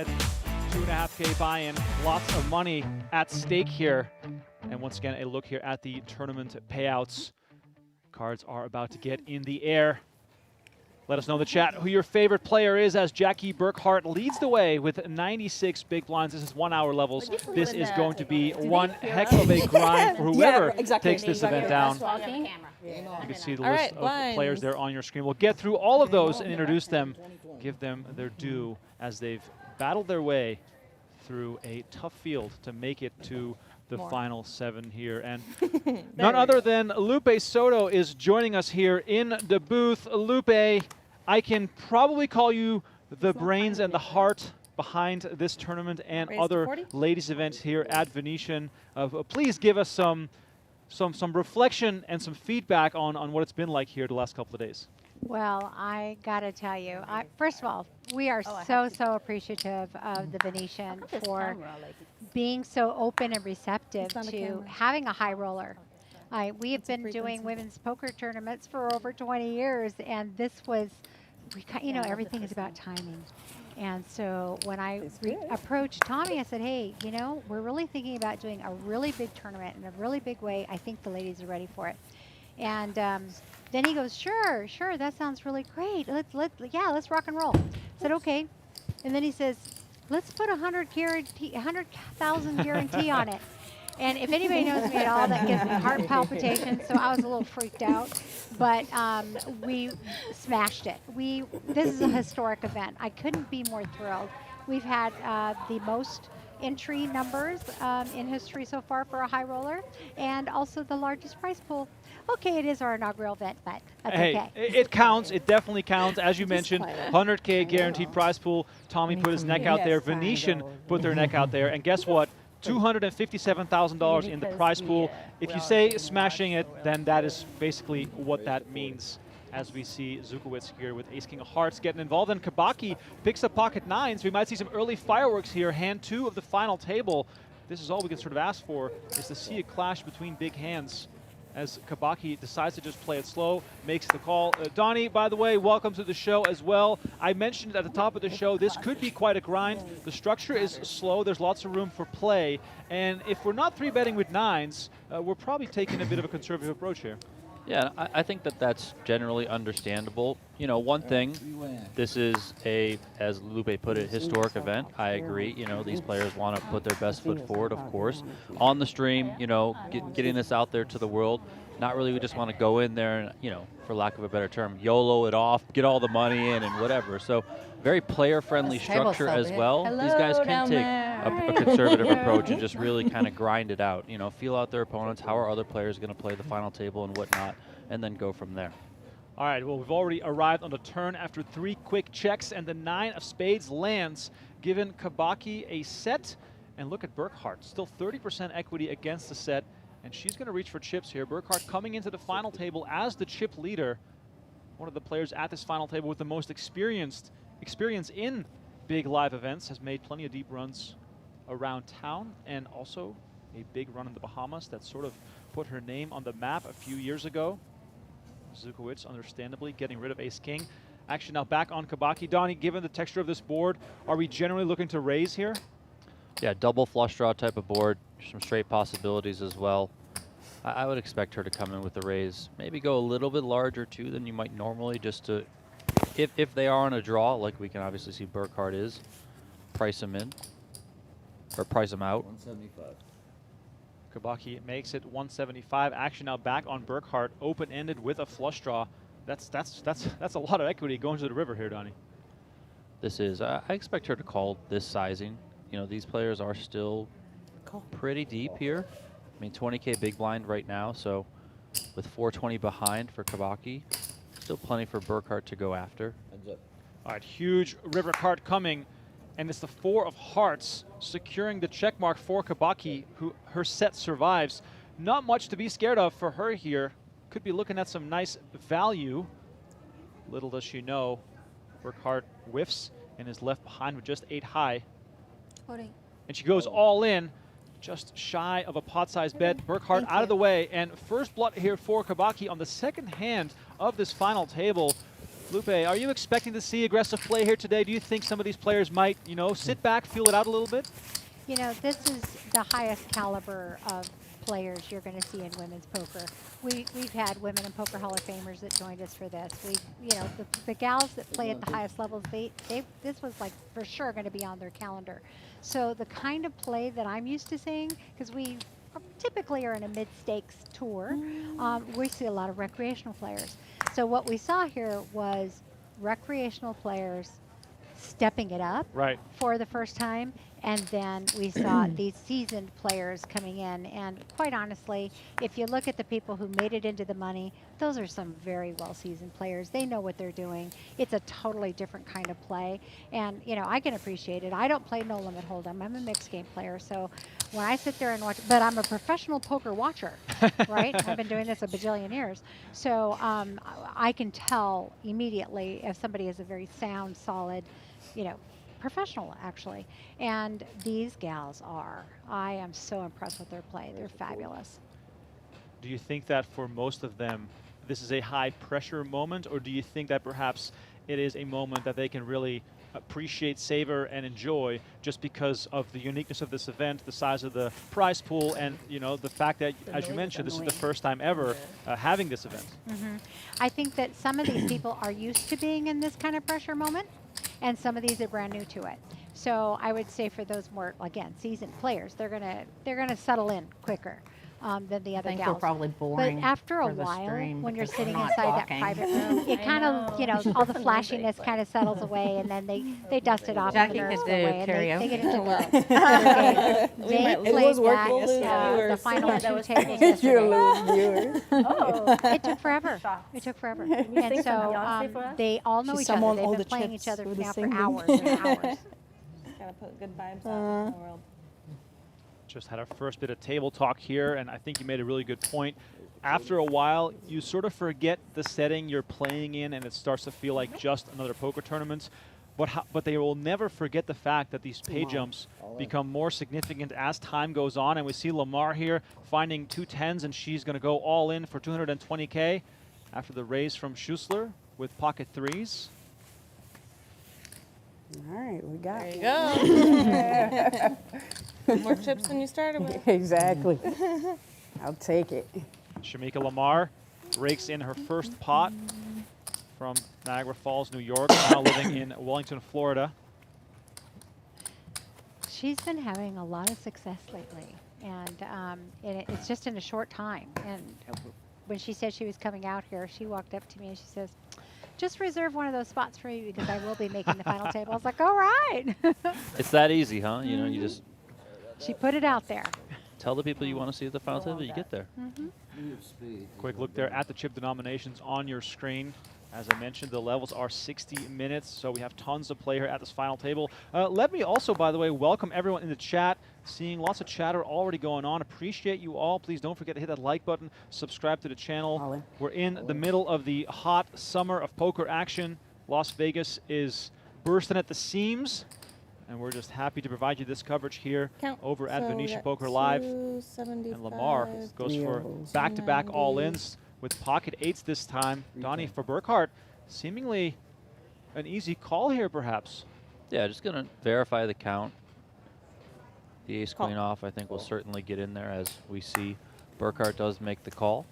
said, 2.5K buy-in, lots of money at stake here. And once again, a look here at the tournament payouts. Cards are about to get in the air. Let us know in the chat who your favorite player is, as Jackie Burkhart leads the way with 96 big blinds. This is 1 hour levels. This is going to be one heck of a grind for whoever takes this event down. You can see the list of players there on your screen. We'll get through all of those and introduce them, give them their due as they've battled their way through a tough field to make it to the final 7 here. And none other than Lupe Soto is joining us here in the booth. Lupe, I can probably call you the brains and the heart behind this tournament and other ladies events here at Venetian. Please give us some reflection and some feedback on what it's been like here the last couple of days. Well, I gotta tell you, first of all, we are so appreciative of the Venetian for being so open and receptive to having a high roller. We have been doing women's poker tournaments for over 20 years, and this was, you know, everything is about timing. And so when I approached Tommy, I said, hey, you know, we're really thinking about doing a really big tournament in a really big way. I think the ladies are ready for it. And then he goes, sure, that sounds really great. Let's rock and roll. I said, okay. And then he says, let's put 100,000 guarantee on it. And if anybody knows me at all, that gives me heart palpitations, so I was a little freaked out. But we smashed it. This is a historic event. I couldn't be more thrilled. We've had the most entry numbers in history so far for a high roller, and also the largest prize pool. Okay, it is our inaugural event, but that's okay. It counts. It definitely counts. As you mentioned, 100K guaranteed prize pool. Tommy put his neck out there. Venetian put their neck out there. And guess what? $257,000 in the prize pool. If you say smashing it, then that is basically what that means. As we see Zukowicz here with Ace King of Hearts getting involved, and Kabaki picks up pocket nines. We might see some early fireworks here. Hand 2 of the final table. This is all we can sort of ask for, is to see a clash between big hands as Kabaki decides to just play it slow, makes the call. Donnie, by the way, welcome to the show as well. I mentioned at the top of the show, this could be quite a grind. The structure is slow. There's lots of room for play. And if we're not 3-betting with nines, we're probably taking a bit of a conservative approach here. Yeah, I think that's generally understandable. You know, one thing, this is as Lupe put it, historic event. I agree. You know, these players want to put their best foot forward, of course. On the stream, you know, getting this out there to the world. Not really, we just want to go in there and, you know, for lack of a better term, YOLO it off, get all the money in and whatever. So very player-friendly structure as well. These guys can take a conservative approach and just really kind of grind it out. You know, feel out their opponents, how are other players going to play the final table and whatnot, and then go from there. All right, well, we've already arrived on the turn after 3 quick checks, and the 9 of spades lands, giving Kabaki a set. And look at Burkhart, still 30% equity against the set, and she's going to reach for chips here. Burkhart coming into the final table as the chip leader, one of the players at this final table with the most experience in big live events, has made plenty of deep runs around town, and also a big run in the Bahamas that sort of put her name on the map a few years ago. Zukowicz, understandably, getting rid of Ace King. Action now back on Kabaki. Donnie, given the texture of this board, are we generally looking to raise here? Yeah, double flush draw type of board, some straight possibilities as well. I would expect her to come in with the raise. Maybe go a little bit larger too than you might normally, just to, if they are on a draw, like we can obviously see Burkhart is, price them in, or price them out. 175. Kabaki makes it 175. Action now back on Burkhart, open-ended with a flush draw. That's a lot of equity going to the river here, Donnie. This is. I expect her to call this sizing. You know, these players are still pretty deep here. I mean, 20K big blind right now, so with 420 behind for Kabaki, still plenty for Burkhart to go after. All right, huge river card coming, and it's the 4 of hearts securing the check mark for Kabaki, who her set survives. Not much to be scared of for her here. Could be looking at some nice value. Little does she know, Burkhart whiffs and is left behind with just 8 high. And she goes all in, just shy of a pot-sized bet. Burkhart out of the way, and first blood here for Kabaki on the second hand of this final table. Lupe, are you expecting to see aggressive play here today? Do you think some of these players might, you know, sit back, feel it out a little bit? You know, this is the highest caliber of players you're going to see in women's poker. We've had Women in Poker Hall of Famers that joined us for this. You know, the gals that play at the highest levels, this was like for sure going to be on their calendar. So the kind of play that I'm used to seeing, because we typically are in a mid-stakes tour, we see a lot of recreational players. So what we saw here was recreational players stepping it up for the first time, and then we saw these seasoned players coming in. And quite honestly, if you look at the people who made it into the money, those are some very well-seasoned players. They know what they're doing. It's a totally different kind of play, and you know, I can appreciate it. I don't play no limit hold'em. I'm a mixed game player, so when I sit there and watch, but I'm a professional poker watcher, right? I've been doing this a bajillion years, so I can tell immediately if somebody is a very sound, solid, you know, professional actually. And these gals are. I am so impressed with their play. They're fabulous. Do you think that for most of them, this is a high pressure moment, or do you think that perhaps it is a moment that they can really appreciate, savor, and enjoy just because of the uniqueness of this event, the size of the prize pool, and you know, the fact that, as you mentioned, this is the first time ever having this event? I think that some of these people are used to being in this kind of pressure moment, and some of these are brand new to it. So I would say for those more, again, seasoned players, they're gonna settle in quicker than the other I think gals. we're probably boring. But after a for the while, stream when you're because sitting we're not inside that talking. private room, it kind of, you know, all the flashiness kind of settles away, and then they dust it off. Jackie and the nerves could go do away, and they get into karaoke. the They It played was working. that, the final two tables yesterday. It took forever. It took forever. And so they all know each other. They've been playing each other now for hours and hours. Gotta put good vibes out in the world. Just had our first bit of table talk here, and I think you made a really good point. After a while, you sort of forget the setting you're playing in, and it starts to feel like just another poker tournament. But they will never forget the fact that these pay jumps become more significant as time goes on, and we see Lamar here finding 2 10s, and she's going to go all in for 220K after the raise from Schuessler with pocket 3s. All right, we got There it. you go. More chips than you started with. Exactly. I'll take it. Shamica Lamar rakes in her first pot from Niagara Falls, New York, now living in Wellington, Florida. She's been having a lot of success lately, and it's just in a short time. And when she said she was coming out here, she walked up to me and she says, "Just reserve one of those spots for me because I will be making the final table." I was like, all right. It's that easy, huh? You know, you just She put it out there. tell the people you want to see at the final table, you get there. Quick look there at the chip denominations on your screen. As I mentioned, the levels are 60 minutes, so we have tons of play here at this final table. Let me also, by the way, welcome everyone in the chat. Seeing lots of chatter already going on. Appreciate you all. Please don't forget to hit that like button, subscribe to the channel. We're in the middle of the hot summer of poker action. Las Vegas is bursting at the seams, and we're just happy to provide you this coverage here over at Venetian Poker Live. And Lamar goes for back-to-back all-ins with pocket 8s this time. Donnie, for Burkhart, seemingly an easy call here, perhaps. Yeah, just going to verify the count. The ace-queen off, I think, will certainly get in there as we see Burkhart does make the call.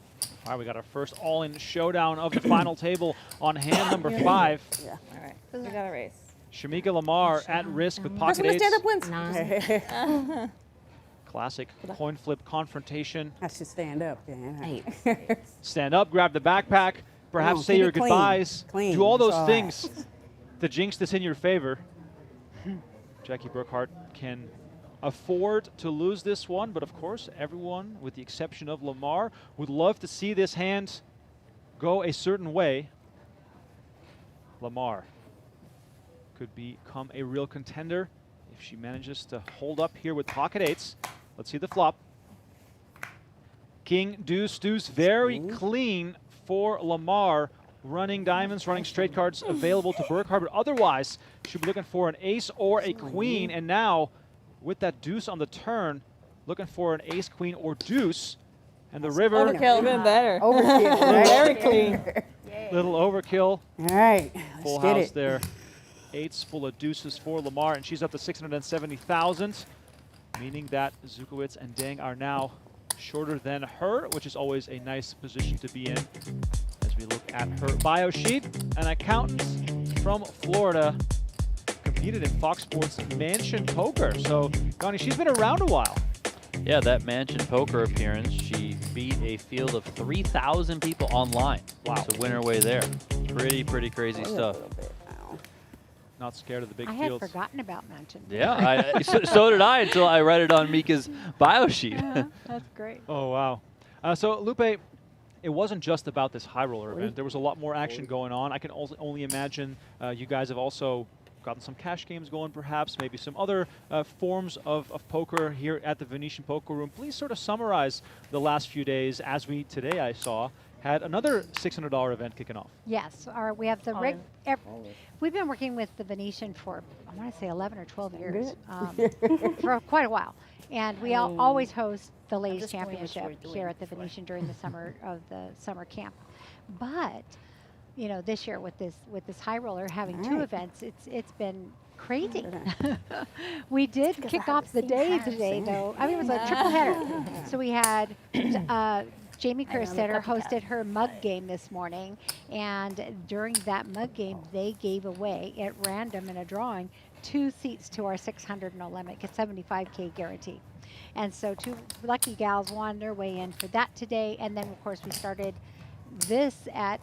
All right, we got our first all-in showdown of the final table on hand number 5. All right, we got a race. Shamica Lamar at risk with pocket First one to 8s. stand up wins. Classic coin flip confrontation. I should stand up. Yeah. Stand up, grab the backpack, perhaps No, say keep your it clean. goodbyes. Clean, Do all it's those all things to jinx this in your favor. Jackie Burkhart can afford to lose this one, but of course, everyone, with the exception of Lamar, would love to see this hand go a certain way. Lamar could become a real contender if she manages to hold up here with pocket 8s. Let's see the flop. King, deuce, deuce, very clean for Lamar. Running diamonds, running straight cards available to Burkhart, but otherwise, she'll be looking for an ace or a queen. And now, with that deuce on the turn, looking for an ace, queen, or deuce. And the river. Overkill. Even better. Overkill. Very clean. Little overkill. All right, Full let's get house it. there. Eights full of deuces for Lamar, and she's up to 670,000, meaning that Zukowicz and Dang are now shorter than her, which is always a nice position to be in. As we look at her bio sheet, an accountant from Florida, competed in Fox Sports Mansion Poker. So, Donnie, she's been around a while. Yeah, that Mansion Poker appearance, she beat a field of 3,000 people online. Wow. To win her way there. Pretty crazy Wait a stuff. little bit now. Not scared of the big I had fields. forgotten about Mansion. Yeah, so did I until I read it on Mika's bio sheet. That's great. Oh, wow. So, Lupe, it wasn't just about this high roller event. There was a lot more action going on. I can also only imagine you guys have also gotten some cash games going, perhaps, maybe some other forms of poker here at the Venetian Poker Room. Please sort of summarize the last few days, as we today, I saw, had another $600 event kicking off. Yes, we have the we've been working with the Venetian for, I want to say 11 or 12 years, for quite a while. And we always host the Ladies Championship here at the Venetian during the summer camp. But you know, this year with this high roller having two events, it's been crazy. We did kick off the day today, though. I mean, it was a triple header. So we had Jamie Kerstetter hosted her mug game this morning, and during that mug game, they gave away at random in a drawing 2 seats to our 600 no limit, 75K guarantee. And so 2 lucky gals won their way in for that today, and then of course we started this at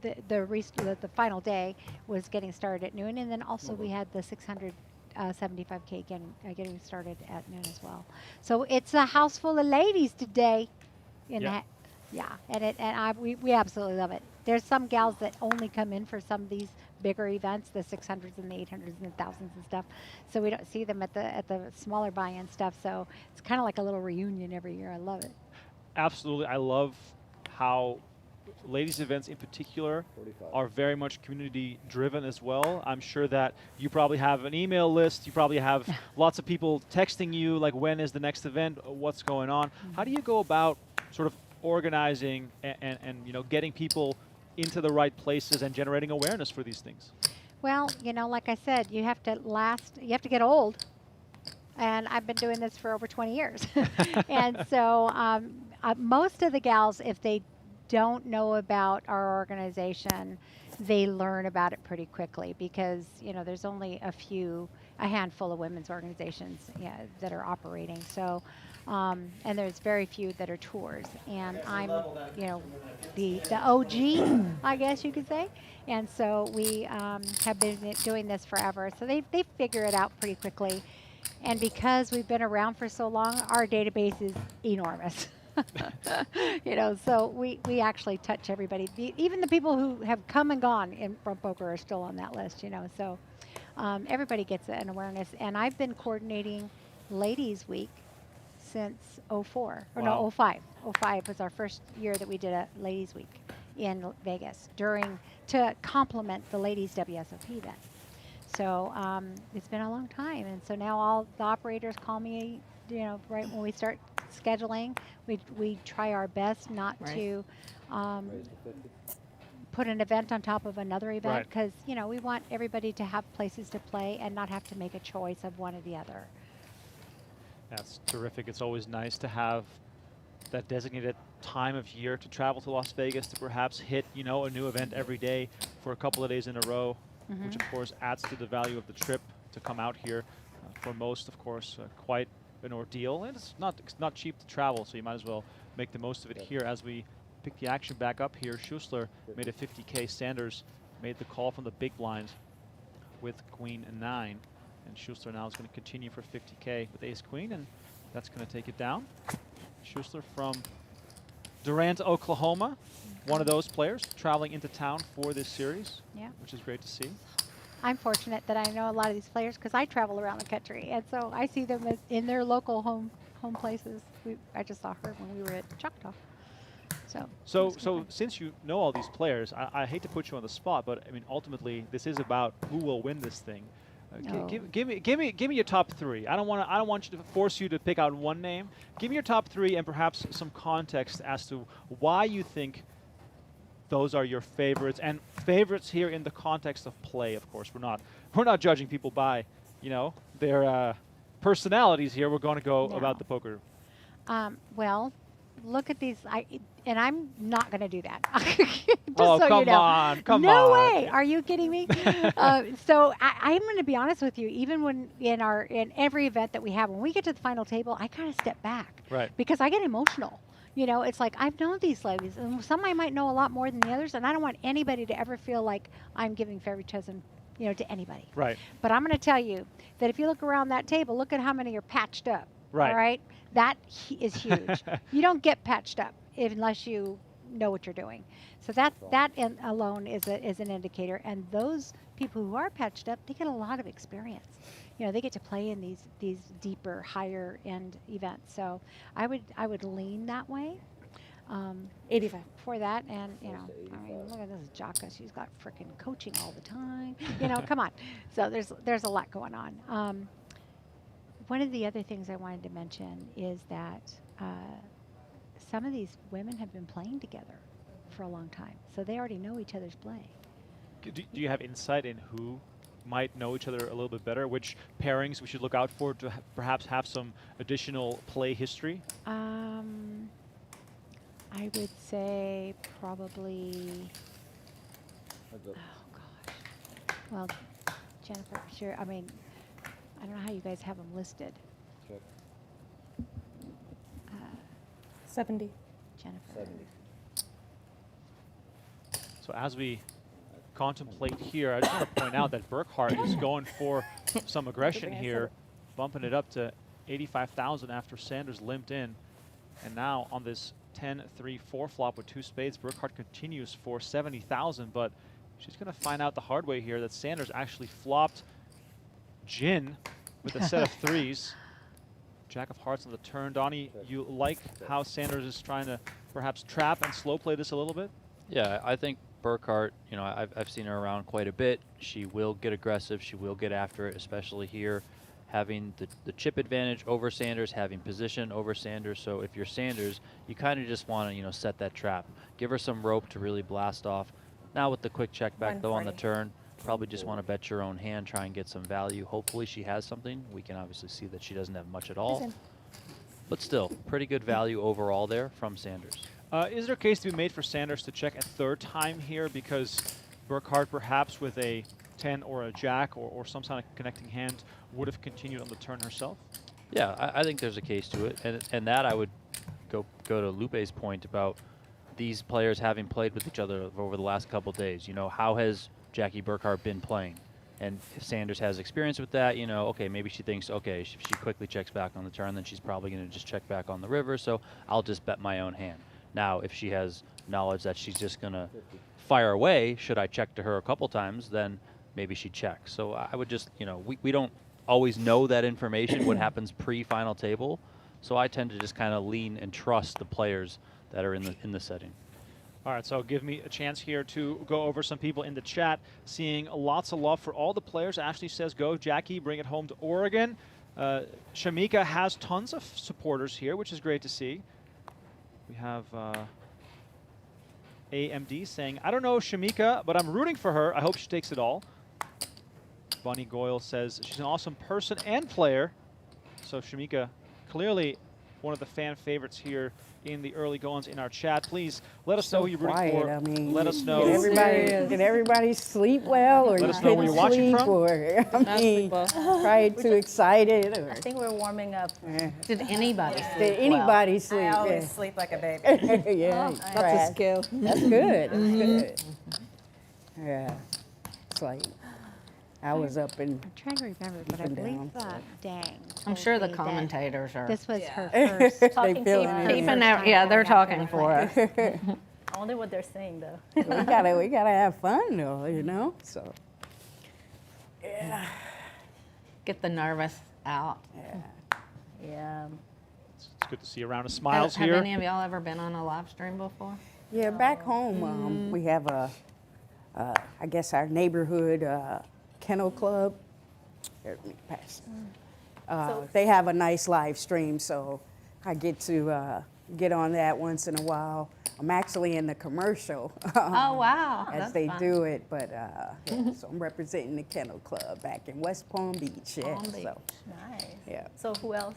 the final day was getting started at noon, and then also we had the 675K getting started at noon as well. So it's a house full of ladies today. We absolutely love it. There's some gals that only come in for some of these bigger events, the 600s and the 800s and the 1000s and stuff. So we don't see them at the smaller buy-in stuff. So it's kind of like a little reunion every year. I love it. Absolutely. I love how ladies events in particular are very much community driven as well. I'm sure that you probably have an email list. You probably have lots of people texting you, like, when is the next event? What's going on? How do you go about sort of organizing and you know, getting people into the right places and generating awareness for these things? Well, you know, like I said, you have to get old. And I've been doing this for over 20 years. And so most of the gals, if they don't know about our organization, they learn about it pretty quickly, because you know there's only a handful of women's organizations that are operating. So and there's very few that are tours, and I'm the OG, I guess you could say. And so we have been doing this forever, so they figure it out pretty quickly. And because we've been around for so long, our database is enormous. You know, so we actually touch everybody. Even the people who have come and gone from poker are still on that list, you know. So everybody gets an awareness. And I've been coordinating Ladies Week since '04, or Wow. no, '05. '05 was our first year that we did a Ladies Week in Vegas to complement the Ladies WSOP event. So it's been a long time. And so now all the operators call me, you know, right when we start scheduling. We try our best not to put an event on top of another event, because you know we want everybody to have places to play and not have to make a choice of one or the other. That's terrific. It's always nice to have that designated time of year to travel to Las Vegas, to perhaps hit, you know, a new event every day for a couple of days in a row, which of course adds to the value of the trip to come out here. For most, of course, quite an ordeal, and it's not cheap to travel, so you might as well make the most of it here. As we pick the action back up here, Schuessler made a 50K. Sanders made the call from the big blind with Queen and 9, and Schuessler now is going to continue for 50K with Ace Queen, and that's going to take it down. Schuessler from Durant, Oklahoma, one of those players traveling into town for this series, which is great to see. I'm fortunate that I know a lot of these players because I travel around the country, and so I see them in their local home places. I just saw her when we were at Choctaw. So since you know all these players, I hate to put you on the spot, but I mean ultimately this is about who will win this thing. Give me your top 3. I don't want you to force you to pick out one name. Give me your top 3 and perhaps some context as to why you think those are your favorites, and favorites here in the context of play. Of course, we're not judging people by, you know, their personalities here. We're going to go about the poker. Well, look at these. And I'm not going to do that. Oh, so come you know. on, come no on. way. Are you kidding me? So I'm going to be honest with you. Even when in every event that we have, when we get to the final table, I kind of step back. Right. Because I get emotional. You know, it's like I've known these ladies, and some I might know a lot more than the others, and I don't want anybody to ever feel like I'm giving favoritism, you know, to anybody. Right. But I'm going to tell you that if you look around that table, look at how many are patched up. Right. All right. That is huge. You don't get patched up unless you know what you're doing. So that alone is an indicator. And those people who are patched up, they get a lot of experience. You know, they get to play in these deeper, higher end events. So I would lean that way. 85. For that, and you know, I mean, look at this Jacka. She's got freaking coaching all the time. You know, come on. So there's a lot going on. One of the other things I wanted to mention is that some of these women have been playing together for a long time, so they already know each other's play. Do you have insight in who might know each other a little bit better? Which pairings we should look out for to perhaps have some additional play history? I would say probably. Oh gosh. Well, Jennifer, sure. I mean, I don't know how you guys have them listed. 70. Jennifer. So as we contemplate here, I just want to point out that Burkhart is going for some aggression here, bumping it up to 85,000 after Sanders limped in. And now on this 10-3-4 flop with 2 spades, Burkhart continues for 70,000, but she's going to find out the hard way here that Sanders actually flopped Gin with a set of 3s. Jack of hearts on the turn. Donnie, you like how Sanders is trying to perhaps trap and slow play this a little bit? Yeah, I think Burkhart, you know, I've seen her around quite a bit. She will get aggressive. She will get after it, especially here, having the chip advantage over Sanders, having position over Sanders. So if you're Sanders, you kind of just want to, you know, set that trap. Give her some rope to really blast off. Now with the quick check back, though, on the turn, probably just want to bet your own hand, try and get some value. Hopefully she has something. We can obviously see that she doesn't have much at all. But still, pretty good value overall there from Sanders. Is there a case to be made for Sanders to check a third time here because Burkhart perhaps with a 10 or a jack or some kind of connecting hand would have continued on the turn herself? Yeah, I think there's a case to it. And that I would go to Lupe's point about these players having played with each other over the last couple days. You know, how has Jackie Burkhart been playing? And if Sanders has experience with that, you know, okay, maybe she thinks, okay, if she quickly checks back on the turn, then she's probably going to just check back on the river, so I'll just bet my own hand. Now, if she has knowledge that she's just going to fire away, should I check to her a couple times, then maybe she checks. So I would just, you know, we don't always know that information, what happens pre-final table, so I tend to just kind of lean and trust the players that are in the setting. All right, so give me a chance here to go over some people in the chat. Seeing lots of love for all the players. Ashley says, go, Jackie, bring it home to Oregon. Shamica has tons of supporters here, which is great to see. We have AMD saying, I don't know Shamica, but I'm rooting for her. I hope she takes it all. Bunny Goyle says, she's an awesome person and player. So Shamica, clearly one of the fan favorites here in the early goings in our chat. Please let us know who you're rooting for. I mean, let us know. Did everybody sleep well, or Let us know where you're couldn't watching sleep, from. or I mean, probably too excited, or I think we're warming up. Did anybody sleep did anybody sleep? I always sleep like a baby. Yeah, That's a skill. That's good. That's good. Yeah, it's like I was up and I'm trying to remember, but I and believe down, Dang. I'm told sure the me that commentators are This was her first. they Talking to feeling you. it. keeping out. Yeah, they're talking for us. I wonder what they're saying though. We gotta have fun though, you know. So Get the nervous out. Yeah. It's good to see a round of smiles have here. any of y'all ever been on a live stream before? yeah, back home we have a, I guess our neighborhood kennel club. Here, let me pass. They have a nice live stream, so I get to get on that once in a while. I'm actually in the commercial. Oh, wow. As That's they fun. do it, but yeah, so I'm representing the Kennel Club back in West Palm Beach. Yeah, Palm Beach. so Nice. yeah. So who else?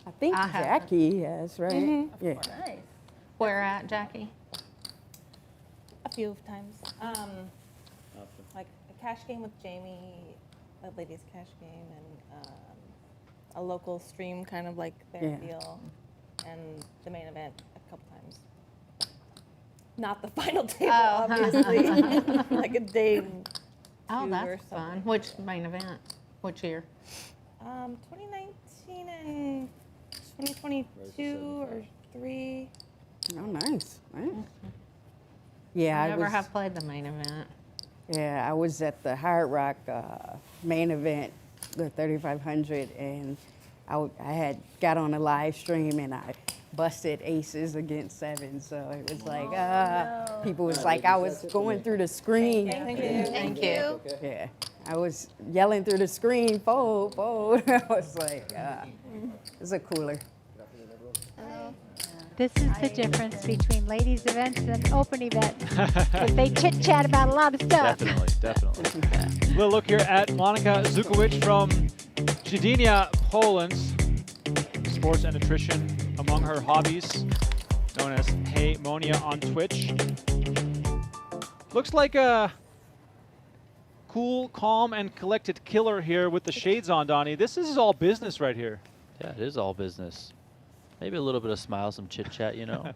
I think I haven't. Jackie has, right? Yeah. Nice. Where at, Jackie? A few times. Like a cash game with Jamie, a ladies' cash game, and a local stream, kind of like their Yeah. deal, and the main event a couple times. Not the final table, Oh. obviously. Like a day. Oh, Two or that's fun. something. Which main event? Which year? 2019 and 2022 or 3. Oh, nice. Nice. Yeah, I I never was. have played the main event. Yeah, I was at the Hard Rock main event, the 3500, and I had got on a live stream and I busted aces against 7. So it was like, people was like, I was going through the screen. Thank you. Thank you. Yeah, I was yelling through the screen, fold, fold. I was like, it's a cooler. This is the difference between ladies events and open events. 'Cause they chit chat about a lot of stuff. Definitely. We'll look here at Monika Zukowicz from Gdynia, Poland. Sports and nutrition among her hobbies, known as Hey Monia on Twitch. Looks like a cool, calm, and collected killer here with the shades on, Donnie. This is all business right here. Yeah, it is all business. Maybe a little bit of smile, some chit chat, you know.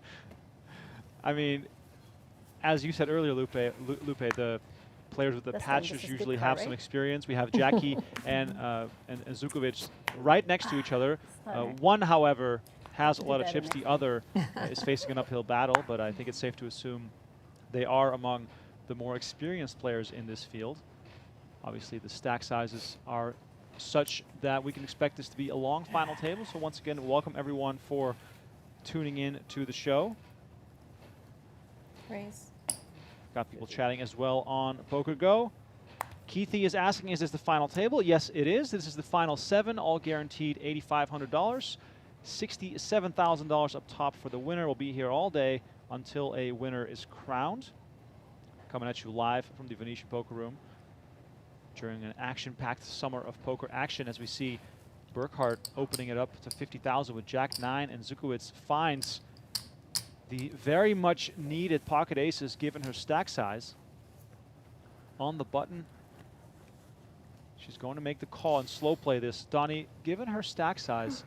I mean, as you said earlier, Lupe, the players with the This one, patches this is usually Burkhart, have some right? experience. We have Jackie and Zukowicz right next to each other. Sorry. One, however, has a Do lot of better chips. next The other is facing an uphill battle, but I think it's safe to assume they are among the more experienced players in this field. Obviously, the stack sizes are such that we can expect this to be a long final table. So once again, welcome everyone for tuning in to the show. Praise. Got people chatting as well on Poker Go. Keithy is asking, is this the final table? Yes, it is. This is the final 7, all guaranteed $8,500. $67,000 up top for the winner. We'll be here all day until a winner is crowned. Coming at you live from the Venetian Poker Room during an action-packed summer of poker action, as we see Burkhart opening it up to 50,000 with Jack 9, and Zukowicz finds the very much needed pocket aces given her stack size. On the button, she's going to make the call and slow play this. Donnie, given her stack size,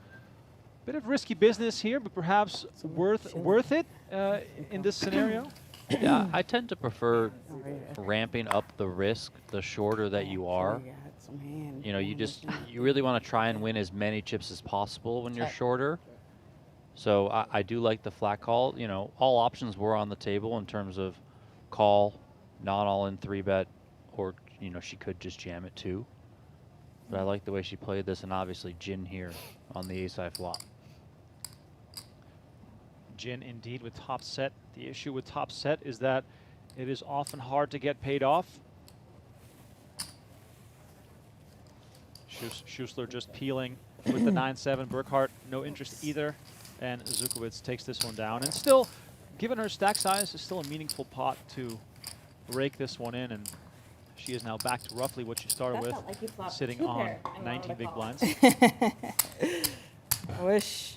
bit of risky business here, but perhaps worth it in this scenario. Yeah, I tend to prefer ramping up the risk the shorter that you are. You know, you really want to try and win as many chips as possible when you're shorter. So I do like the flat call. You know, all options were on the table in terms of call, not all in 3-bet, or, you know, she could just jam it too. But I like the way she played this, and obviously Jin here on the ace-high flop. Jin indeed with top set. The issue with top set is that it is often hard to get paid off. Schuessler just peeling with the 9-7. Burkhart, no interest either. And Zukowicz takes this one down. And still, given her stack size, is still a meaningful pot to rake this one in. And she is now back to roughly what she started with, Like you flopped sitting two on pair and 19 wanted to big call. blinds. I wish.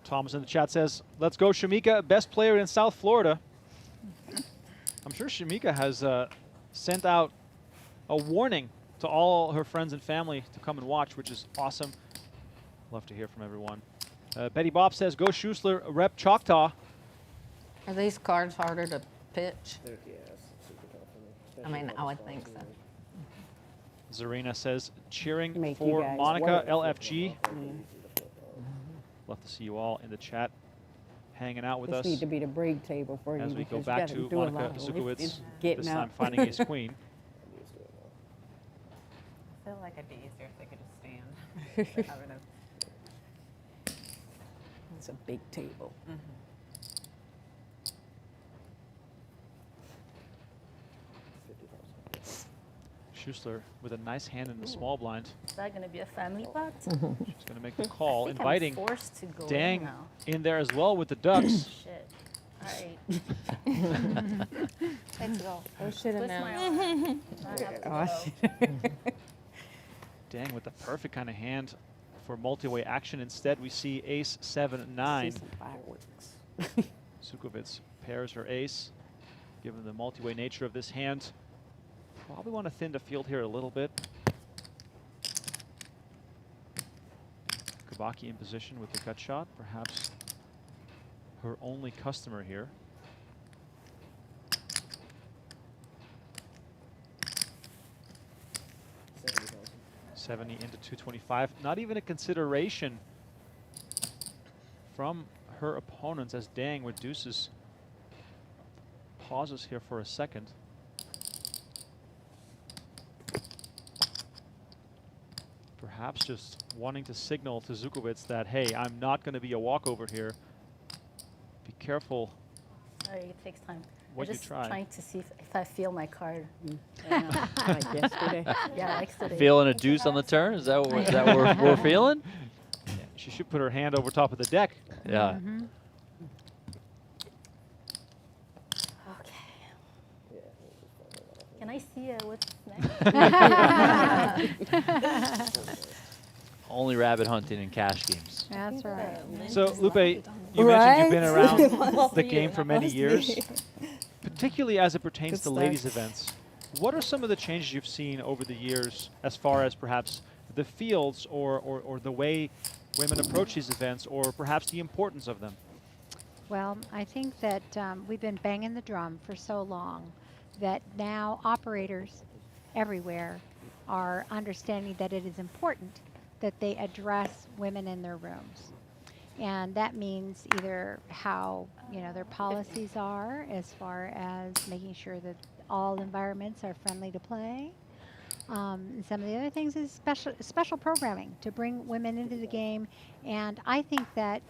Thomas in the chat says, let's go Shamica, best player in South Florida. I'm sure Shamica has sent out a warning to all her friends and family to come and watch, which is awesome. Love to hear from everyone. Betty Bob says, go Schuessler, rep Choctaw. Are these cards harder to pitch? I mean, I would think so. Zarina says, cheering Make you for guys Monika, work. LFG. Love to see you all in the chat, hanging out with This us need to be the break table for you. as we go because you back gotta to do a Monika lot of Zukowicz, it's getting this time up. finding ace queen. I feel like it'd be easier if they could just stand. Having a- It's a big table. Schuessler with a nice hand in the small blind. Is that going to be a family pot? She's going to make the call, I think inviting I'm forced to go Dang in now. in there as well with the ducks. Shit. All right. Let's go. Oh, should have Twist my known. arm. I have to Oh, go. Dang with the perfect kind of hand for multi-way action. Instead, we see ace 7-9. See some fireworks. Zukowicz pairs her ace, given the multi-way nature of this hand. Probably want to thin the field here a little bit. Kabaki in position with the cut shot, perhaps her only customer here. $70,000 into 225. Not even a consideration from her opponents as Dang with deuces pauses here for a second. Perhaps just wanting to signal to Zukowicz that, hey, I'm not going to be a walkover here. Be careful Sorry, it takes time. what I'm you just try. trying to see if I feel my card. Like yesterday. Yeah, like today. Feeling a deuce on the turn? Is that what, we're feeling? Yeah, she should put her hand over top of the deck. Yeah. Okay. Can I see what's next? Only rabbit hunting and cash games. That's right. So, Lupe, you mentioned Right? you've been around Well, the for game you, for not many mostly. years, particularly as it pertains Good to start. ladies' events. What are some of the changes you've seen over the years as far as perhaps the fields or the way women approach these events, or perhaps the importance of them? Well, I think that we've been banging the drum for so long that now operators everywhere are understanding that it is important that they address women in their rooms. And that means either how, their policies are as far as making sure that all environments are friendly to play. And some of the other things is special programming to bring women into the game. And I think that,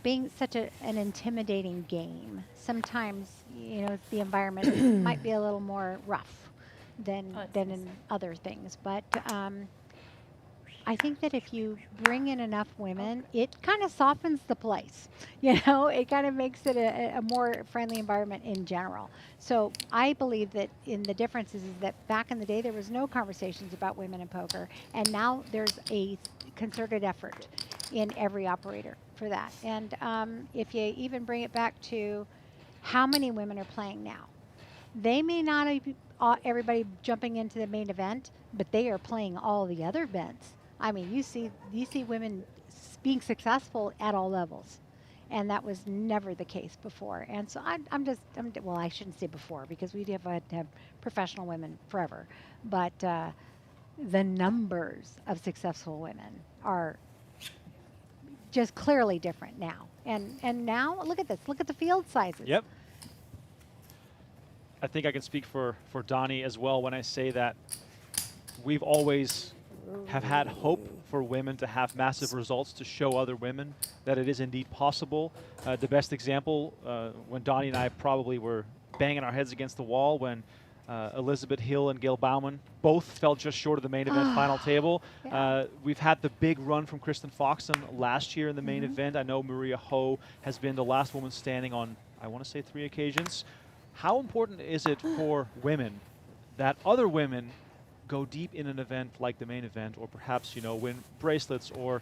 being such an intimidating game, sometimes, the environment might be a little more rough than in other things. But I think that if you bring in enough women, it kind of softens the place. It kind of makes it a more friendly environment in general. So I believe that in the differences is that back in the day there was no conversations about women in poker, and now there's a concerted effort in every operator for that. And if you even bring it back to how many women are playing now, they may not be everybody jumping into the main event, but they are playing all the other events. I mean, you see women being successful at all levels, and that was never the case before. And so well, I shouldn't say before, because we have had to have professional women forever, but the numbers of successful women are just clearly different now. And now look at this. Look at the field sizes. Yep. I think I can speak for Donnie as well when I say that we've always have had hope for women to have massive results to show other women that it is indeed possible. The best example, when Donnie and I probably were banging our heads against the wall when Elizabeth Hill and Gail Bauman both fell just short of the main event final table. Yeah. We've had the big run from Kristen Foxen last year in the main event. I know Maria Ho has been the last woman standing on, I want to say, 3 occasions. How important is it for women that other women go deep in an event like the main event, or perhaps, win bracelets, or,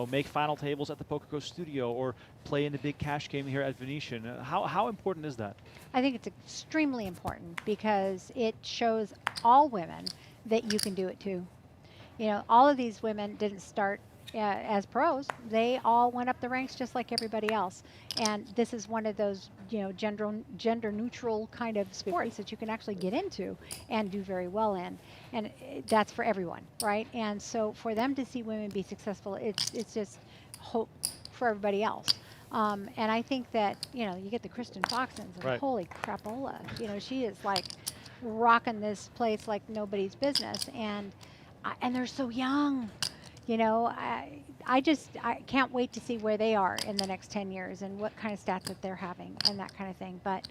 make final tables at the PokerGo studio, or play in the big cash game here at Venetian? How important is that? I think it's extremely important because it shows all women that you can do it too. All of these women didn't start as pros. They all went up the ranks just like everybody else. And this is one of those, gender neutral kind of sports that you can actually get into and do very well in. And that's for everyone, right? And so for them to see women be successful, it's just hope for everybody else. And I think that, you get the Kristen Foxens, and Right. holy crapola, she is like rocking this place like nobody's business. And they're so young. I can't wait to see where they are in the next 10 years and what kind of stats that they're having and that kind of thing. But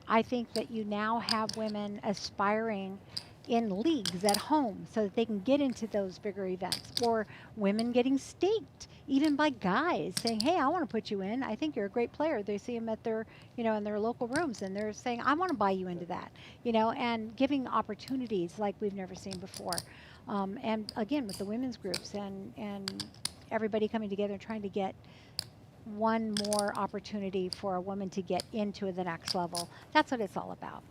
I think that you now have women aspiring in leagues at home so that they can get into those bigger events, or women getting staked even by guys saying, hey, I want to put you in. I think you're a great player. They see them at their, in their local rooms, and they're saying, I want to buy you into that, and giving opportunities like we've never seen before. And again, with the women's groups and everybody coming together and trying to get one more opportunity for a woman to get into the next level. That's what it's all about.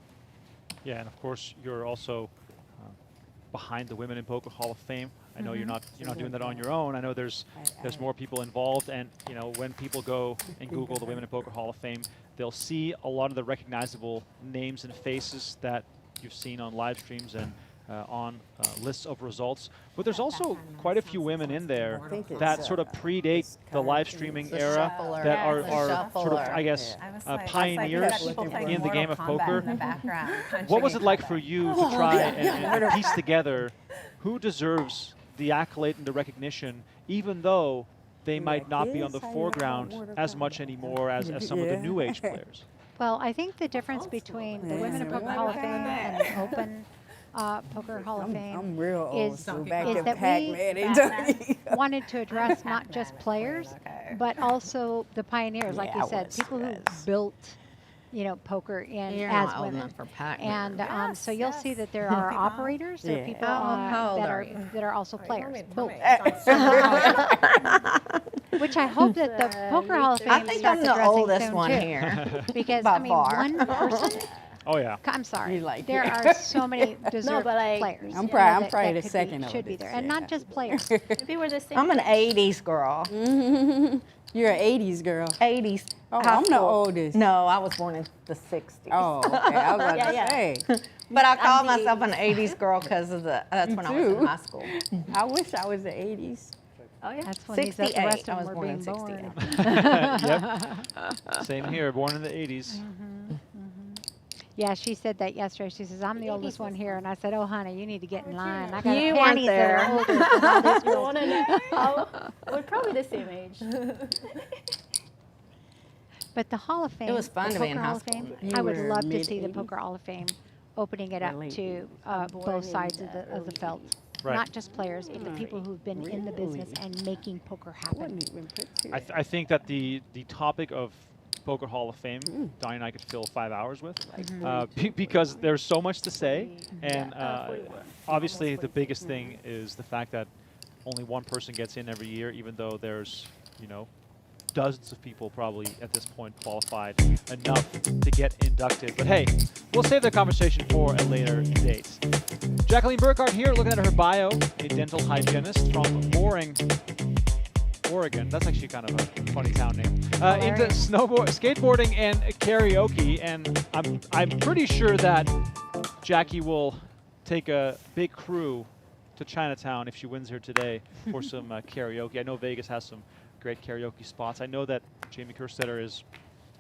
Yeah, and of course you're also behind the Women in Poker Hall of Fame. I know you're not doing that on your own. I know there's more people involved, and when people go and Google the Women in Poker Hall of Fame, they'll see a lot of the recognizable names and faces that you've seen on live streams and on lists of results. But there's also quite a few women in there that sort of predate the live streaming era, that are sort of, I guess, pioneers in the game of poker. What was it like for you to try and piece together who deserves the accolade and the recognition, even though they might not be on the foreground as much anymore as some of the new age players? Well, I think the difference between the Women in Poker Hall of Fame and the Open Poker Hall of Fame is that we wanted to address not just players, but also the pioneers, like you said, people who built poker in as women. And so you'll see that there are operators, there are people that are also players. Both. Which I hope that the Poker Hall of Fame I think I'm the oldest one here. Because, by I mean, far. one person. Oh, yeah. I'm sorry. There are so many deserved players. I'm probably the second should be there. And not just players. Maybe we're the same. I'm an 80s girl. You're an 80s girl. 80s. Oh, I'm the oldest. No, I was born in the 60s. Oh, okay. I was about to say. But I call myself an 80s girl because of that's when I was in high school. I wish I was the 80s. Oh, yeah. That's when these other Western I was were born being in born. 68. Yep. Same here, born in the 80s. Yeah, she said that yesterday. She says, I'm the oldest one here. And I said, oh, honey, you need to get in line. I got You panties weren't that are older than all these girls. We're probably the same age. But the Hall of Fame, It was fun the to be in Poker high Hall of school. Fame, You I would were love to see the mid-80s? Poker Hall of Fame opening it up Late to both sides of the felt. Right. Not just players, but the people who've been in the business and making poker happen. I think that the topic of Poker Hall of Fame, Donnie and I could fill 5 hours with, because there's so much to say, and obviously the biggest thing is the fact that only one person gets in every year, even though there's dozens of people probably at this point qualified enough to get inducted. But hey, we'll save the conversation for a later date. Jacqueline Burkhart here, looking at her bio, a dental hygienist from Boring, Oregon. That's actually kind of a funny town name. Into skateboarding and karaoke, and I'm pretty sure that Jackie will take a big crew to Chinatown if she wins here today for some karaoke. I know Vegas has some great karaoke spots. I know that Jamie Kerstetter is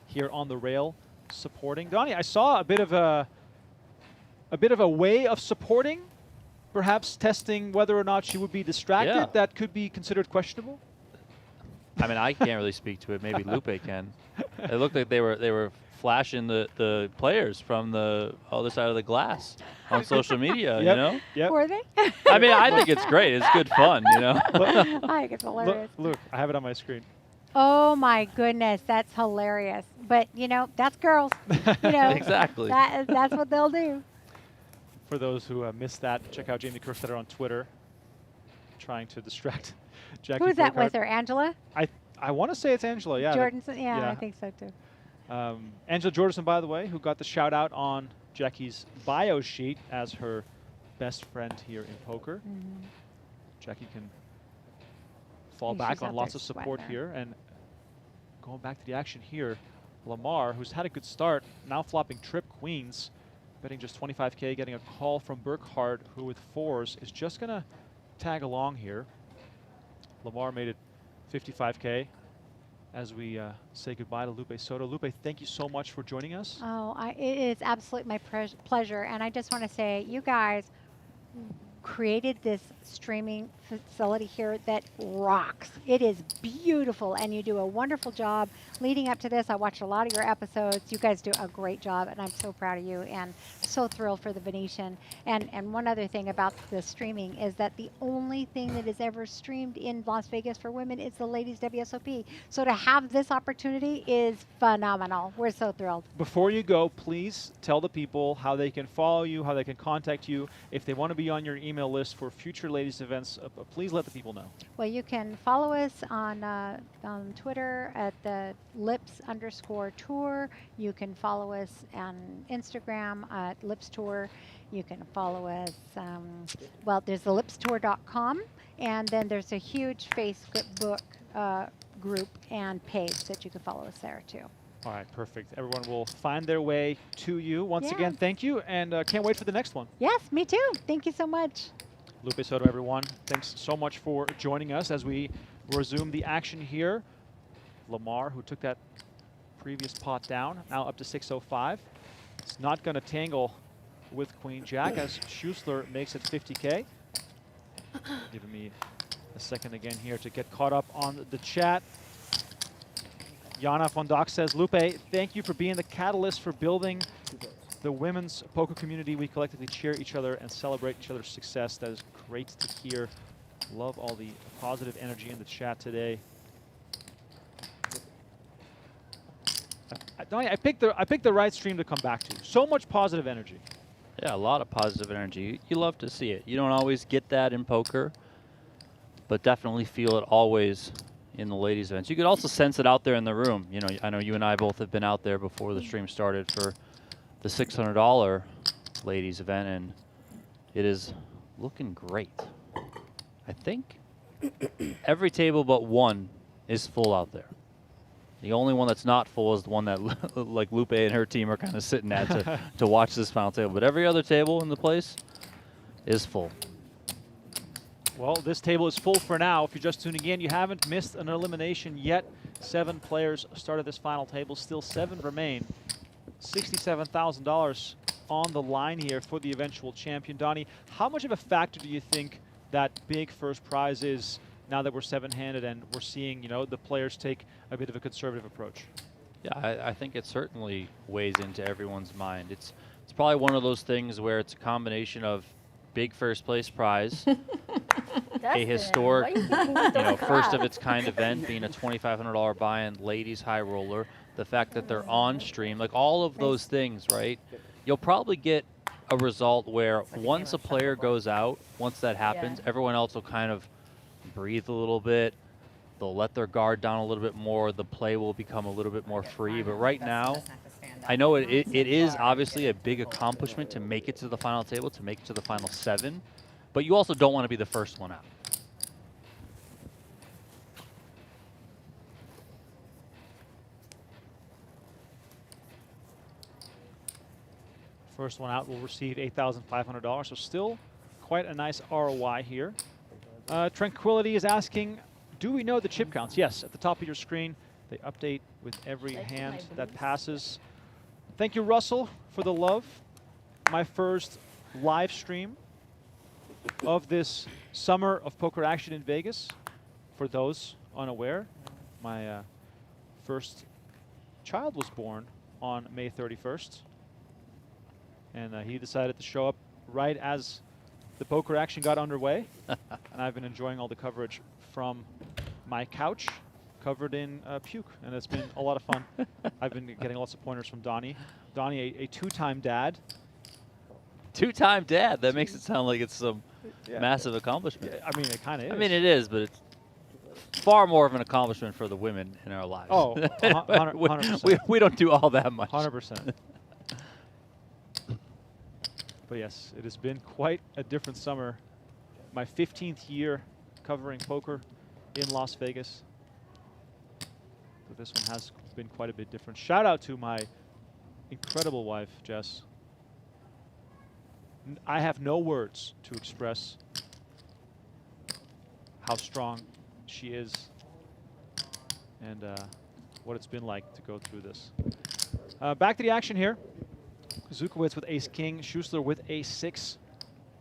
here on the rail supporting. Donnie, I saw a bit of a way of supporting, perhaps testing whether or not she would be distracted. Yeah. That could be considered questionable. I mean, I can't really speak to it. Maybe Lupe can. It looked like they were flashing the players from the other side of the glass on social media. Yep. Yep. Were they? I mean, I think it's great. It's good fun. I think it's hilarious. Look, I have it on my screen. Oh my goodness, that's hilarious. But that's girls. Exactly. That's what they'll do. For those who missed that, check out Jamie Kerstetter on Twitter, trying to distract Jackie. Who's that Burkhart. with her? Angela? I want to say it's Angela. Yeah. Jordanson? Yeah, I think so too. Angela Jordanson, by the way, who got the shout out on Jackie's bio sheet as her best friend here in poker. Jackie can fall She's back out on lots there of support sweating here. And going back to the action here, Lamar, who's had a good start, now flopping trip queens, betting just 25K, getting a call from Burkhart, who with fours is just going to tag along here. Lamar made it 55K. As we say goodbye to Lupe Soto. Lupe, thank you so much for joining us. Oh, it is absolutely my pleasure. And I just want to say, you guys created this streaming facility here that rocks. It is beautiful, and you do a wonderful job leading up to this. I watched a lot of your episodes. You guys do a great job, and I'm so proud of you and so thrilled for the Venetian. And one other thing about the streaming is that the only thing that is ever streamed in Las Vegas for women is the ladies WSOP. So to have this opportunity is phenomenal. We're so thrilled. Before you go, please tell the people how they can follow you, how they can contact you. If they want to be on your email list for future ladies events, please let the people know. Well, you can follow us on Twitter at the lips_tour. You can follow us on Instagram at Lips Tour. You can follow us, well, there's the lipstour.com, and then there's a huge Facebook group and page that you can follow us there too. All right, perfect. Everyone will find their way to you. Once Yeah. again, thank you, and can't wait for the next one. Yes, me too. Thank you so much. Lupe Soto, everyone. Thanks so much for joining us as we resume the action here. Lamar, who took that previous pot down, now up to 605. It's not going to tangle with Queen Jack as Schuessler makes it 50K. Giving me a second again here to get caught up on the chat. Yana von Dock says, Lupe, thank you for being the catalyst for building the women's poker community. We collectively cheer each other and celebrate each other's success. That is great to hear. Love all the positive energy in the chat today. I picked the right stream to come back to. So much positive energy. Yeah, a lot of positive energy. You love to see it. You don't always get that in poker, but definitely feel it always in the ladies' events. You could also sense it out there in the room. You know, I know you and I both have been out there before the stream started for the $600 ladies event, and it is looking great. I think every table but one is full out there. The only one that's not full is the one that like Lupe and her team are kind of sitting at to watch this final table. But every other table in the place is full. Well, this table is full for now. If you're just tuning in, you haven't missed an elimination yet. 7 players started this final table. Still 7 remain. $67,000 on the line here for the eventual champion. Donnie, how much of a factor do you think that big first prize is now that we're 7-handed and we're seeing, you know, the players take a bit of a conservative approach? Yeah, I think it certainly weighs into everyone's mind. It's probably one of those things where it's a combination of big first place prize, a historic, first of its kind event being a $2,500 buy-in, ladies high roller, the fact that they're on stream, like all of those things, right? You'll probably get a result where once a player goes out, once that happens, everyone else will kind of breathe a little bit. They'll let their guard down a little bit more. The play will become a little bit more free. But right now, I know it is obviously a big accomplishment to make it to the final table, to make it to the final 7. But you also don't want to be the first one out. First one out will receive $8,500, so still quite a nice ROI here. Tranquility is asking, do we know the chip counts? Yes, at the top of your screen, they update with every hand that passes. Thank you, Russell, for the love. My first live stream of this summer of poker action in Vegas. For those unaware, my first child was born on May 31st. And he decided to show up right as the poker action got underway. And I've been enjoying all the coverage from my couch, covered in puke. And it's been a lot of fun. I've been getting lots of pointers from Donnie. Donnie, a 2-time dad. 2-time dad? That makes it sound like it's some massive accomplishment. Yeah, I mean, it kind of is. I mean, it is, but it's far more of an accomplishment for the women in our lives. Oh, 100%. We don't do all that much. 100%. But yes, it has been quite a different summer. My 15th year covering poker in Las Vegas. But this one has been quite a bit different. Shout out to my incredible wife, Jess. I have no words to express how strong she is and what it's been like to go through this. Back to the action here. Zukowicz with ace-king, Schuessler with ace-6.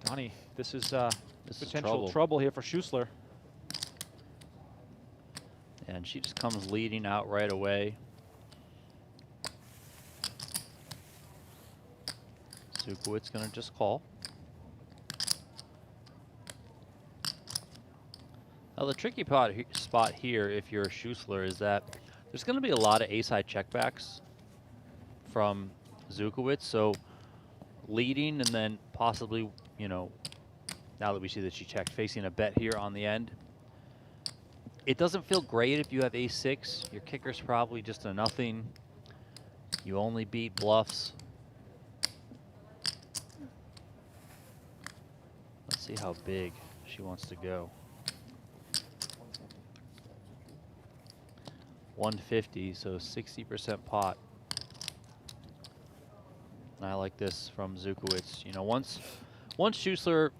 Donnie, this is This is potential trouble here for Schuessler. And she just comes leading out right away. Zukowicz gonna just call. Now the tricky spot here, if you're a Schuessler, is that there's gonna be a lot of ace-high checkbacks from Zukowicz. So leading and then possibly, you know, now that we see that she checked, facing a bet here on the end. It doesn't feel great if you have ace-6. Your kicker's probably just a nothing. You only beat bluffs. Let's see how big she wants to go. 150, so 60% pot. And I like this from Zukowicz. You know, once Schuessler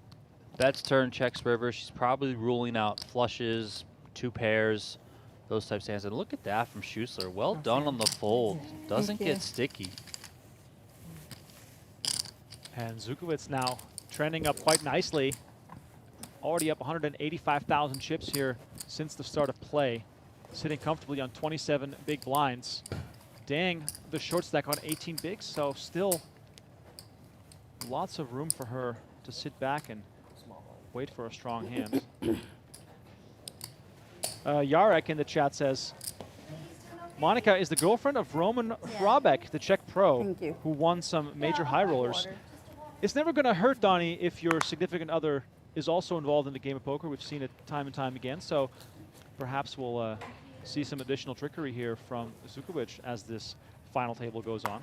bets turn, checks river, she's probably ruling out flushes, 2 pairs, those types of hands. And look at that from Schuessler. Well done on the fold. Doesn't get sticky. And Zukowicz now trending up quite nicely. Already up 185,000 chips here since the start of play. Sitting comfortably on 27 big blinds. Dang, the short stack on 18 bigs, so still lots of room for her to sit back and wait for a strong hand. Yarek in the chat says, Monika is the girlfriend of Roman Hrabek, the Czech pro, who won some major high rollers. It's never going to hurt, Donnie, if your significant other is also involved in the game of poker. We've seen it time and time again, so perhaps we'll see some additional trickery here from Zukowicz as this final table goes on.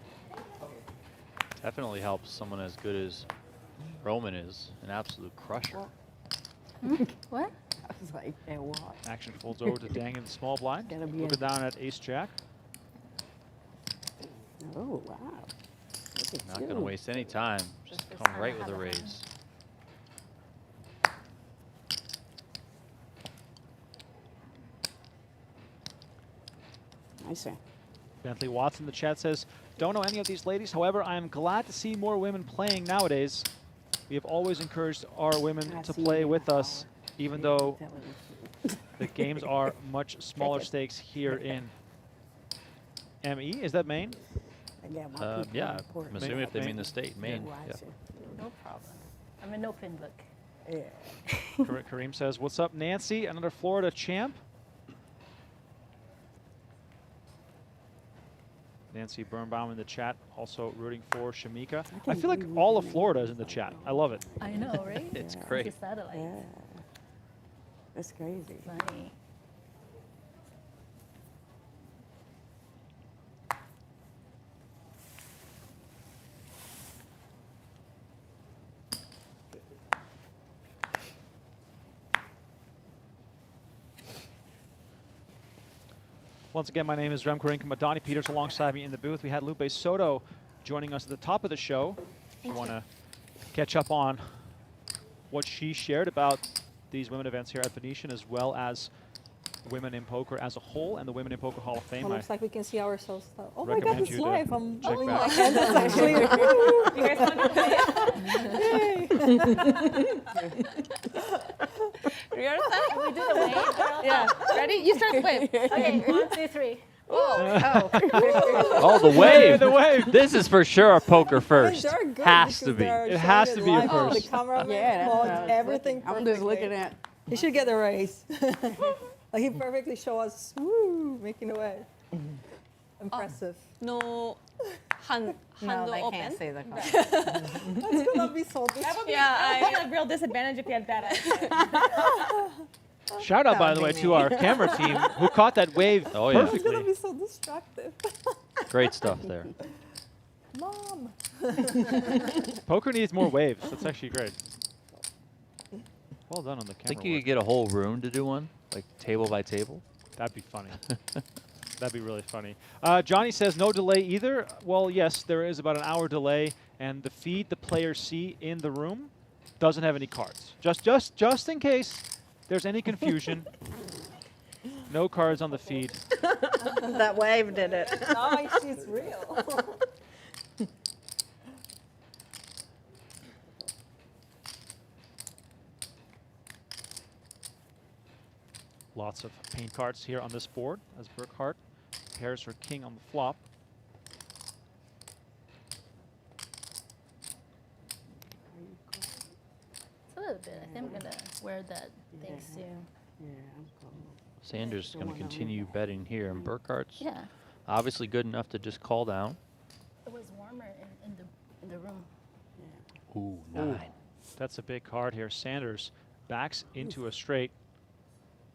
Definitely helps someone as good as Roman is, an absolute crusher. What? I was like, and what? Action folds over to Dang in the small blind. Gotta be Looking down at ace-jack. Oh, wow. Not going to waste any time. Just come right with a raise. Nice. Bentley Watts in the chat says, don't know any of these ladies. However, I am glad to see more women playing nowadays. We have always encouraged our women to play with us, even though the games are much smaller stakes here in ME. Is that Maine? Yeah, I'm assuming if they mean the state, Maine. Yeah. No problem. I'm a no pin book. Yeah. Kareem says, what's up, Nancy? Another Florida champ. Nancy Birnbaum in the chat, also rooting for Shamica. I feel like all of Florida is in the chat. I love it. I know, right? It's great. It's a satellite. Yeah. That's crazy. Funny. Once again, my name is Remco Rinkema. Donnie Peters alongside me in the booth. We had Lupe Soto joining us at the top of the show. If you want to catch up on what she shared about these women events here at Venetian, as well as women in poker as a whole and the Women in Poker Hall of Fame. Well, looks like we can see ourselves. Oh my God, recommend it's you to live. I'm check oh back. my God, that's actually. You guys want to play? Real time? We do the wave, girl? Yeah. Ready? You start wave. Okay, 1, 2, 3. Oh, the wave. The wave. This is for sure a poker first. They're good Has to because be. they're It has showing to be a live on first. The cameraman Yeah, that's holds what I was everything looking. I'm just looking perfectly. at. He should get a raise. Like he perfectly show us, woo, making away. Impressive. No hand No, they open. can't see the card. That's gonna be so That would be, Yeah, that would be a real disadvantage if you had bad eyes. Shout out, by the way, to our camera team who caught that wave Oh, yeah. It's gonna perfectly. be so destructive. Great stuff there. Mom. Poker needs more waves. That's actually great. Well done on the camera. Think you work. could get a whole room to do one, like table by table? That'd be funny. That'd be really funny. Johnny says no delay either. Well, yes, there is about an hour delay, and the feed the players see in the room doesn't have any cards. Just in case there's any confusion. No cards on the feed. That wave did it. Now she's real. Lots of paint cards here on this board as Burkhart pairs her king on the flop. It's a little bit. I think I'm gonna wear that thing soon. Yeah, I'm cold. Sanders is going to continue betting here, and Burkhart's Yeah. obviously good enough to just call down. It was warmer in the room. Ooh, 9. That's a big card here. Sanders backs into a straight.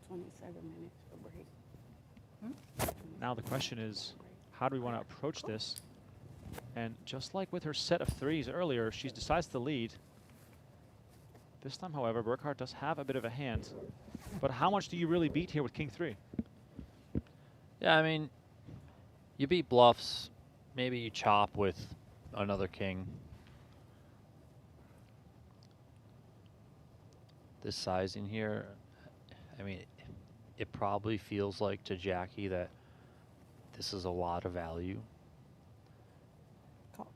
27 minutes for break. Now the question is, how do we want to approach this? And just like with her set of threes earlier, she decides to lead. This time, however, Burkhart does have a bit of a hand. But how much do you really beat here with king 3? Yeah, I mean, you beat bluffs. Maybe you chop with another king. This sizing here, I mean, it probably feels like to Jackie that this is a lot of value. Call.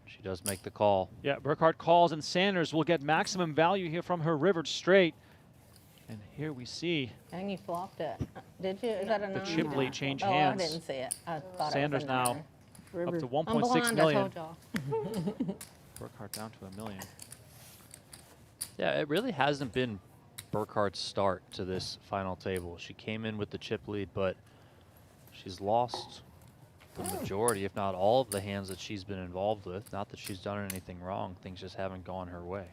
She does make the call. Yeah, Burkhart calls, and Sanders will get maximum value here from her rivered straight. And here we see And you flopped it. Did you? Is that a the 9? chip lead change Oh, hands. I didn't see it. I thought Sanders it was a now 9. up to I'm 1.6 blind, I million. told y'all. Burkhart down to $1 million. Yeah, it really hasn't been Burkhart's start to this final table. She came in with the chip lead, but she's lost the majority, if not all, of the hands that she's been involved with. Not that she's done anything wrong. Things just haven't gone her way.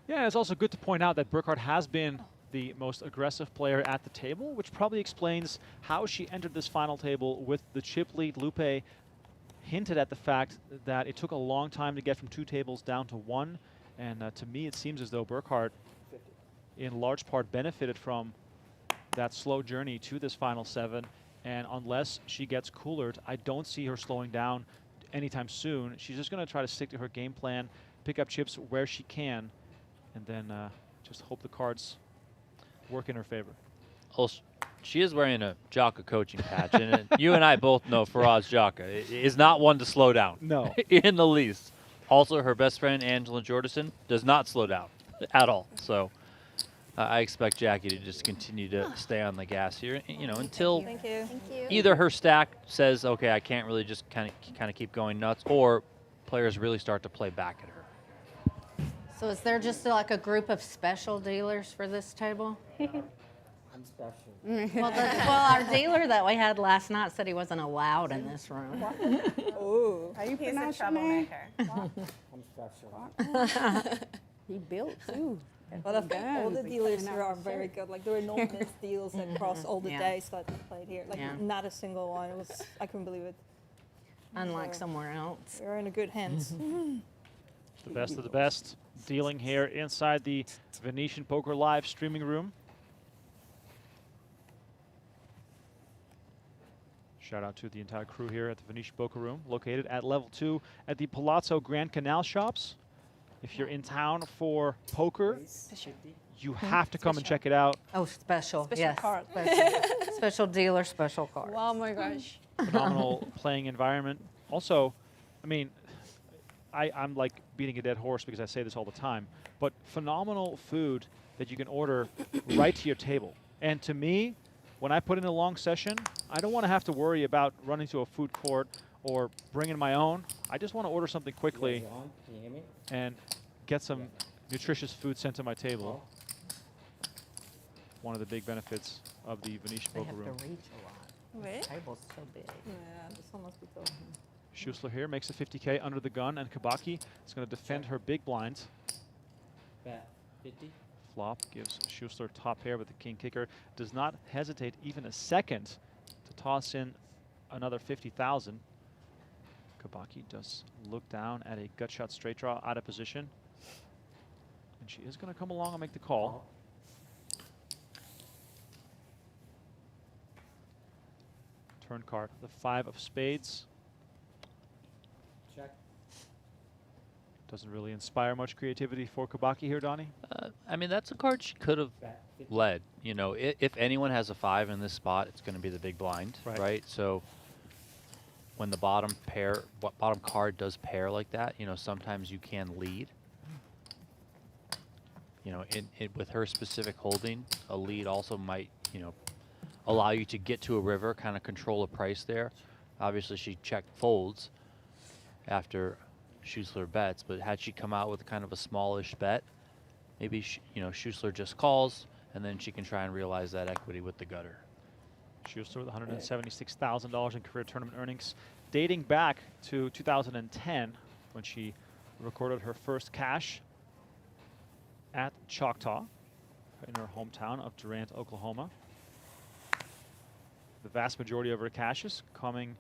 Yeah, it's also good to point out that Burkhart has been the most aggressive player at the table, which probably explains how she entered this final table with the chip lead. Lupe hinted at the fact that it took a long time to get from 2 tables down to 1. And to me, it seems as though Burkhart, in large part, benefited from that slow journey to this final 7. And unless she gets coolered, I don't see her slowing down anytime soon. She's just going to try to stick to her game plan, pick up chips where she can, and then just hope the cards work in her favor. Well, she is wearing a Jaka coaching patch, and you and I both know Faraz Jaka is not one to slow down. No. In the least. Also, her best friend, Angela Jordison, does not slow down at all. So I expect Jackie to just continue to stay on the gas here, you know, until Thank you. Thank you. either her stack says, okay, I can't really just kind of keep going nuts, or players really start to play back at her. So is there just like a group of special dealers for this table? I'm special. Well, our dealer that we had last night said he wasn't allowed in this room. Oh, how you He's a pronounce your name? troublemaker. I'm special. He built too. Well, I think all the Guns, dealers like, here are very good. Like there were no missed deals across all the Yeah. days that we played here. Like Yeah. not a single one. It was, I couldn't believe it. Unlike So, somewhere else. We're in a good hands. The best of the best dealing here inside the Venetian Poker Live streaming room. Shout out to the entire crew here at the Venetian Poker Room, located at level 2 at the Palazzo Grand Canal Shops. If you're in town for poker, you have to come and check it out. Oh, special. Special Yes. card. Special dealer, special card. Oh my gosh. Phenomenal playing environment. Also, I mean, I'm like beating a dead horse because I say this all the time, but phenomenal food that you can order right to your table. And to me, when I put in a long session, I don't want to have to worry about running to a food court or bringing my own. I just want to order something quickly Can you hear me? and get some nutritious food sent to my table. One of the big benefits of the Venetian They Poker have Room. to reach a lot. Really? The table's so big. Yeah, this one must be tough. Schuessler here makes a 50K under the gun, and Kabaki is going to defend her big blind. Bet 50. Flop gives Schuessler top pair with the king kicker. Does not hesitate even a second to toss in another 50,000. Kabaki does look down at a gut shot straight draw out of position. And she is going to come along and make the call. Turn card, the 5 of spades. Check. Doesn't really inspire much creativity for Kabaki here, Donnie. I mean, that's a card she could have Bet 50. led. You know, if anyone has a 5 in this spot, it's going to be the big blind, Right. right? So when the bottom card does pair like that, you know, sometimes you can lead. You know, with her specific holding, a lead also might you know, allow you to get to a river, kind of control a price there. Obviously, she checked folds after Schuessler bets, but had she come out with kind of a smallish bet, maybe you know, Schuessler just calls, and then she can try and realize that equity with the gutter. Schuessler with $176,000 in career tournament earnings, dating back to 2010 when she recorded her first cash at Choctaw in her hometown of Durant, Oklahoma. The vast majority of her cashes coming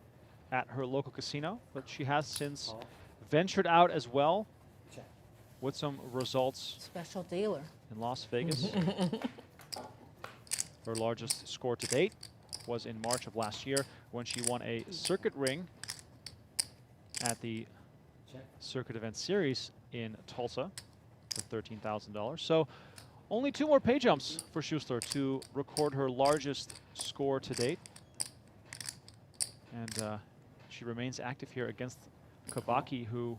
at her local casino, but she has since ventured out as well with some results. Special dealer. In Las Vegas. Her largest score to date was in March of last year when she won a circuit ring at the Circuit Event Series in Tulsa for $13,000. So only 2 more pay jumps for Schuessler to record her largest score to date. And she remains active here against Kabaki, who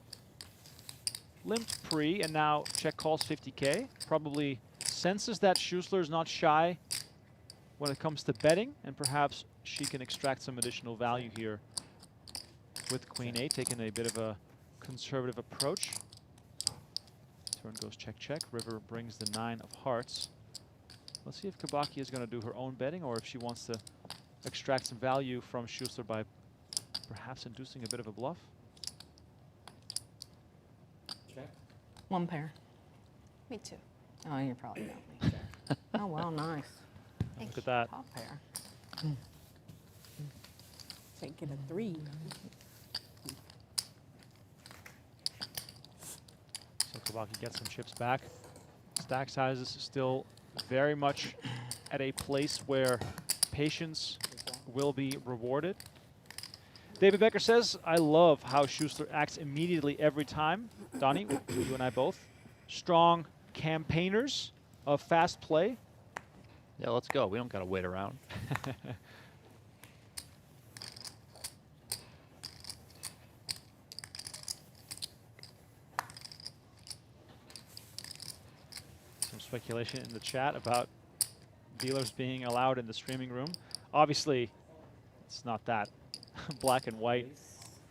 limped pre and now check calls 50K. Probably senses that Schuessler is not shy when it comes to betting, and perhaps she can extract some additional value here with Queen 8, taking a bit of a conservative approach. Turn goes check, check. River brings the 9 of hearts. Let's see if Kabaki is going to do her own betting or if she wants to extract some value from Schuessler by perhaps inducing a bit of a bluff. One pair. Me too. Oh, you're probably got me. Oh, well, nice. Look at that. Top pair. Taking a 3. So Kabaki gets some chips back. Stack size is still very much at a place where patience will be rewarded. David Becker says, I love how Schuessler acts immediately every time. Donnie, you and I both. Strong campaigners of fast play. Yeah, let's go. We don't got to wait around. Some speculation in the chat about dealers being allowed in the streaming room. Obviously, it's not that black and white.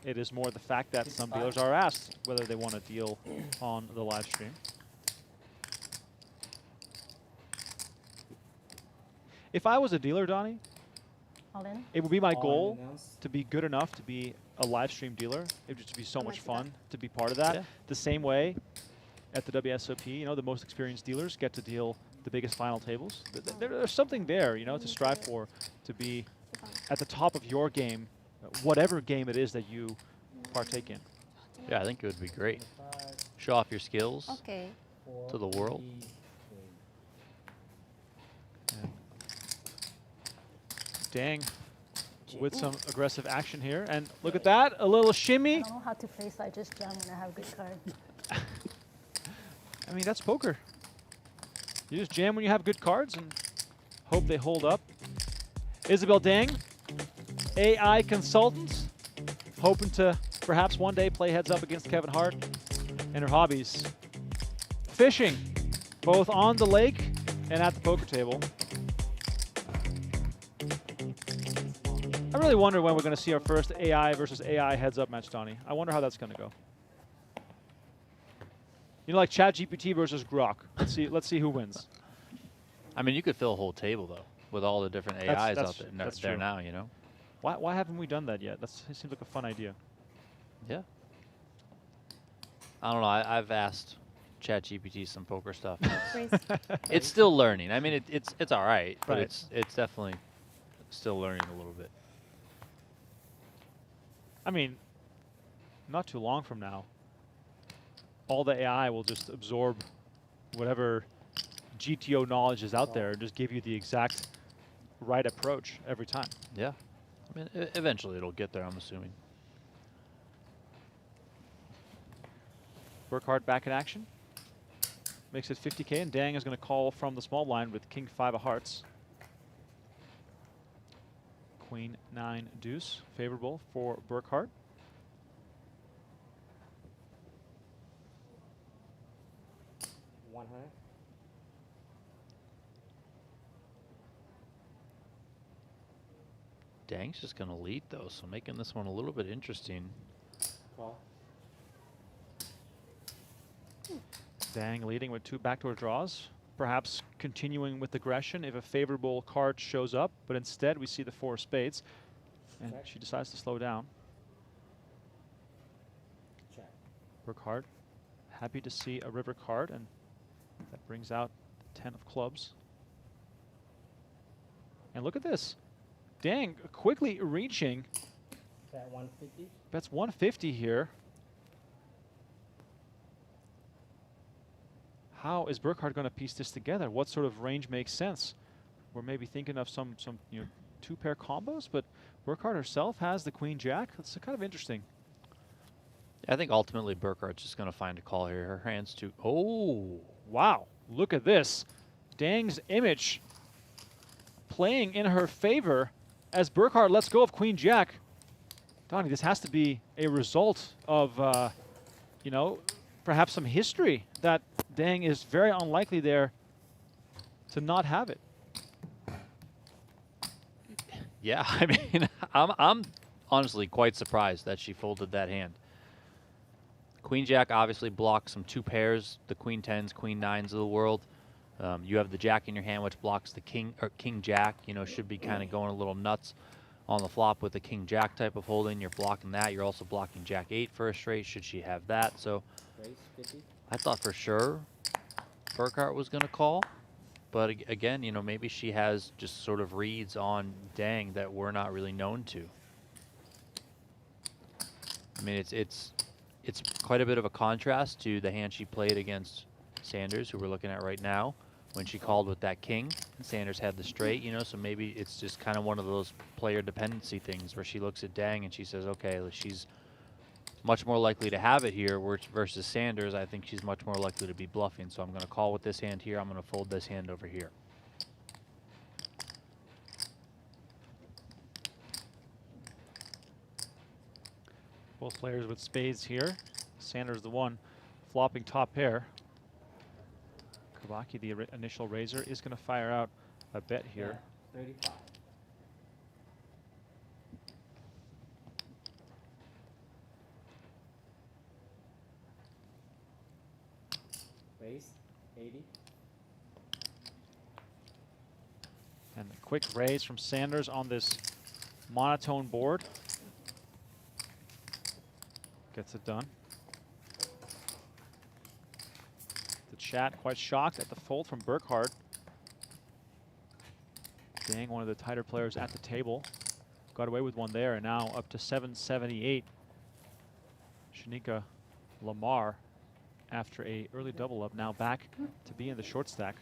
It is more the fact that some dealers are asked whether they want to deal on the live stream. If I was a dealer, Donnie, All in? it would be my goal to be good enough to be a live stream dealer. It would just be so much fun to be part of that. Yeah. The same way at the WSOP, you know, the most experienced dealers get to deal the biggest final tables. There's something there, you know, to strive for, to be at the top of your game, whatever game it is that you partake in. Yeah, I think it would be great. Show off your skills Okay. to the world. Dang, with some aggressive action here. And look at that, a little shimmy. I don't know how to face. I just jam when I have good cards. I mean, that's poker. You just jam when you have good cards and hope they hold up. Isabelle Dang, AI consultant, hoping to perhaps one day play heads up against Kevin Hart. And her hobbies, fishing, both on the lake and at the poker table. I really wonder when we're going to see our first AI versus AI heads-up match, Donnie. I wonder how that's going to go. You know, like ChatGPT versus Grok. Let's see who wins. I mean, you could fill a whole table, though, with all the different AIs out there now, you know? Why haven't we done that yet? It seems like a fun idea. Yeah. I don't know. I've asked ChatGPT some poker stuff. It's still learning. I mean, it's all right, but Right. it's definitely still learning a little bit. I mean, not too long from now, all the AI will just absorb whatever GTO knowledge is out there and just give you the exact right approach every time. Yeah. I mean, eventually it'll get there, I'm assuming. Burkhart back in action. Makes it 50K, and Dang is going to call from the small blind with King 5 of hearts. Queen 9 deuce, favorable for Burkhart. Dang's just going to lead, though, so making this one a little bit interesting. Call. Dang leading with 2 backdoor draws. Perhaps continuing with aggression if a favorable card shows up, but instead we see the 4 of spades, and Check. she decides to slow down. Check. Burkhart, happy to see a river card, and that brings out the 10 of clubs. And look at this. Dang, quickly reaching. Bet 150. Bets 150 here. How is Burkhart going to piece this together? What sort of range makes sense? We're maybe thinking of some 2-pair combos, but Burkhart herself has the queen jack. That's kind of interesting. I think ultimately Burkhart's just going to find a call here. Her hands too. Oh, Wow, look at this. Dang's image playing in her favor as Burkhart lets go of queen jack. Donnie, this has to be a result of, perhaps some history that Dang is very unlikely there to not have it. yeah. I mean, I'm honestly quite surprised that she folded that hand. Queen jack obviously blocks some 2 pairs, the queen 10s, queen 9s of the world. You have the jack in your hand, which blocks the king or king jack. Should be kind of going a little nuts on the flop with the king jack type of holding. You're blocking that. You're also blocking jack 8 for a straight should she have that. So Raise 50. I thought for sure Burkhart was going to call. But again, maybe she has just sort of reads on Dang that we're not really known to. I mean, it's quite a bit of a contrast to the hand she played against Sanders, who we're looking at right now, when she called with that king. Sanders had the straight, so maybe it's just kind of one of those player dependency things where she looks at Dang and she says, okay, she's much more likely to have it here versus Sanders. I think she's much more likely to be bluffing, so I'm going to call with this hand here. I'm going to fold this hand over here. Both players with spades here. Sanders the one flopping top pair. Kabaki, the initial raiser, is going to fire out a bet here. Bet 35. Raise 80. And a quick raise from Sanders on this monotone board. Gets it done. The chat quite shocked at the fold from Burkhart. Dang, one of the tighter players at the table. Got away with one there, and now up to 778. Shamica Lamar, after a early double up, now back to be in the short stack.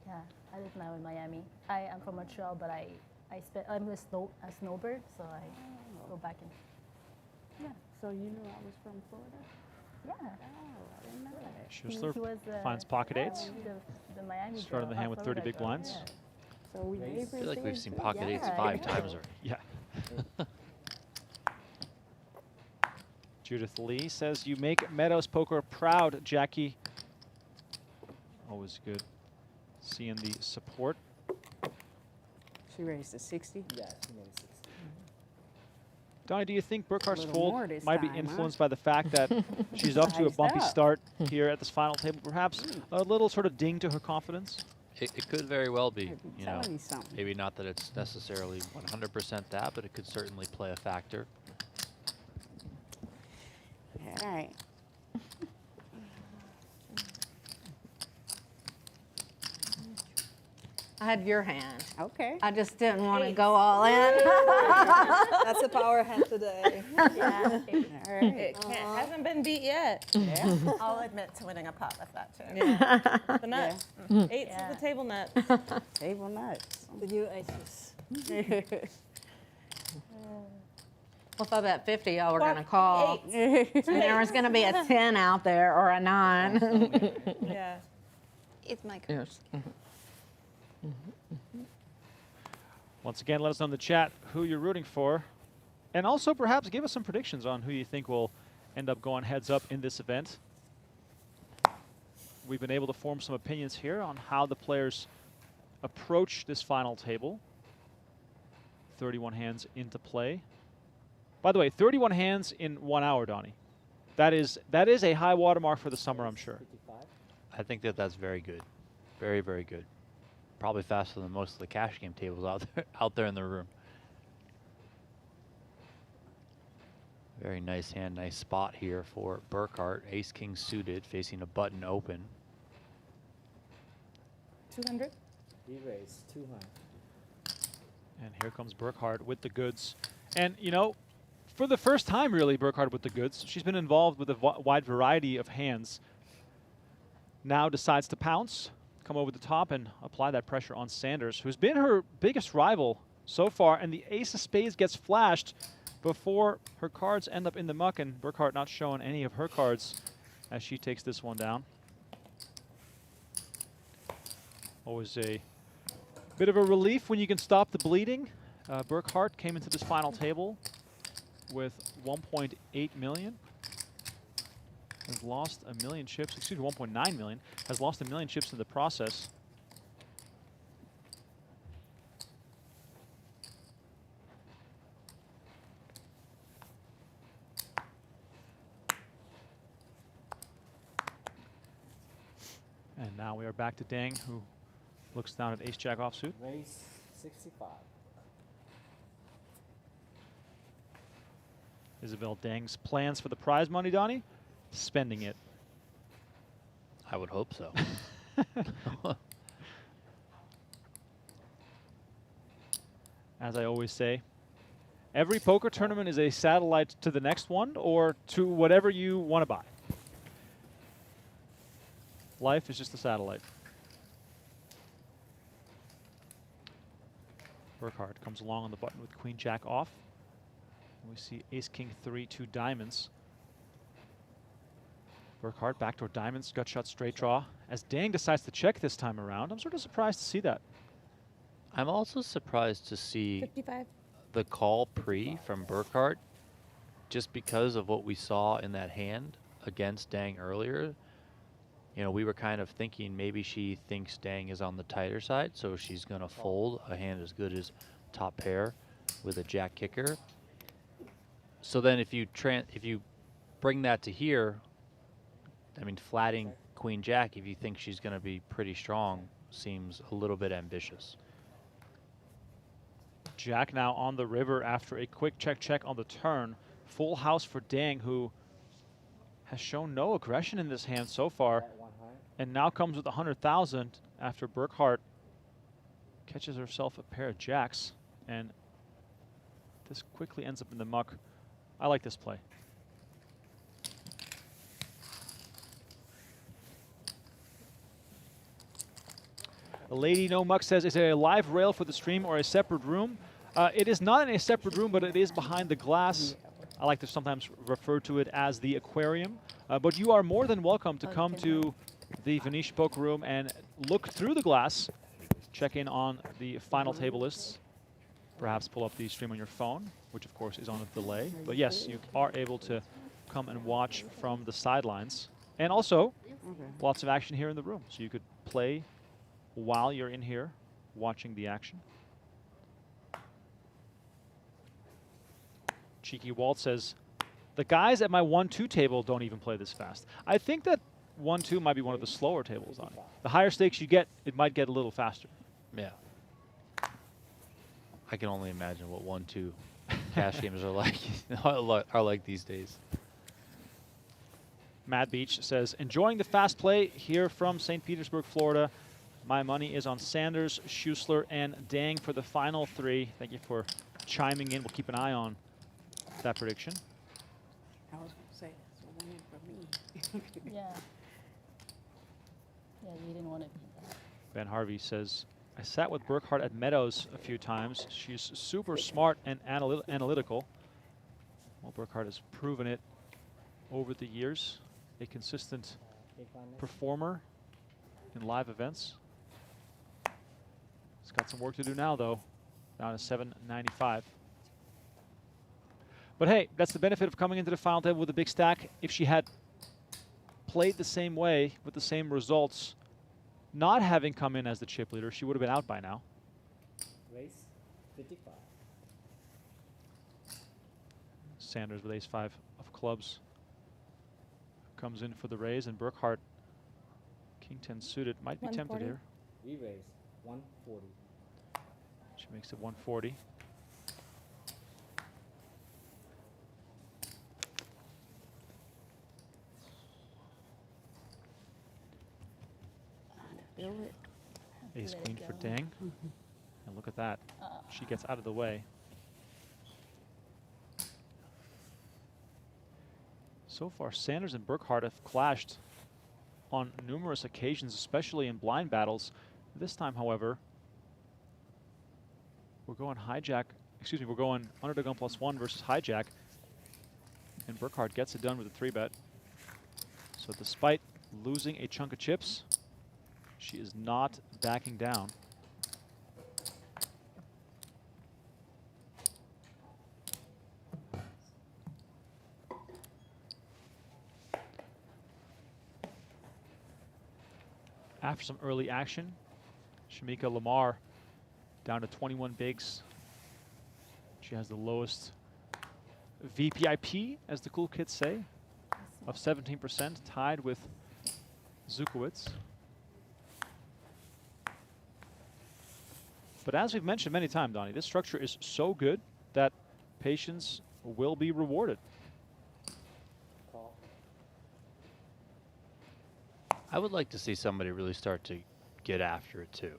Yeah, I live now in Miami. I am from Montreal, but I'm a snowbird, so I go back and. Yeah. So you knew I was from Florida? Yeah. Oh, I didn't know that. Schuessler He was, finds pocket eights. The Miami. Starting the hand with 30 big blinds. Yeah. So we Raise. neighbors I feel like there we've seen too? pocket eights Yeah. 5 times already. Yeah. Judith Lee says, you make Meadows Poker proud, Jackie. Always good seeing the support. She raised to 60. Yeah, she made 60. Donnie, do you think Burkhart's little fold more this might be time, huh? influenced by the fact that she's up to a Sized bumpy up. start here at this final table? Perhaps a little sort of ding to her confidence? It could very well be, I'd you know, telling you something. maybe not that it's necessarily 100% that, but it could certainly play a factor. All right. I had your hand. Okay. I just didn't want to go all in. That's a power hand today. Yeah. All right. It hasn't been beat yet. Yeah. I'll admit to winning a pot with that too. Yeah. The nut. Eights Yeah. of the table nut. Table nuts. Did you aces? Well, if I bet 50, y'all were What? going to call. Eights. And there was going to be a 10 out there or a 9. Yeah. It's my Yes. Once again, let us know in the chat who you're rooting for. And also perhaps give us some predictions on who you think will end up going heads up in this event. we've been able to form some opinions here on how the players approach this final table. 31 hands into play. By the way, 31 hands in 1 hour, Donnie. That is a high watermark for the summer, I'm sure. 55. I think that that's very good. Very, very good. Probably faster than most of the cash game tables out there in the room. Very nice hand, nice spot here for Burkhart. Ace-king suited, facing a button open. 200. He raised 200. And here comes Burkhart with the goods. And, you know, for the first time, really, Burkhart with the goods. She's been involved with a wide variety of hands. Now decides to pounce, come over the top, and apply that pressure on Sanders, who's been her biggest rival so far. And the ace of spades gets flashed before her cards end up in the muck, and Burkhart not showing any of her cards as she takes this one down. Always a bit of a relief when you can stop the bleeding. Burkhart came into this final table with 1.8 million. Has lost a million chips, excuse me, 1.9 million. Has lost a million chips in the process. And now we are back to Dang, who looks down at ace-jack offsuit. Raise 65. Isabelle Dang's plans for the prize money, Donnie? Spending it. I would hope so. As I always say, every poker tournament is a satellite to the next one or to whatever you want to buy. Life is just a satellite. Burkhart comes along on the button with queen jack off. And we see ace king 3, 2 diamonds. Burkhart backdoor diamonds, gut shot straight draw. As Dang decides to check this time around, I'm sort of surprised to see that. I'm also surprised to see 55. the call pre from Burkhart, just because of what we saw in that hand against Dang earlier. You know, we were kind of thinking maybe she thinks Dang is on the tighter side, so she's going to fold a hand as good as top pair with a jack kicker. So then if you bring that to here, I mean, flatting queen jack, if you think she's going to be pretty strong, seems a little bit ambitious. Jack now on the river after a quick check on the turn. Full house for Dang, who has shown no aggression in this hand so far, and now comes with 100,000 after Burkhart catches herself a pair of jacks, and this quickly ends up in the muck. I like this play. A Lady No Muck says, is there a live rail for the stream or a separate room? It is not in a separate room, but it is behind the glass. I like to sometimes refer to it as the aquarium. But you are more than welcome to come to the Venetian Poker Room and look through the glass, check in on the final table lists, perhaps pull up the stream on your phone, which of course is on a delay. But yes, you are able to come and watch from the sidelines. And also, lots of action here in the room. So you could play while you're in here watching the action. Cheeky Walt says, the guys at my 1-2 table don't even play this fast. I think that 1-2 might be one of the slower tables on it. The higher stakes you get, it might get a little faster. Yeah. I can only imagine what 1-2 cash games are like these days. Matt Beach says, enjoying the fast play here from St. Petersburg, Florida. My money is on Sanders, Schuessler, and Dang for the final three. Thank you for chiming in. We'll keep an eye on that prediction. I was going to say, that's what I meant for me. Yeah. Yeah, you didn't want it. Ben Harvey says, I sat with Burkhart at Meadows a few times. She's super smart and analytical. Well, Burkhart has proven it over the years. A consistent performer in live events. He's got some work to do now, though. Down to 795. But hey, that's the benefit of coming into the final table with a big stack. If she had played the same way with the same results, not having come in as the chip leader, she would have been out by now. Raise 55. Sanders with ace-5 of clubs comes in for the raise, and Burkhart, king-10 suited, might be tempted 140. here. Re-raise 140. She makes it 140. Ace queen for Dang. And look at that. She gets out of the way. So far, Sanders and Burkhart have clashed on numerous occasions, especially in blind battles. This time, however, we're going we're going underdog on +1 versus hijack. And Burkhart gets it done with a 3-bet. So despite losing a chunk of chips, she is not backing down. After some early action, Shamica Lamar down to 21 bigs. She has the lowest VPIP, as the cool kids say, of 17%, tied with Zukowicz. But as we've mentioned many times, Donnie, this structure is so good that patience will be rewarded. Call. I would like to see somebody really start to get after it too.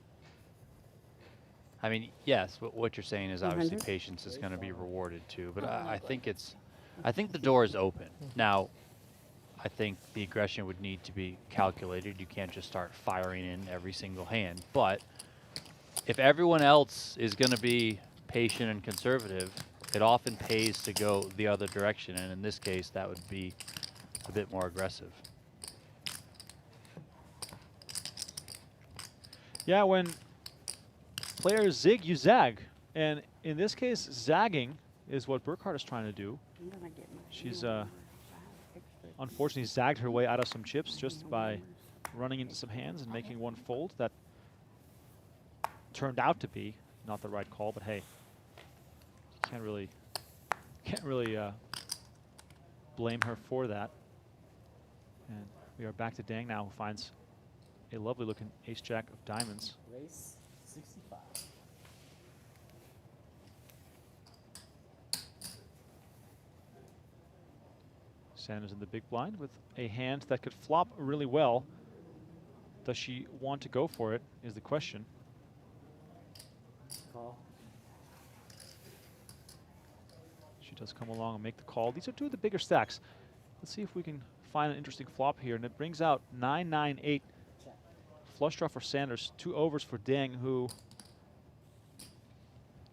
I mean, yes, what you're saying is obviously 100. patience is going to be rewarded too, but I think the door is open. Now, I think the aggression would need to be calculated. You can't just start firing in every single hand, but if everyone else is going to be patient and conservative, it often pays to go the other direction, and in this case, that would be a bit more aggressive. Yeah, when players zig, you zag. And in this case, zagging is what Burkhart is trying to do. She's unfortunately zagged her way out of some chips just by running into some hands and making one fold that turned out to be not the right call, but hey, can't really blame her for that. And we are back to Dang now, who finds a lovely looking ace-jack of diamonds. Raise 65. Sanders in the big blind with a hand that could flop really well. Does she want to go for it is the question. Call. She does come along and make the call. These are two of the bigger stacks. Let's see if we can find an interesting flop here. And it brings out 9-9-8. Check. Flush draw for Sanders. 2 overs for Dang, who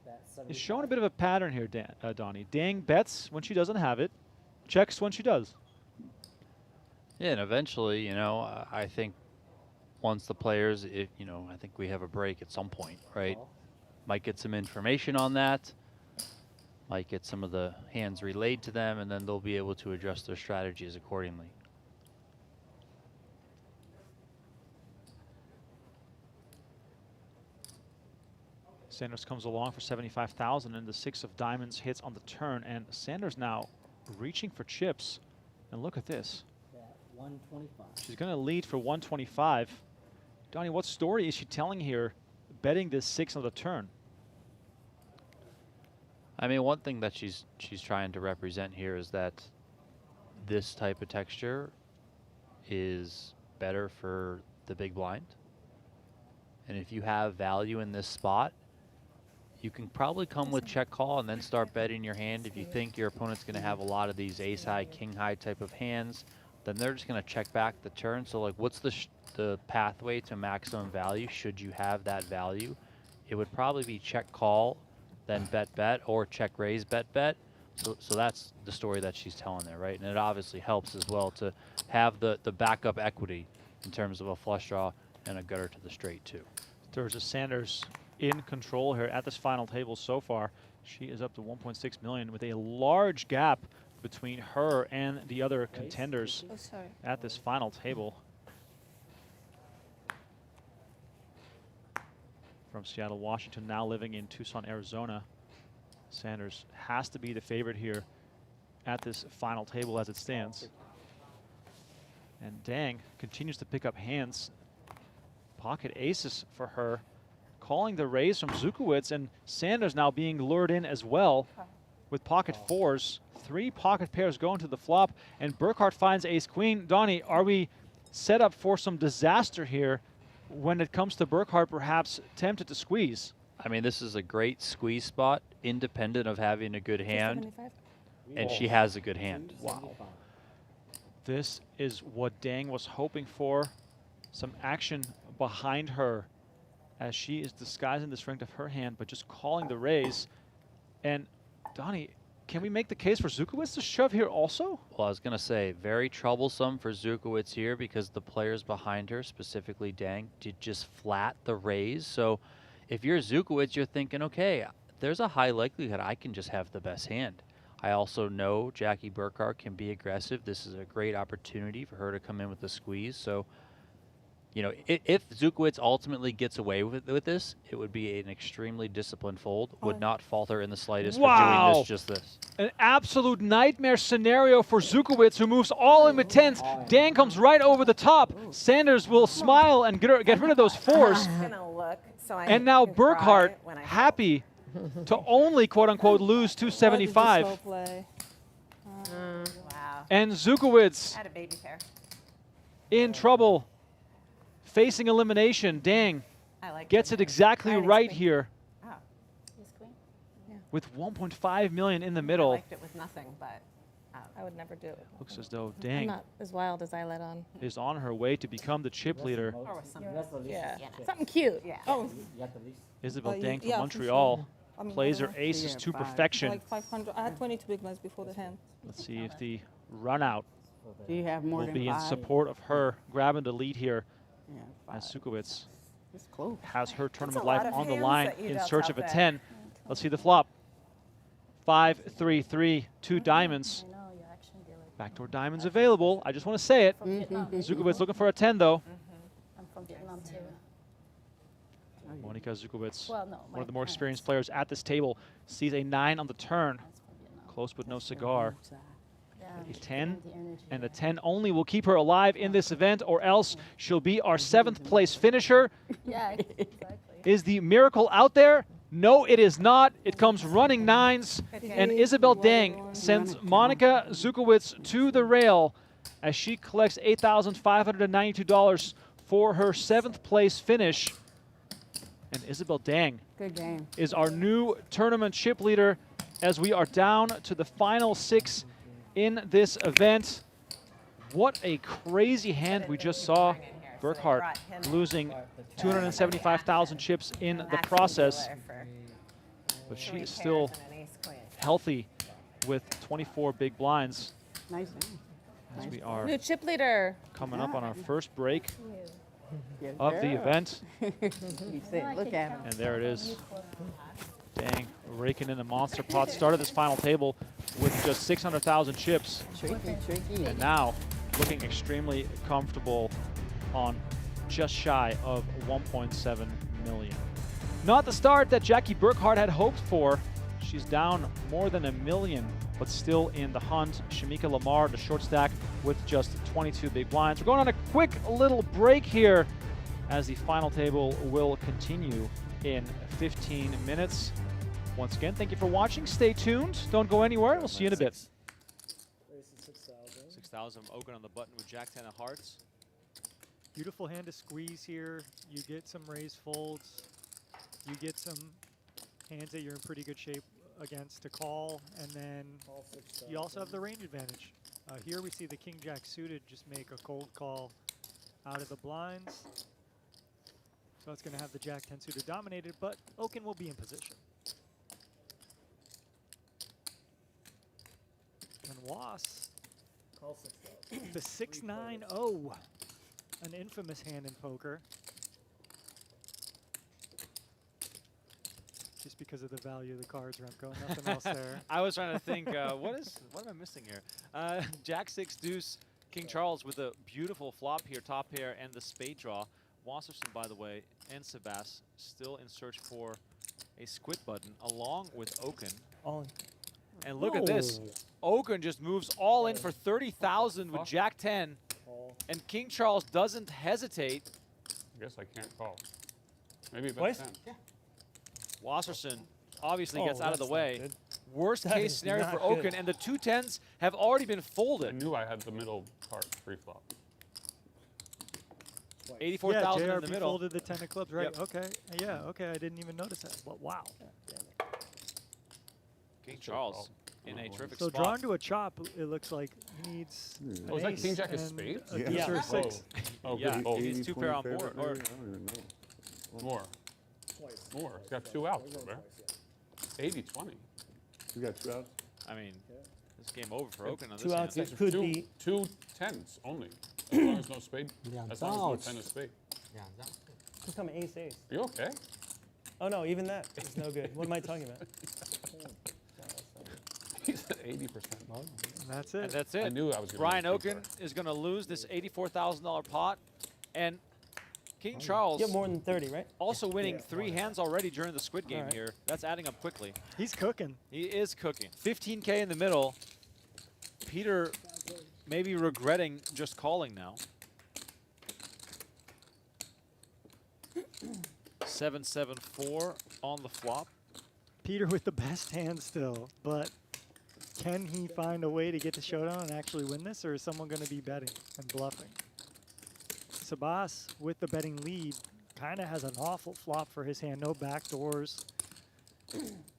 That's is showing a bit 75. of a pattern here, Donnie. Dang bets when she doesn't have it. Checks when she does. Yeah, and eventually, you know, I think once the players, you know, I think we have a break at some point, right? Call. Might get some information on that, might get some of the hands relayed to them, and then they'll be able to adjust their strategies accordingly. Sanders comes along for 75,000, and the 6 of diamonds hits on the turn, and Sanders now reaching for chips. And look at this. That 125. She's going to lead for 125. Donnie, what story is she telling here, betting this 6 on the turn? I mean, one thing that she's trying to represent here is that this type of texture is better for the big blind. And if you have value in this spot, you can probably come with check call and then start betting your hand. If you think your opponent's going to have a lot of these ace high, king high type of hands, then they're just going to check back the turn. So like, what's the pathway to maximum value should you have that value? It would probably be check call, then bet, or check raise, bet. So that's the story that she's telling there, right? And it obviously helps as well to have the backup equity in terms of a flush draw and a gutter to the straight too. Tirza Sanders in control here at this final table so far. She is up to 1.6 million with a large gap between her and the other contenders Oh, sorry. at this final table. From Seattle, Washington, now living in Tucson, Arizona. Sanders has to be the favorite here at this final table as it stands. And Dang continues to pick up hands. Pocket aces for her. Calling the raise from Zukowicz, and Sanders now being lured in as well with pocket fours. 3 pocket pairs going to the flop, and Burkhart finds ace-queen. Donnie, are we set up for some disaster here when it comes to Burkhart perhaps tempted to squeeze? I mean, this is a great squeeze spot, independent of having a good hand, 275? and she has a good hand. Wow. This is what Dang was hoping for. Some action behind her as she is disguising the strength of her hand, but just calling the raise. And Donnie, can we make the case for Zukowicz to shove here also? Well, I was going to say, very troublesome for Zukowicz here because the players behind her, specifically Dang, did just flat the raise. So if you're Zukowicz, you're thinking, okay, there's a high likelihood I can just have the best hand. I also know Jackie Burkhart can be aggressive. This is a great opportunity for her to come in with a squeeze. So, you know, if Zukowicz ultimately gets away with this, it would be an extremely disciplined fold. Would not falter in the slightest for doing this, just this. An absolute nightmare scenario for Zukowicz, who moves all in with tens. Dang comes right over the top. Sanders will smile and get rid of those fours. And now Burkhart, happy to only, quote-unquote, lose 275. Slow play. Wow. And Zukowicz Had a baby pair. in trouble, facing elimination. Dang I like gets it exactly right here Oh, Ace-queen. with 1.5 million in the I middle. liked it with nothing, but I would never do it. Looks as though I'm Dang not as wild as I let on. is on her way to become the chip leader. or with something. That's the least. Yeah. Yeah. Something cute. Yeah. Oh, You got the least. Isabelle yeah, Dang from yeah, for Montreal I mean, plays her whatever. aces Yeah, to 5. perfection. like 500. I had 22 big blinds before the hand. Let's see if the run out Do you have more will than be in 5? support of her grabbing the lead here Yeah, as 5. Zukowicz It's close. has her tournament a lot life of on the hands line that you in dealt search out of a there. 10. Let's see the flop. 5, 3, 3, 2 diamonds. I know you actually did it. Backdoor diamonds available. I just want to say it. From Vietnam. Zukowicz looking for a 10 though. I'm from Vietnam too. Monika Zukowicz, Well, no, one of the more experienced players at this table, sees a 9 on the turn. Close but no cigar. A 10 and a 10 only will keep her alive in this event, or else she'll be our 7th place finisher. Yeah, exactly. Is the miracle out there? No, it is not. It comes running 9s, and Isabelle Dang sends Monika Zukowicz to the rail as she collects $8,592 for her 7th place finish. And Isabelle Dang Good game. is our new tournament chip leader as we are down to the final 6 in this event. What a crazy hand we just saw. Burkhart losing 275,000 chips in the process, but she is still healthy with 24 big blinds Nice game. as we are New chip leader. coming up on our first break Good of the girl. event. You said, look at him. And there it is. Dang, raking in the monster pot. Started this final table with just 600,000 chips. Tricky. And now looking extremely comfortable on just shy of 1.7 million. Not the start that Jackie Burkhart had hoped for. She's down more than $1 million, but still in the hunt. Shamica Lamar, the short stack, with just 22 big blinds. We're going on a quick little break here as the final table will continue in 15 minutes. Once again, thank you for watching. Stay tuned. Don't go anywhere. We'll see you in a bit. 6,000 Oaken on the button with Jack 10 of hearts. Beautiful hand to squeeze here. You get some raise folds. You get some hands that you're in pretty good shape against to call, and then you also have the range advantage. Here we see the King Jack suited just make a cold call out of the blinds. So it's going to have the Jack 10 suited dominated, but Oaken will be in position. And Was, the 6-9-0, an infamous hand in poker. Just because because of the value of the cards, Remco. Nothing else there. I was trying to think, what am I missing here? Jack 6 deuce, King Charles with a beautiful flop here, top pair, and the spade draw. Wasserson, by the way, and Sebas still in search for a squid button, along with Oaken. All in. And look at this. Oaken just moves all in for 30,000 with Jack 10. And King Charles doesn't hesitate. I guess I can't call. Maybe about Twice? 10. Yeah. Wasserson obviously gets out of the that's not way. good. Worst That case is scenario for not Oaken, good. and the 2 10s have already been I folded. knew I had the middle part pre-flop. 84,000 yeah, in the JRP middle. folded the 10 of clubs, right? Yep. Okay. Yeah, okay. I didn't even notice that. But wow. King Charles in a terrific So spot. drawn to a chop, it looks like he needs an Oh, is that ace King Jack of and spades? a Yeah. deuce or a Yeah. six. Oh, Yeah, good. Oh, he needs 2 pair on board. Or more. More. He's got 2 outs, Robert. 80-20. You got 2 outs? I mean, this game over for Oaken on this 2 hand. outs. It could two, be. 2 10s only. As long as no spade. Yeah, As long as no outs. 10 is spade. Yeah, that's Just come ace ace. Are you okay? Oh no, even that is no good. What am I talking about? He's at 80%. And that's it. And that's I it. knew I was going to Brian Oaken is going to lose this $84,000 pot. And King Charles You have more than 30, right? also winning 3 hands already during the Squid Game Alright. here. That's adding up quickly. He's cooking. He is cooking. 15K in the middle. Peter maybe regretting just calling now. 7-7-4 on the flop. Peter with the best hand still, but can he find a way to get to showdown and actually win this, or is someone going to be betting and bluffing? Sebas with the betting lead kind of has an awful flop for his hand. No backdoors.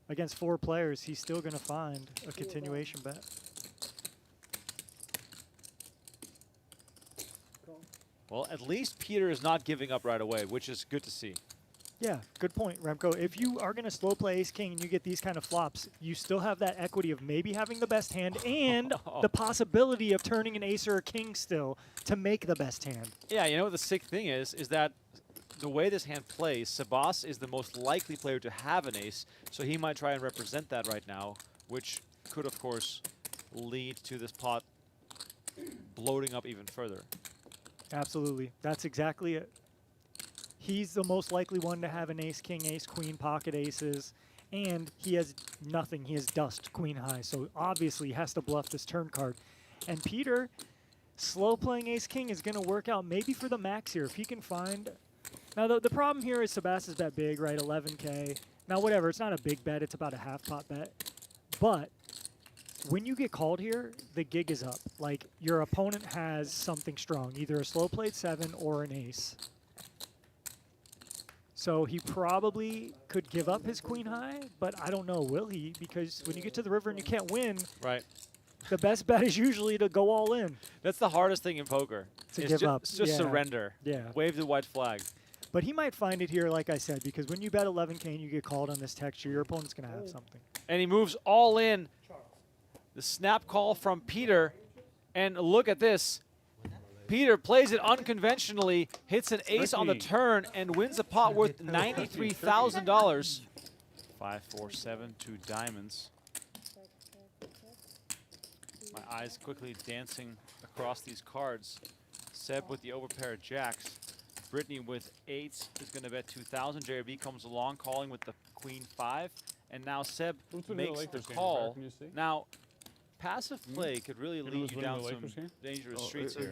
Against 4 players, he's still going to find a continuation bet. Well, at least Peter is not giving up right away, which is good to see. Yeah, good point, Remco. If you are going to slow play ace-king and you get these kind of flops, you still have that equity of maybe having the best hand and the possibility of turning an ace or a king still to make the best hand. Yeah, you know what the sick thing is that the way this hand plays, Sebas is the most likely player to have an ace, so he might try and represent that right now, which could, of course, lead to this pot bloating up even further. Absolutely. That's exactly it. He's the most likely one to have an ace-king, ace-queen, pocket aces, and he has nothing. He has dust, queen high, so obviously he has to bluff this turn card. And Peter, slow playing ace-king is going to work out maybe for the max here. If he can find... Now, the problem here is Sebastian's bet big, right? 11K. Now, whatever. It's not a big bet. It's about a half-pot bet. But when you get called here, the gig is up. Like, your opponent has something strong, either a slow-played 7 or an ace. So he probably could give up his queen high, but I don't know, will he? Because when you get to the river and you can't win, right, the best bet is usually to go all in. That's the hardest thing in poker. To is give up. Just Yeah. surrender. Yeah. Wave the white flag. But he might find it here, like I said, because when you bet 11K and you get called on this texture, your opponent's going to have something. And he moves all in. The snap call from Peter. And look at this. Peter plays it unconventionally, hits an ace on the turn, and wins a pot worth $93,000. 5-4-7, 2 diamonds. My eyes quickly dancing across these cards. Seb with the overpair of jacks. Brittany with 8s is going to bet 2,000. JRB comes along, calling with the queen 5. And now Seb Who's winning the makes the Lakers game, call. can you see? Now, passive play could really You know lead who's you winning down the some Lakers game? dangerous streets here.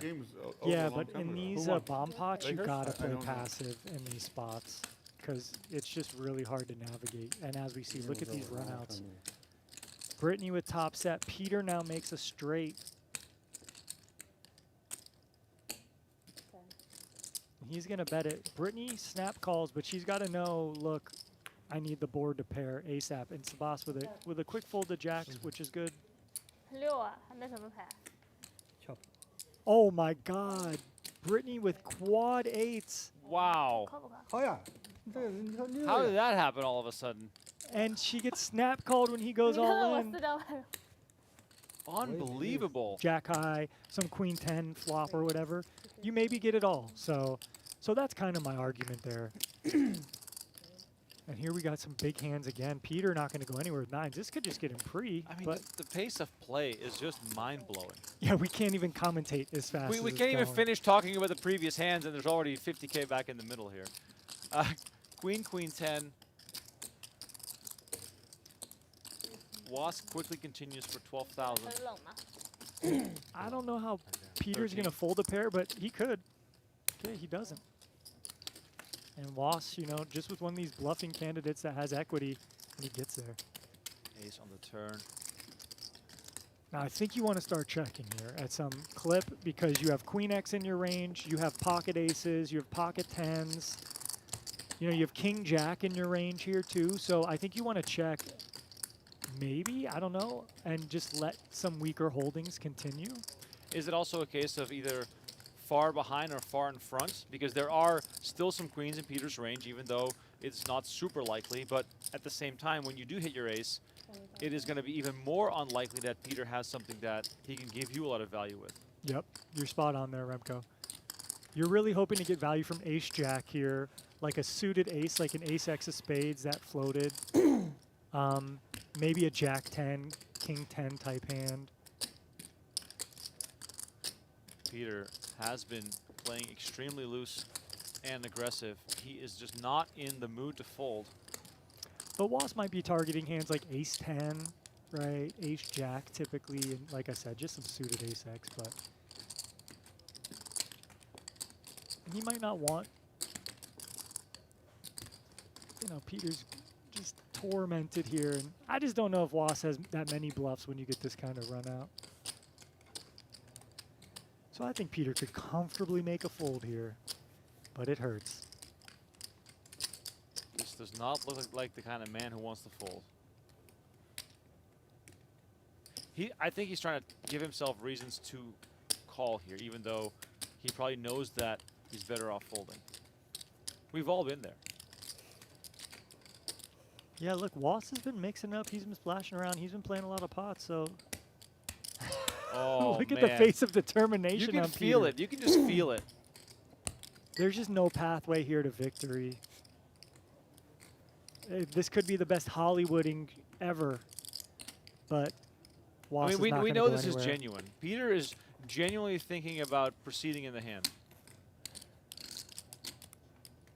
Yeah, but in these bomb pots, you Lakers? got to I play don't know. passive in these spots because it's just really hard to navigate. And as we see, look at these runouts. Brittany with top set. Peter now makes a straight. He's going to bet it. Brittany snap calls, but she's got to know, look, I need the board to pair ASAP. And Sebas with a quick fold to jacks, which is good. 6啊，那什么牌？ Oh my God. Brittany with quad 8s. Wow. 好呀， How did that happen all of a sudden? And she gets snap called when he goes 你看 all 我 in. 4张牌。 Unbelievable. Jack high, some queen 10 flop or whatever. You maybe get it all. So that's kind of my argument there. And here we got some big hands again. Peter not going to go anywhere with 9s. This could just get him pre. I mean, but the pace of play is just mind-blowing. yeah, we can't even commentate as fast We as can't it's even going. finish talking about the previous hands, and there's already 50K back in the middle here. Queen, Queen 10. Wasp quickly continues for 12,000. I don't know how Peter's going to fold a pair, but he could. Okay, he doesn't. And Wass, you know, just with one of these bluffing candidates that has equity, and he gets there. Ace on the turn. Now, I think you want to start checking here at some clip because you have Queen X in your range, you have pocket aces, you have pocket 10s. You know, you have King Jack in your range here too. So I think you want to check maybe, I don't know, and just let some weaker holdings continue. Is it also a case of either far behind or far in front? Because there are still some queens in Peter's range, even though it's not super likely. But at the same time, when you do hit your ace, it is going to be even more unlikely that Peter has something that he can give you a lot of value with. Yep, you're spot on there, Remco. You're really hoping to get value from Ace Jack here, like a suited ace, like an Ace X of spades that floated. Maybe a Jack 10, King 10 type hand. Peter has been playing extremely loose and aggressive. He is just not in the mood to fold. But Wass might be targeting hands like Ace 10, right? Ace Jack typically, and like I said, just some suited Ace X, but he might not want, you know, Peter's just tormented here, and I just don't know if Wass has that many bluffs when you get this kind of run out. So I think Peter could comfortably make a fold here, but it hurts. This does not look like the kind of man who wants to fold. I think he's trying to give himself reasons to call here, even though he probably knows that he's better off folding. We've all been there. Yeah, look, Wass has been mixing up. He's been splashing around. He's been playing a lot of pots, so. Oh, look man. at the face of determination You can on feel Peter. it. You can just feel it. There's just no pathway here to victory. This could be the best Hollywooding ever, but Wass I is mean, not we gonna know go this anywhere. is genuine. Peter is genuinely thinking about proceeding in the hand.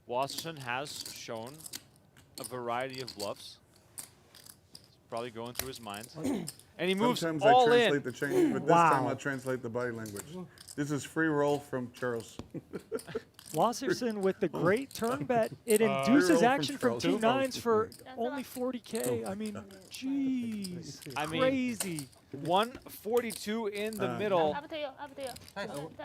Wasserson has shown a variety of bluffs. It's probably going through his mind. And he moves Sometimes all I in. translate the change, but this time I translate the body language. This is free roll from Charles. Wasserson with the great turn bet. It roll induces from action from Charles. two nines for only 40K. I mean, jeez, I mean, crazy. 142 in the middle.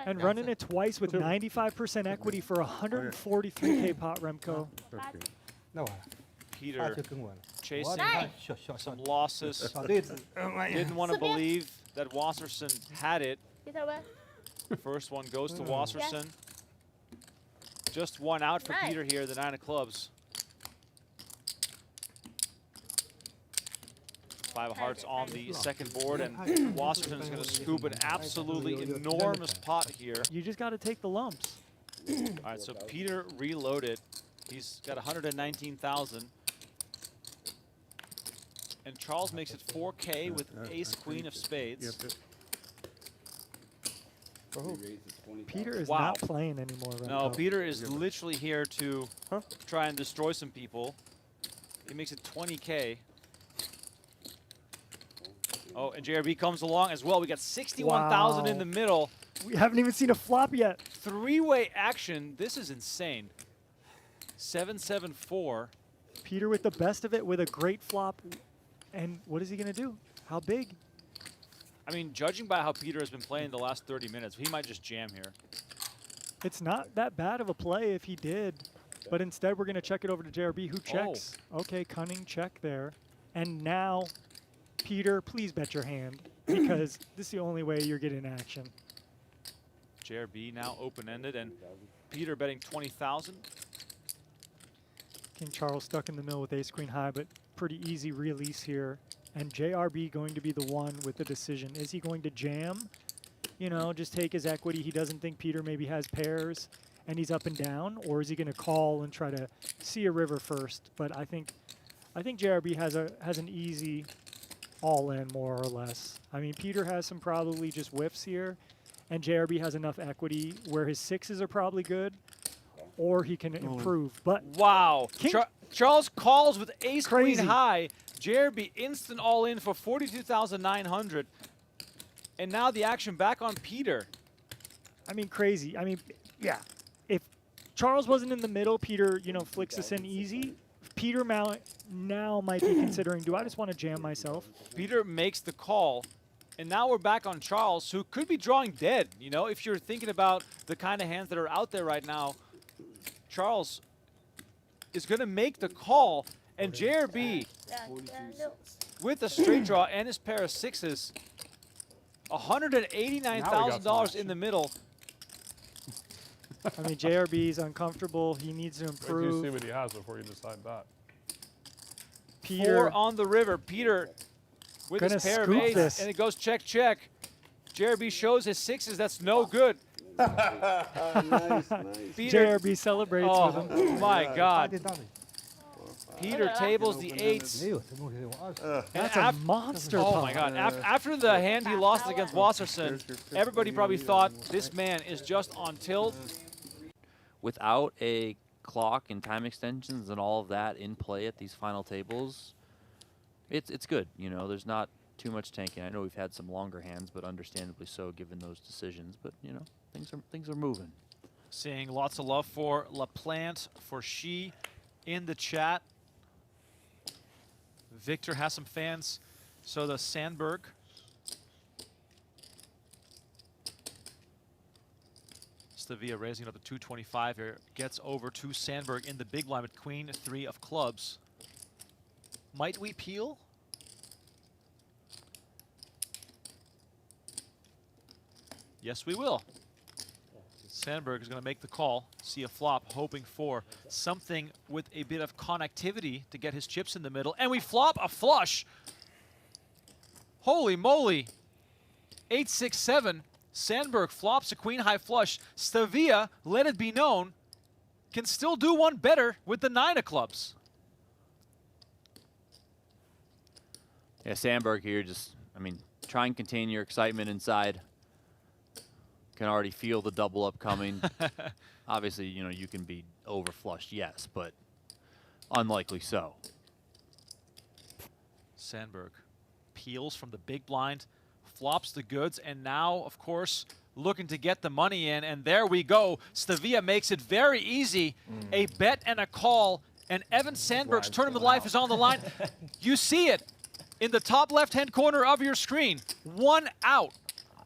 And running it twice with 95% equity for 143K pot, Remco. Peter chasing some losses. Didn't want to believe that Wasserson had it. First one goes to Wasserson. Just one out for Peter here, the 9 of clubs. 5 of hearts on the second board, and Wasserson is going to scoop an absolutely enormous pot here. You just got to take the lumps. All right, so Peter reloaded. He's got 119,000. And Charles makes it 4K with ace queen of spades. Peter is Wow. not playing anymore, Remco. No, Peter is literally here to try and destroy some people. He makes it 20K. Oh, and JRB comes along as well. We got 61,000 in the middle. We haven't even seen a flop yet. Three-way action. This is insane. 7-7-4. Peter with the best of it with a great flop. And what is he going to do? How big? I mean, judging by how Peter has been playing the last 30 minutes, he might just jam here. It's not that bad of a play if he did. But instead, we're going to check it over to JRB, who checks. Okay, cunning check there. And now, Peter, please bet your hand, because this is the only way you're getting action. JRB now open-ended, and Peter betting 20,000. King Charles stuck in the middle with ace queen high, but pretty easy release here. And JRB going to be the one with the decision. Is he going to jam? You know, just take his equity. He doesn't think Peter maybe has pairs. and he's up and down, or is he going to call and try to see a river first? But I think JRB has an easy all-in, more or less. I mean, Peter has some probably just whiffs here, and JRB has enough equity where his sixes are probably good, or he can improve. But wow, Charles calls with ace queen Crazy. high. JRB instant all-in for 42,900. And now the action back on Peter. I mean, crazy. I mean, yeah. If Charles wasn't in the middle, Peter, flicks this in easy. Peter now might be considering, do I just want to jam myself? Peter makes the call. And now we're back on Charles, who could be drawing dead. If you're thinking about the kind of hands that are out there right now, Charles is going to make the call. And JRB, with a straight draw and his pair of sixes, $189,000 in the middle. I mean, JRB is uncomfortable. He needs to Wait till improve. you see what he has before you decide that. Peter 4 on the river. Peter with his pair of scoop ace, this. and it goes check, check. JRB shows his sixes. That's no good. Nice. Peter, JRB celebrates with him. oh my God. Peter tables the eights. That's a monster Oh pot. my God. After the hand he lost against Wasserson, everybody probably thought this man is just on tilt. Without a clock and time extensions and all of that in play at these final tables, it's good. There's not too much tanking. I know we've had some longer hands, but understandably so given those decisions. But things are moving. Seeing lots of love for LaPlante, for She in the chat. Victor has some fans. So does Sandberg. Stavia raising it up to 225 here. Gets over to Sandberg in the big line with queen 3 of clubs. Might we peel? Yes, we will. Sandberg is going to make the call, see a flop, hoping for something with a bit of connectivity to get his chips in the middle. And we flop a flush. Holy moly. 8-6-7. Sandberg flops a queen high flush. Stavia, let it be known, can still do one better with the 9 of clubs. Yeah, Sandberg here try and contain your excitement inside. Can already feel the double up coming. Obviously, you can be overflushed, yes, but unlikely so. Sandberg peels from the big blind, flops the goods, and now, of course, looking to get the money in, and there we go. Stavia makes it very easy. A bet and a call, and Evan Sandberg's tournament life is on the line. You see it in the top left-hand corner of your screen. 1 out.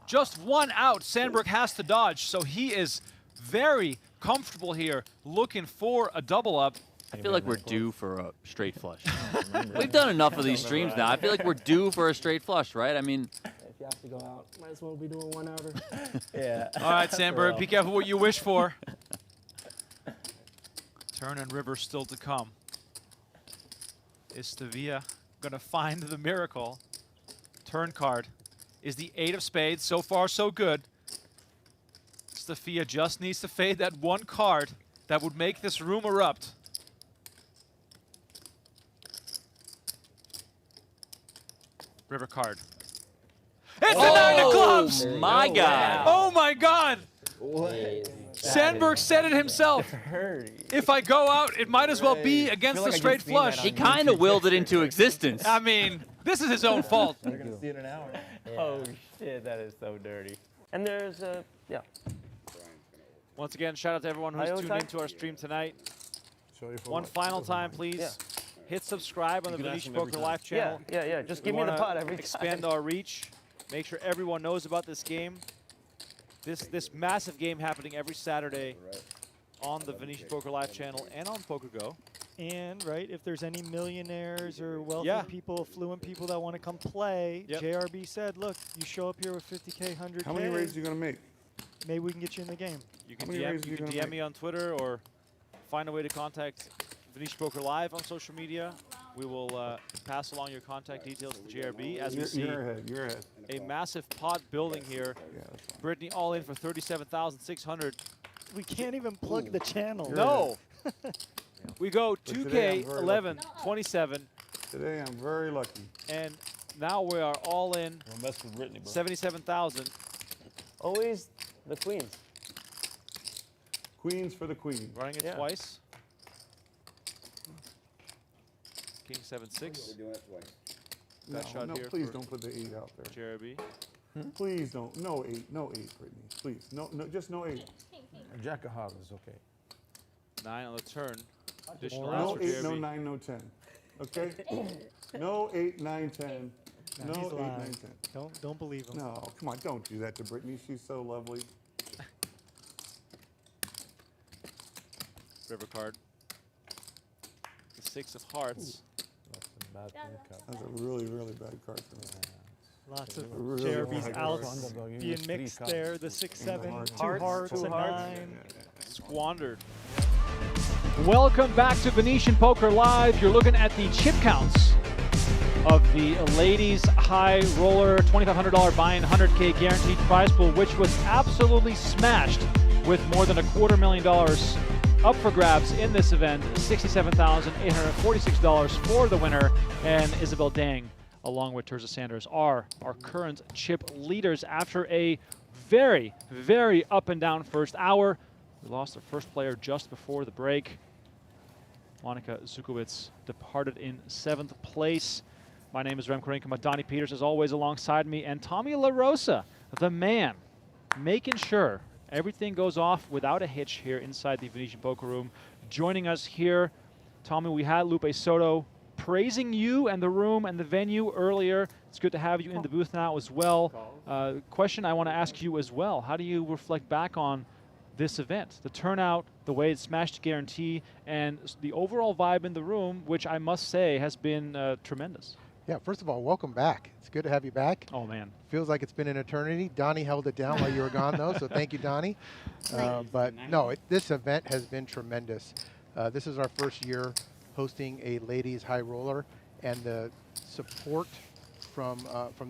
Just 1 out Sandberg has to dodge, so he is very comfortable here, looking for a double up. I feel like we're due for a straight flush. We've done enough of these streams now. I feel like we're due for a straight flush, right? I mean, If you have to go out, might as well be doing 1 outer. Yeah. All right, Sandberg, be careful what you wish for. Turn and river still to come. Is Stavia gonna find the miracle? Turn card is the 8 of spades. So far, so good. Stavia just needs to fade that 1 card that would make this room erupt. River card. It's a 9 of clubs! My God. Oh my God! Sandberg said it himself. If I go out, it might as well be against the straight flush. He kind of willed it into existence. I mean, this is his own fault. We're going to see it in an hour. Oh, shit, that is so dirty. And there's yeah. Once again, shout out to everyone who's tuned into our stream tonight. One final time, please. Hit subscribe on the Venetian Poker Live channel. Yeah. Just give me the pot every time. Expand our reach. Make sure everyone knows about this game. This massive game happening every Saturday on the Venetian Poker Live channel and on PokerGo. And, if there's any millionaires or wealthy people, affluent people that want to come play, JRB said, look, you show up here with 50K, 100K. How many raises are you going to make? Maybe we can get you in the game. You can DM me on Twitter or find a way to contact Venetian Poker Live on social media. We will pass along your contact details to JRB as we see You're ahead. a massive pot building here. Brittany all in for 37,600. We can't even plug the channel. No. We go today I'm 2K, very 11, 27. Today I'm very lucky. And now we are all in. Don't mess with Brittany, bro. 77,000. Always the queens. Queens for the queen. Running it twice. King 7-6. We're doing it twice. That shot no, here please for don't put the 8 out there. Jeremy. Please don't. No 8. No 8, Brittany. Please. No, just no 8. Jack of hearts is okay. 9 on the turn. Additional No outs for 8, Jeremy. no 9, no 10. Okay? No 8, 9, 10. No, No he's 8, 9, lying. 10. Don't believe him. No, come on, don't do that to Brittany. She's so lovely. River card. The 6 of hearts. That's a really, really bad card for me. Lots of Really Jeremy's bad outs card. being mixed there. The 6-7, two Hearts, hearts, two and hearts. 9. Squandered. Welcome back to Venetian Poker Live. You're looking at the chip counts of the ladies high roller $2,500 buy-in 100K guaranteed prize pool, which was absolutely smashed with more than $250,000 up for grabs in this event. $67,846 for the winner, and Isabelle Dang, along with Tirza Sanders, are our current chip leaders after a very, very up and down first hour. We lost our first player just before the break. Monika Zukowicz departed in 7th place. My name is Rem Korinka. Donnie Peters, as always, alongside me, and Tommy La Rosa, the man, making sure everything goes off without a hitch here inside the Venetian Poker Room. Joining us here, Tommy, we had Lupe Soto praising you and the room and the venue earlier. It's good to have you in the booth now as well. Question I want to ask you as well. How do you reflect back on this event, the turnout, the way it smashed guarantee, and the overall vibe in the room, which I must say has been tremendous? Yeah, first of all, welcome back. It's good to have you back. Oh, man. Feels like it's been an eternity. Donnie held it down while you were gone, though, so thank you, Donnie. But no, this event has been tremendous. This is our first year hosting a ladies high roller, and the support from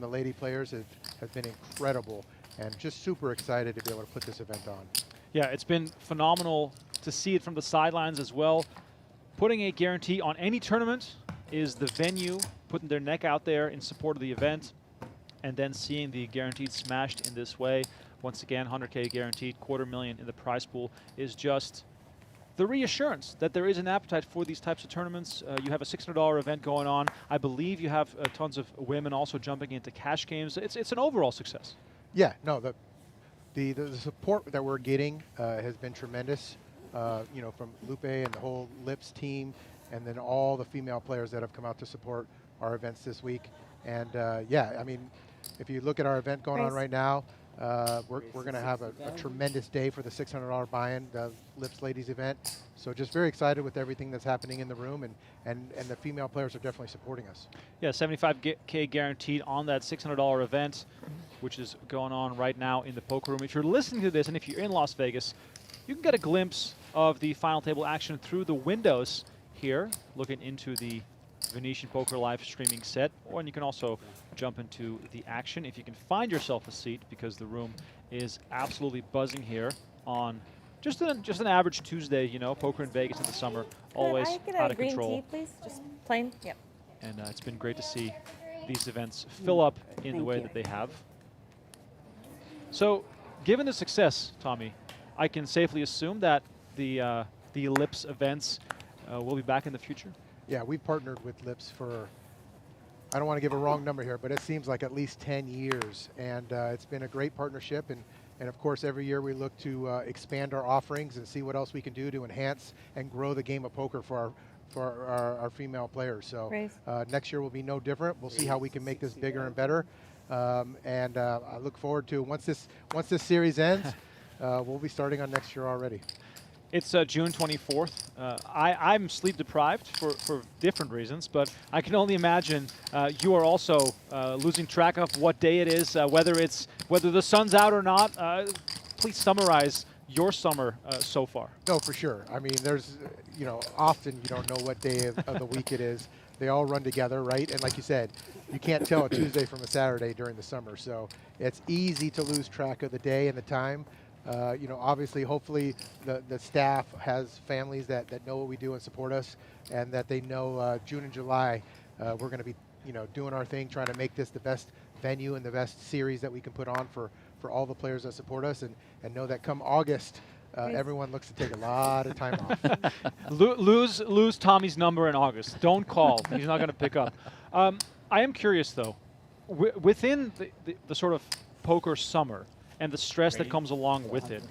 the lady players has been incredible, and just super excited to be able to put this event on. Yeah, it's been phenomenal to see it from the sidelines as well. Putting a guarantee on any tournament is the venue putting their neck out there in support of the event, and then seeing the guaranteed smashed in this way. Once again, 100K guaranteed, $250,000 in the prize pool is just the reassurance that there is an appetite for these types of tournaments. You have a $600 event going on. I believe you have tons of women also jumping into cash games. It's an overall success. Yeah, no, the support that we're getting has been tremendous. You know, from Lupe and the whole Lips team, and then all the female players that have come out to support our events this week. And yeah, I mean, if you look at our event going on right now, we're going to have a tremendous day for the $600 buy-in, the Lips Ladies event. So just very excited with everything that's happening in the room, and the female players are definitely supporting us. Yeah, 75K guaranteed on that $600 event, which is going on right now in the poker room. If you're listening to this and if you're in Las Vegas, you can get a glimpse of the final table action through the windows here, looking into the Venetian Poker live streaming set, or you can also jump into the action if you can find yourself a seat, because the room is absolutely buzzing here on just an average Tuesday. You know, poker in Vegas in the summer, always Could I get out a of green control. tea, please? Just plain? Yep. And it's been great to see these events fill up in the way that they have. So, given the success, Tommy, I can safely assume that the Lips events will be back in the future? Yeah, we've partnered with Lips for, I don't want to give a wrong number here, but it seems like at least 10 years. And it's been a great partnership. And of course, every year we look to expand our offerings and see what else we can do to enhance and grow the game of poker for our female players. So next year will be no different. We'll see how we can make this bigger and better. And I look forward to, once this series ends, we'll be starting on next year already. It's June 24th. I'm sleep deprived for different reasons, but I can only imagine you are also losing track of what day it is, whether the sun's out or not. Please summarize your summer so far. No, for sure. I mean, there's, you know, often you don't know what day of the week it is. They all run together, right? And like you said, you can't tell a Tuesday from a Saturday during the summer, so it's easy to lose track of the day and the time. You know, obviously, hopefully, the staff has families that know what we do and support us, and that they know June and July, we're going to be, you know, doing our thing, trying to make this the best venue and the best series that we can put on for all the players that support us, and know that come August, everyone looks to take a lot of time off. Lose Tommy's number in August. Don't call. He's not going to pick up. I am curious, though, within the sort of poker summer and the stress that comes along with it,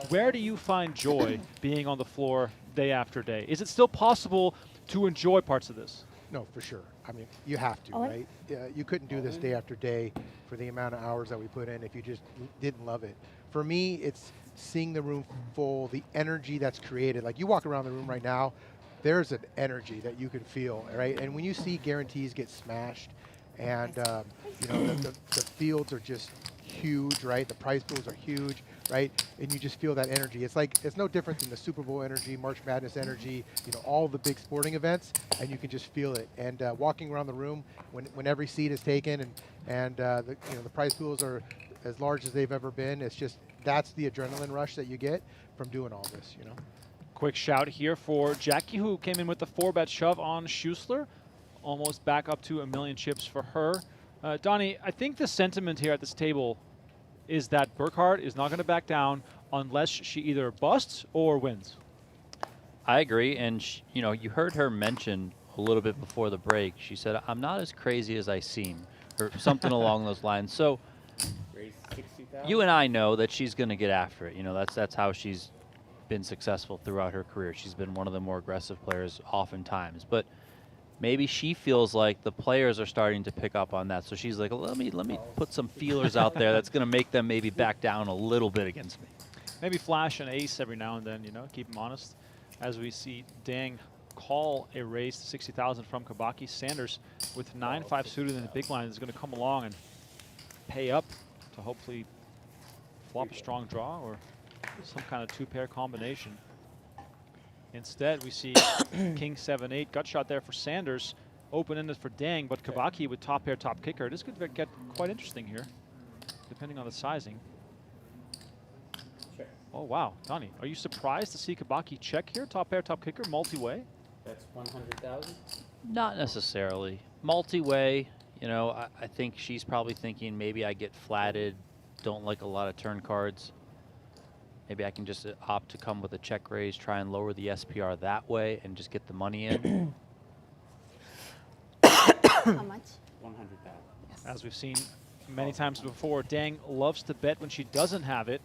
where do you find joy being on the floor day after day? Is it still possible to enjoy parts of this? No, for sure. I mean, you have to, right? You couldn't do this day after day for the amount of hours that we put in if you just didn't love it. For me, it's seeing the room full, the energy that's created. Like, you walk around the room right now, there's an energy that you can feel, right? And when you see guarantees get smashed, and you know, the fields are just huge, right? The prize pools are huge, right? And you just feel that energy. It's like, it's no different than the Super Bowl energy, March Madness energy, you know, all the big sporting events, and you can just feel it. And walking around the room when every seat is taken, and the, you know, the prize pools are as large as they've ever been, it's just, that's the adrenaline rush that you get from doing all this, you know? Quick shout here for Jackie, who came in with the 4-bet shove on Schuessler. Almost back up to 1 million chips for her. Donnie, I think the sentiment here at this table is that Burkhart is not going to back down unless she either busts or wins. I agree, and you know, you heard her mention a little bit before the break. She said, "I'm not as crazy as I seem," or something along those lines. So you and I know that she's going to get after it. You know, that's how she's been successful throughout her career. She's been one of the more aggressive players oftentimes, but maybe she feels like the players are starting to pick up on that. So she's like, let me put some feelers out there that's going to make them maybe back down a little bit against me. Maybe flash an ace every now and then, you know, keep them honest. As we see Dang call a raise to 60,000 from Kabaki. Sanders with 9-5 suited in the big line is going to come along and pay up to hopefully flop a strong draw or some kind of two-pair combination. Instead, we see King 7-8 gut shot there for Sanders, open-ended for Dang, but Kabaki with top pair, top kicker. This could get quite interesting here, depending on the sizing. Sure. Oh wow, Donnie, are you surprised to see Kabaki check here? Top pair, top kicker, multi-way. That's 100,000. Not necessarily multi-way. You know, I think she's probably thinking maybe I get flatted, don't like a lot of turn cards. Maybe I can just opt to come with a check raise, try and lower the SPR that way, and just get the money in. How much? 100,000. Yes. As we've seen many times before, Dang loves to bet when she doesn't have it.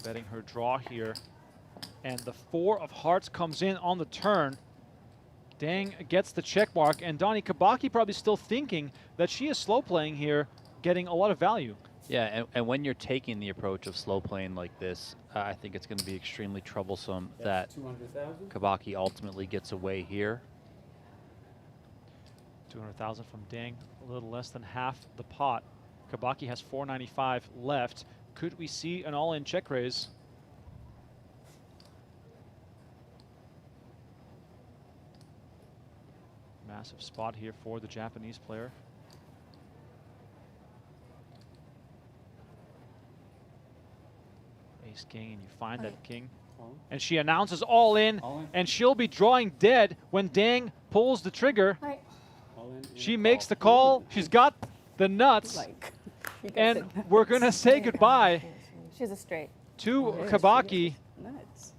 Betting her draw here. And the 4 of hearts comes in on the turn. Dang gets the check mark, and Donnie, Kabaki probably still thinking that she is slow playing here, getting a lot of value. Yeah, and when you're taking the approach of slow playing like this, I think it's going to be extremely troublesome that 200,000. Kabaki ultimately gets away here. 200,000 from Dang, a little less than half the pot. Kabaki has 495 left. Could we see an all-in check raise? Massive spot here for the Japanese player. Ace king, and you find that king. And she announces all in, and she'll be drawing dead when Dang pulls the trigger. She makes the call. She's got the nuts. And we're going to say goodbye She's a straight. to Kabaki. Nuts.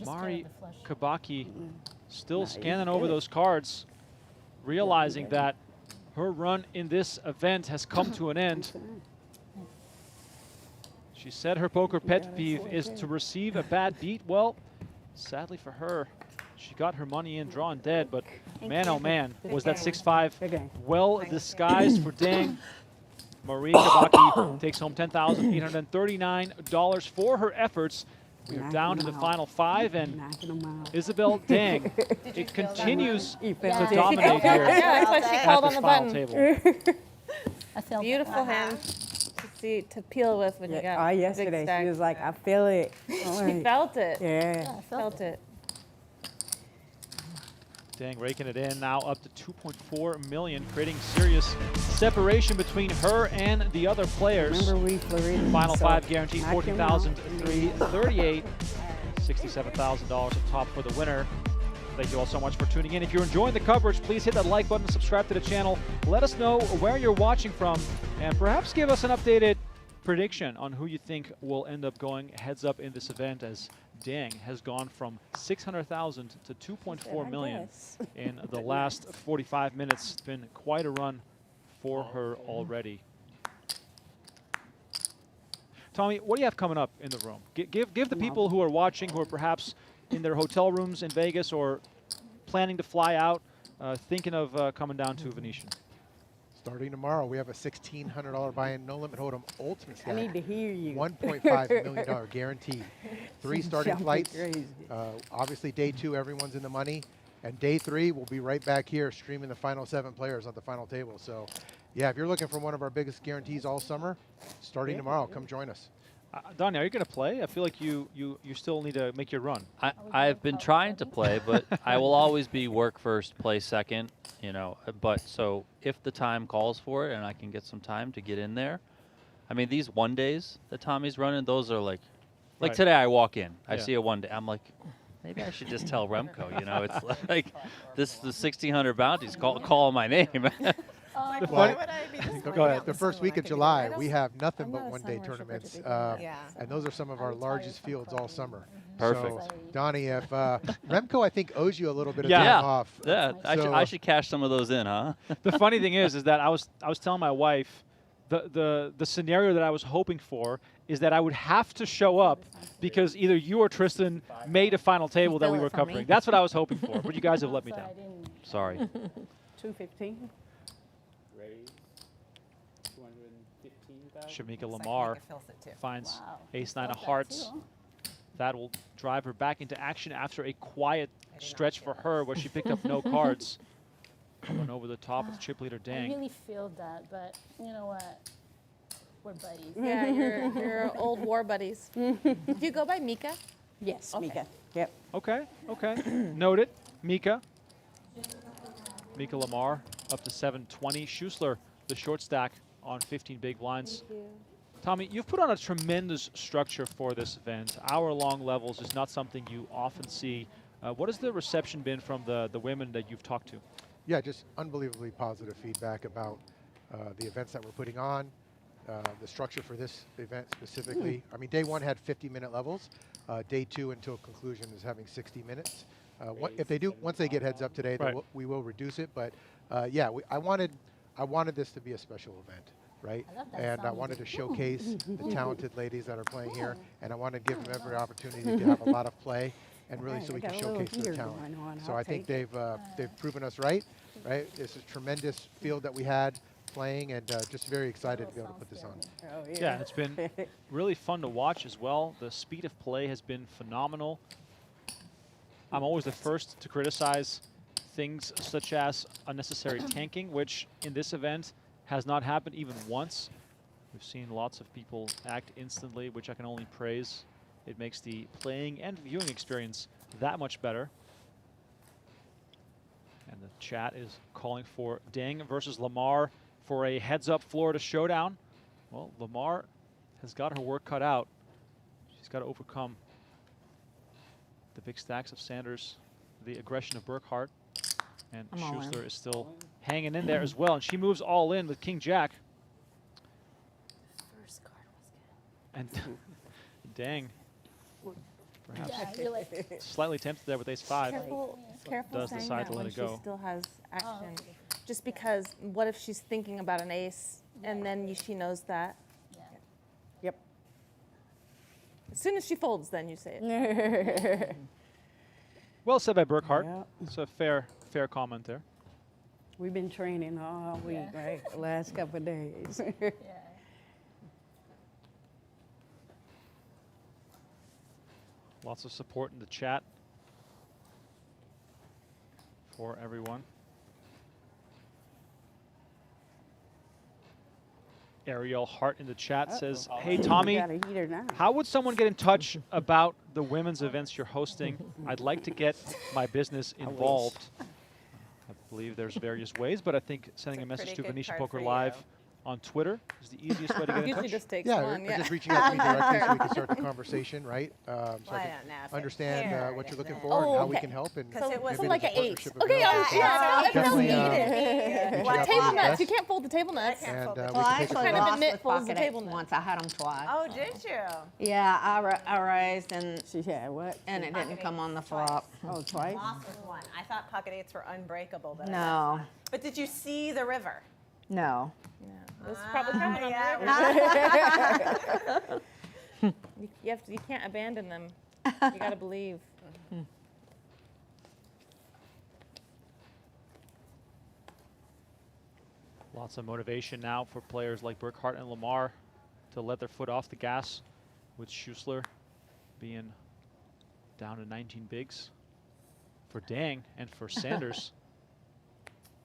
Mari Kabaki still scanning over those cards, realizing that her run in this event has come to an end. She said her poker pet peeve is to receive a bad beat. Well, sadly for her, she got her money in drawn dead, but man, oh man, was that 6-5 well disguised for Dang. Marie Kabaki takes home $10,839 for her efforts. We are down to the final 5, and Isabelle Dang, it continues to dominate here Yeah, that's why she at called on this the final button. table. I felt Beautiful hand to see, to peel with when you got Oh, a big yesterday stack. she was like, I feel it. She felt it. Yeah. Felt it. Dang raking it in, now up to 2.4 million, creating serious separation between her and the other players. Remember we flirted, Final so five guaranteed knock him out. 14,338, $67,000 up top for the winner. Thank you all so much for tuning in. If you're enjoying the coverage, please hit that like button and subscribe to the channel. Let us know where you're watching from, and perhaps give us an updated prediction on who you think will end up going heads up in this event, as Dang has gone from 600,000 to 2.4 million in the last 45 minutes. It's been quite a run for her already. Tommy, what do you have coming up in the room? Give the people who are watching, who are perhaps in their hotel rooms in Vegas or planning to fly out, thinking of coming down to Venetian. Starting tomorrow, we have a $1,600 buy-in, no limit hold'em ultimate stack. I need to hear you. $1.5 million guaranteed. 3 starting Jumping flights. crazy. Obviously, day 2, everyone's in the money. And day 3, we'll be right back here streaming the final 7 players on the final table. So, yeah, if you're looking for one of our biggest guarantees all summer, starting tomorrow, come join us. Donnie, are you going to play? I feel like you still need to make your run. I've been trying to play, but I will always be work first, play second, you know. But so if the time calls for it and I can get some time to get in there, I mean, these one days that Tommy's running, those are like Right. today I walk in, I Yeah. see a one day, I'm like, maybe I should just tell Remco, you know, it's like this the 1,600 bounties calling my name. The funny- Go ahead. The first week of July, we have nothing but one-day tournaments, and those are some of our largest fields all summer. Perfect. So, Donnie, if Remco, I think, owes you a little bit of Yeah. time off. Yeah, So, I should cash some of those in, huh? The funny thing is that I was telling my wife the scenario that I was hoping for is that I would have to show up because either you or Tristan made a final table that we were covering. That's what I was hoping for, but you guys have let me down. Sorry. 215. Shamica Lamar finds ace-9 of hearts. That will drive her back into action after a quiet stretch for her where she picked up no cards. Coming over the top with chip leader I Dang. really feel that, but you know what? We're buddies. Yeah, you're old war buddies. Do you go by Mika? Yes, Okay. Mika. Yep. Okay, okay. Noted. Mika. Mika Lamar up to 720. Schuessler, the short stack on 15 big blinds. Tommy, you've put on a tremendous structure for this event. Hour-long levels is not something you often see. What has the reception been from the women that you've talked to? Yeah, just unbelievably positive feedback about the events that we're putting on, the structure for this event specifically. I mean, day 1 had 50-minute levels. Day 2 until conclusion is having 60 minutes. If they do, once they get heads up today, Right. we will reduce it. But yeah, I wanted this to be a special event, right? I love that And I sound. wanted to showcase the talented ladies that are playing here, and I wanted to give them every opportunity to have a lot of play, and really Right, so I we can got a little showcase their heater talent. going on. So I'll I think take they've proven us right. It's a tremendous field that we had playing, and just very excited to be able to put this on. Oh, Yeah, it's been really fun to watch as well. The speed of play has been phenomenal. I'm always the first to criticize things such as unnecessary tanking, which in this event has not happened even once. We've seen lots of people act instantly, which I can only praise. It makes the playing and viewing experience that much better. And the chat is calling for Dang versus Lamar for a heads-up Florida showdown. Well, Lamar has got her work cut out. She's got to overcome the big stacks of Sanders, the aggression of Burkhart, and I'm all in. Schuessler is still hanging in there as well. And she moves all in with King Jack. First card was good. And Dang, perhaps Yeah, you're like, slightly tempted there with ace-5. Careful Does saying decide that to let when it she go. still has action. Just because, what if she's thinking about an ace, and then she knows that? Yep. As soon as she folds, then you say it. Well said by Burkhart. Yeah. It's a fair comment there. We've been training all week, right? The last couple of days. yeah. Lots of support in the chat for everyone. Ariel Hart in the chat says, hey, Tommy, Got a heater now. how would someone get in touch about the women's events you're hosting? I'd like to get my business involved. believe there's various ways, but I think sending a message pretty to good Venetian card Poker for Live you. on Twitter is the easiest way to get in Usually touch. just takes Yeah, one. or just reaching out to me directly so we can start the conversation, right? So Well, I I don't know can if understand it's what you're looking fair, for and how we okay. can help. And Because it maybe was there's like a an 8. partnership of Okay, yours. yeah, it feels Definitely, needed. reaching Well, out to table you nuts. best. You can't fold the table nuts. And we Well, I can take actually it Kind of lost admit with folds pocket the table eights nuts. once. I had them twice. Oh, did you? Yeah, I raised and She had what? and it didn't come on the flop. Oh, twice? Lost with one. I thought pocket eights were unbreakable, but I guess No, not. But did you see the river? no. It was probably coming on yeah, the river. You can't abandon them. You gotta believe. Lots of motivation now for players like Burkhart and Lamar to let their foot off the gas, with Schuessler being down to 19 bigs. For Dang and for Sanders,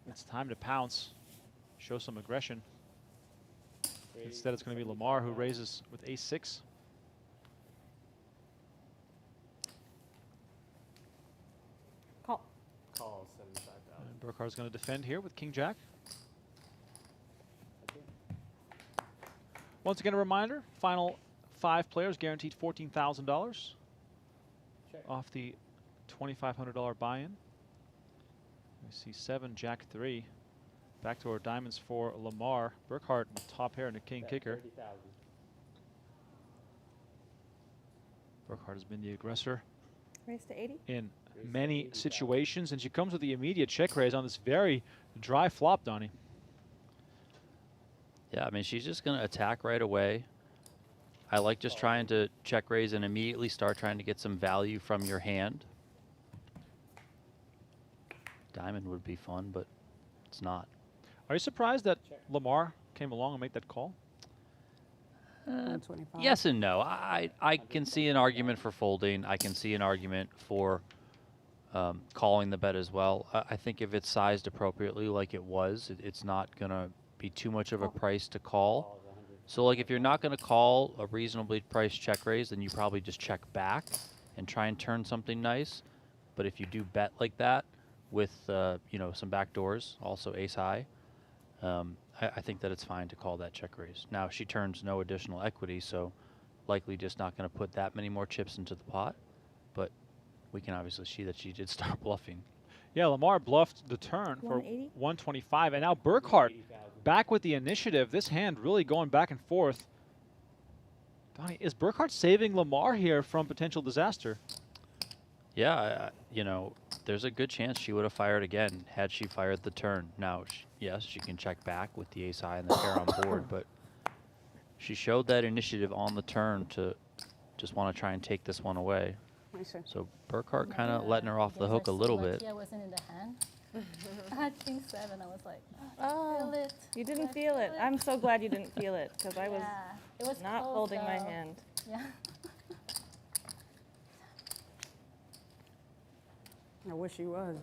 it's time to pounce, show some aggression. Instead, it's going to be Lamar who raises with ace-6. Call. Call 75,000. And Burkhart's going to defend here with king-jack. Once again, a reminder, final 5 players guaranteed $14,000 off the $2,500 buy-in. We see 7, Jack 3. Backdoor diamonds for Lamar. Burkhart with top pair and a king kicker. 30,000. Burkhart has been the aggressor Raise to 80. in many situations, and she comes with the immediate check raise on this very dry flop, Donnie. Yeah, I mean, she's just going to attack right away. I like just trying to check raise and immediately start trying to get some value from your hand. Diamond would be fun, but it's not. Are you surprised that Lamar came along and made that call? 125. Yes and no. I can see an argument for folding. I can see an argument for calling the bet as well. I think if it's sized appropriately like it was, it's not going to be too much of a price to call. So like if you're not going to call a reasonably priced check raise, then you probably just check back and try and turn something nice. But if you do bet like that with you know, some back doors, also ace high, I think that it's fine to call that check raise. Now she turns no additional equity, so likely just not going to put that many more chips into the pot. But we can obviously see that she did start bluffing. Yeah, Lamar bluffed the turn for 180? 125, and now Burkhart back with the initiative. This hand really going back and forth. Donnie, is Burkhart saving Lamar here from potential disaster? Yeah, you know, there's a good chance she would have fired again had she fired the turn. Now, yes, she can check back with the ace high and the pair on board, but she showed that initiative on the turn to just want to try and take this one away. So Burkhart kind of letting her off the hook a little bit. I wasn't in the hand. I had king 7. I was like, Oh, feel it. you didn't feel it. I'm so glad you didn't feel it because I was It was not close, holding my though. hand. Yeah. I wish he was.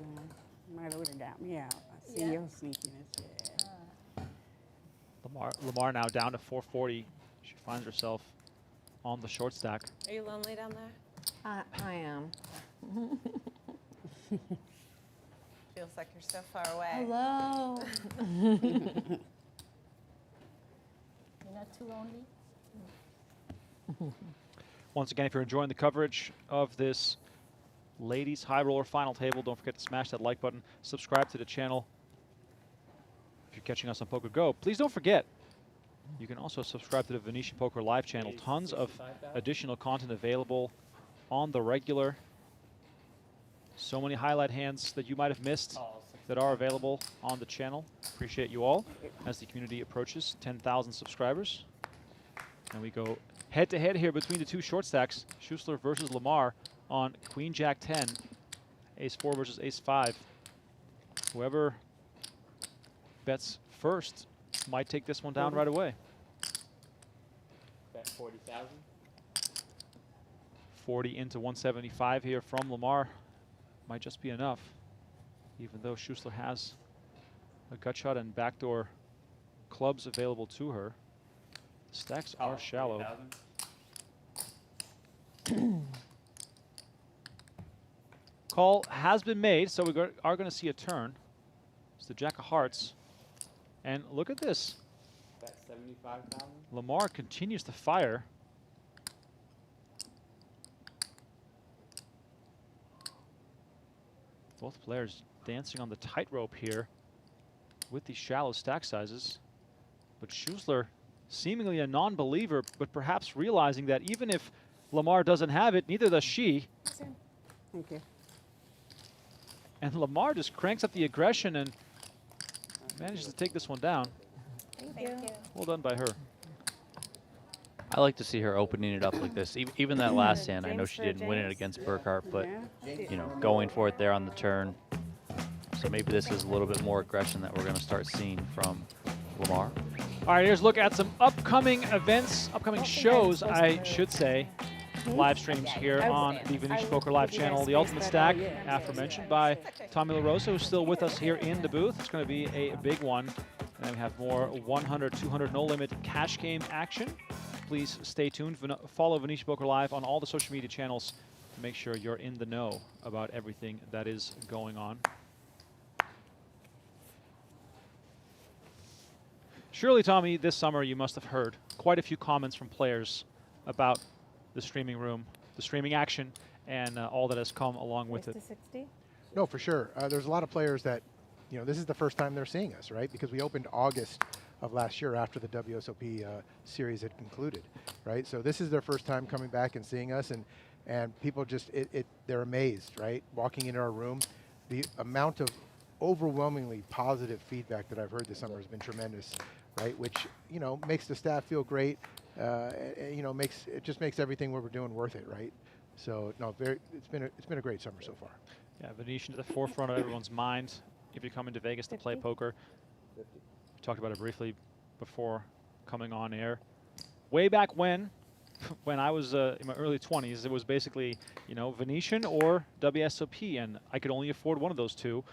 Might have would have got me out. I see your sneakiness. Yeah. Lamar now down to 440. She finds herself on the short stack. Are you lonely down there? I am. Feels like you're so far away. Hello. You're not too lonely? Once again, if you're enjoying the coverage of this ladies high roller final table, don't forget to smash that like button, subscribe to the channel. If you're catching us on Poker Go, please don't forget, you can also subscribe to the Venetian Poker Live channel. Tons of additional content available on the regular. So many highlight hands that you might have missed that are available on the channel. Appreciate you all as the community approaches 10,000 subscribers. And we go head-to-head here between the two short stacks, Schuessler versus Lamar on Queen Jack 10, Ace 4 versus Ace 5. Whoever bets first might take this one down right away. Bet 40,000. 40 into 175 here from Lamar might just be enough, even though Schuessler has a gut shot and backdoor clubs available to her. The stacks are shallow. 40,000. Call has been made, so we are going to see a turn. It's the Jack of Hearts. And look at this. That's 75,000. Lamar continues to fire. Both players dancing on the tightrope here with these shallow stack sizes. But Schuessler, seemingly a non-believer, but perhaps realizing that even if Lamar doesn't have it, neither does she. Thank you. And Lamar just cranks up the aggression and manages to take this one down. Thank you. Well done by her. I like to see her opening it up like this. Even that last hand, I know she didn't win it against Burkhart, but you know, going for it there on the turn. So maybe this is a little bit more aggression that we're going to start seeing from Lamar. All right, here's a look at some upcoming events, upcoming shows, I should say. Live streams here on the Venetian Poker Live channel. The Ultimate Stack, aforementioned by Tommy LaRosa, who's still with us here in the booth. It's going to be a big one. And then we have more 100, 200 no-limit cash game action. Please stay tuned. Follow Venetian Poker Live on all the social media channels to make sure you're in the know about everything that is going on. Surely, Tommy, this summer you must have heard quite a few comments from players about the streaming room, the streaming action, and all that has come along with it. 60? No, for sure. There's a lot of players that, you know, this is the first time they're seeing us, right? Because we opened August of last year after the WSOP series had concluded, right? So this is their first time coming back and seeing us, and people just, they're amazed, right? Walking into our room, the amount of overwhelmingly positive feedback that I've heard this summer has been tremendous, right? Which, you know, makes the staff feel great. You know, it just makes everything what we're doing worth it, right? So no, it's been a great summer so far. Yeah, Venetian at the forefront of everyone's mind. If you come into Vegas to play poker, we talked about it briefly before coming on air. Way back when I was in my early 20s, it was basically, you know, Venetian or WSOP, and I could only afford one of those two.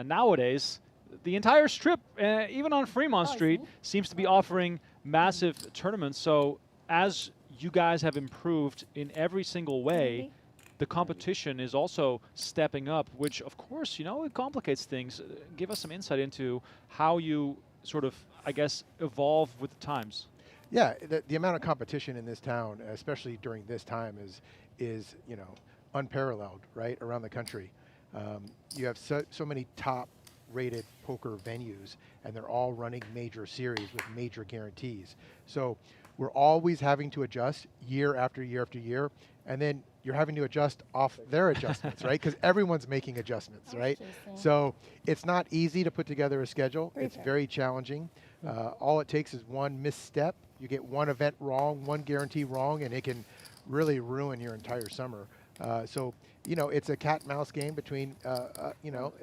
Nowadays, the entire strip, even on Fremont Street, seems to be offering massive tournaments. So as you guys have improved in every single way, the competition is also stepping up, which of course, you know, it complicates things. Give us some insight into how you sort of, I guess, evolve with the times. Yeah, the amount of competition in this town, especially during this time, is you know, unparalleled, right, around the country. You have so many top-rated poker venues, and they're all running major series with major guarantees. So we're always having to adjust year after year after year, and then you're having to adjust off their adjustments, right? Because everyone's making adjustments, right? So it's not easy to put together a schedule. It's very challenging. All it takes is one misstep. You get one event wrong, one guarantee wrong, and it can really ruin your entire summer. So, you know, it's a cat and mouse game between, you know,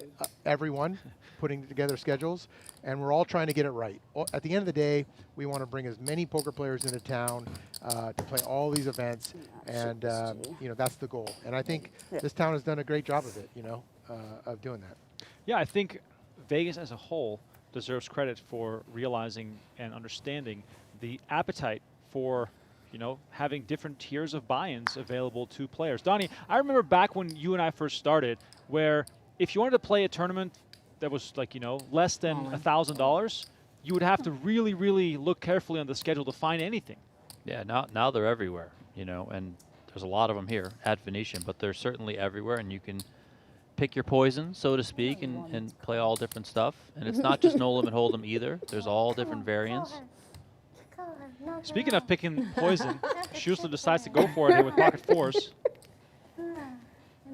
everyone putting together schedules, and we're all trying to get it right. At the end of the day, we want to bring as many poker players into town to play all these events, and, you know, that's the goal. And I think this town has done a great job of it, you know, of doing that. Yeah, I think Vegas as a whole deserves credit for realizing and understanding the appetite for, you know, having different tiers of buy-ins available to players. Donnie, I remember back when you and I first started, where if you wanted to play a tournament that was like, you know, less than $1,000, you would have to really, really look carefully on the schedule to find anything. Yeah, now they're everywhere, you know, and there's a lot of them here at Venetian, but they're certainly everywhere, and you can pick your poison, so to speak, and play all different stuff. And it's not just no limit hold'em either. There's all different variants. Speaking of picking poison, Schuessler decides to go for it here with pocket fours. And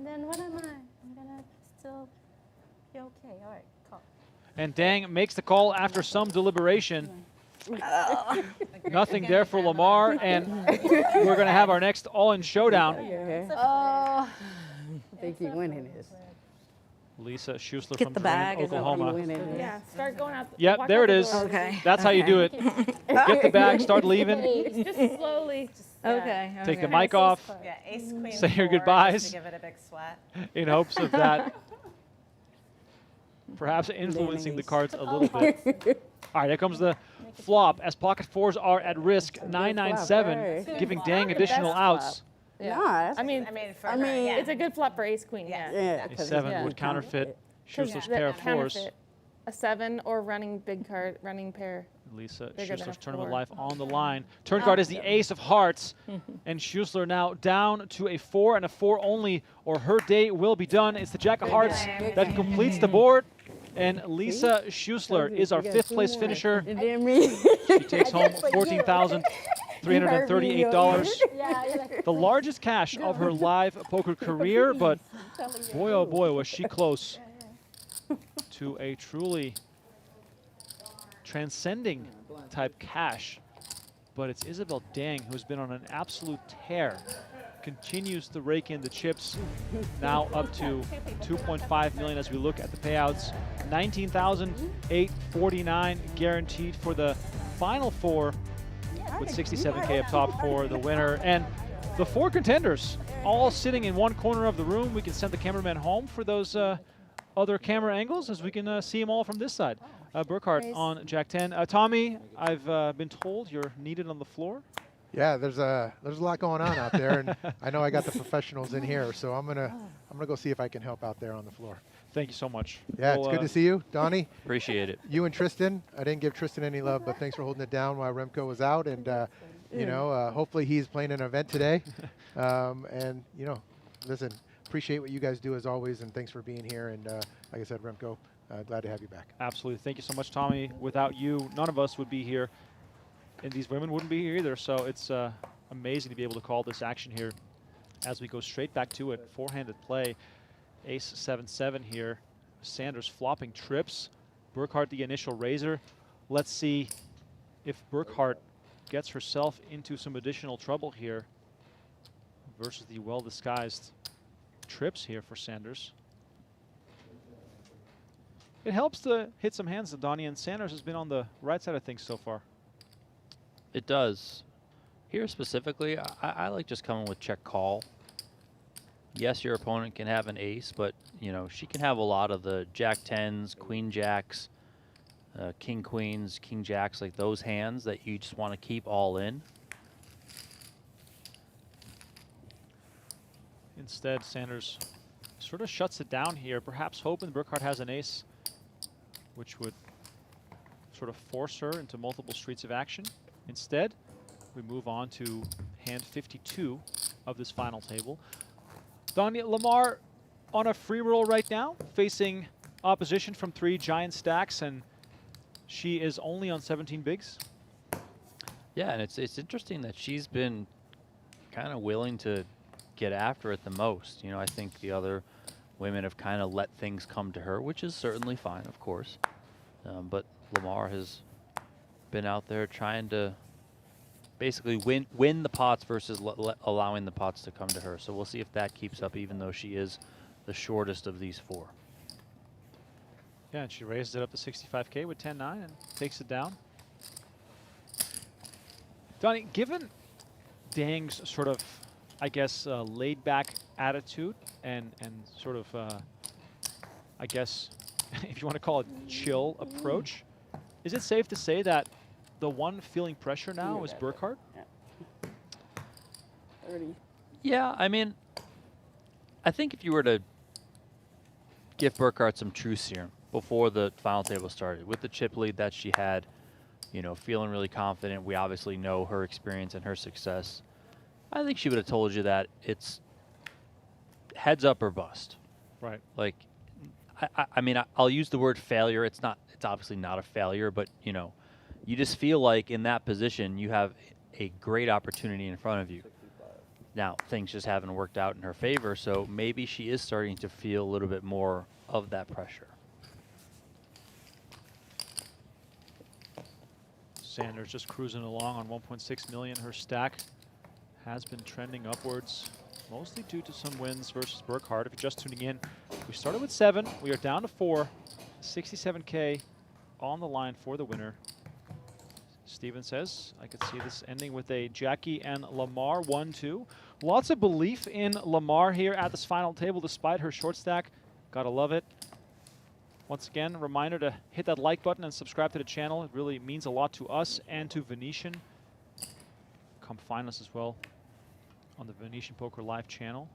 then what am I? I'm gonna still be okay. All right, call. And Dang makes the call after some deliberation. Nothing there for Lamar, and we're going to have our next all-in showdown. I think you winning this. Lisa Schuessler Get from the bag Vernon, Oklahoma. Yeah, start going out. Yep, there it is. Okay. That's how you do it. Get the bag, start leaving. Just slowly. Okay. Take the mic off. Yeah, ace, queen, Say your 4, goodbyes. just to give it a big sweat. In hopes of that perhaps influencing the cards a little bit. All right, here comes the flop as pocket fours are at risk. 997, giving Dang additional outs. Yeah. I mean, Yeah. it's a good flop for ace queen. Yeah. A 7 would counterfeit Schuessler's pair of fours. a 7 or running big card, running pair. Lisa Bigger than a Schuessler's tournament 4. life on the line. Turn card is the ace of hearts. And Schuessler now down to a 4 and a 4 only, or her day will be done. It's the Jack of Hearts that completes the board. And Lisa Schuessler is our 5th place finisher. She takes home $14,338. The largest cash of her live poker career, but boy, oh boy, was she close to a truly transcending type cash. But it's Isabelle Dang who's been on an absolute tear. Continues to rake in the chips, now up to 2.5 million as we look at the payouts. 19,849 guaranteed for the final 4, with 67K up top for the winner. And the 4 contenders all sitting in one corner of the room. We can send the cameraman home for those other camera angles as we can see them all from this side. Burkhart on Jack 10. Tommy, I've been told you're needed on the floor. Yeah, there's a lot going on out there, and I know I got the professionals in here, so I'm gonna go see if I can help out there on the floor. Thank you so much. Yeah, it's good to see you, Donnie. Appreciate it. You and Tristan. I didn't give Tristan any love, but thanks for holding it down while Remco was out, and you know, hopefully he's playing an event today. And you know, listen, appreciate what you guys do as always, and thanks for being here. And like I said, Remco, glad to have you back. Absolutely. Thank you so much, Tommy. Without you, none of us would be here, and these women wouldn't be here either. So it's amazing to be able to call this action here as we go straight back to it. Four-handed play. Ace 7-7 here. Sanders flopping trips. Burkhart the initial raiser. Let's see if Burkhart gets herself into some additional trouble here versus the well-disguised trips here for Sanders. It helps to hit some hands, Donnie, and Sanders has been on the right side of things so far. It does. Here specifically, I like just coming with check call. Yes, your opponent can have an ace, but you know she can have a lot of the Jack 10s, Queen Jacks, King Queens, King Jacks, like those hands that you just want to keep all in. Instead, Sanders sort of shuts it down here, perhaps hoping Burkhart has an ace, which would sort of force her into multiple streets of action. Instead, we move on to hand 52 of this final table. Donnie Lamar on a free roll right now, facing opposition from 3 giant stacks, and she is only on 17 bigs. Yeah, and it's interesting that she's been kind of willing to get after it the most. You know, I think the other women have kind of let things come to her, which is certainly fine, of course. But Lamar has been out there trying to basically win the pots versus allowing the pots to come to her. So we'll see if that keeps up, even though she is the shortest of these 4. Yeah, and she raises it up to 65K with 10-9 and takes it down. Donnie, given Dang's sort of, I guess, laid-back attitude and sort of, I guess, if you want to call it chill approach, is it safe to say that the one feeling pressure now is Burkhart? Yeah, I mean, I think if you were to give Burkhart some truth serum before the final table started, with the chip lead that she had, you know, feeling really confident, we obviously know her experience and her success. I think she would have told you that it's heads up or bust. Right. Like, I mean, I'll use the word failure. It's obviously not a failure, but, you know, you just feel like in that position you have a great opportunity in front of you. Now, things just haven't worked out in her favor, so maybe she is starting to feel a little bit more of that pressure. Sanders just cruising along on 1.6 million. Her stack has been trending upwards, mostly due to some wins versus Burkhart. If you're just tuning in, we started with 7. We are down to 4. 67K on the line for the winner. Steven says, I could see this ending with a Jackie and Lamar 1-2. Lots of belief in Lamar here at this final table, despite her short stack. Gotta love it. Once again, a reminder to hit that like button and subscribe to the channel. It really means a lot to us and to Venetian. Come find us as well on the Venetian Poker Live channel.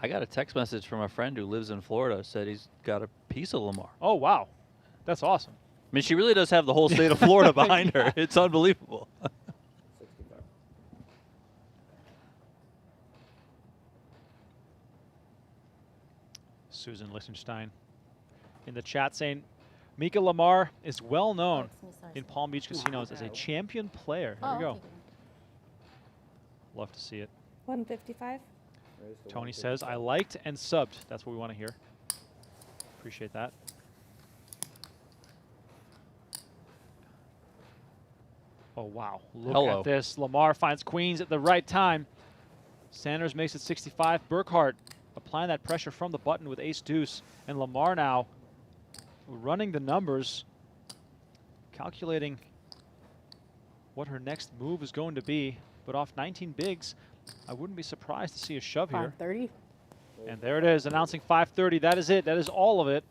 I got a text message from a friend who lives in Florida, said he's got a piece of Lamar. Oh, wow. That's awesome. I mean, she really does have the whole state of Florida behind her. It's unbelievable. Susan Lichtenstein in the chat saying, Mika Lamar is well known in Palm Beach casinos as a champion player. There we go. Love to see it. 155. Tony says, I liked and subbed. That's what we want to hear. Appreciate that. Oh, wow. Look at this. Lamar finds queens at the right time. Sanders makes it 65. Burkhart applying that pressure from the button with ace deuce. And Lamar now running the numbers, calculating what her next move is going to be. But off 19 bigs, I wouldn't be surprised to see a shove here. 530. And there it is, announcing 530. That is it. That is all of it.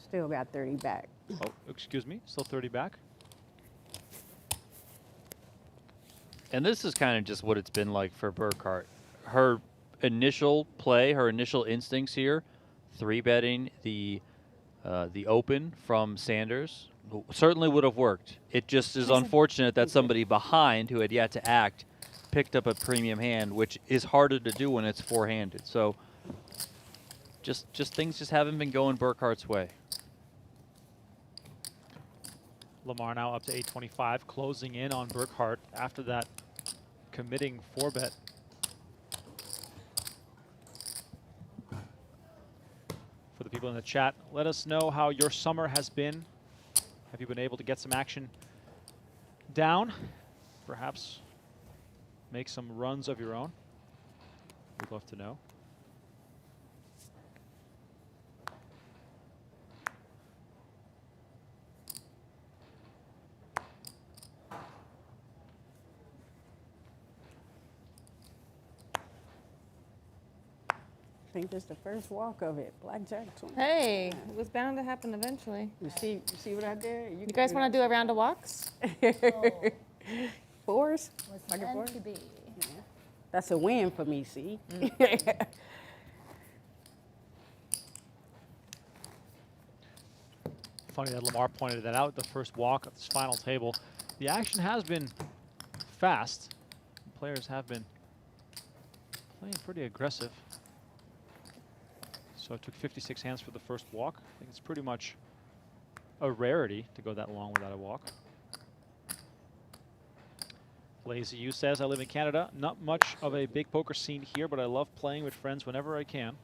Still got 30 back. Oh, excuse me. Still 30 back. And this is kind of just what it's been like for Burkhart. Her initial play, her initial instincts here, 3-betting the open from Sanders, certainly would have worked. It just is unfortunate that somebody behind who had yet to act picked up a premium hand, which is harder to do when it's four-handed. So just things just haven't been going Burkhart's way. Lamar now up to 825, closing in on Burkhart after that committing 4-bet. For the people in the chat, let us know how your summer has been. Have you been able to get some action down? Perhaps make some runs of your own? We'd love to know. I think this is the first walk of it. Blackjack 20. Hey, it was bound to happen eventually. You see what I did? You guys want to do a round of walks? Fours? What's Like a meant four? to be? Yeah. That's a win for me, see? Funny that Lamar pointed that out, the first walk of this final table. The action has been fast. Players have been playing pretty aggressive. So it took 56 hands for the first walk. I think it's pretty much a rarity to go that long without a walk. Lazy U says, I live in Canada. Not much of a big poker scene here, but I love playing with friends whenever I can.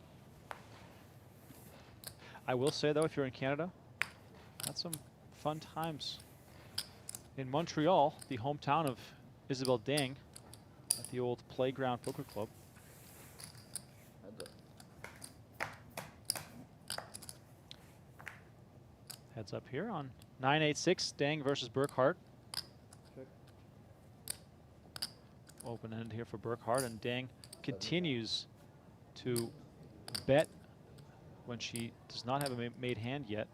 I will say, though, if you're in Canada, had some fun times in Montreal, the hometown of Isabelle Dang, at the old Playground Poker Club. Heads up here on 986, Dang versus Burkhart. Open end here for Burkhart, and Dang continues to bet when she does not have a made hand yet.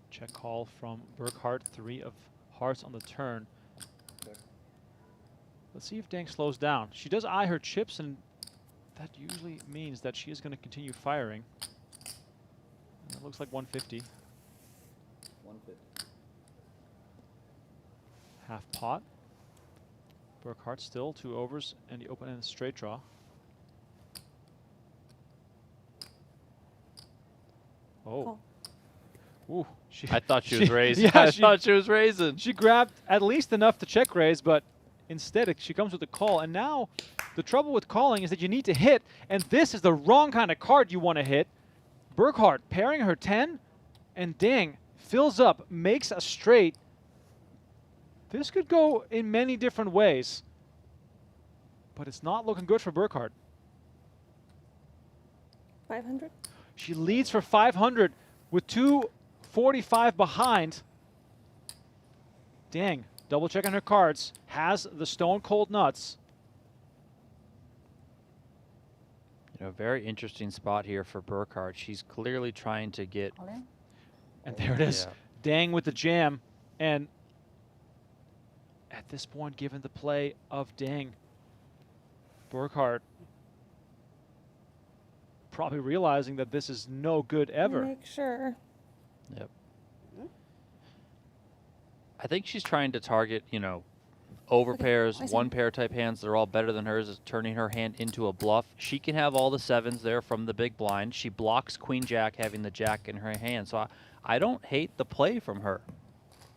Check call from Burkhart, 3 of hearts on the turn. Let's see if Dang slows down. She does eye her chips, and that usually means that she is going to continue firing. And it looks like 150. 150. Half pot. Burkhart still 2 overs, and the open end straight draw. Oh. Ooh, I thought she was raising. Yeah, I thought she was raising. She grabbed at least enough to check raise, but instead she comes with a call. And now the trouble with calling is that you need to hit, and this is the wrong kind of card you want to hit. Burkhart pairing her 10, and Dang fills up, makes a straight. This could go in many different ways, but it's not looking good for Burkhart. 500? She leads for 500 with 245 behind. Dang, double checking her cards, has the stone cold nuts. You know, very interesting spot here for Burkhart. She's clearly trying to get. And there it is. Yeah. Dang with the jam, and at this point, given the play of Dang, Burkhart probably realizing that this is no good ever. Make sure. Yep. I think she's trying to target, you know, over pairs, one pair type hands that are all better than hers, is turning her hand into a bluff. She can have all the sevens there from the big blind. She blocks queen jack, having the jack in her hand. So I don't hate the play from her.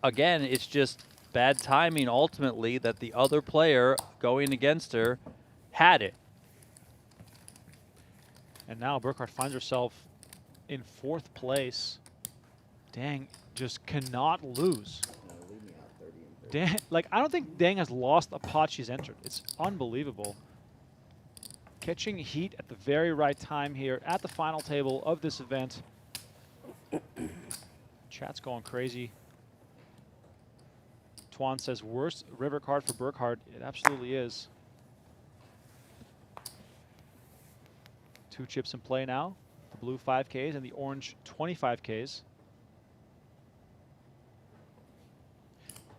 Again, it's just bad timing ultimately that the other player going against her had it. And now Burkhart finds herself in 4th place. Dang just cannot lose. Dang, like, I don't think Dang has lost a pot she's entered. It's unbelievable. Catching heat at the very right time here at the final table of this event. Chat's going crazy. Tuan says, worst river card for Burkhart. It absolutely is. 2 chips in play now. The blue 5Ks and the orange 25Ks.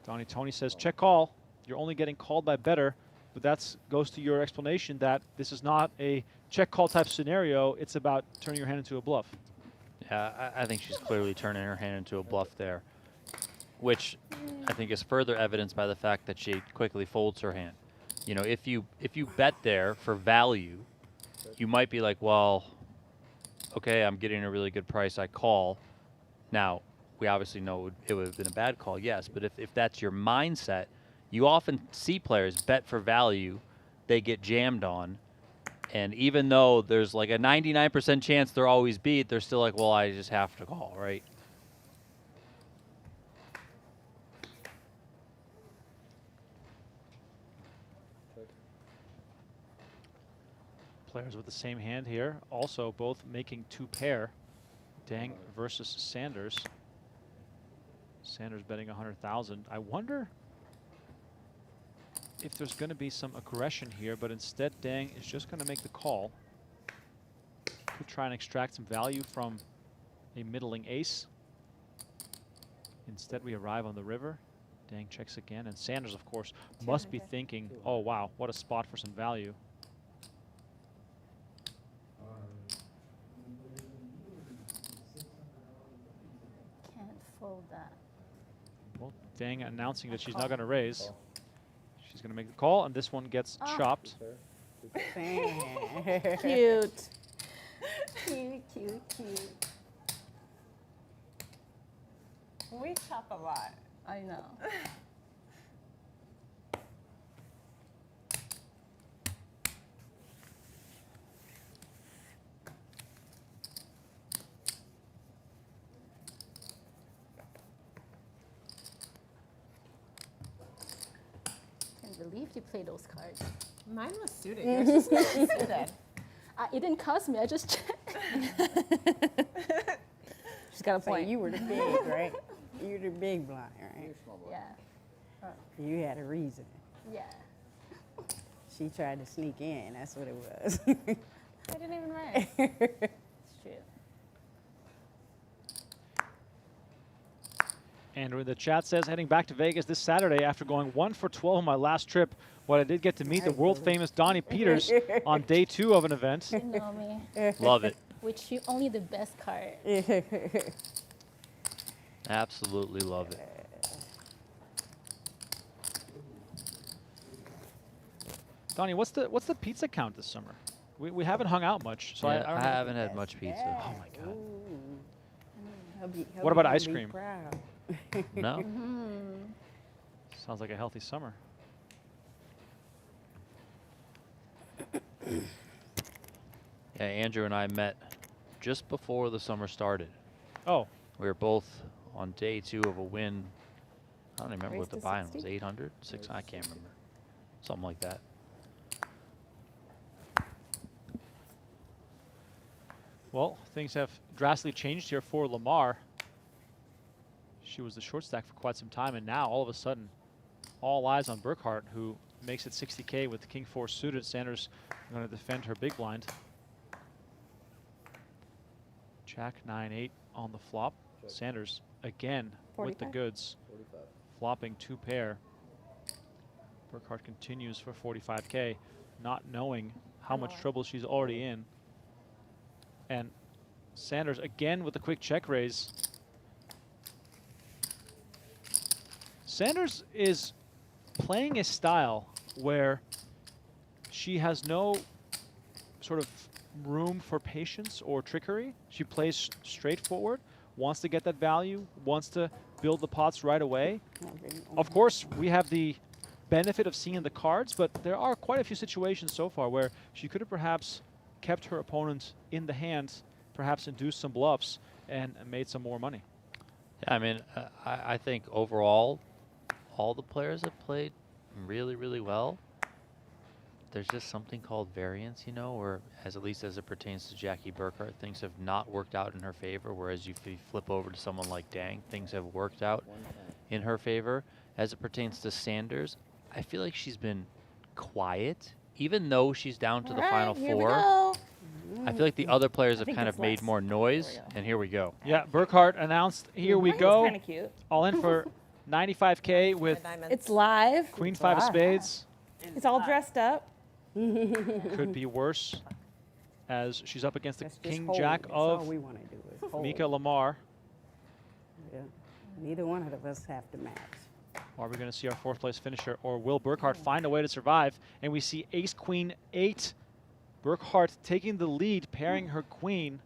Donnie Tony says, check call. You're only getting called by better, but that goes to your explanation that this is not a check call type scenario. It's about turning your hand into a bluff. Yeah, I think she's clearly turning her hand into a bluff there, which I think is further evidenced by the fact that she quickly folds her hand. You know, if you bet there for value, you might be like, well, okay, I'm getting a really good price, I call. Now, we obviously know it would have been a bad call, yes, but if that's your mindset, you often see players bet for value, they get jammed on, and even though there's like a 99% chance they're always beat, they're still like, well, I just have to call, right? Players with the same hand here, also both making 2 pair. Dang versus Sanders. Sanders betting 100,000. I wonder if there's going to be some aggression here, but instead Dang is just going to make the call. Could try and extract some value from a middling ace. Instead we arrive on the river. Dang checks again, and Sanders, of course, must be thinking, oh wow, what a spot for some value. Can't fold that. Well, Dang announcing that she's not going to raise. She's going to make the call, and this one gets chopped. Cute. Cute, cute, cute. We chop a lot. I know. Can't believe you play those cards. Mine was suited. Yours was not suited. It didn't cost me. I just checked. She's got a point. So you were the big, right? You were the big blind, right? Yeah. You had a reason. Yeah. She tried to sneak in. That's what it was. I didn't even raise. It's true. Andrew in the chat says, heading back to Vegas this Saturday after going 1 for 12 on my last trip. What I did get to meet the world famous Donnie Peters on day 2 of an event. You know me. Love it. Which you only the best card. Absolutely love it. Donnie, what's the pizza count this summer? We haven't hung out much, so Yeah, I don't I know. haven't had much pizza. Oh my God. Hubby What about gonna ice be cream? proud. No? Sounds like a healthy summer. Yeah, Andrew and I met just before the summer started. Oh. We were both on day 2 of a win. I don't even remember what Race the to buy-in was. 60? 800? 600? I can't remember. Something like that. Well, things have drastically changed here for Lamar. She was the short stack for quite some time, and now all of a sudden, all eyes on Burkhart, who makes it 60K with the King 4 suited. Sanders going to defend her big blind. Jack 9-8 on the flop. Sanders again with the 45. goods, flopping 2 pair. Burkhart continues for 45K, not knowing how much trouble she's already in. And Sanders again with a quick check raise. Sanders is playing a style where she has no sort of room for patience or trickery. She plays straightforward, wants to get that value, wants to build the pots right away. Of course, we have the benefit of seeing the cards, but there are quite a few situations so far where she could have perhaps kept her opponent in the hand, perhaps induced some bluffs, and made some more money. Yeah, I mean, I think overall, all the players have played really, really well. There's just something called variance, you know, or at least as it pertains to Jackie Burkhart, things have not worked out in her favor, whereas if you flip over to someone like Dang, things have worked out in her favor. As it pertains to Sanders, I feel like she's been quiet, even though she's down to the final four. I feel like the other players have kind of made more noise, and here we go. Yeah, Burkhart announced, here we go. Kind of cute. All in for 95K with It's live. Queen 5 of spades. It's all dressed up. Could be worse, as she's up against the Let's just King hold. Jack That's all of we want to do is hold. Shamica Lamar. Yeah. Neither one of us have to match. Are we going to see our 4th place finisher, or will Burkhart find a way to survive? And we see Ace Queen 8. Burkhart taking the lead, pairing her queen.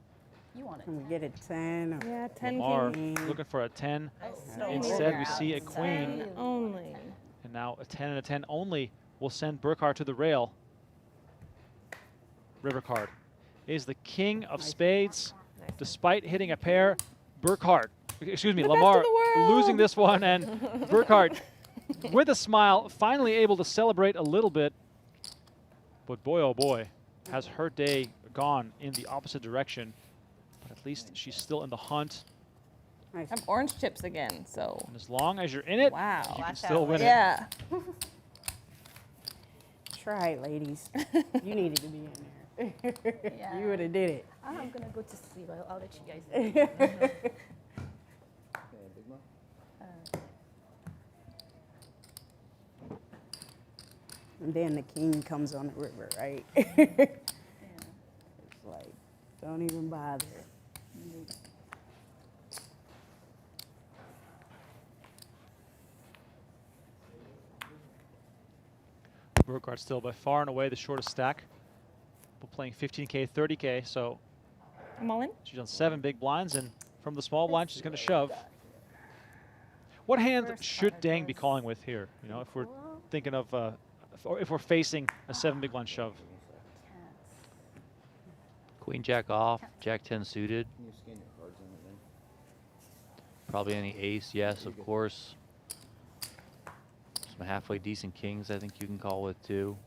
You want it. Can we get a 10? Or Yeah, 10 Lamar king. looking for a 10. Oh, Instead, we see a queen. 10 only. And now a 10 and a 10 only will send Burkhart to the rail. River card is the king of spades. Despite hitting a pair, Burkhart, excuse me, Lamar losing this one, and Burkhart with a smile, finally able to celebrate a little bit. But boy, oh boy, has her day gone in the opposite direction. But at least she's still in the hunt. I have orange chips again, so. And as long as you're in it, wow. you can still win it. Yeah. Try it, ladies. You needed to be in there. Yeah. You would have did it. I'm gonna go to sleep. I'll let you guys And then the king comes on the river, right? It's like, don't even bother. Burkhart still by far and away the shortest stack. We're playing 15K, 30K, so I'm all in. she's on 7 big blinds, and from the small blind, she's going to shove. What hand should Dang be calling with here? You know, if we're thinking of, or if we're facing a 7 big blind shove. Queen Jack off, Jack 10 suited. Probably any ace, yes, of course. Some halfway decent kings I think you can call with too.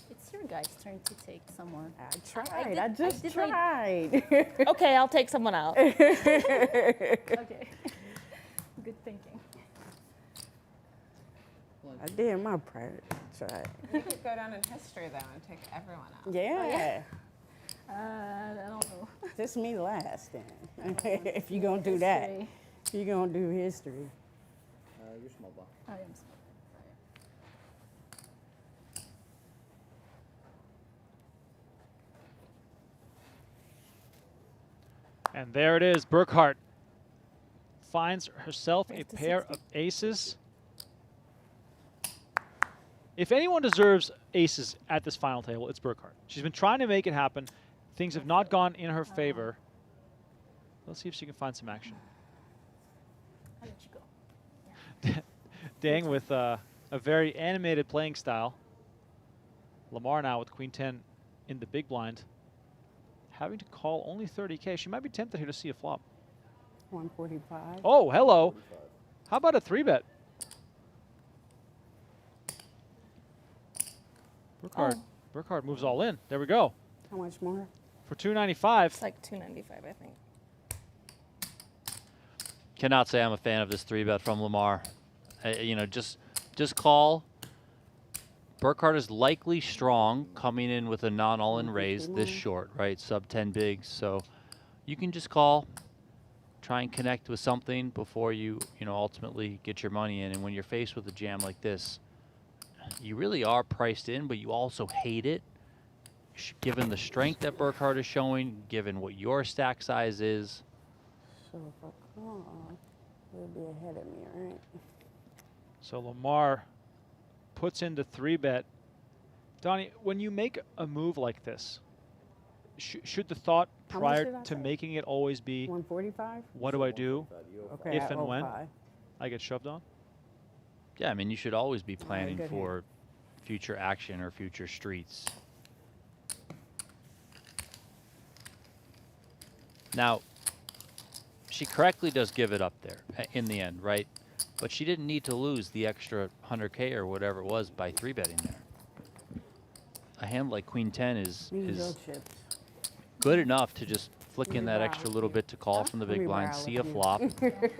It's your guys' turn to take someone. I tried. I just tried. Okay, I'll take someone out. Okay. Good thinking. I did my part. Try. You could go down in history, though, and take everyone out. Yeah. I don't know. Just me last then. If you're going to do that. If you're going to do history. You're small block. I am small. And there it is, Burkhart finds herself a pair of aces. If anyone deserves aces at this final table, it's Burkhart. She's been trying to make it happen. Things have not gone in her favor. Let's see if she can find some action. I'll let you go. Dang with a very animated playing style. Lamar now with Queen 10 in the big blind. Having to call only 30K. She might be tempted here to see a flop. 145. Oh, hello. How about a 3-bet? Burkhart moves all in. There we go. How much more? For 295. It's like 295, I think. Cannot say I'm a fan of this 3-bet from Lamar. You know, just call. Burkhart is likely strong coming in with a non-all-in raise this short, right? Sub 10 bigs. So you can just call. try and connect with something before you ultimately get your money in. And when you're faced with a jam like this, you really are priced in, but you also hate it, given the strength that Burkhart is showing, given what your stack size is. So if I call, he'll be ahead of me, right? So Lamar puts in the 3-bet. Donnie, when you make a move like this, should the thought How much prior did I to say? making it always be, 145? what do I do Okay, if and when 105. I get shoved on? Yeah, I mean, you should always be right, planning good for future action or future streets. Now, she correctly does give it up there in the end, right? But she didn't need to lose the extra 100K or whatever it was by 3-betting there. A hand like Queen 10 is good enough to just flick in that extra little bit to call from the big blind, see a flop.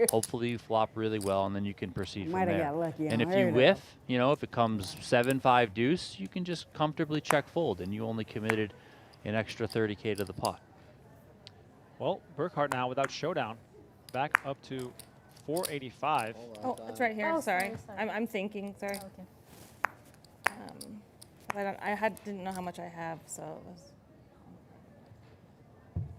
Hopefully you flop really well, and then you can proceed from there. And if you whiff, if it comes 7-5 deuce, you can just comfortably check fold, and you only committed an extra 30K to the pot. Well, Burkhart now without showdown, back up to 485. Oh, it's right here. Oh, sorry. sorry. I'm thinking. Sorry. I didn't know how much I have, so it was.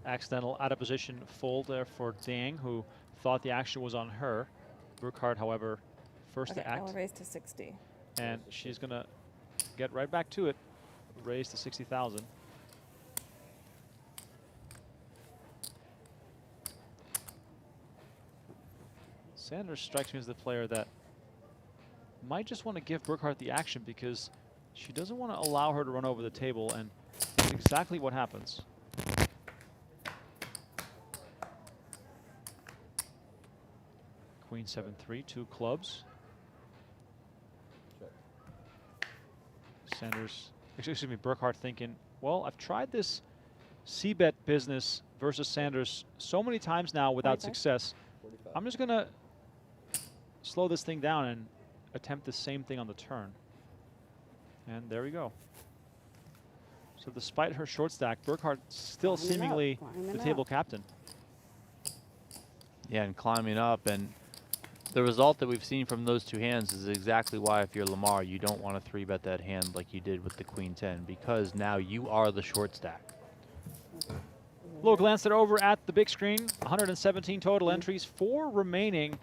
Accidental out of position fold there for Dang, who thought the action was on her. Burkhart, however, first Okay, to act. I'll raise to 60. And she's going to get right back to it, raise to 60,000. Sanders strikes me as the player that might just want to give Burkhart the action because she doesn't want to allow her to run over the table, and that's exactly what happens. Queen 7-3, 2 clubs. Sanders, excuse me, Burkhart thinking, well, I've tried this C-bet business versus Sanders so many times now without success. I'm just going to slow this thing down and attempt the same thing on the turn. And there we go. So despite her short stack, Burkhart still seemingly the table captain. Yeah, and climbing up. And the result that we've seen from those two hands is exactly why, if you're Lamar, you don't want to 3-bet that hand like you did with the Queen 10, because now you are the short stack. Little glance it over at the big screen. 117 total entries, 4 remaining.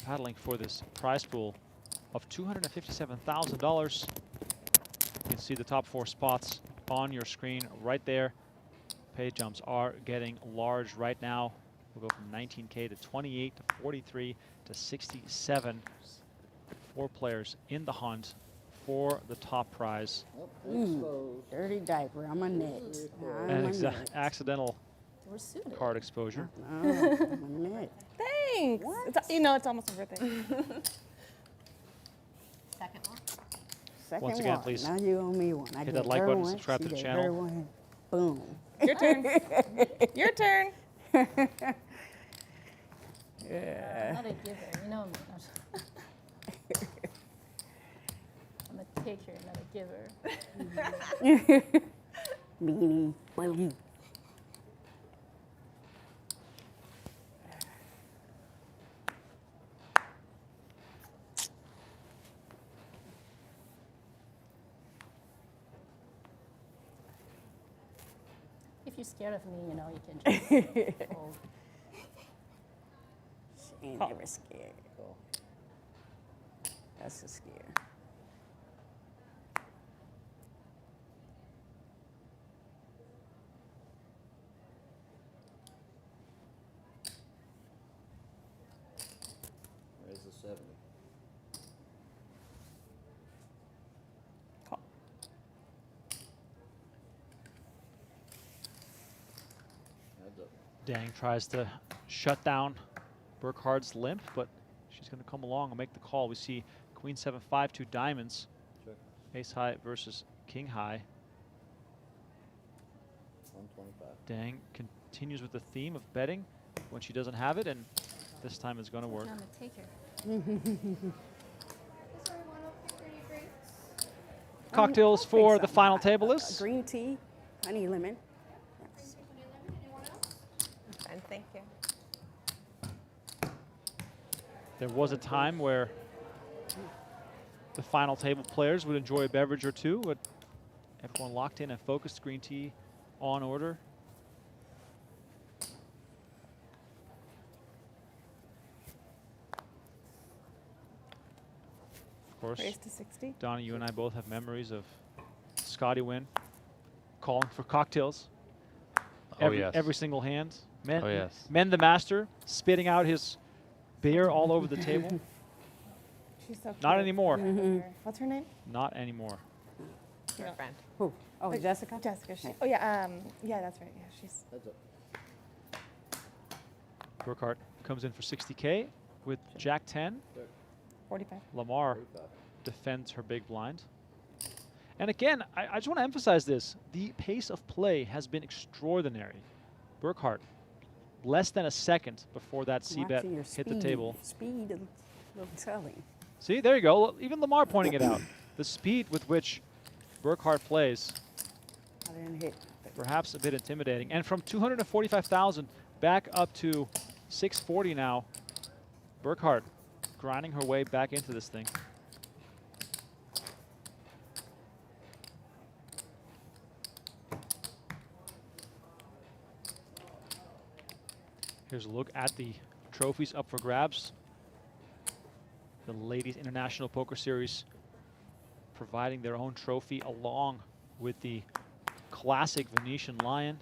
Paddling for this prize pool of $257,000. You can see the top 4 spots on your screen right there. Pay jumps are getting large right now. We'll go from 19K to 28 to 43 to 67. 4 players in the hunt for the top prize. Dirty diaper, I'm a net. And accidental card exposure. I'm a net. Thanks. It's almost my birthday. Second one. Second Once again, one. please Now you owe me one. I hit gave that like her button, one, subscribe to she the gave channel. her one. Boom. Your turn. Your turn. Yeah. Not a giver, you know me. I'm a taker, not a giver. Beanie, bully. If you're scared of me, you can just fold. She ain't never scared. That's a scare. Raise the 70. Dang tries to shut down Burkhart's limp, but she's going to come along and make the call. We see Queen 7-5, 2 diamonds. Check. Ace high versus King high. 125. Dang continues with the theme of betting when she doesn't have it, and this time it's going to work. I'm a taker. Cocktails for the final table is? Green tea, honey lemon. And thank you. There was a time where the final table players would enjoy a beverage or two, but everyone locked in and focused. Green tea on order. Of course, Raise to 60. Donnie, you and I both have memories of Scotty Wynn calling for cocktails. Every single hand. Men the master, spitting out his beer all over the table. She's so Not cute. anymore. What's her name? Not anymore. Your friend. Who? Oh, Jessica? Jessica. Oh, yeah. Yeah, that's right. Yeah, she's. Burkhart comes in for 60K with Jack 10. 45. Lamar defends her big blind. And again, I just want to emphasize this. The pace of play has been extraordinary. Burkhart, less than a second before that C-bet hit the table. Speed of telling. See, there you go. Even Lamar pointing it out. The speed with which Burkhart plays, I didn't hit. perhaps a bit intimidating. And from 245,000 back up to 640 now, Burkhart grinding her way back into this thing. Here's a look at the trophies up for grabs. The Ladies International Poker Series providing their own trophy along with the classic Venetian Lion.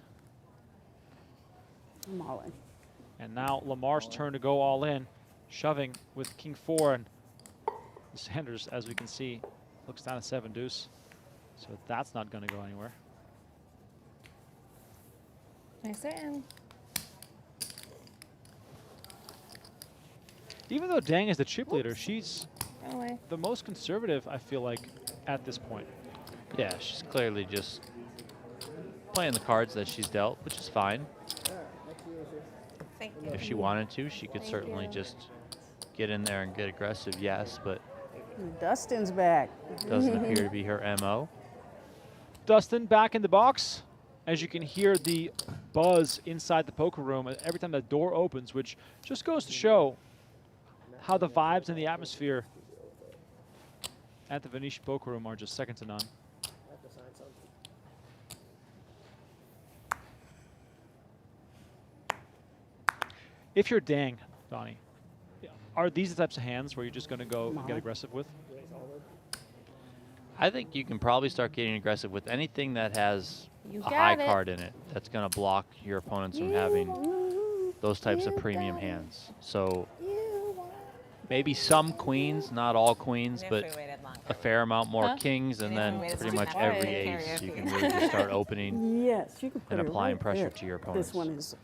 I'm all in. And now Lamar's turn to go all in, shoving with King 4, and Sanders, as we can see, looks down at 7 deuce. So that's not going to go anywhere. Nice in. Even though Dang is the chip leader, she's Go away. the most conservative, I feel like, at this point. Yeah, she's clearly just playing the cards that she's dealt, which is fine. Thank you. If she wanted to, she could certainly just get in there and get aggressive, yes, but Dustin's back. doesn't appear to be her MO. Dustin back in the box. As you can hear the buzz inside the poker room every time the door opens, which just goes to show how the vibes and the atmosphere at the Venetian poker room are just second to none. If you're Dang, Donnie, are these the types of hands where you're just going to go and get aggressive with? I think you can probably start getting aggressive with anything that has You a got high it. card in it that's going to block your opponents from having those types of premium hands. So maybe some queens, not all queens, but a fair amount more kings, and then pretty much every ace. You can really just start opening Yes, you can put and it applying right pressure there. to your opponents. This one is.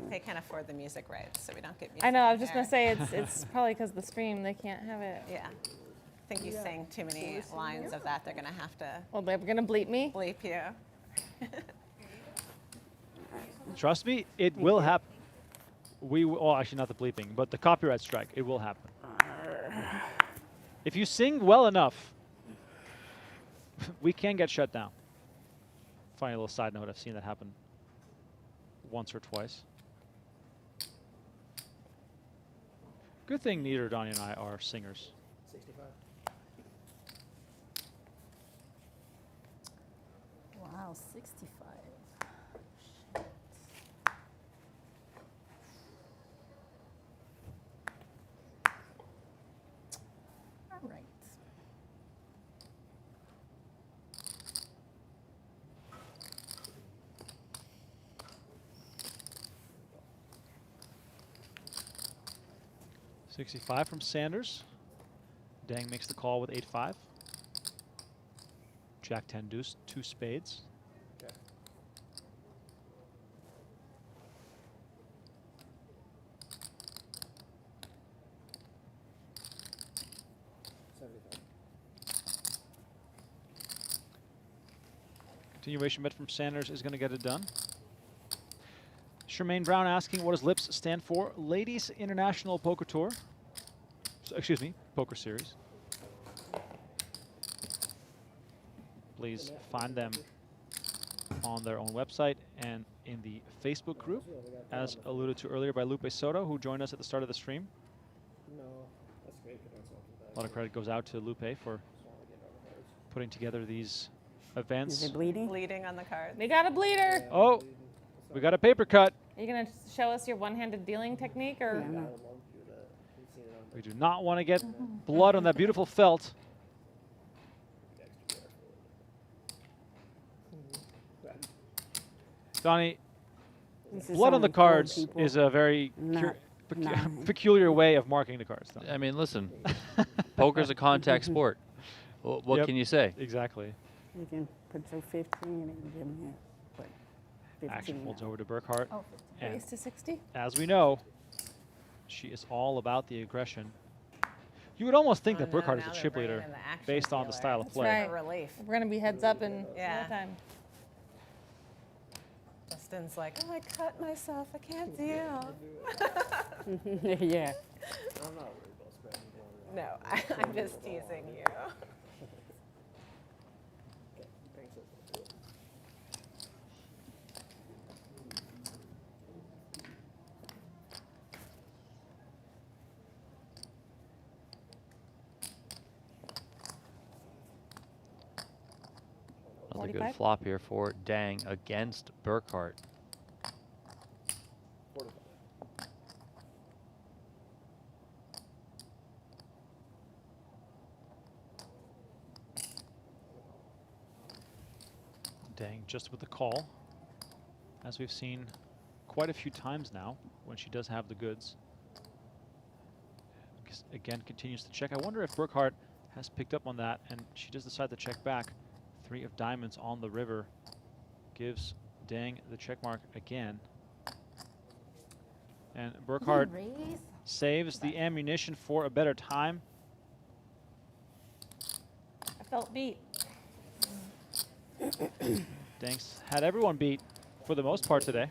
They can't afford the music rights, so we don't get music. I know. I was in just gonna there. say it's probably because the stream they can't have it. Yeah. I think you sang too many lines of that. They're gonna have to Well, they're gonna bleep me. bleep you. Trust me, it will happen. Oh, actually not the bleeping, but the copyright strike, it will happen. If you sing well enough, we can get shut down. Funny little side note, I've seen that happen once or twice. Good thing neither Donnie and I are singers. 65. Wow, 65. All right. $65 from Sanders. Dang makes the call with 8-5. Jack 10 deuce, 2 spades. Okay. Continuation bet from Sanders is going to get it done. Charmaine Brown asking, what does LIPS stand for? Ladies International Poker Tour. So, excuse me, Poker Series. Please find them on their own website and in the Facebook group, as alluded to earlier by Lupe Soto, who joined us at the start of the stream. No, that's great. A lot of credit goes out to Lupe for putting together these events. Is it bleeding? Bleeding on the card. We got a bleeder. Oh, we got a paper cut. Are you going to show us your one-handed dealing technique? Or We do not want to get blood on that beautiful felt. Donnie, blood on the cards is a very peculiar way of marking the cards. I mean, listen, poker's a contact sport. What can you say? Exactly. You can put your 15 and give me what? 15 Action folds over to Burkhart. Oh, and raise to 60? as we know, she is all about the aggression. You would almost think that Burkhart is a chip leader based on the style of play. That's right. Relief. We're going to be heads up in Yeah. no time. Justin's like, oh, I cut myself. I can't deal. Yeah. I'm not worried about spending more. No, I'm just teasing you. Another good 45? flop here for Dang against Burkhart. Dang just with the call, as we've seen quite a few times now when she does have the goods. Again, continues to check. I wonder if Burkhart has picked up on that, and she does decide to check back. 3 of diamonds on the river gives Dang the check mark again. And Burkhart saves the ammunition for a better time. I felt beat. Dang's had everyone beat for the most part today.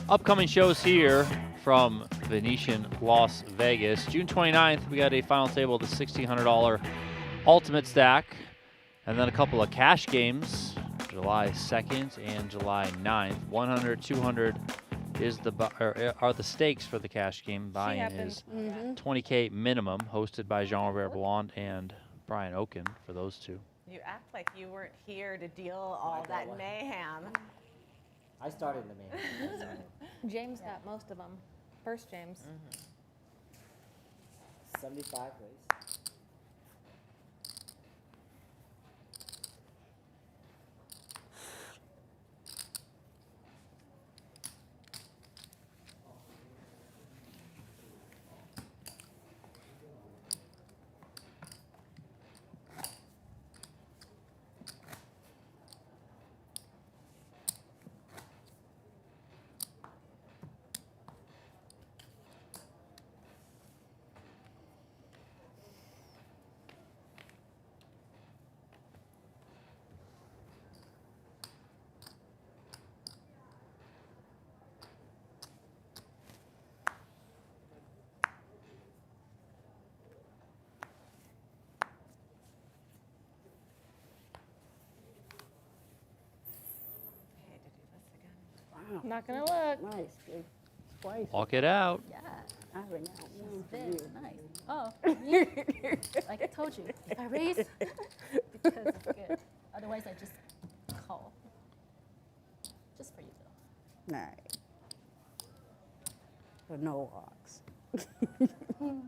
Upcoming shows here from Venetian Las Vegas. June 29th, we got a final table of the $1,600 Ultimate Stack. And then a couple of cash games, July 2nd and July 9th. 100, 200 is are the stakes for the cash game. Buy-in is $20K minimum, hosted by Jean-Robert Blonde and Brian Oaken for those two. You act like you weren't here to deal all that mayhem. I started the main. James got most of them. First James. 75 race. I'm not going to look. Nice. Twice. Walk it out. Yeah. I have it now. Very nice. Oh, like I told you, if I raise, because it's good. Otherwise, I just call. Just for you, though. Nice. But no walks. Big one?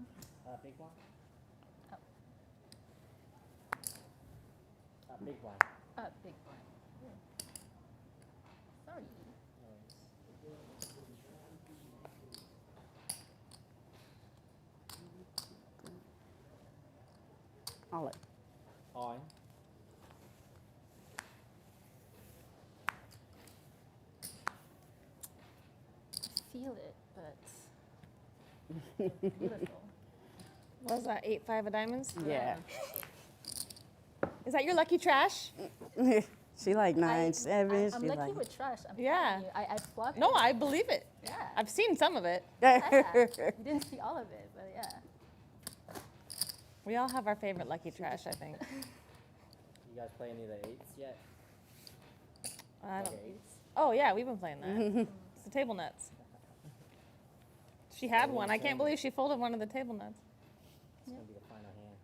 Oh. Big one. Big one. Sorry. All On. Feel it, but beautiful. What was that, 8-5 of diamonds? Yeah. Is that your lucky trash? She like 9-7. I'm She lucky like with trash. I'm Yeah. telling you. I flop No, it. I believe it. Yeah. I've seen some of it. Yeah. You didn't see all of it, but yeah. We all have our favorite lucky trash, I think. You guys play any of the 8s yet? I don't. Like 8s? Oh yeah, we've been playing that. It's the table nuts. She had one. I can't believe she folded one of the table nuts. It's going to be the final hand.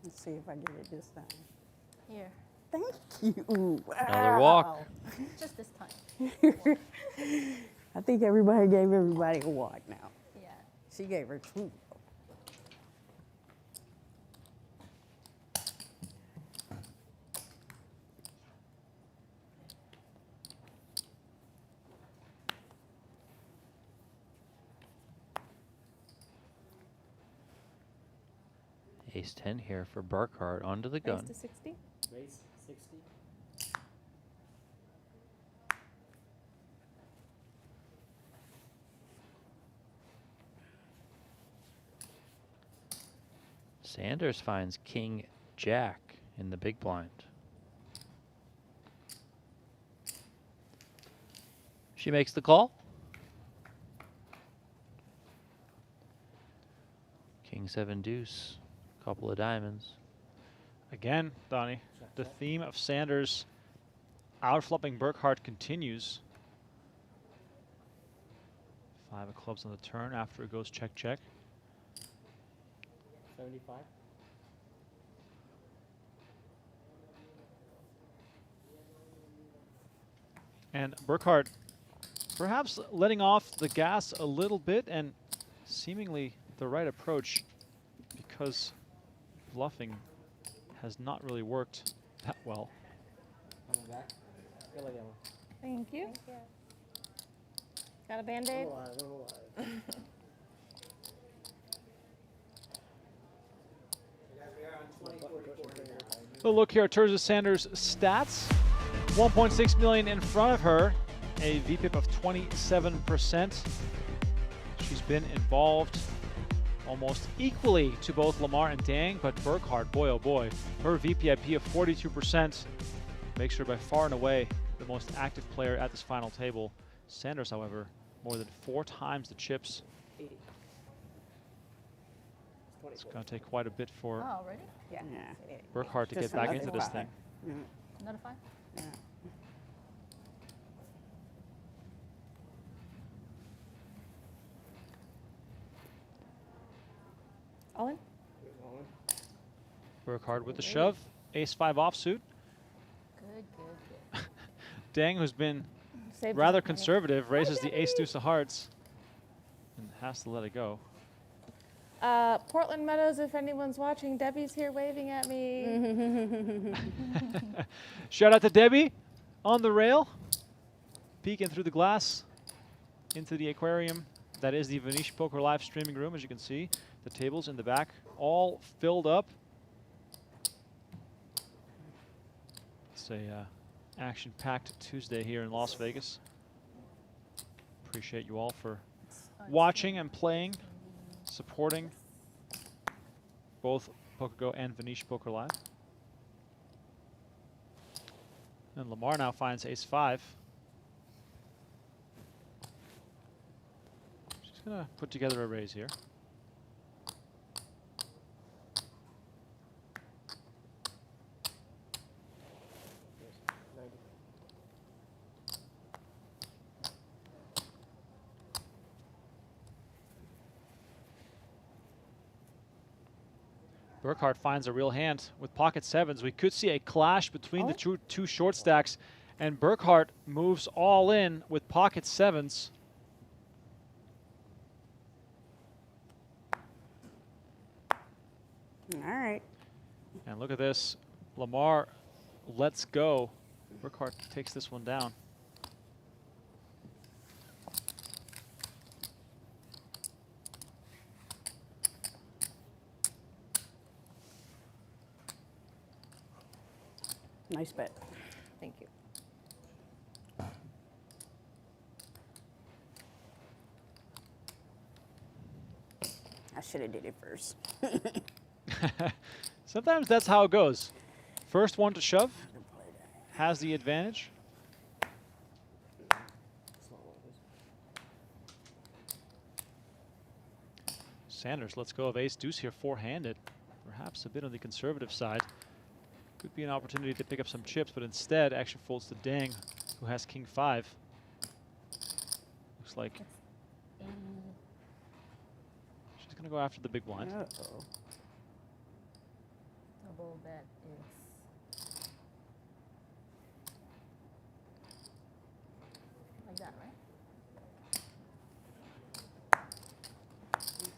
Let's see if I get it this time. Here. Thank you. Another walk. Wow. Just this time. I think everybody gave everybody a walk now. Yeah. She gave her 2. Ace 10 here for Burkhart onto the gun. Raise to 60. Raise 60. Sanders finds King Jack in the big blind. She makes the call. King 7 deuce. Couple of diamonds. Again, Donnie, the theme of Sanders outflopping Burkhart continues. 5 of clubs on the turn after it goes check, check. 75. And Burkhart perhaps letting off the gas a little bit and seemingly the right approach because bluffing has not really worked that well. Coming back. Good luck, Emma. Thank you. Got a Band-Aid? So look here at Tirza Sanders' stats. 1.6 million in front of her, a VPIP of 27%. She's been involved almost equally to both Lamar and Dang, but Burkhart, boy oh boy, her VPIP of 42% makes her by far and away the most active player at this final table. Sanders, however, more than 4 times the chips. It's going to take quite a bit for Oh, already? Yeah. Burkhart to Just get back another into this 5. thing. Another 5? Yeah. All in? Burkhart with the shove. Ace-5 offsuit. Good, good, good. Dang, who's been Saved rather us money. conservative, raises the ace-deuce of hearts and has to let it go. Portland Meadows, if anyone's watching, Debbie's here waving at me. Shout out to Debbie on the rail, peeking through the glass into the aquarium. That is the Venetian Poker Live streaming room, as you can see. The tables in the back all filled up. It's a action-packed Tuesday here in Las Vegas. Appreciate you all for watching and playing, supporting both PokerGo and Venetian Poker Live. And Lamar now finds ace-5. She's going to put together a raise here. Burkhart finds a real hand with pocket 7s. We could see a clash between the two short stacks, and Burkhart moves all in with pocket 7s. All right. And look at this. Lamar lets go. Burkhart takes this one down. Nice bet. Thank you. I should have did it first. Sometimes that's how it goes. First one to shove has the advantage. Sanders lets go of ace deuce here, four-handed. Perhaps a bit on the conservative side. Could be an opportunity to pick up some chips, but instead action folds to Dang, who has king five. Looks like she's gonna go after the big blind. Uh-oh. Double bet is like that, right?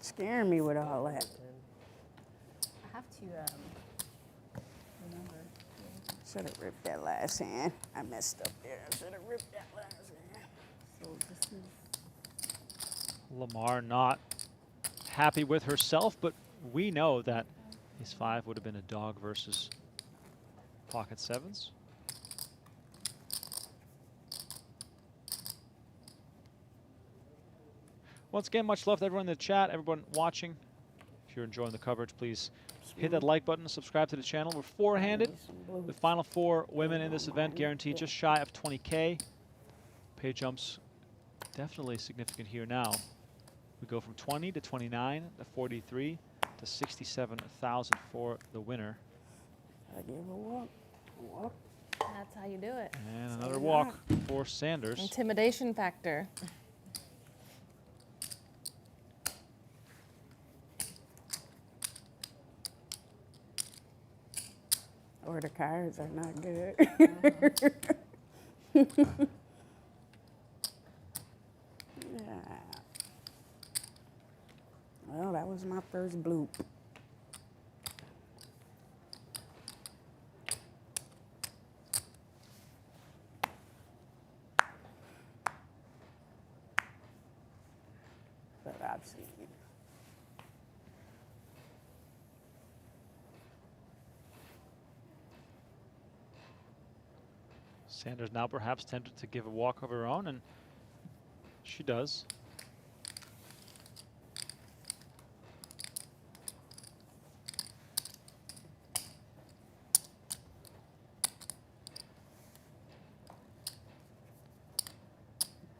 Scaring me with all that. I have to remember. Should have ripped that last hand. I messed up there. I should have ripped that last hand. So this is Lamar not happy with herself, but we know that ace five would have been a dog versus pocket sevens. Once again, much love to everyone in the chat, everyone watching. If you're enjoying the coverage, please hit that like button, subscribe to the channel. We're four-handed. The final four women in this event guaranteed just shy of 20K. Pay jumps definitely significant here now. We go from 20 to 29 to 43 to 67,000 for the winner. I gave a walk. Walk. That's how you do it. And another walk for Sanders. Intimidation factor. Or the cards are not good. Yeah. Well, that was my first bloop. But I've seen it. Sanders now perhaps tempted to give a walk of her own, and she does.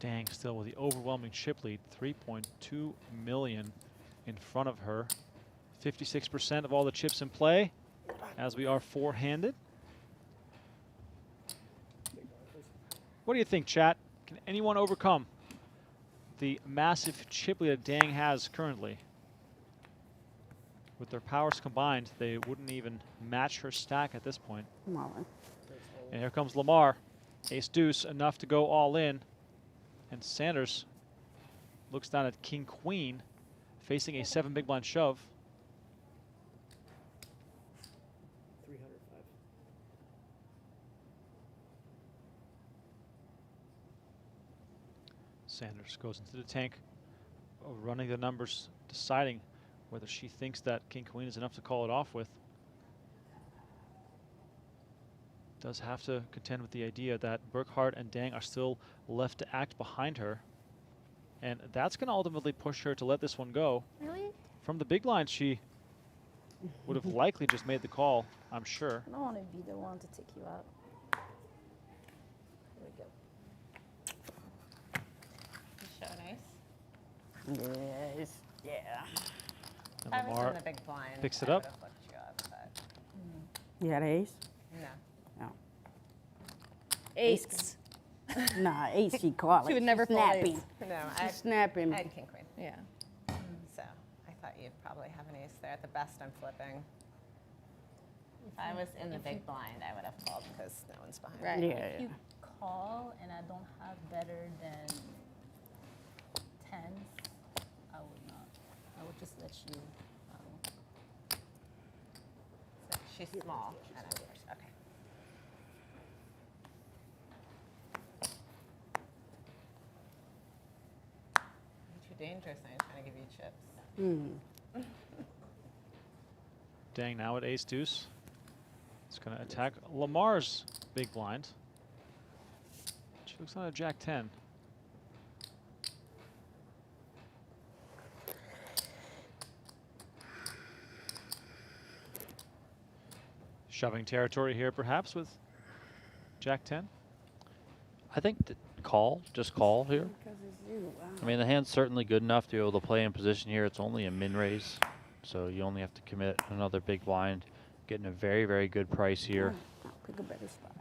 Dang, still with the overwhelming chip lead, 3.2 million in front of her. 56% of all the chips in play, as we are four-handed. What do you think, chat? Can anyone overcome the massive chip lead that Dang has currently? With their powers combined, they wouldn't even match her stack at this point. Come on. And here comes Lamar. Ace deuce, enough to go all in. And Sanders looks down at king queen, facing a 7 big blind shove. 305. Sanders goes into the tank, running the numbers, deciding whether she thinks that king queen is enough to call it off with. Does have to contend with the idea that Burkhart and Dang are still left to act behind her. And that's going to ultimately push her to let this one go. Really? From the big line, she would have likely just made the call, I'm sure. I don't want to be the one to take you out. Show nice. Yes. Yeah. And I was Lamar in the big blind. picks it I up. would've looked you up, but You got ace? no. No. Ace. Nah, ace she caught. She would never call snapping. ace. No, She's snapping. I had king queen. Yeah. So I thought you'd probably have an ace there. At the best, I'm flipping. If I was in the big blind, I would have called because no one's behind Right. me. Yeah. If you call and I don't have better than 10s, I would not. I would just let you. So she's small, and I'm yours. Okay. You're too dangerous. I'm trying to give you chips. Dang now at ace deuce. It's going to attack Lamar's big blind. She looks on a jack 10. Shoving territory here, perhaps, with Jack 10. I think just call here. I mean, the hand's certainly good enough to be able to play in position here. It's only a min raise, so you only have to commit another big blind, getting a very, very good price here. Pick a better spot.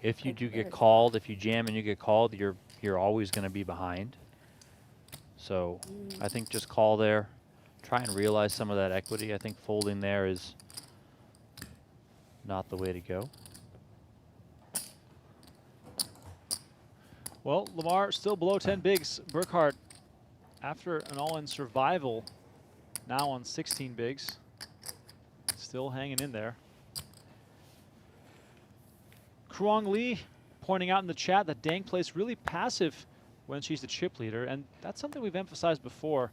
If you do get called, if you jam and you get called, you're always going to be behind. So I think just call there. Try and realize some of that equity. I think folding there is not the way to go. Well, Lamar still below 10 bigs. Burkhart, after an all-in survival, now on 16 bigs. Still hanging in there. Kruong Lee pointing out in the chat that Dang plays really passive when she's the chip leader, and that's something we've emphasized before.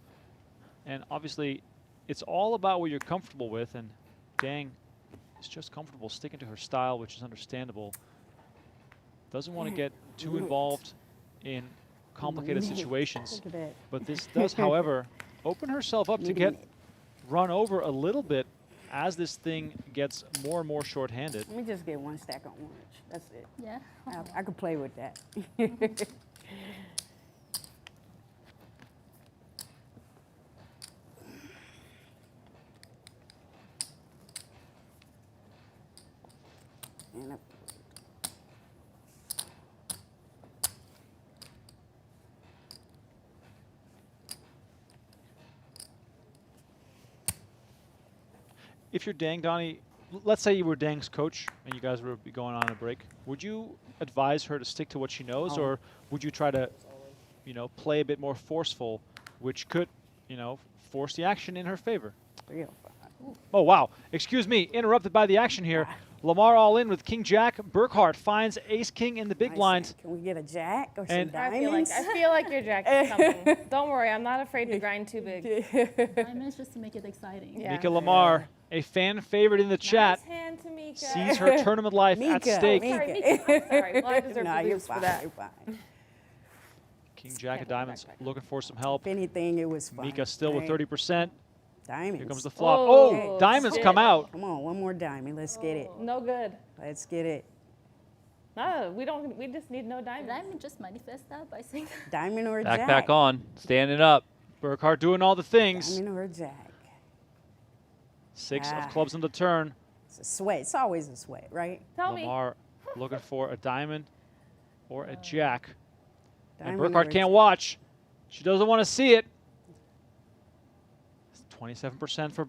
And obviously, it's all about what you're comfortable with, and Dang is just comfortable sticking to her style, which is understandable. Doesn't want to get too involved in complicated situations. But this does, however, open herself up to get run over a little bit as this thing gets more and more shorthanded. Let me just get one stack on orange. That's it. Yeah. I could play with that. And if you're Dang, Donnie, let's say you were Dang's coach and you guys would be going on a break, would you advise her to stick to what she knows, or would you try to, you know, play a bit more forceful, which could, you know, force the action in her favor? Oh, wow. Excuse me. Interrupted by the action here. Lamar all in with King Jack. Burkhart finds Ace King in the big blind. Can we get a jack or some And diamonds? I feel like your jack is coming. Don't worry, I'm not afraid to grind too big. Diamonds just to make it exciting. Yeah. Mika Lamar, a fan favorite in the chat, Nice hand to Mika. sees her tournament life at stake. Sorry, Mika. I'm sorry. Well, I deserve Nah, the you're boost for fine. that. You're fine. King Jack of diamonds looking for some help. If anything, it was fun. Mika still with right? 30%. Diamonds. Here comes the flop. Oh, diamonds shit. come out. Come on, one more diamond. Let's get it. No good. Let's get it. No, we don't. We just need no diamonds. Diamond just manifest that by saying that. Diamond or jack. Backpack on, standing up. Burkhart doing all the things. Diamond or jack. Six of clubs on the turn. It's a sweat. It's always a sweat, right? Tell me. Lamar looking for a diamond or a jack. And Diamond Burkhart or can't jack. watch. She doesn't want to see it. 27% for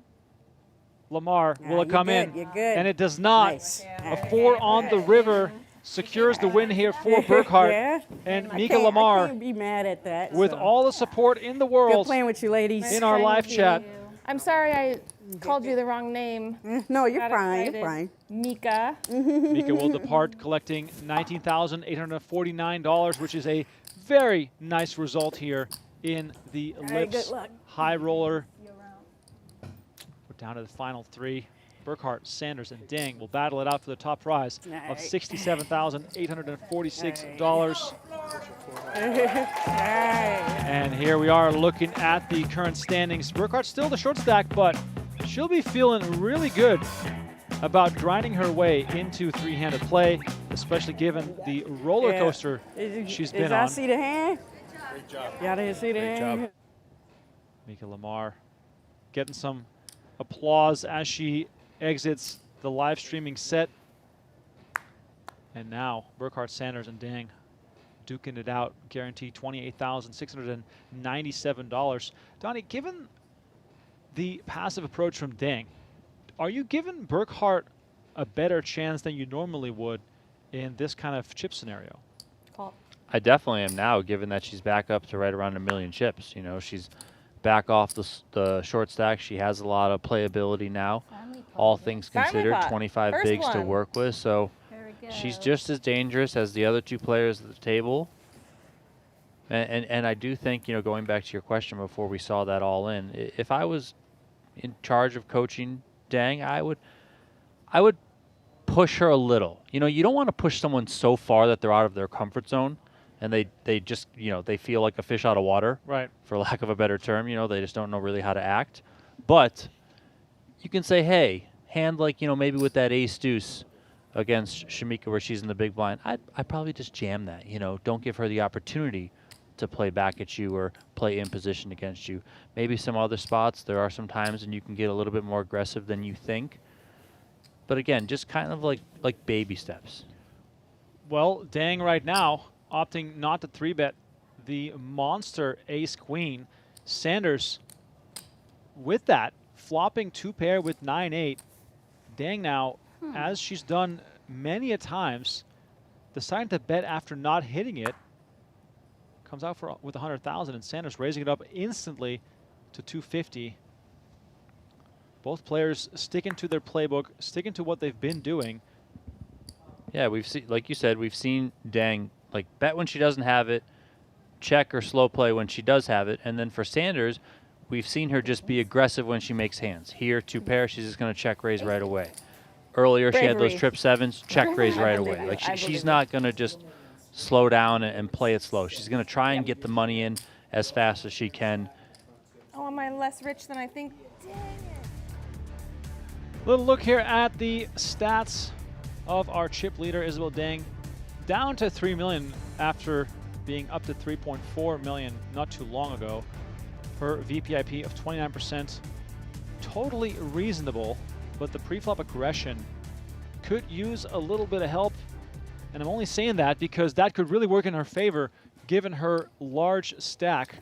Lamar. Nah, Will it you're come good, in? you're good. And it does not. Nice. A 4 on the river secures the win here for Burkhart. Yeah. And I Mika can't- I Lamar, can't be mad at that. with so. all the support in the Good world playing with you, ladies. in our live Thank chat. you. I'm sorry I called you the wrong name. No, you're Got fine. excited. You're fine. Mika. Mika will depart collecting $19,849, which is a very nice result here in the All right, Lips good luck. High Roller. We're down to the final three. Burkhart, Sanders, and Dang will battle it out for the top prize of Alright. $67,846. And here we are looking at the current standings. Burkhart's still the short stack, but she'll be feeling really good about grinding her way into three-handed play, especially given the roller Yeah. coaster she's been I on. see the hand? Great job. Y'all didn't see the Great hand? job. Mika Lamar getting some applause as she exits the live streaming set. And now Burkhart, Sanders, and Dang duking it out, guaranteed $28,697. Donnie, given the passive approach from Dang, are you giving Burkhart a better chance than you normally would in this kind of chip scenario? Call. I definitely am now, given that she's back up to right around 1 million chips. You know, she's back off the short stack. She has a lot of playability now, all things Family considered. pot. 25 First bigs to one. work with, so Very good. she's just as dangerous as the other two players at the table. And I do think, you know, going back to your question before we saw that all in, if I was in charge of coaching Dang, I would push her a little. You know, you don't want to push someone so far that they're out of their comfort zone and they just, you know, they feel like a fish out of water, right? For lack of a better term. You know, they just don't know really how to act. But you can say, hey, hand like, maybe with that ace deuce against Shamica where she's in the big blind, I'd probably just jam that. Don't give her the opportunity to play back at you or play in position against you. Maybe some other spots, there are some times when you can get a little bit more aggressive than you think. But again, just kind of like baby steps. Well, Dang right now opting not to 3-bet the monster ace-queen. Sanders with that, flopping 2-pair with 9-8. Dang now, as she's done many a times, deciding to bet after not hitting it. Comes out with 100,000, and Sanders raising it up instantly to 250. Both players sticking to their playbook, sticking to what they've been doing. Yeah, we've seen, like you said, we've seen Dang bet when she doesn't have it, check or slow play when she does have it, and then for Sanders, we've seen her just be aggressive when she makes hands. Here, 2-pair, she's just going to check raise right away. Earlier, she had those trip 7s, check raise right away. She's not going to just slow down and play it slow. She's going to try and get the money in as fast as she can. Oh, am I less rich than I think? Dang it. Little look here at the stats of our chip leader, Isabelle Dang. Down to 3 million after being up to 3.4 million not too long ago. Her VPIP of 29%. Totally reasonable, but the preflop aggression could use a little bit of help. And I'm only saying that because that could really work in her favor given her large stack.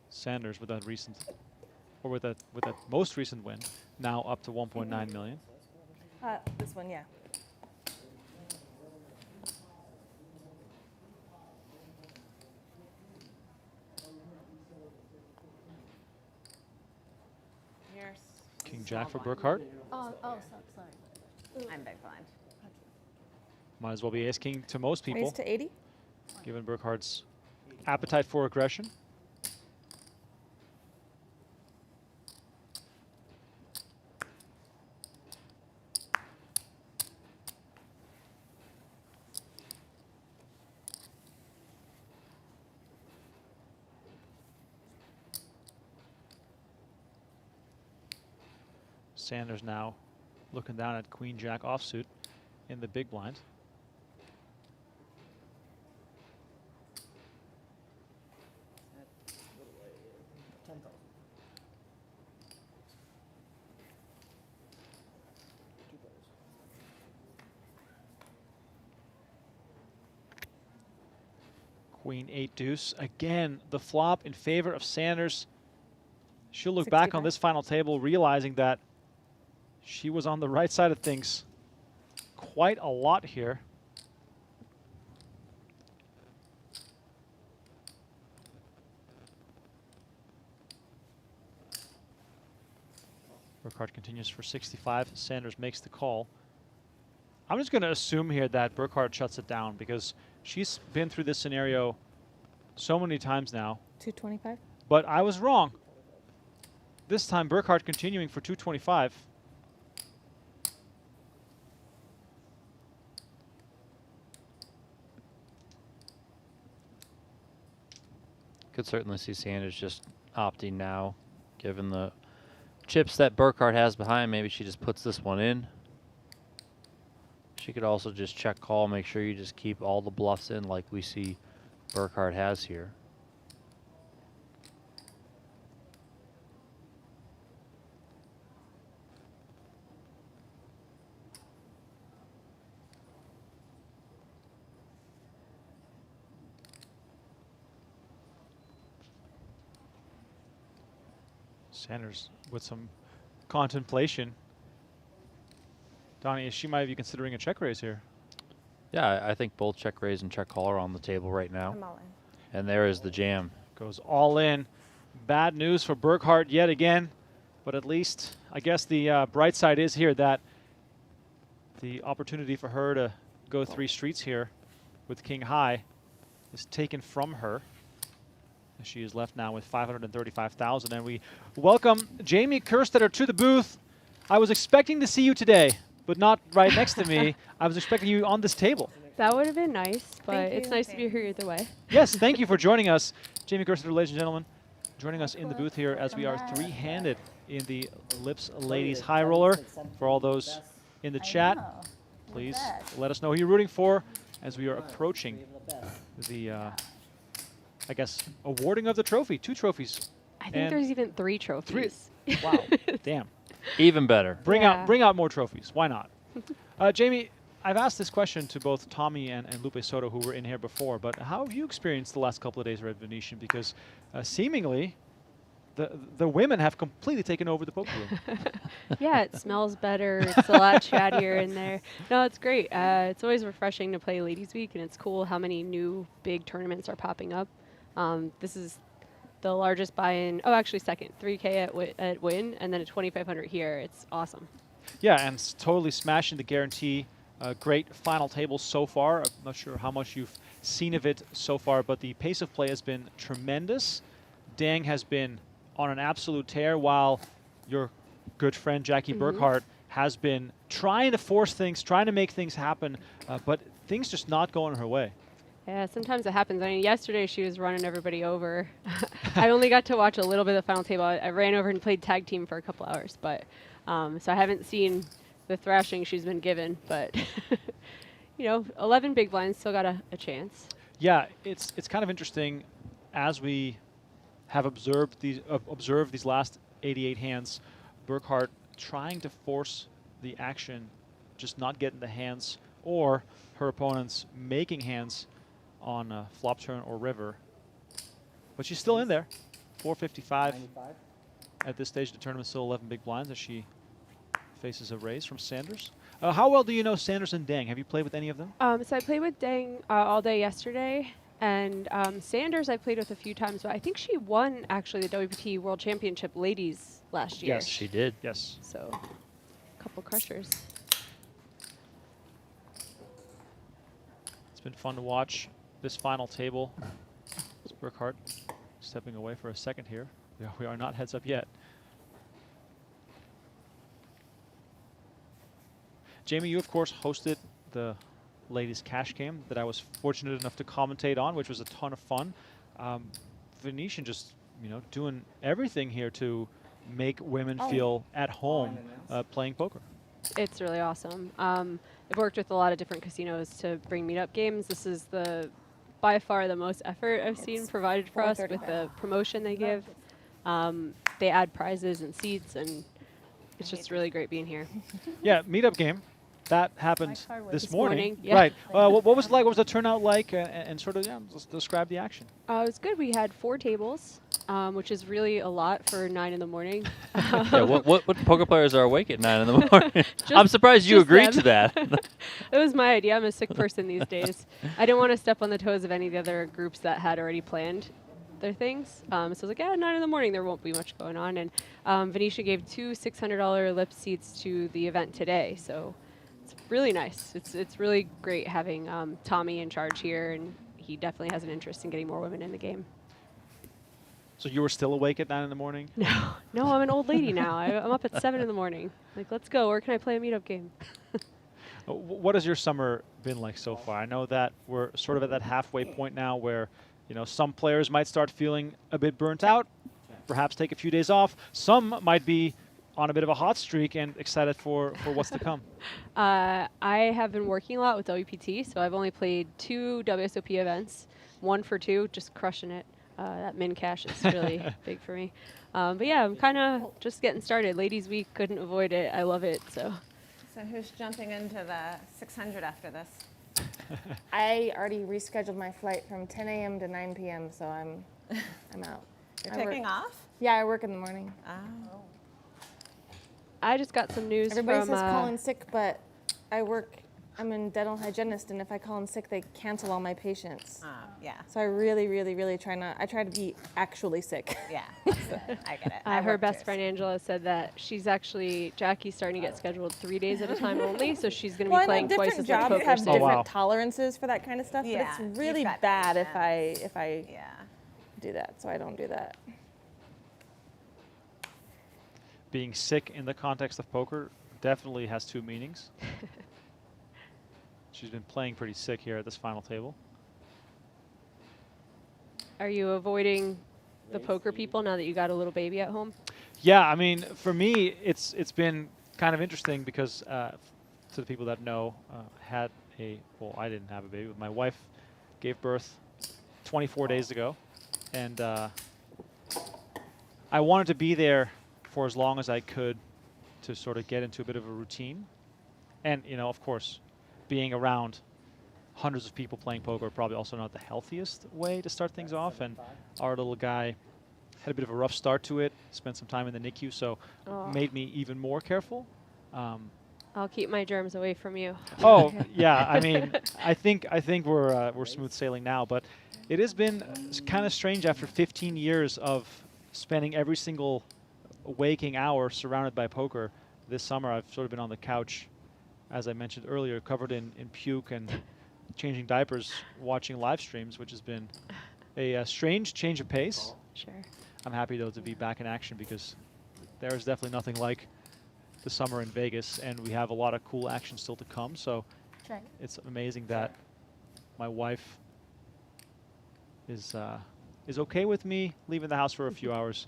Sanders with that recent, or with that most recent win, now up to 1.9 million. This one, yeah. King Jack for Burkhart. Sorry. I'm big blind. Might as well be ace king to most people. Raise to 80. Given Burkhart's appetite for aggression. Sanders now looking down at Queen Jack offsuit in the big blind. Queen 8 deuce. Again, the flop in favor of Sanders. She'll look back on this final table realizing that she was on the right side of things quite a lot here. Burkhart continues for 65. Sanders makes the call. I'm just going to assume here that Burkhart shuts it down because she's been through this scenario so many times now. 225. But I was wrong. This time Burkhart continuing for 225. Could certainly see Sanders just opting now, given the chips that Burkhart has behind. Maybe she just puts this one in. She could also just check call, make sure you just keep all the bluffs in like we see Burkhart has here. Sanders with some contemplation. Donnie, she might be considering a check raise here. Yeah, I think both check raise and check call are on the table right now. I'm all in. And there is the jam. Goes all in. Bad news for Burkhart yet again. But at least, I guess the bright side is here that the opportunity for her to go 3 streets here with King High is taken from her. She is left now with 535,000. And we welcome Jamie Kerstetter to the booth. I was expecting to see you today, but not right next to me. I was expecting you on this table. That would have been nice, but it's nice to be here either way. Yes, thank you for joining us. Jamie Kerstetter, ladies and gentlemen. joining us in the booth here as we are three-handed in the Lips Ladies High Roller. For all those in the chat, please let us know who you're rooting for as we are approaching the, I guess, awarding of the trophy. 2 trophies. I think there's even 3 trophies. 3. Wow. Damn. Even better. Bring out more trophies. Why not? Jamie, I've asked this question to both Tommy and Lupe Soto, who were in here before, but how have you experienced the last couple of days at Venetian? Because seemingly the women have completely taken over the poker room. Yeah, it smells better. It's a lot chattier in there. No, it's great. It's always refreshing to play Ladies Week, and it's cool how many new big tournaments are popping up. This is the largest buy-in. Oh, actually second. 3K at Win, and then a 2,500 here. It's awesome. Yeah, and totally smashing the guarantee. Great final table so far. I'm not sure how much you've seen of it so far, but the pace of play has been tremendous. Dang has been on an absolute tear, while your good friend Jackie Burkhart has been trying to force things, trying to make things happen, but things just not going her way. Yeah, sometimes it happens. I mean, yesterday she was running everybody over. I only got to watch a little bit of the final table. I ran over and played tag team for a couple hours, but so I haven't seen the thrashing she's been given, but you know, 11 big blinds, still got a chance. Yeah, it's kind of interesting as we have observed these last 88 hands. Burkhart trying to force the action, just not getting the hands, or her opponents making hands on flop turn or river. But she's still in there. 455 at this stage of the tournament, still 11 big blinds as she faces a raise from Sanders. How well do you know Sanders and Dang? Have you played with any of them? So I played with Dang all day yesterday, and Sanders I played with a few times, but I think she won actually the WPT World Championship Ladies last year. Yes, she did. Yes. So a couple crushers. It's been fun to watch this final table. It's Burkhart stepping away for a second here. We are not heads up yet. Jamie, you of course hosted the ladies cash game that I was fortunate enough to commentate on, which was a ton of fun. Venetian just, you know, doing everything here to make women feel at home playing poker. It's really awesome. I've worked with a lot of different casinos to bring meetup games. This is by far the most effort I've seen provided for us with the promotion they give. They add prizes and seats, and it's just really great being here. Yeah, meetup game. That happened this morning. Yeah. Right. What was it like? What was the turnout like? And sort of, just describe the action. It was good. We had 4 tables, which is really a lot for 9 in the morning. Yeah, what poker players are awake at 9 in the morning? I'm surprised you agreed to that. It was my idea. I'm a sick person these days. I didn't want to step on the toes of any of the other groups that had already planned their things. So I was like, yeah, 9 in the morning, there won't be much going on. And Venetia gave 2 $600 lip seats to the event today. So it's really nice. It's really great having Tommy in charge here, and he definitely has an interest in getting more women in the game. So you were still awake at 9 in the morning? No, I'm an old lady now. I'm up at 7 in the morning. Like, let's go. Where can I play a meetup game? What has your summer been like so far? I know that we're sort of at that halfway point now where, you know, some players might start feeling a bit burnt out, perhaps take a few days off. Some might be on a bit of a hot streak and excited for what's to come. I have been working a lot with WPT, so I've only played 2 WSOP events, 1 for 2, just crushing it. That min cash is really big for me. But yeah, I'm kind of just getting started. Ladies Week, couldn't avoid it. I love it. So who's jumping into the 600 after this? I already rescheduled my flight from 10 a.m. to 9 p.m., so I'm out. You're taking off? Yeah, I work in the morning. Oh. I just got some news Everybody from... says call in sick, but I'm a dental hygienist, and if I call in sick, they cancel all my patients. Yeah. So I really try to be actually sick. Yeah, I get it. Her best friend Angela said that Jackie's starting to get scheduled 3 days at a time only, so she's going to be playing twice as much poker. Different jobs have different tolerances for that kind of stuff, Yeah, but it's really bad if I do that, so I don't do that. Being sick in the context of poker definitely has 2 meanings. She's been playing pretty sick here at this final table. Are you avoiding the poker people now that you got a little baby at home? Yeah, I mean, for me, it's been kind of interesting because to the people that know, well, I didn't have a baby, but my wife gave birth 24 days ago, and I wanted to be there for as long as I could to sort of get into a bit of a routine. And, you know, of course, being around hundreds of people playing poker probably also not the healthiest way to start things off. And our little guy had a bit of a rough start to it, spent some time in the NICU, so made me even more careful. I'll keep my germs away from you. Oh, yeah. I mean, I think we're smooth sailing now, but it has been kind of strange after 15 years of spending every single waking hour surrounded by poker. This summer, I've sort of been on the couch, as I mentioned earlier, covered in puke and changing diapers, watching live streams, which has been a strange change of pace. Sure. I'm happy, though, to be back in action because there is definitely nothing like the summer in Vegas, and we have a lot of cool action still to come. So it's amazing that my wife is okay with me leaving the house for a few hours.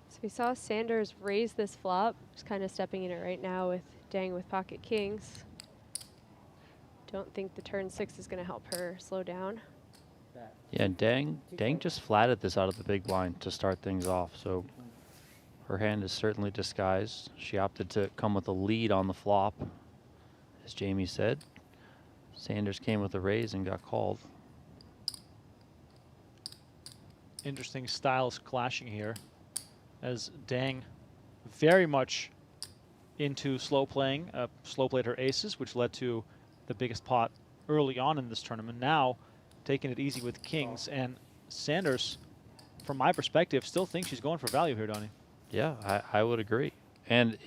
So we saw Sanders raise this flop. Just kind of stepping in it right now with Dang with pocket kings. Don't think the turn 6 is going to help her slow down. Yeah, Dang just flatted this out of the big blind to start things off. So her hand is certainly disguised. She opted to come with a lead on the flop, as Jamie said. Sanders came with a raise and got called. Interesting styles clashing here, as Dang very much into slow playing, slow played her aces, which led to the biggest pot early on in this tournament. Now taking it easy with kings, and Sanders, from my perspective, still thinks she's going for value here, Donnie. Yeah, I would agree. And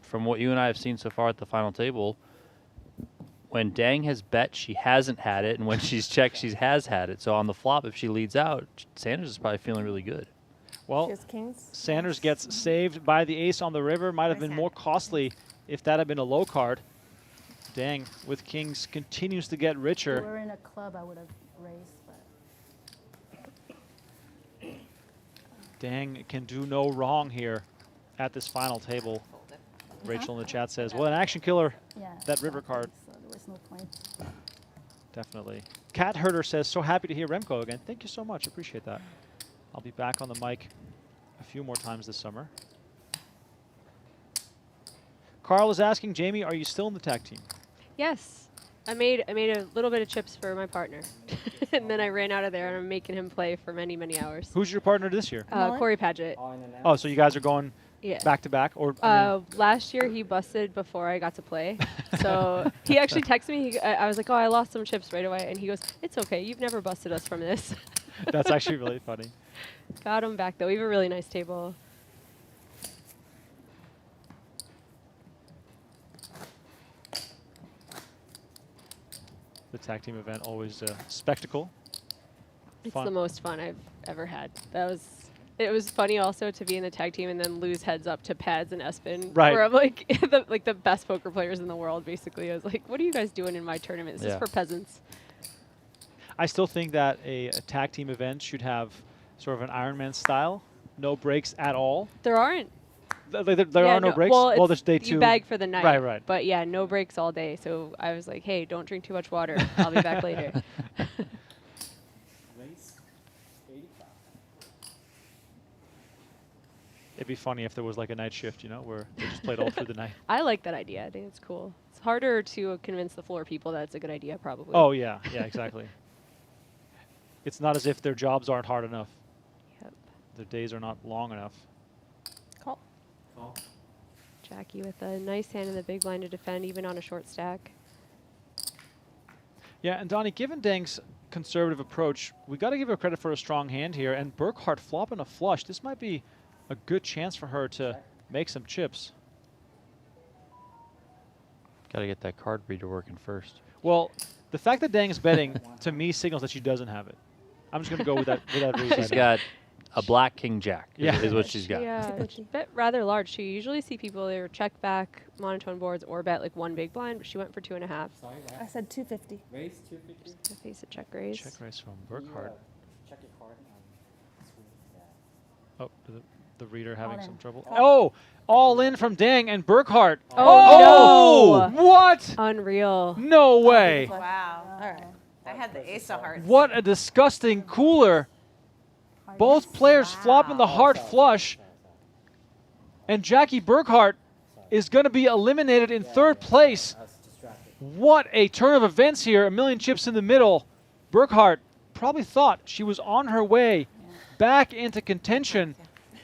from what you and I have seen so far at the final table, when Dang has bet, she hasn't had it, and when she's checked, she has had it. So on the flop, if she leads out, Sanders is probably feeling really good. Well, Sanders gets saved by the ace on the river. Might have been more costly if that had been a low card. Dang with kings continues to get richer. If we were in a club, I would have raised, but Dang can do no wrong here at this final table. Rachel in the chat says, well, an action killer, that river card. So there was no point. Definitely. Cat Herder says, so happy to hear Remco again. Thank you so much. Appreciate that. I'll be back on the mic a few more times this summer. Carl is asking, Jamie, are you still in the tag team? Yes. I made a little bit of chips for my partner. And then I ran out of there, and I'm making him play for many, many hours. Who's your partner this year? Corey Paget. Oh, so you guys are going back to back? Or last year he busted before I got to play. So he actually texted me. I was like, oh, I lost some chips right away. And he goes, it's okay. You've never busted us from this. That's actually really funny. Got him back, though. We have a really nice table. The tag team event, always a spectacle. It's the most fun I've ever had. It was funny also to be in the tag team and then lose heads up to Pads and Espen. Right. Where I'm like the best poker players in the world, basically. I was like, what are you guys doing in my tournament? This is for peasants. I still think that a tag team event should have sort of an Ironman style. No breaks at all. There aren't. There are no breaks? Well, there's day 2. You bag for the night. Right. But yeah, no breaks all day. So I was like, hey, don't drink too much water. I'll be back later. It'd be funny if there was like a night shift, you know, where they just played all through the night. I like that idea. I think it's cool. It's harder to convince the floor people that it's a good idea, probably. Oh, yeah. Yeah, exactly. It's not as if their jobs aren't hard enough. Yep. Their days are not long enough. Call. Jackie with a nice hand in the big blind to defend, even on a short stack. Yeah, and Donnie, given Dang's conservative approach, we got to give her credit for a strong hand here. And Burkhart flopping a flush. This might be a good chance for her to make some chips. Got to get that card reader working first. Well, the fact that Dang is betting, to me, signals that she doesn't have it. I'm just going to go with that reason. She's got a black king jack is what she's got. Yeah, she bet rather large. She usually see people either check back monotone boards or bet like one big blind, but she went for 2.5. I said 250. Raise 250. Face a check raise. Check raise from Burkhart. check your card screen. Yeah. Oh, the reader having in. some trouble. Oh, all in from Dang and Burkhart. Oh, no. What? Unreal. No way. Wow. All right. I had the ace of hearts. What a disgusting cooler. Both players flopping the heart flush. And Jackie Burkhart is going to be eliminated in third place. What a turn of events here. A million chips in the middle. Burkhart probably thought she was on her way back into contention.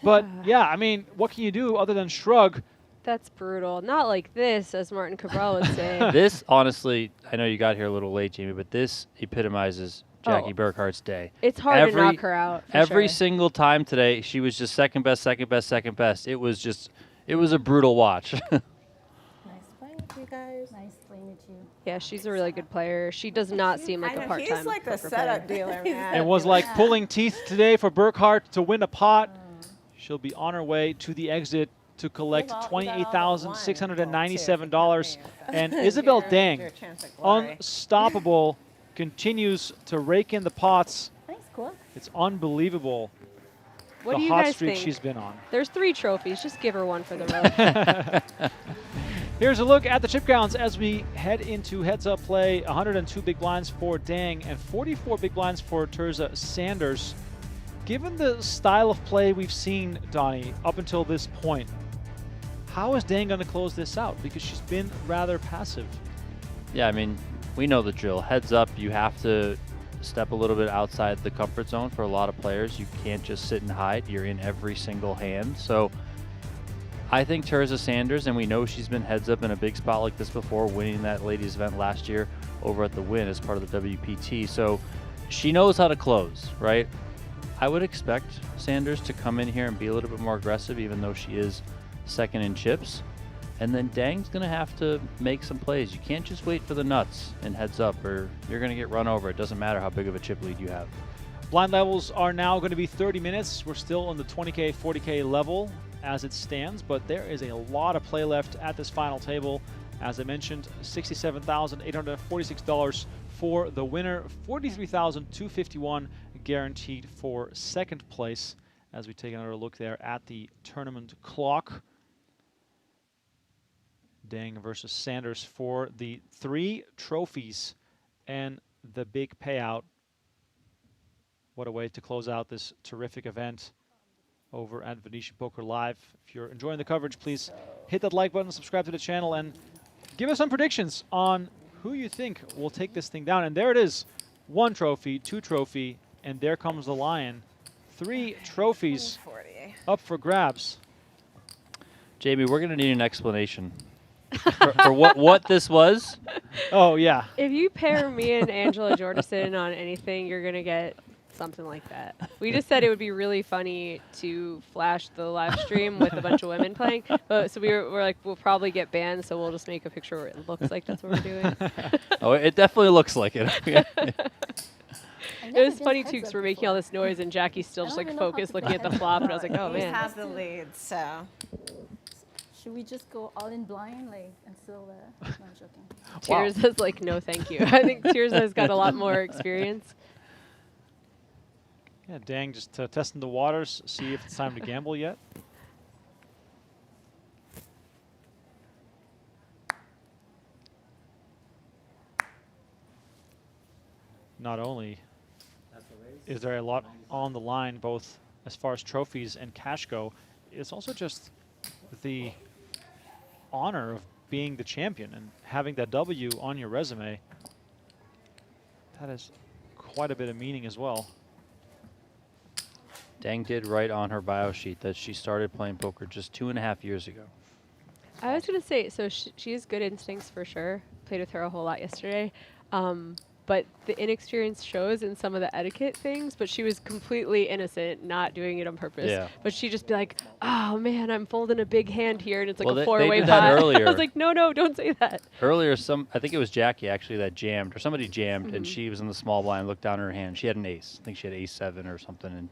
But yeah, I mean, what can you do other than shrug? That's brutal. Not like this, as Martin Cabral would say. This, honestly, I know you got here a little late, Jamie, but this epitomizes Jackie Burkhart's day. It's hard to knock her out. Every single time today, she was just second best, second best, second best. It was a brutal watch. Nice playing with you guys. Nice playing with you. Yeah, she's a really good player. She does not seem like a part-time He's like the poker setup player. dealer, man. It was like pulling teeth today for Burkhart to win a pot. She'll be on her way to the exit to collect $28,697. And Isabelle Dang, unstoppable, continues to rake in the pots. Thanks, cool. It's unbelievable. What the do you hot guys streak think? she's been on. There's 3 trophies. Just give her one for the road. Here's a look at the chip counts as we head into heads-up play. 102 big blinds for Dang and 44 big blinds for Tirza Sanders. Given the style of play we've seen, Donnie, up until this point, how is Dang going to close this out? Because she's been rather passive. Yeah, I mean, we know the drill. Heads up, you have to step a little bit outside the comfort zone for a lot of players. You can't just sit and hide. You're in every single hand. So I think Tirza Sanders, and we know she's been heads up in a big spot like this before, winning that ladies event last year over at the Win as part of the WPT. So she knows how to close, right? I would expect Sanders to come in here and be a little bit more aggressive, even though she is second in chips. And then Dang's going to have to make some plays. You can't just wait for the nuts and heads up, or you're going to get run over. It doesn't matter how big of a chip lead you have. Blind levels are now going to be 30 minutes. We're still on the 20K, 40K level as it stands, but there is a lot of play left at this final table. As I mentioned, $67,846 for the winner, $43,251 guaranteed for second place. As we take another look there at the tournament clock. Dang versus Sanders for the 3 trophies and the big payout. What a way to close out this terrific event over at Venetian Poker Live. If you're enjoying the coverage, please hit that like button, subscribe to the channel, and give us some predictions on who you think will take this thing down. And there it is. 1 trophy, 2 trophy, and there comes the lion. 3 trophies up for grabs. Jamie, we're going to need an explanation for what this was. Oh, yeah. If you pair me and Angela Jordison on anything, you're going to get something like that. We just said it would be really funny to flash the live stream with a bunch of women playing. So we're like, we'll probably get banned, so we'll just make a picture where it looks like that's what we're doing. Oh, it definitely looks like it. It was funny, too, because we're making all this noise, and Jackie's still just, like, focused looking at the flop, and I was like, oh, We man. have the lead, so. Should we just go all in blind, like, until no, I'm joking. Tirza's like, no, thank you. I think Tirza's got a lot more experience. Yeah, Dang just testing the waters, see if it's time to gamble yet. Not only is there a lot on the line, both as far as trophies and cash go, it's also just the honor of being the champion and having that W on your resume. That is quite a bit of meaning as well. Dang did write on her bio sheet that she started playing poker just 2.5 years ago. I was going to say, so she has good instincts for sure. Played with her a whole lot yesterday. But the inexperience shows in some of the etiquette things, but she was completely innocent, not doing it on purpose. Yeah. But she'd just be like, oh man, I'm folding a big hand here, and it's like Well, a they 4-way did pot. that earlier. I was like, no, don't say that. Earlier, I think it was Jackie actually that jammed, or somebody jammed, and she was in the small blind, looked down her hand. She had an ace. I think she had ace-7 or something, and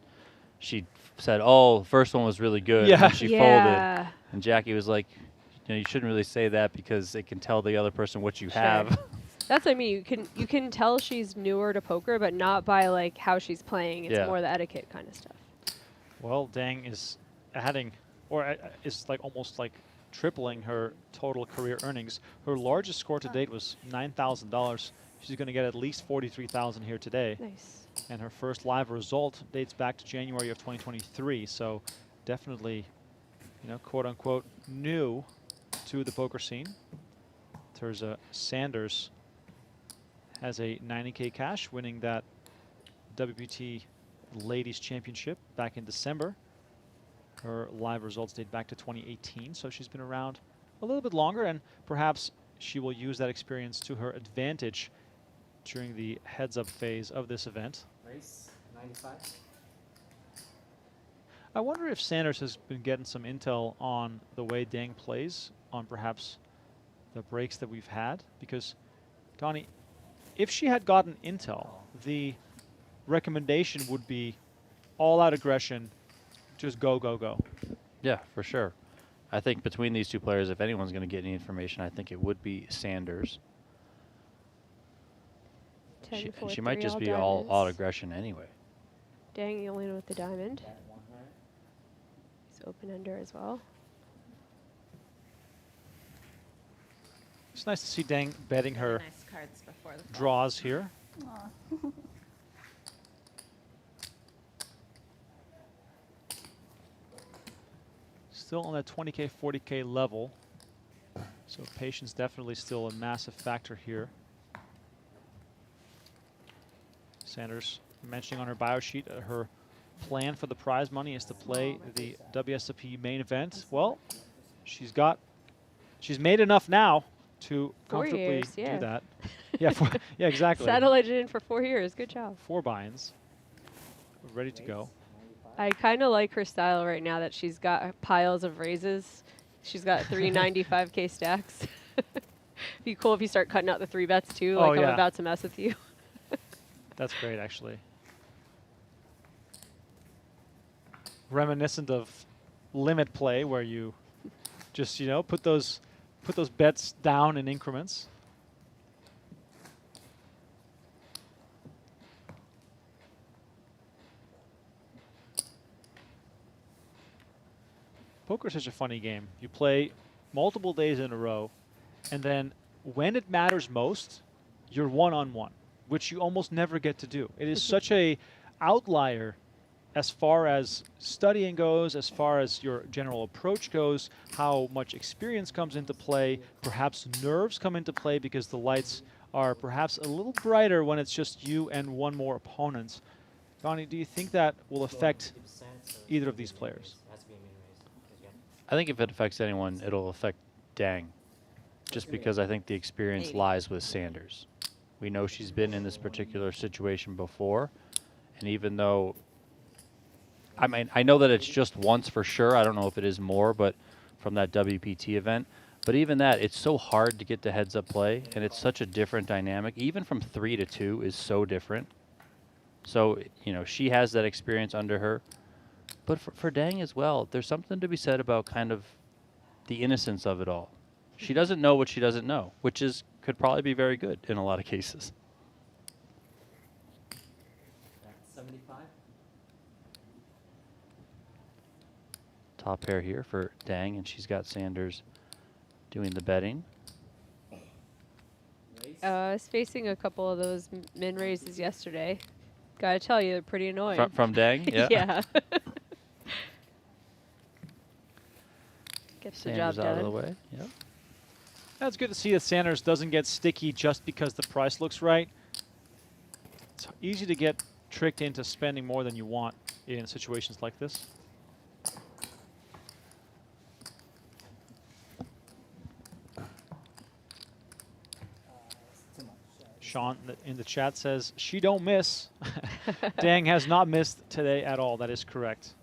she said, oh, the first one was really good, Yeah. and she folded. And Jackie was like, you know, you shouldn't really say that because it can tell the other person what you have. That's what I mean. You can tell she's newer to poker, but not by like how she's playing. It's more the etiquette kind of stuff. Well, Dang is adding, or is like almost like tripling her total career earnings. Her largest score to date was $9,000. She's going to get at least $43,000 here today. Nice. And her first live result dates back to January of 2023. So definitely, you know, quote unquote, new to the poker scene. Tirza Sanders has a 90K cash, winning that WPT Ladies Championship back in December. Her live results date back to 2018, so she's been around a little bit longer, and perhaps she will use that experience to her advantage during the heads-up phase of this event. Race 95. I wonder if Sanders has been getting some intel on the way Dang plays, on perhaps the breaks that we've had, because, Donnie, if she had gotten intel, the recommendation would be all-out aggression, just go, go, go. Yeah, for sure. I think between these two players, if anyone's going to get any information, I think it would be Sanders. She might just be all aggression anyway. Dang, you only know with the diamond. He's open-ender as well. It's nice to see Dang betting her nice cards before the fall. draws here. Still on that 20K, 40K level. So patience definitely still a massive factor here. Sanders mentioning on her bio sheet her plan for the prize money is to play the WSOP main event. Well, she's made enough now to 4 comfortably years, yeah. do that. Yeah, yeah, exactly. Satellite in for 4 years. Good job. 4 buy-ins. Ready to go. I kind of like her style right now that she's got piles of raises. She's got 3 95K stacks. Be cool if you start cutting out the 3 bets too, like I'm about to mess with you. That's great, actually. Reminiscent of limit play, where you just, you know, put those bets down in increments. Poker is such a funny game. You play multiple days in a row, and then when it matters most, you're one-on-one, which you almost never get to do. It is such a outlier as far as studying goes, as far as your general approach goes, how much experience comes into play, perhaps nerves come into play because the lights are perhaps a little brighter when it's just you and one more opponent. Donnie, do you think that will affect either of these players? I think if it affects anyone, it'll affect Dang, just because I think the experience lies with Sanders. We know she's been in this particular situation before, and even though, I mean, I know that it's just once for sure. I don't know if it is more, but from that WPT event. But even that, it's so hard to get to heads-up play, and it's such a different dynamic. Even from 3 to 2 is so different. So, you know, she has that experience under her. But for Dang as well, there's something to be said about kind of the innocence of it all. She doesn't know what she doesn't know, which could probably be very good in a lot of cases. 75. Top pair here for Dang, and she's got Sanders doing the betting. I was facing a couple of those min raises yesterday. Gotta tell you, they're pretty annoying. From Dang? Yeah. Yeah. Gets the job Sanders done. out of the way. Yep. That's good to see that Sanders doesn't get sticky just because the price looks right. It's easy to get tricked into spending more than you want in situations like this. Sean in the chat says, she don't miss. Dang has not missed today at all. That is correct.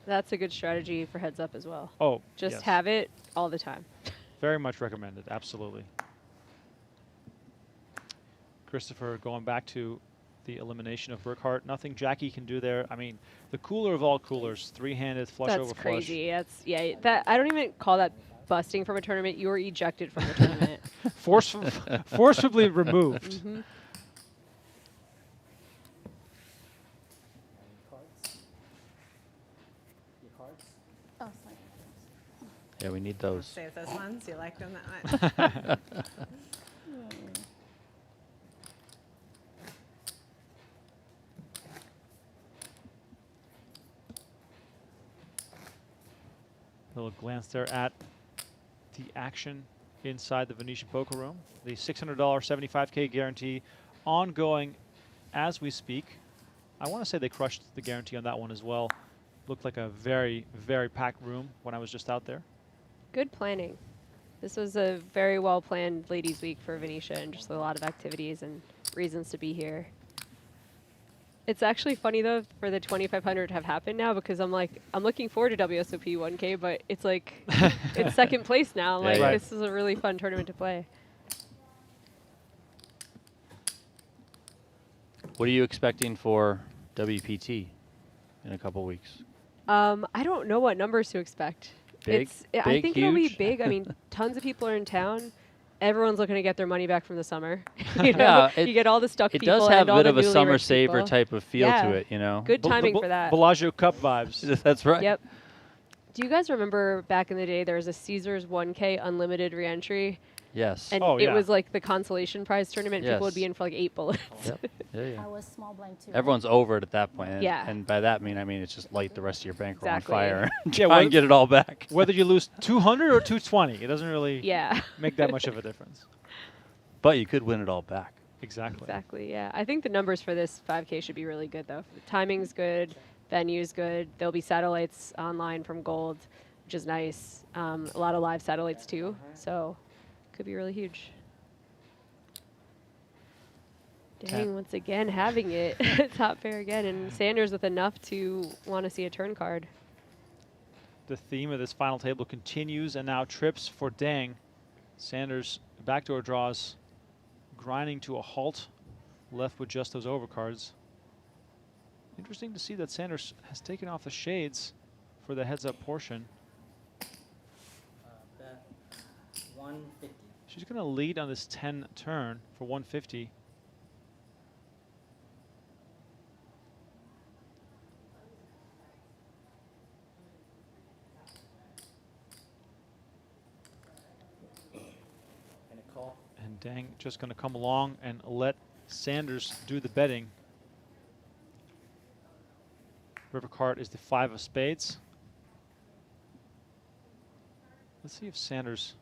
That's a good strategy for heads up as well. Oh, just yes. have it all the time. Very much recommended. Absolutely. Christopher going back to the elimination of Burkhart. Nothing Jackie can do there. I mean, the cooler of all coolers, 3-handed flush over flush. That's crazy. That's that. I don't even call that busting from a tournament. You were ejected from the tournament. forcibly removed. Mm-hmm. Your cards. Oh, sorry. Yeah, we need those. Save those ones. You like them that much. Little glance there at the action inside the Venetian Poker Room. The $600 75K guarantee ongoing as we speak. I want to say they crushed the guarantee on that one as well. Looked like a very, very packed room when I was just out there. Good planning. This was a very well planned ladies' week for Venetian. Just a lot of activities and reasons to be here. It's actually funny though for the 2,500 to have happened now because I'm looking forward to WSOP 1K, but it's like it's second place now. Like this is a really fun tournament to play. What are you expecting for WPT in a couple weeks? I don't know what numbers to expect. Big? I think it'll be Huge? big. I mean, tons of people are in town. Everyone's looking to get their money back from the summer. You know, Yeah, you get all the stuck it people. does have and a all bit the of a newly summer rich saver people. type of feel Yeah. to it, you know. Good timing for that. Bellagio Cup vibes. That's right. Yep. Do you guys remember back in the day there was a Caesars 1K unlimited reentry? Yes. And it was like the consolation prize tournament. People would be in for like 8 bullets. Yep. Yeah. I was small blind too. Everyone's over it at that point. And, Yeah. and by that I mean it's just light the rest of your bankroll Exactly. on fire and Yeah, try and get it all back. Whether you lose 200 or 220, it doesn't really make that much of a difference. But you could win it all back. Exactly. Exactly, yeah. I think the numbers for this 5K should be really good, though. The timing's good, venue's good. There'll be satellites online from Gold, which is nice. A lot of live satellites, too, so could be really huge. Dang, once again, having it. Top pair again, and Sanders with enough to want to see a turn card. The theme of this final table continues, and now trips for Dang. Sanders backdoor draws, grinding to a halt, left with just those overcards. Interesting to see that Sanders has taken off the shades for the heads-up portion. Bet 150. She's going to lead on this 10 turn for 150. And Dang just going to come along and let Sanders do the betting. River card is the 5 of spades. Let's see if Sanders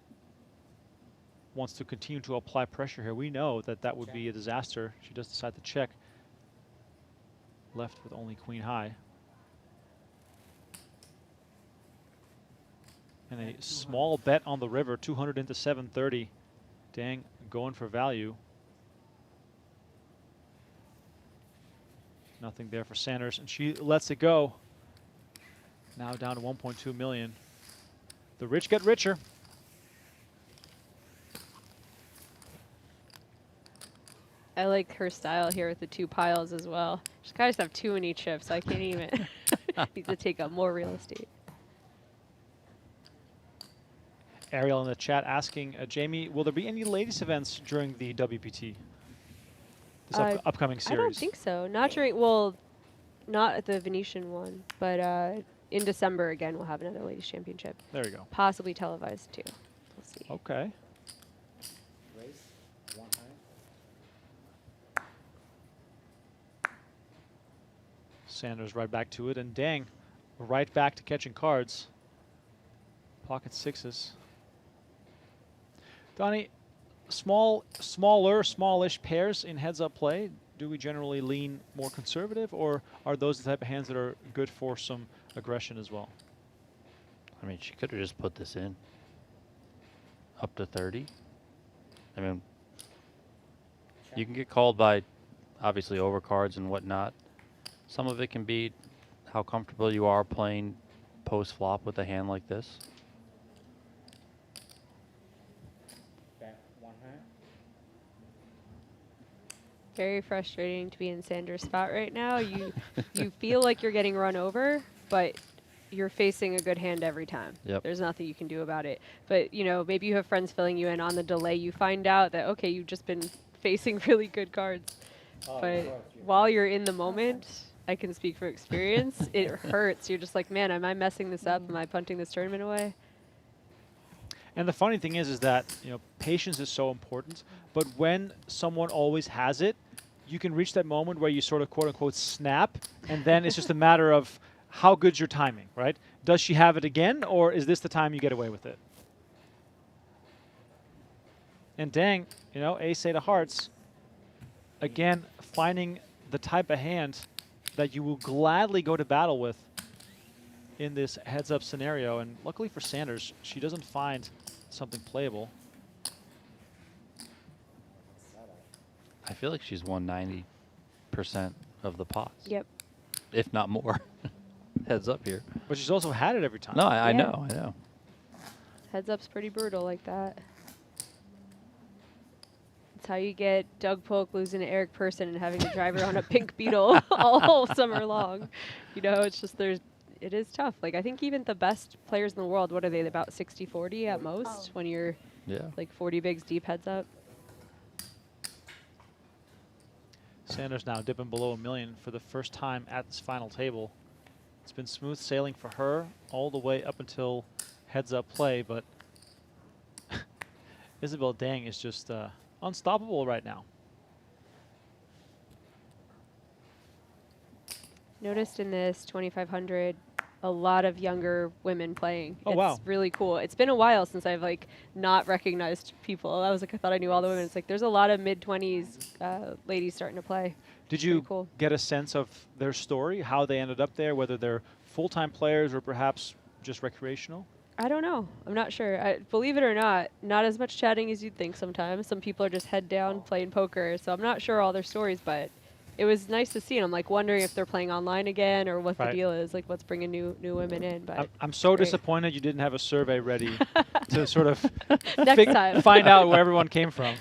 wants to continue to apply pressure here. We know that that would be a disaster. She does decide to check. Left with only queen high. And a small bet on the river, 200 into 730. Dang going for value. Nothing there for Sanders, and she lets it go. Now down to 1.2 million. The rich get richer. I like her style here with the 2 piles as well. She's got to have 2 in each chip, so I can't even. Need to take up more real estate. Ariel in the chat asking, Jamie, will there be any ladies events during the WPT? This upcoming series? I don't think so. Not during, well, not at the Venetian one, but in December again we'll have another ladies championship. There you go. Possibly televised too. We'll see. Okay. Race, 1 high. Sanders right back to it, and Dang right back to catching cards. Pocket 6s. Donnie, smallish pairs in heads-up play, do we generally lean more conservative, or are those the type of hands that are good for some aggression as well? I mean, she could have just put this in. Up to 30. I mean, you can get called by, obviously, overcards and whatnot. Some of it can be how comfortable you are playing post-flop with a hand like this. Bet 1 high. Very frustrating to be in Sanders' spot right now. You feel like you're getting run over, but you're facing a good hand every time. Yep. There's nothing you can do about it. But, you know, maybe you have friends filling you in on the delay. You find out that, okay, you've just been facing really good cards. But while you're in the moment, I can speak for experience, it hurts. You're just like, man, am I messing this up? Am I punting this tournament away? And the funny thing is that, you know, patience is so important. But when someone always has it, you can reach that moment where you sort of quote unquote snap, and then it's just a matter of how good's your timing, right? Does she have it again, or is this the time you get away with it? And Dang, you know, ace-8 of hearts, again, finding the type of hand that you will gladly go to battle with in this heads-up scenario. And luckily for Sanders, she doesn't find something playable. I feel like she's won 90% of the pots. Yep. If not more. Heads up here. But she's also had it every time. No, I Yeah. know, I know. Heads up's pretty brutal like that. It's how you get Doug Polk losing to Eric Persson and having to drive her on a pink Beetle all summer long. You know, it's just it is tough. Like, I think even the best players in the world, what are they, about 60-40 at most when you're like 40 bigs deep heads up? Sanders now dipping below $1 million for the first time at this final table. It's been smooth sailing for her all the way up until heads-up play, but Isabelle Dang is just unstoppable right now. Noticed in this 2500 a lot of younger women playing. Oh, it's wow. really cool. It's been a while since I've like not recognized people. I was like, I thought I knew all the women. It's like there's a lot of mid-20s ladies starting to play. Did you get a sense of their story, how they ended up there, whether they're full-time players or perhaps just recreational? I don't know. I'm not sure. Believe it or not as much chatting as you'd think sometimes. Some people are just head down playing poker, so I'm not sure all their stories, but it was nice to see, and I'm like wondering if they're playing online again or what the deal is, like what's bringing new women in. But I'm so disappointed you didn't have a survey ready to sort of Next time. find out where everyone came from.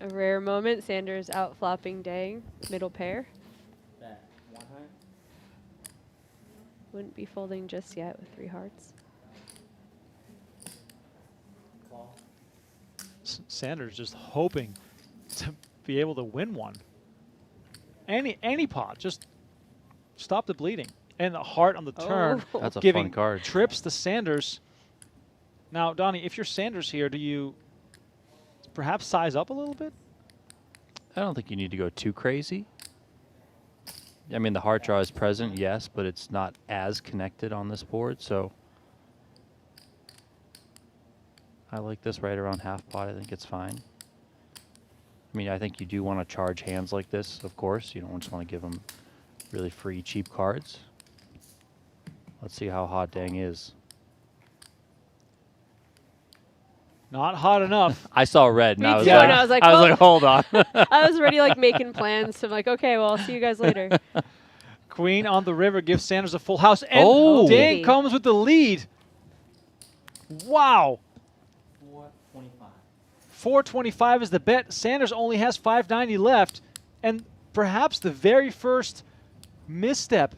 A rare moment, Sanders out flopping Dang, middle pair. Bet 1 high. Wouldn't be folding just yet with 3 hearts. Call. Sanders just hoping to be able to win one. Any pot, just stop the bleeding. And the heart on the turn, That's a giving fun card. trips to Sanders. Now, Donnie, if you're Sanders here, do you perhaps size up a little bit? I don't think you need to go too crazy. I mean, the heart draw is present, yes, but it's not as connected on this board, so I like this right around half pot. I think it's fine. I mean, I think you do want to charge hands like this, of course. You don't just want to give them really free, cheap cards. Let's see how hot Dang is. Not hot enough. I saw red, and Me I was too, like, and I was like, well, well, hold on. I was already like making plans, so I'm like, okay, well, I'll see you guys later. Queen on the river gives Sanders a full house, and Oh. Dang comes with the lead. Wow. 425. 425 is the bet. Sanders only has 590 left, and perhaps the very first misstep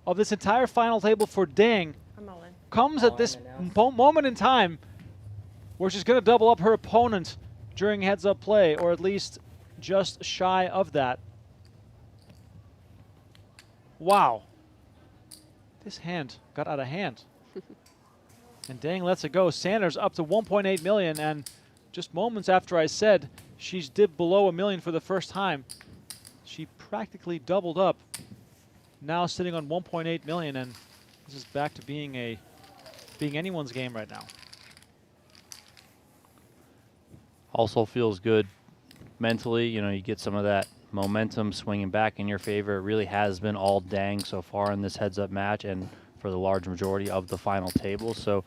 of this entire final table for Dang comes at this moment in time where she's going to double up her opponent during heads-up play, or at least just shy of that. Wow. This hand got out of hand. And Dang lets it go. Sanders up to 1.8 million, and just moments after I said she's dipped below $1 million for the first time, she practically doubled up. Now sitting on 1.8 million, and this is back to being anyone's game right now. Also feels good mentally. You know, you get some of that momentum swinging back in your favor. It really has been all Dang so far in this heads-up match and for the large majority of the final table. So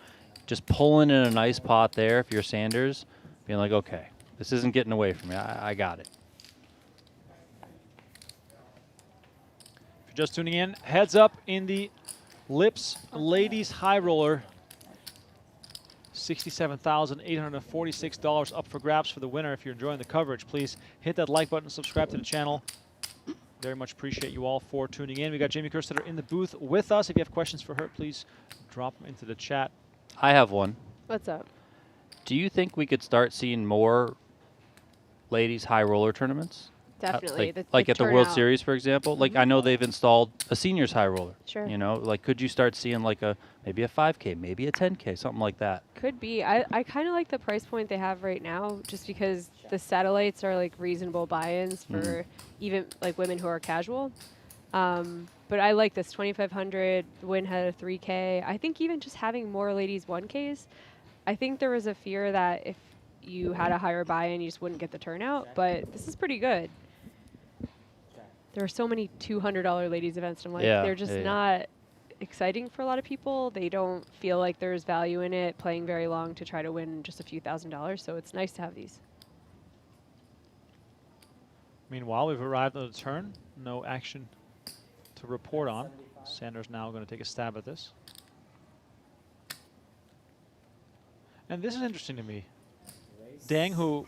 just pulling in a nice pot there if you're Sanders, being like, okay, this isn't getting away from me. I got it. If you're just tuning in, heads up in the Lips Ladies High Roller. $67,846 up for grabs for the winner. If you're enjoying the coverage, please hit that like button, subscribe to the channel. very much appreciate you all for tuning in. We got Jamie Kerstetter in the booth with us. If you have questions for her, please drop them into the chat. I have one. What's up? Do you think we could start seeing more ladies high roller tournaments? Definitely. Like at the World turnout. Series, for example. Like I know they've installed a seniors high roller. Sure. You know, like could you start seeing like maybe a 5K, maybe a 10K, something like that? Could be. I kind of like the price point they have right now, just because the satellites are like reasonable buy-ins for even like women who are casual. But I like this 2,500. The win had a 3K. I think even just having more ladies 1Ks. I think there was a fear that if you had a higher buy-in, you just wouldn't get the turnout. But this is pretty good. There are so many $200 ladies events. I'm like, they're just not exciting for a lot of people. They don't feel like there's value in it, playing very long to try to win just a few $1,000s. So it's nice to have these. Meanwhile, we've arrived at the turn. No action to report on. Sanders now going to take a stab at this. And this is interesting to me. Dang, who,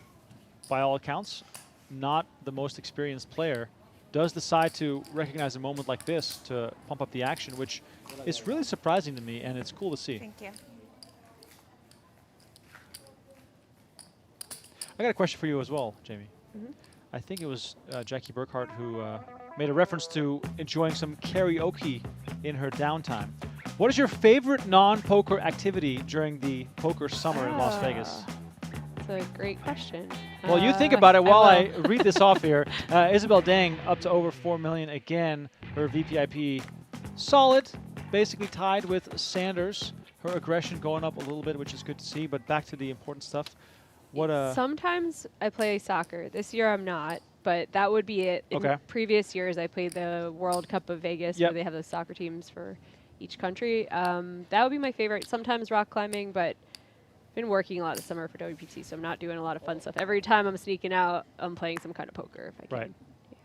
by all accounts, not the most experienced player, does decide to recognize a moment like this to pump up the action, which is really surprising to me, and it's cool to see. Thank you. I got a question for you as well, Jamie. I think it was Jackie Burkhart who made a reference to enjoying some karaoke in her downtime. What is your favorite non-poker activity during the poker summer in Las Vegas? That's a great question. Well, you think about it while I read this off here. Isabelle Dang up to over 4 million again. Her VPIP solid, basically tied with Sanders. Her aggression going up a little bit, which is good to see. But back to the important stuff. Sometimes I play soccer. This year I'm not, but that would be it. In previous years, I played the World Cup of Vegas, where they have the soccer teams for each country. That would be my favorite. Sometimes rock climbing, but been working a lot this summer for WPT, so I'm not doing a lot of fun stuff. Every time I'm sneaking out, I'm playing some kind of poker if I can. Right. Yeah.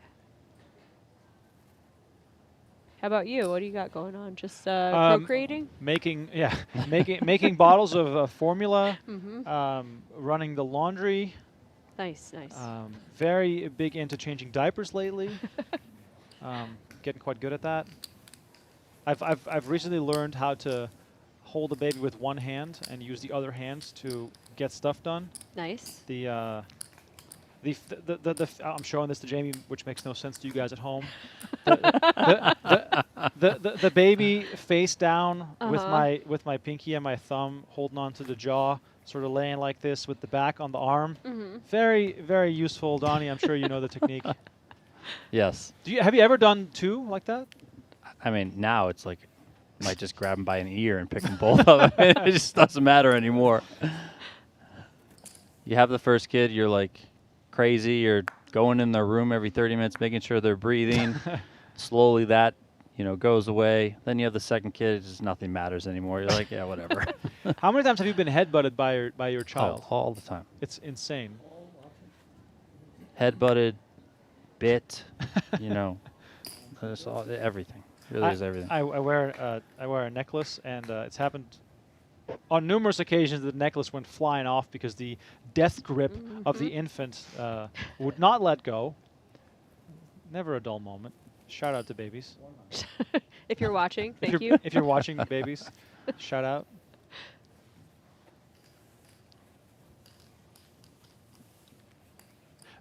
How about you? What do you got going on? Just procreating? Making making bottles of formula. Mm-hmm. Running the laundry. Nice, nice. Very big into changing diapers lately. Getting quite good at that. I've recently learned how to hold the baby with one hand and use the other hand to get stuff done. Nice. I'm showing this to Jamie, which makes no sense to you guys at home. the baby face down with my pinky and my thumb holding onto the jaw, sort of laying like this with the back on the arm. Very, very useful, Donnie. I'm sure you know the technique. Yes. Have you ever done two like that? I mean, now it's like, might just grab them by an ear and pick them both up. It just doesn't matter anymore. You have the first kid, you're like crazy. You're going in their room every 30 minutes, making sure they're breathing. Slowly that, goes away. Then you have the second kid, just nothing matters anymore. You're like, yeah, whatever. How many times have you been headbutted by your child? Oh, all the time. It's insane. Headbutted, bit, it's all, everything. Really is everything. I wear a necklace, and it's happened on numerous occasions. The necklace went flying off because the death grip of the infant would not let go. Never a dull moment. Shout out to babies. If you're watching, thank you. If you're watching, babies, shout out.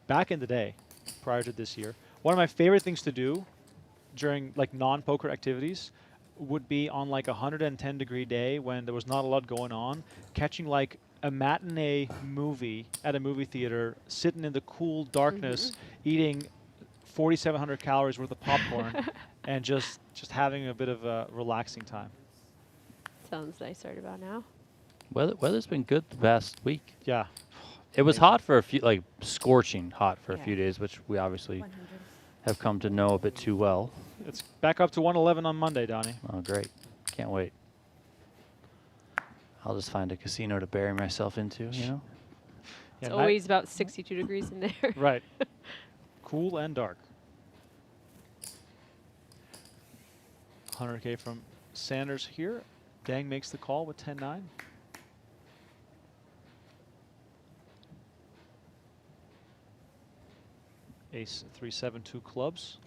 Back in the day, prior to this year, one of my favorite things to do during like non-poker activities would be on like 110-degree day when there was not a lot going on, catching like a matinee movie at a movie theater, sitting in the cool darkness, eating 4,700 calories worth of popcorn, and just having a bit of a relaxing time. Sounds nice right about now. Weather's been good the past week. Yeah. It was hot for a few, like scorching hot for a few days, which we obviously have come to know a bit too well. It's back up to 111 on Monday, Donnie. Oh, great. Can't wait. I'll just find a casino to bury myself into, Yeah, it's always about 62 degrees in there. Right. Cool and dark. 100K from Sanders here. Dang makes the call with 10-9. Ace 3-7 2 clubs.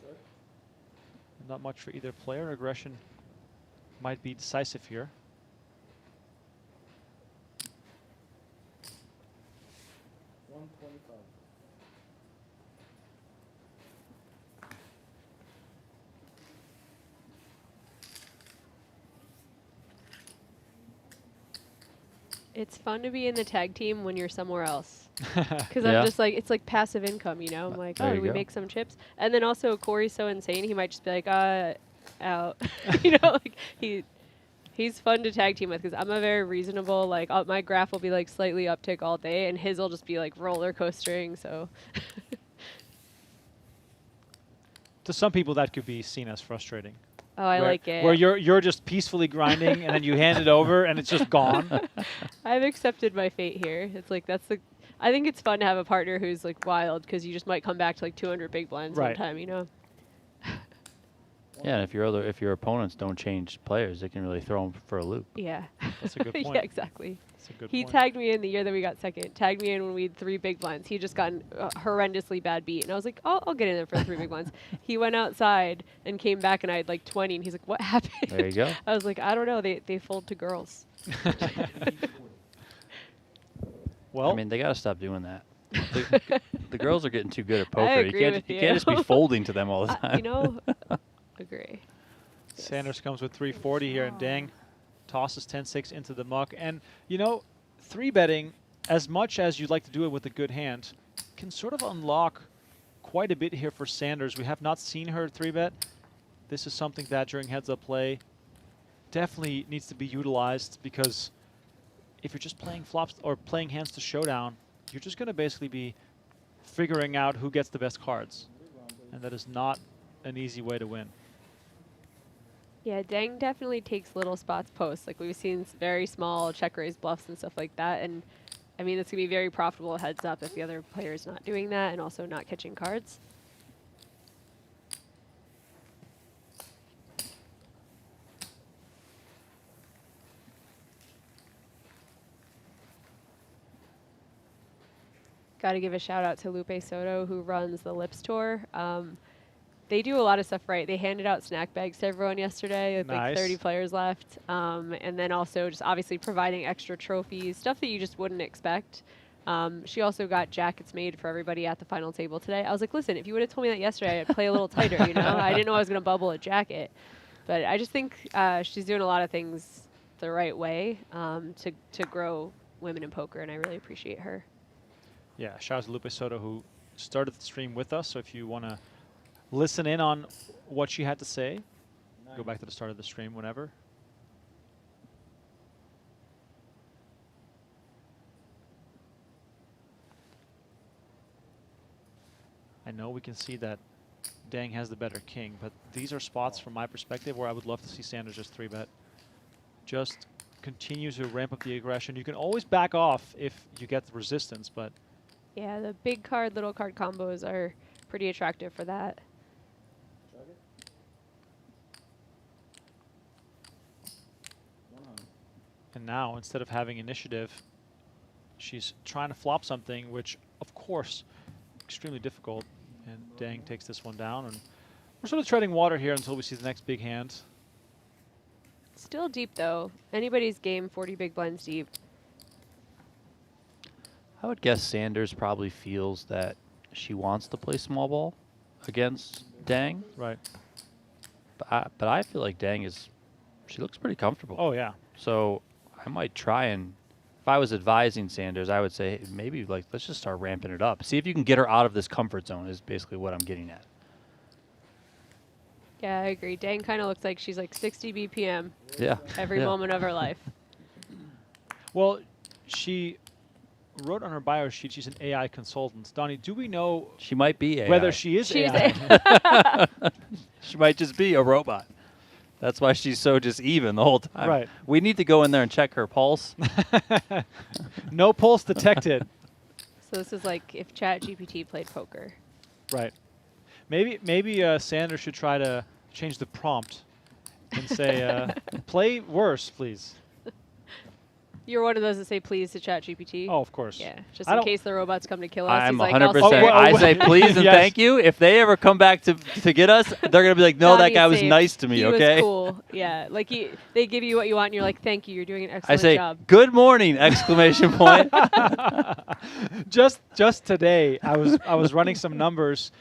Not much for either player. Aggression might be decisive here. It's fun to be in the tag team when you're somewhere else. Because Yeah. I'm just like, it's like passive income, you know? I'm like, There oh, you do we go. make some chips? And then also Corey's so insane, he might just be like, out. You know, like he's fun to tag team with because I'm a very reasonable, like my graph will be like slightly uptick all day and his will just be like roller coastering, so. To some people, that could be seen as frustrating. Oh, I like it. Where you're just peacefully grinding and then you hand it over and it's just gone. I've accepted my fate here. It's like I think it's fun to have a partner who's like wild because you just might come back to like 200 big blinds one time, you know? Yeah, and if your opponents don't change players, it can really throw them for a loop. Yeah. That's a good point. Yeah, exactly. That's a good He point. tagged me in the year that we got second. Tagged me in when we had 3 big blinds. He just got a horrendously bad beat. And I was like, I'll get in there for 3 big blinds. He went outside and came back and I had like 20. And he's like, what happened? There you go. I was like, I don't know. They fold to girls. Well, I mean, they got to stop doing that. The girls are getting too good at poker. agree You with can't just be folding to them all the time. You know, agree. Sanders comes with 340 here, and Dang tosses 10-6 into the muck. And, you know, 3-betting, as much as you'd like to do it with a good hand, can sort of unlock quite a bit here for Sanders. We have not seen her 3-bet. This is something that during heads-up play definitely needs to be utilized, because if you're just playing flops or playing hands to showdown, you're just going to basically be figuring out who gets the best cards. And that is not an easy way to win. Yeah, Dang definitely takes little spots post. Like we've seen very small check raise bluffs and stuff like that. And I mean, it's going to be very profitable heads up if the other player is not doing that and also not catching cards. Got to give a shout out to Lupe Soto, who runs the Lips Tour. They do a lot of stuff right. They handed out snack bags to everyone yesterday with like 30 players left. And then also just obviously providing extra trophies, stuff that you just wouldn't expect. She also got jackets made for everybody at the final table today. I was like, listen, if you would have told me that yesterday, I'd play a little tighter, you know? I didn't know I was going to bubble a jacket. But I just think she's doing a lot of things the right way to grow women in poker, and I really appreciate her. Yeah, shout out to Lupe Soto, who started the stream with us. So if you want to listen in on what she had to say, go back to the start of the stream whenever. I know we can see that Dang has the better king, but these are spots from my perspective where I would love to see Sanders just 3-bet. Just continue to ramp up the aggression. You can always back off if you get the resistance, but yeah, the big card, little card combos are pretty attractive for that. and now instead of having initiative, she's trying to flop something, which of course extremely difficult. And Dang takes this one down, and we're sort of treading water here until we see the next big hand. Still deep though. Anybody's game, 40 big blinds deep. I would guess Sanders probably feels that she wants to play small ball against Dang. Right. But I feel like Dang she looks pretty comfortable. Oh, yeah. So I might try and, if I was advising Sanders, I would say maybe like let's just start ramping it up. See if you can get her out of this comfort zone is basically what I'm getting at. Yeah, I agree. Dang kind of looks like she's like 60 BPM. Yeah. Every Yeah. moment of her life. Well, she wrote on her bio sheet she's an AI consultant. Donnie, do we know She might be AI. whether she is She's AI? She might just be a robot. That's why she's so just even the whole time. Right. We need to go in there and check her pulse. No pulse detected. So this is like if ChatGPT played poker. Right. Maybe Sanders should try to change the prompt and say, play worse, please. You're one of those that say please to ChatGPT? Oh, of course. Yeah, just I in don't- case the robots come to kill us. I'm he's like, 100%. I say please and Yes. thank you. If they ever come back to get us, they're going to be like, no, that Donnie's guy was safe. nice to me, He okay? was cool. Yeah, like they give you what you want, and you're like, thank you, you're doing an I excellent say, job. good morning, exclamation point. just today, I was running some numbers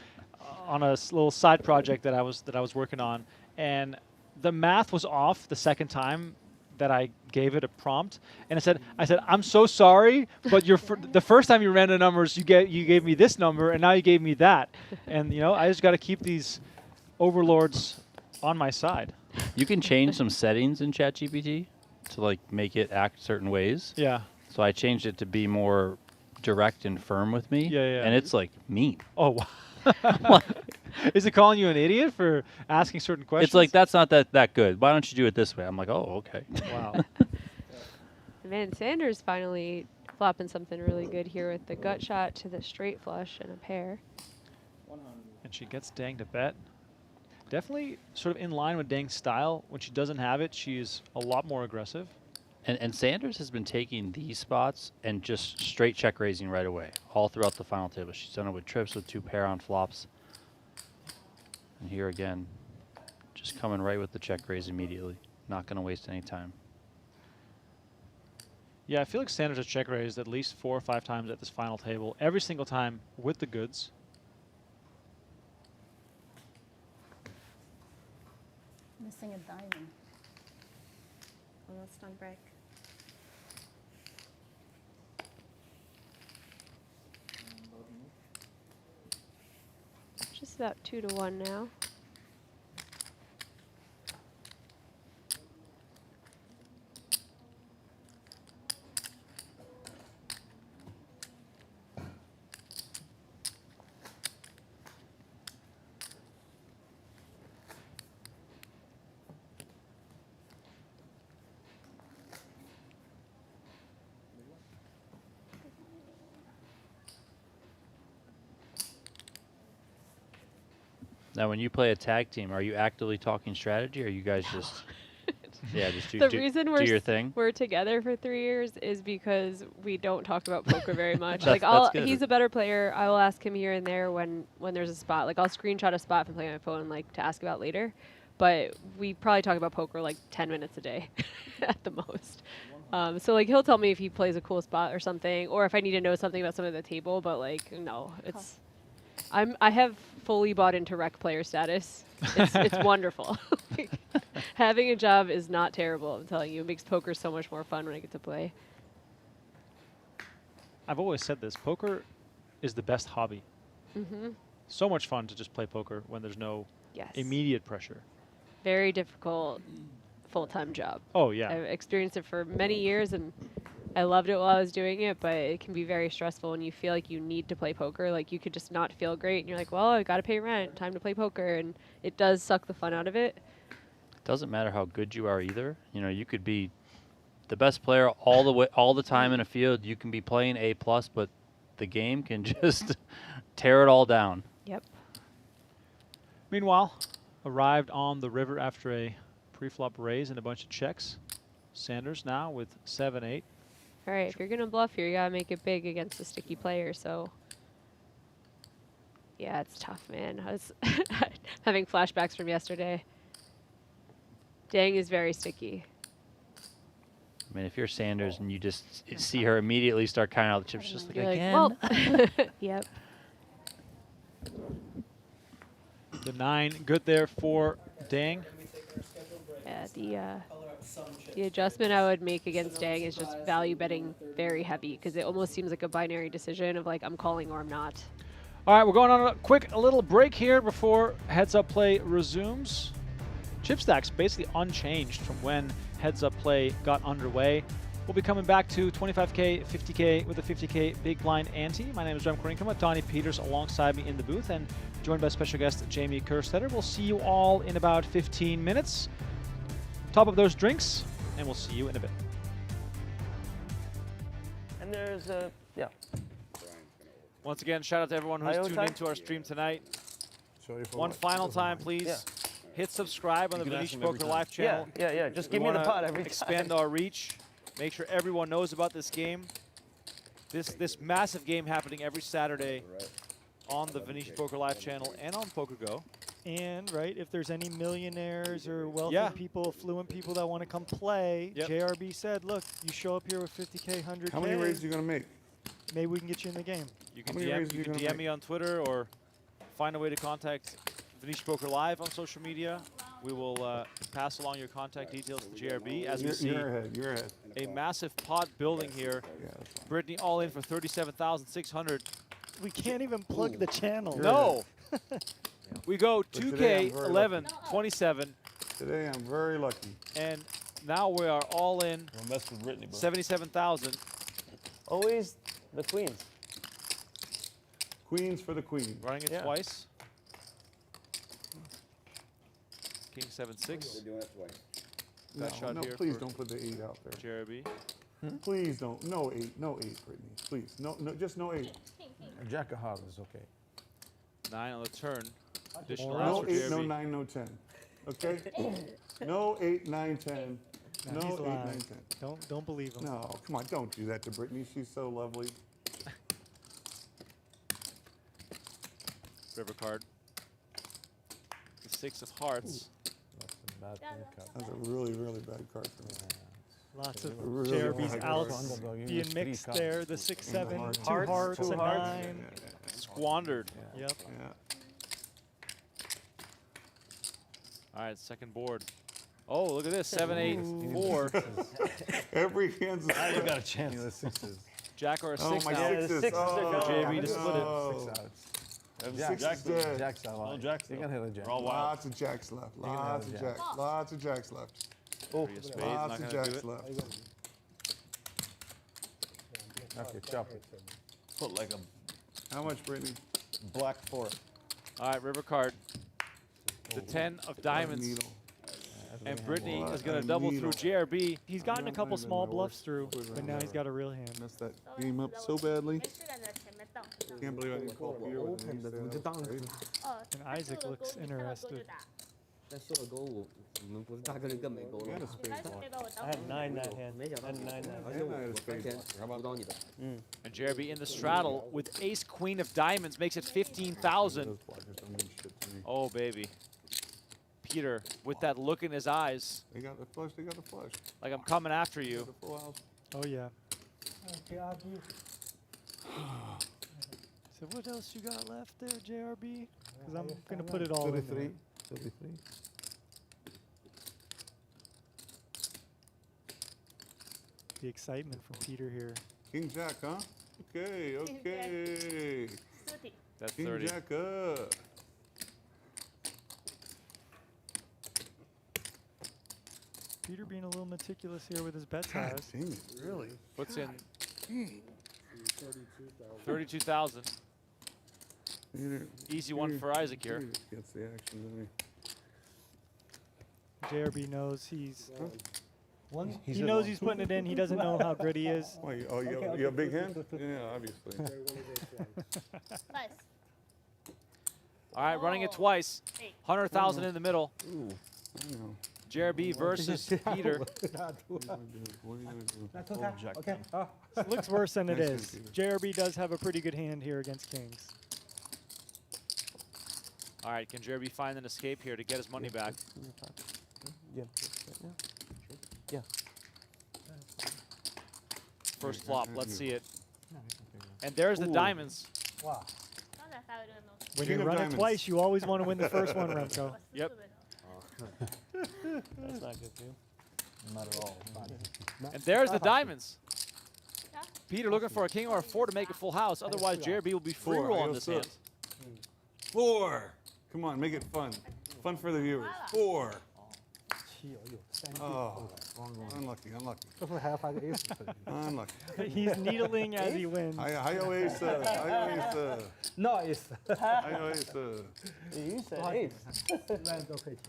on a little side project that I was working on, and the math was off the second time that I gave it a prompt, and I said, I'm so sorry, but the first time you ran the numbers, you gave me this number, and now you gave me that, and I just got to keep these overlords on my side. You can change some settings in ChatGPT to like make it act certain ways. Yeah. So I changed it to be more direct and firm with me. Yeah. And it's like mean. Oh, wow. Is it calling you an idiot for asking certain questions? It's like, that's not that good. Why don't you do it this way? I'm like, oh, okay. Wow. Man, Sanders finally flopping something really good here with the gut shot to the straight flush and a pair. And she gets Dang to bet. Definitely sort of in line with Dang's style. When she doesn't have it, she's a lot more aggressive. And Sanders has been taking these spots and just straight check raising right away, all throughout the final table. She's done it with trips, with 2 pair on flops. And here again, just coming right with the check raise immediately. Not going to waste any time. Yeah, I feel like Sanders has check raised at least 4 or 5 times at this final table, every single time with the goods. Missing a diamond. Almost on break. Just about 2-1 now. Now, when you play a tag team, are you actively talking strategy, or are you guys just, just The do reason your thing? we're together for 3 years is because we don't talk about poker very much. That's good. He's a better player. I will ask him here and there when there's a spot. Like I'll screenshot a spot from playing my phone, like to ask about later. But we probably talk about poker like 10 minutes a day at the most. So like he'll tell me if he plays a cool spot or something, or if I need to know something about something at the table. But like no, it's I have fully bought into rec player status. It's wonderful. Having a job is not terrible, I'm telling you. It makes poker so much more fun when I get to play. I've always said this. Poker is the best hobby. Mm-hmm. So much fun to just play poker when there's no immediate pressure. Very difficult full-time job. Oh, yeah. I've experienced it for many years, and I loved it while I was doing it, but it can be very stressful when you feel like you need to play poker. Like, you could just not feel great, and you're like, well, I got to pay rent, time to play poker, and it does suck the fun out of it. Doesn't matter how good you are either. You know, you could be the best player all the time in a field. You can be playing A+, but the game can just tear it all down. Yep. Meanwhile, arrived on the river after a pre-flop raise and a bunch of checks. Sanders now with 7-8. All right, if you're going to bluff here, you got to make it big against a sticky player, so... Yeah, it's tough, man. I was having flashbacks from yesterday. Dang is very sticky. I mean, if you're Sanders and you just see her immediately start counting out the chips, just like, You're again. well, yep. The 9, good there for Dang. Yeah, the adjustment I would make against Dang is just value betting very heavy, because it almost seems like a binary decision of like, I'm calling or I'm not. All right, we're going on a little break here before heads-up play resumes. Chip stack's basically unchanged from when heads-up play got underway. We'll be coming back to 25K, 50K with a 50K big blind ante. My name is Rem Korinkama, Donnie Peters alongside me in the booth, and joined by special guest Jamie Kerstetter. We'll see you all in about 15 minutes. Top of those drinks, and we'll see you in a bit. And there's a, yeah. Once again, shout out to everyone who's tuned into our stream tonight. One final time, please. Yeah. Hit subscribe on the Venetian Poker Live channel. Yeah. Just give me the pot every time. Expand our reach. Make sure everyone knows about this game. This massive game happening every Saturday on the Venetian Poker Live channel and on PokerGo. And, right, if there's any millionaires or wealthy Yeah. people, affluent people that want to come play, JRB said, look, you show up here with 50K, 100K. How many raises are you going to make? Maybe we can get you in the game. You can DM me on Twitter or find a way to contact Venetian Poker Live on social media. We will pass along your contact details to JRB as we see You're ahead. a massive pot building here. Brittany all in for 37,600. We can't even plug the channel. No. We go today 2K, I'm very 11, lucky. 27. Today I'm very lucky. And now we are all in Don't mess with Brittany, bro. 77,000. Always the queens. Queens for the queen. Running it twice. King 7-6. We're doing it twice. No, Got shot no, here please for don't put the 8 out there. JRB. Please don't. No 8, Brittany. Please. No, just no 8. Jack of hearts is okay. 9 on the turn. Additional No outs for 8, JRB. no 9, no 10. Okay? No 8, 9, 10. No, No he's 8, 9, lying. 10. Don't believe him. No, come on, don't do that to Brittany. She's so lovely. River card. The 6 of hearts. That's a really, really bad card for me. Lots of Really JRB's bad outs card. being mixed there. The 6-7, two Hearts, hearts, two a hearts. 9. Squandered. Yep. All right, second board. Oh, look at this. 7, 8, 4. Every hand's Now you got a chance. The sixes. Jack or a 6 Oh, my now. sixes. sixes are Oh, gone. JRB to split it. no. Jack's Jack's dead. Jack's out. No Jacks, You though. can hit a Jack. We're all wild. Lots of jacks left. can have Lots a of jack. jacks. Lots of jacks left. Three of spades, not Lots of gonna do jacks it. left. Okay, chop it. Put like a How much, Brittany? black 4. All right, river card. The 10 of diamonds. Needle. And Brittany What is going a to double needle. through JRB. He's gotten a couple Not even small my bluffs worst through, quiver but I've now he's ever. got a real hand. Messed that game up so badly. Can't believe I didn't call Peter with an ace there. And Isaac looks interested. 但是我我们不是大概率更美国 You 了 had a spade block. I had 9 that hand. I had 9 that而 hand. 且我 I had a 我 spade 之前 block. 辅导你的。 And JRB in the straddle with ace queen of diamonds makes it 15,000. Those blockers don't mean shit to me. Oh, baby. Peter, with that look in his eyes, They got the flush. They got the flush. like I'm coming after you. The full house. Oh, yeah. So what else you got left there, JRB? Because I'm going to put it all in 33. there. 33. The excitement from Peter here. King Jack, huh? Okay, okay. That's King 30. Jack up. Peter being a little meticulous here with his bet God size. dang it, really? Puts in Dang. 32,000. Peter- Easy one Peter- for Isaac here. Peter gets the action, doesn't JRB knows he's... He's he a knows one. he's putting it in. He doesn't know how good he is. he? Why, you have a big hand? Yeah, obviously. Nice. All right, running it twice. 100,000 in the middle. Ooh, I know. JRB versus Peter. What are you gonna do? Oh, Jack. Okay. It looks worse than it Nice is. hand, JRB does have a pretty good hand here against kings. All right, can JRB find an escape here to get his money back? Yeah. Yeah. First flop, let's see it. And there's the diamonds. Wow. When King you of run it diamonds. twice, you always want to win the first one, Remco. Yep. That's not good, too. Not at all. And there's the diamonds. Peter looking for a king or a 4 to make a full house. Otherwise, JRB will be free roll on this hand. 4. Come on, make it fun. Fun for the viewers. 4. Oh, unlucky, unlucky. Unlucky. He's needling as he wins. Hayo ace, hayo ace. No, it's. Hayo ace. You said ace.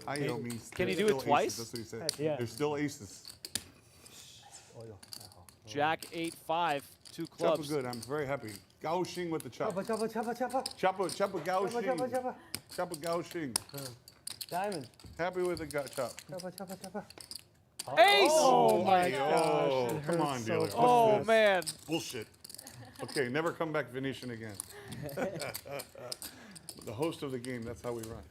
Hayo means Can he there's do it still twice? aces. That's what he said. Yeah. There's still aces. Jack 8-5, 2 Chopper clubs. good, I'm very happy. Gauching with the chop. Chopper. Chopper gauching. Chopper gauching. Diamond. Happy with the chop. Chopper. Ace! Oh my Oh, gosh. It come hurts on, so dealer. bad. Oh, man. Bullshit. Okay, never come back Venetian again. The host of the game, that's how we run.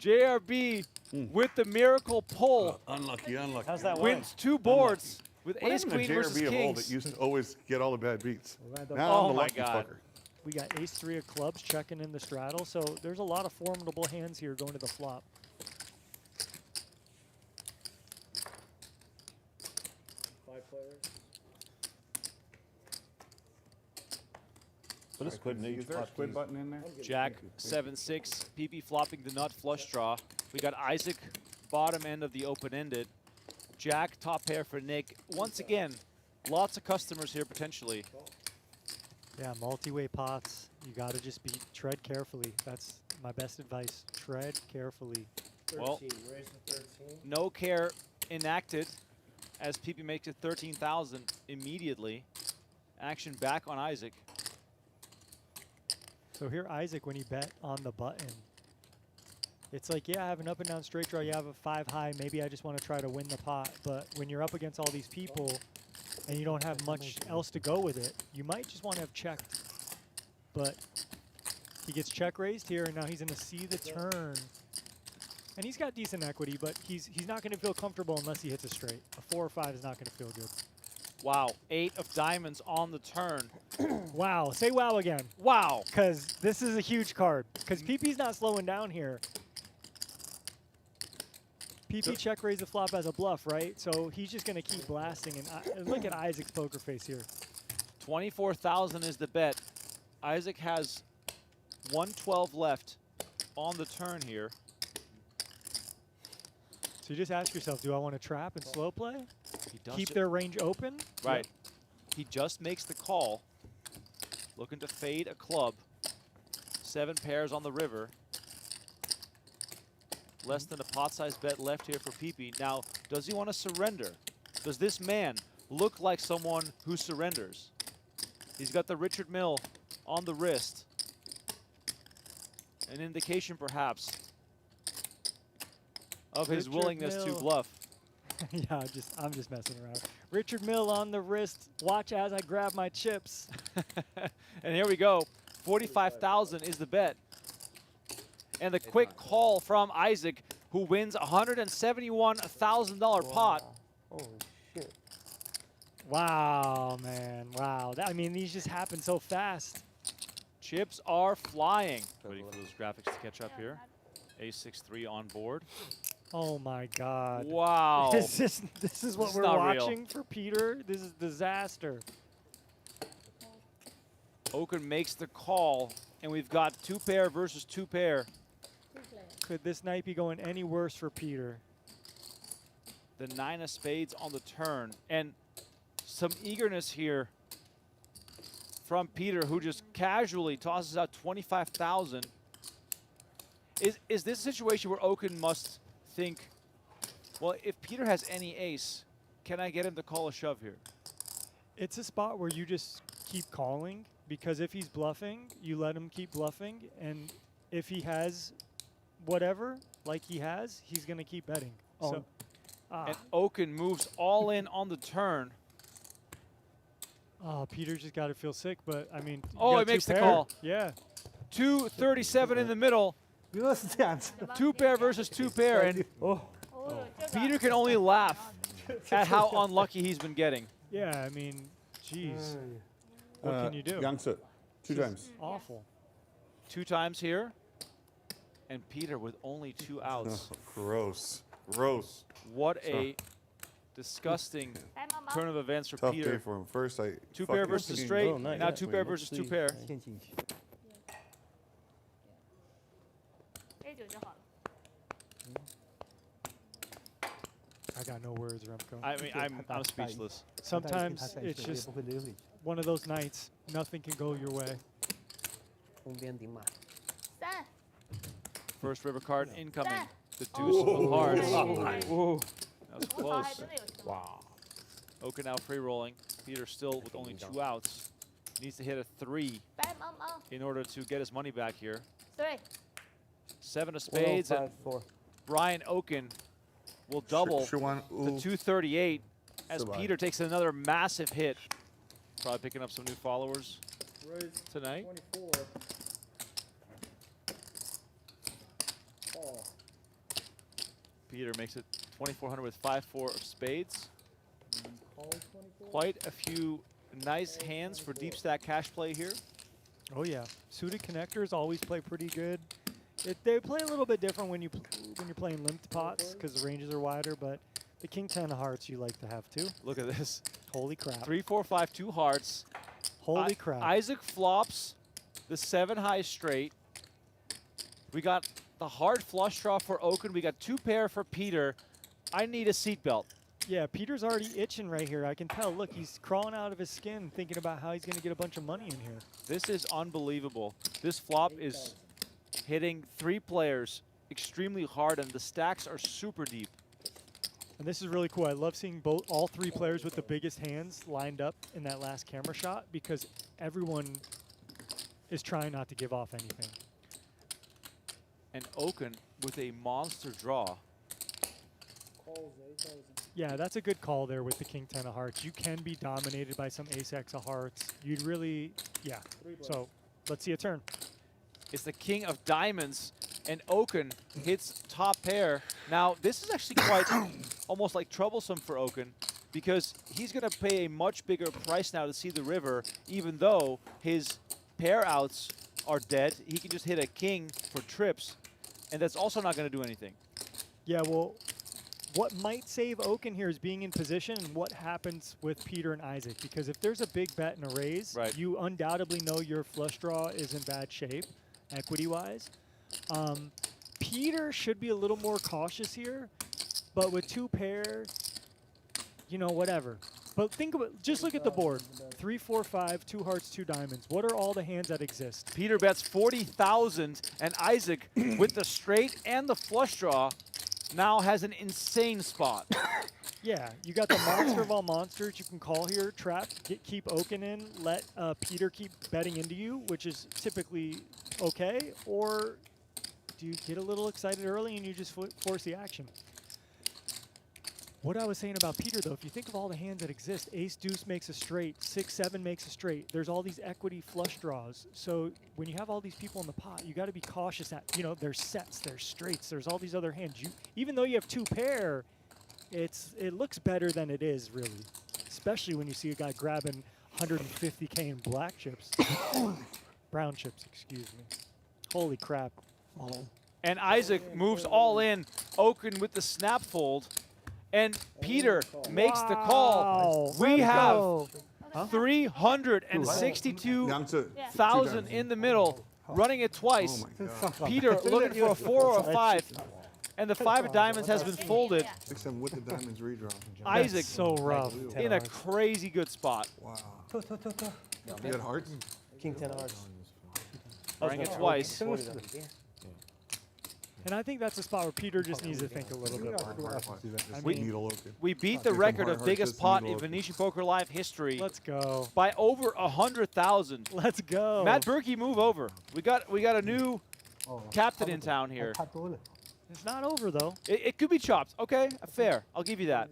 JRB with the miracle pull. Unlucky, unlucky. How's that Wins 2 boards with What ace happened to queen versus JRB of old kings. that used to always get all the bad beats? Now Oh I'm the my lucky God. fucker. We got ace 3 of clubs checking in the straddle, so there's a lot of formidable hands here going to the flop. So this quid needs Is there a squid button in there? Jack 7-6, PP flopping the nut flush draw. We got Isaac bottom end of the open-ended. Jack top pair for Nick. Once again, lots of customers here potentially. Yeah, multi-way pots. You got to just tread carefully. That's my best advice. Tread carefully. Well, no care enacted as PP makes it 13,000 immediately. Action back on Isaac. So here, Isaac, when you bet on the button, it's like, yeah, I have an up and down straight draw. You have a 5 high. Maybe I just want to try to win the pot. But when you're up against all these people and you don't have much else to go with it, you might just want to have checked. But he gets check raised here, and now he's going to see the turn. And he's got decent equity, but he's not going to feel comfortable unless he hits a straight. A 4 or 5 is not going to feel good. Wow, 8 of diamonds on the turn. Wow, say wow again. Wow. Because this is a huge card. Because PP's not slowing down here. PP check raise the flop as a bluff, right? So he's just going to keep blasting. And look at Isaac's poker face here. 24,000 is the bet. Isaac has 112 left on the turn here. So you just ask yourself, do I want to trap and slow play? He does Keep it. their range open? Right. He just makes the call. Looking to fade a club. 7 pairs on the river. Less than a pot-sized bet left here for PP. Now, does he want to surrender? Does this man look like someone who surrenders? He's got the Richard Mill on the wrist. An indication, perhaps, of his Richard willingness to Mill. bluff. Yeah, I'm just messing around. Richard Mill on the wrist. Watch as I grab my chips. And here we go. 45,000 is the bet. And the quick call from Isaac, who wins $171,000 pot. Holy shit. Wow, man. Wow. I mean, these just happen so fast. Chips are flying. Waiting for those graphics to catch up here. A6-3 on board. Oh my God. Wow. This is what This is we're not watching real. for Peter. This is disaster. Oaken makes the call, and we've got 2 pair versus 2 pair. Could this night be going any worse for Peter? The 9 of spades on the turn. And some eagerness here from Peter, who just casually tosses out 25,000. Is this a situation where Oaken must think, well, if Peter has any ace, can I get him to call a shove here? It's a spot where you just keep calling, because if he's bluffing, you let him keep bluffing. And if he has whatever, like he has, he's going to keep betting. So, And Oaken moves all in on the turn. Oh, Peter just got to feel sick, but I mean. you Oh, got he two makes the pair. call. Yeah. 237 in the middle. 2 pair versus 2 pair, and Peter can only laugh at how unlucky he's been getting. Yeah, I mean, geez. What can you do? Yangtze, 2 times. Awful. 2 times here, and Peter with only 2 outs. Oh, gross. Gross. What a disgusting turn of events for Tough Peter. day for him. First, 2 pair versus fucking- straight, Oh, nice. now 2 pair versus 2 pair. I got no words, Remco. I mean, I'm speechless. Sometimes it's just one of those nights. Nothing can go your way. First river card incoming. The deuce of hearts. Ooh. That was close. Wow. Oaken now free rolling. Peter still with only 2 outs. Needs to hit a 3 in order to get his money back here. 7 of spades. And Brian Oaken will double Schuwan, to ooh. 238 as Survive. Peter takes another massive hit. Probably picking up some new followers tonight. 24. Oh. Peter makes it 2,400 with 5-4 of spades. Quite a few nice hands for deep stack cash play here. Oh yeah, suited connectors always play pretty good. They play a little bit different when you're playing limped pots because the ranges are wider, but the king 10 of hearts you like to have too. Look at this. Holy crap. 3, 4, 5, 2 hearts. Holy crap. Isaac flops the 7 high straight. We got the hard flush draw for Oaken. We got 2 pair for Peter. I need a seatbelt. Yeah, Peter's already itching right here. I can tell. Look, he's crawling out of his skin thinking about how he's going to get a bunch of money in here. This is unbelievable. This flop is hitting 3 players extremely hard, and the stacks are super deep. And this is really cool. I love seeing all 3 players with the biggest hands lined up in that last camera shot because everyone is trying not to give off anything. And Oaken with a monster draw. Yeah, that's a good call there with the king 10 of hearts. You can be dominated by some ace x of hearts. You'd really, yeah. So let's see a turn. It's the king of diamonds, and Oaken hits top pair. Now, this is actually quite almost like troublesome for Oaken because he's going to pay a much bigger price now to see the river, even though his pair outs are dead. He can just hit a king for trips, and that's also not going to do anything. Yeah, well, what might save Oaken here is being in position and what happens with Peter and Isaac. Because if there's a big bet and a raise, you undoubtedly know your flush draw is in bad shape, equity-wise. Peter should be a little more cautious here, but with 2 pair, you know, whatever. But think about, just look at the board. 3, 4, 5, 2 hearts, 2 diamonds. What are all the hands that exist? Peter bets 40,000, and Isaac, with the straight and the flush draw, now has an insane spot. Yeah, you got the monster of all monsters you can call here, trap, keep Oaken in, let Peter keep betting into you, which is typically okay, or do you get a little excited early and you just force the action? What I was saying about Peter, though, if you think of all the hands that exist, ace deuce makes a straight, 6, 7 makes a straight. There's all these equity flush draws. So when you have all these people in the pot, you got to be cautious that, you know, there's sets, there's straights, there's all these other hands. Even though you have 2 pair, it looks better than it is, really. Especially when you see a guy grabbing 150K in black chips. Brown chips, excuse me. Holy crap. And Isaac moves all in. Oaken with the snap fold. And Peter makes the call. We have 362,000 in the middle, running it twice. Peter looking for a 4 or a 5. And the 5 of diamonds has been folded. 6, 7 with the diamonds redraw. Isaac so rough. In a crazy good spot. Wow. You got hearts? King 10 of hearts. Running it twice. And I think that's a spot where Peter just needs to think a little bit more. We beat the record of biggest pot in Venetian Poker Live history. Let's go. By over 100,000. Let's go. Matt Berkey, move over. We got a new captain in town here. It's not over, though. It could be chopped. Okay, fair. I'll give you that.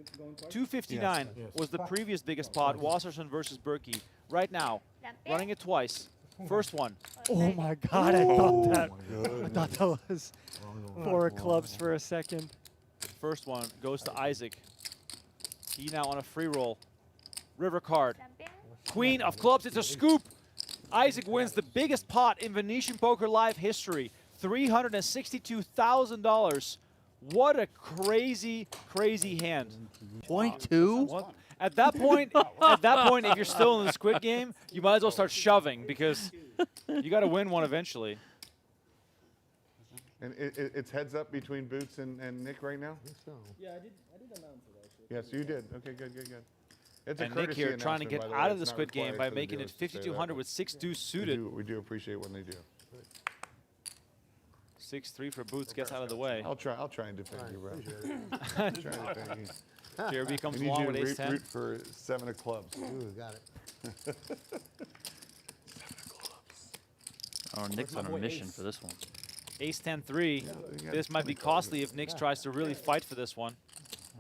259 was the previous biggest pot, Wasserson versus Berkey. Right now, running it twice. First one. Oh my God! I thought that was 4 of clubs for a second. First one goes to Isaac. He now on a free roll. River card. Queen of clubs. It's a scoop. Isaac wins the biggest pot in Venetian Poker Live history. $362,000. What a crazy, crazy hand. 0.2? At that point, if you're still in the Squid Game, you might as well start shoving because you got to win one eventually. And it's heads up between Boots and Nick right now? Yeah, I did announce it actually. Yes, you did. Okay, good. It's and Nick here trying to get out of the Squid Game by making it 5,200 with 6 deuce suited. We do appreciate when they do. 6-3 for Boots gets out of the way. I'll try and defend you, bro. Jeremy comes we need along you with to ace 10. root for 7 of clubs. Ooh, got it. 7 of clubs. Oh, Nick's on a mission for this one. Ace 10-3. This might be costly if Nick tries to really fight for this one.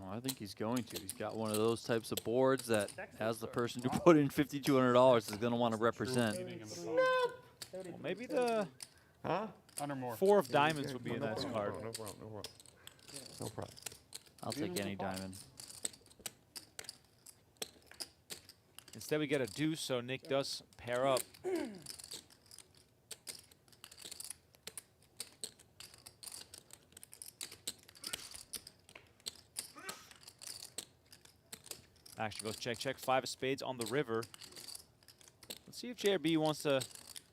Well, I think he's going to. He's got one of those types of boards that, as the person who put in $5,200, is going to want to represent. Well, maybe the four of diamonds would be a nice card. No problem. No problem. I'll take any diamond. Instead, we get a deuce, so Nick does pair up. Actually goes check, check. 5 of spades on the river. Let's see if JRB wants to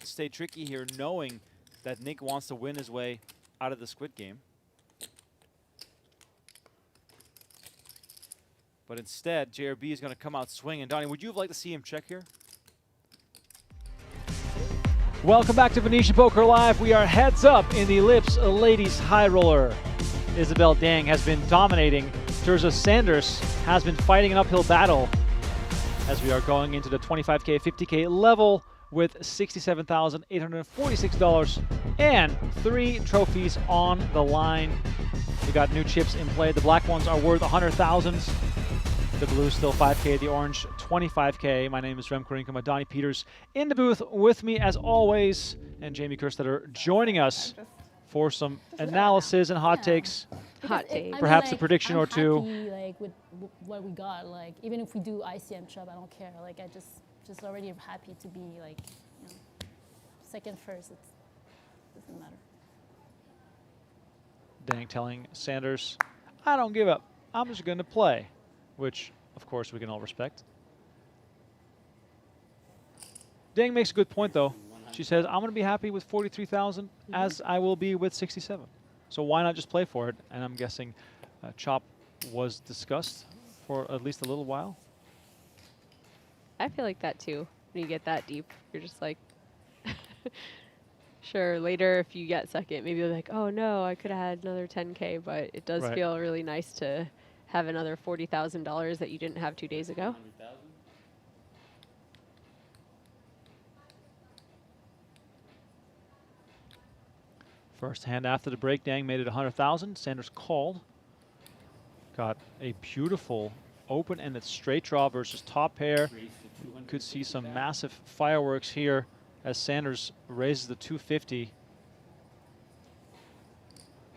stay tricky here, knowing that Nick wants to win his way out of the squid game. But instead, JRB is going to come out swinging. Donnie, would you have liked to see him check here? Welcome back to Venetian Poker Live. We are heads up in the Lips Ladies High Roller. Isabelle Dang has been dominating. Tirza Sanders has been fighting an uphill battle as we are going into the 25K, 50K level with $67,846 and 3 trophies on the line. We got new chips in play. The black ones are worth 100,000. The blue still 5K, the orange 25K. My name is Rem Korinka, Donnie Peters in the booth with me as always, and Jamie Kerstetter joining us for some analysis and hot takes. Hot take. Perhaps a prediction or two. Happy, like with what we got. Like even if we do ICM chub, I don't care. Like I just already happy to be like, you know, second, first. It doesn't matter. Dang telling Sanders, I don't give up. I'm just going to play, which of course we can all respect. Dang makes a good point though. She says, I'm going to be happy with 43,000 as I will be with 67. So why not just play for it? And I'm guessing chop was discussed for at least a little while. I feel like that too. When you get that deep, you're just like, sure, later if you get second, maybe you're like, oh no, I could have had another 10K, but it does feel really nice to have another $40,000 that you didn't have 2 days ago. First hand after the break, Dang made it 100,000. Sanders called. Got a beautiful open-ended straight draw versus top pair. Could see some massive fireworks here as Sanders raises the 250.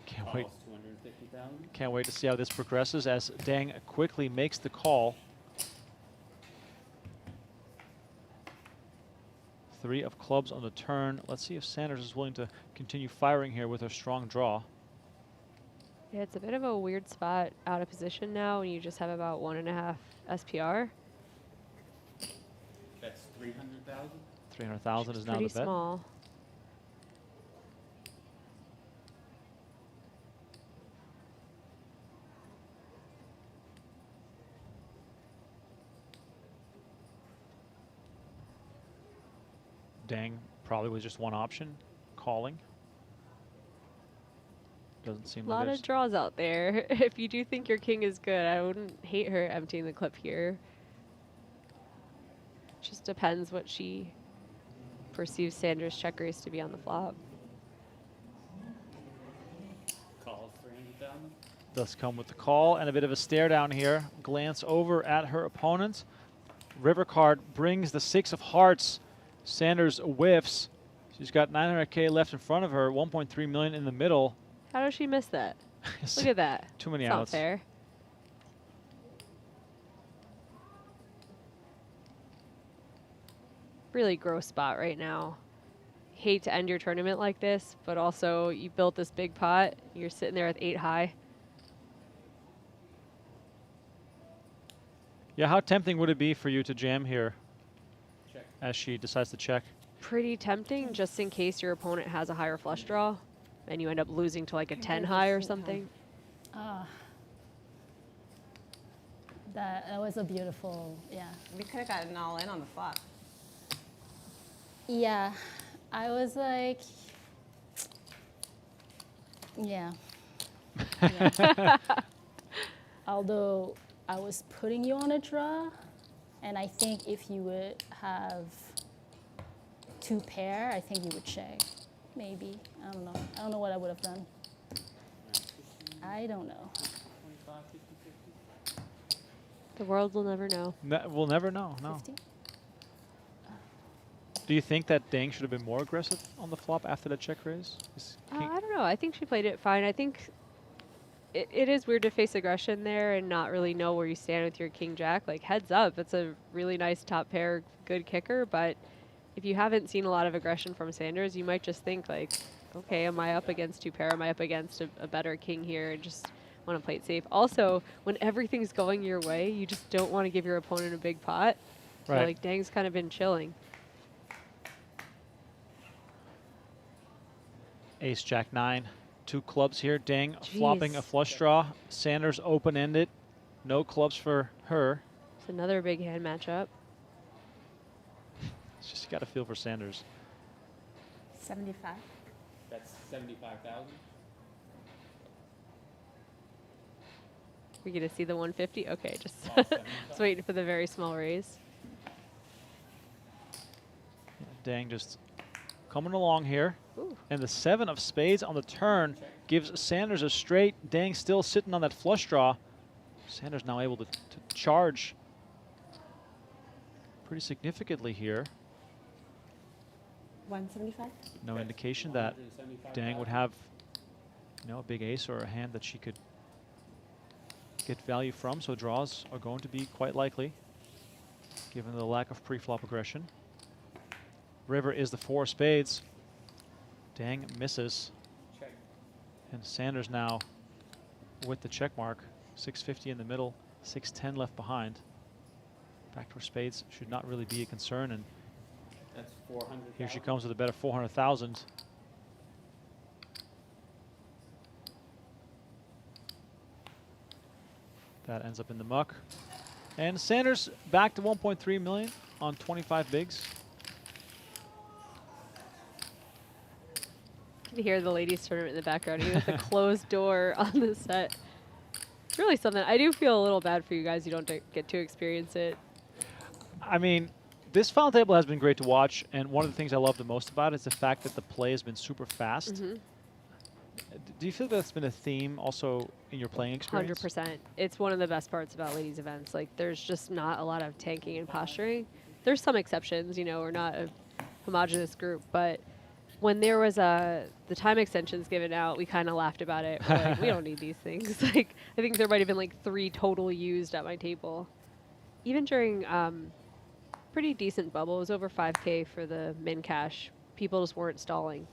Can't wait. Can't wait to see how this progresses as Dang quickly makes the call. 3 of clubs on the turn. Let's see if Sanders is willing to continue firing here with her strong draw. Yeah, it's a bit of a weird spot out of position now when you just have about 1.5 SPR. That's 300,000? 300,000 is now the bet. Pretty small. Dang probably was just one option, calling. Doesn't seem like a lot of draws out there. If you do think your king is good, I wouldn't hate her emptying the clip here. Just depends what she perceives Sanders' check raise to be on the flop. Calls 300,000. Does come with the call and a bit of a stare down here. Glance over at her opponent. River card brings the 6 of hearts. Sanders whiffs. She's got 900K left in front of her, 1.3 million in the middle. How does she miss that? Look at that. Too many It's outs. Not fair. Really gross spot right now. Hate to end your tournament like this, but also you built this big pot. You're sitting there with 8 high. Yeah, how tempting would it be for you to jam here as she decides to check? Pretty tempting, just in case your opponent has a higher flush draw and you end up losing to like a 10 high or something. That was a beautiful, yeah. We could have gotten all in on the flop. Yeah, I was like, yeah. Although I was putting you on a draw, and I think if you would have 2 pair, I think you would check. Maybe. I don't know. I don't know what I would have done. I don't know. The world will never know. We'll never know, no. 50? Do you think that Dang should have been more aggressive on the flop after that check raise? I don't know. I think she played it fine. I think it is weird to face aggression there and not really know where you stand with your king jack. Like, heads up, it's a really nice top pair, good kicker, but if you haven't seen a lot of aggression from Sanders, you might just think like, okay, am I up against two pair? Am I up against a better king here? And just want to play it safe. Also, when everything's going your way, you just don't want to give your opponent a big pot. So Right. like Dang's kind of been chilling. Ace, Jack 9. 2 clubs here. Dang flopping a flush draw. Sanders open-ended. No clubs for her. It's another big hand matchup. It's just got to feel for Sanders. 75. That's 75,000. We get to see the 150? Okay, just waiting for the very small raise. Dang just coming along here. Ooh. And the 7 of spades on the turn gives Sanders a straight. Dang still sitting on that flush draw. Sanders now able to charge pretty significantly here. 175? No indication that Dang would have, a big ace or a hand that she could get value from, so draws are going to be quite likely, given the lack of pre-flop aggression. River is the 4 of spades. Dang misses. Check. And Sanders now with the check mark. 650 in the middle, 610 left behind. Backdoor spades should not really be a concern, and That's 400. here she comes with a bet of 400,000. That ends up in the muck. And Sanders back to 1.3 million on 25 bigs. You can hear the ladies tournament in the background, even with the closed door on the set. It's really something. I do feel a little bad for you guys. You don't get to experience it. I mean, this final table has been great to watch, and one of the things I love the most about it is the fact that the play has been super fast. Mm-hmm. Do you feel that's been a theme also in your playing experience? 100%. It's one of the best parts about ladies events. Like, there's just not a lot of tanking and posturing. There's some exceptions, we're not a homogenous group, but when there was the time extensions given out, we kind of laughed about it. We're like, we don't need these things. Like, I think there might have been like 3 total used at my table. Even during pretty decent bubble, it was over 5K for the min cash. People just weren't stalling.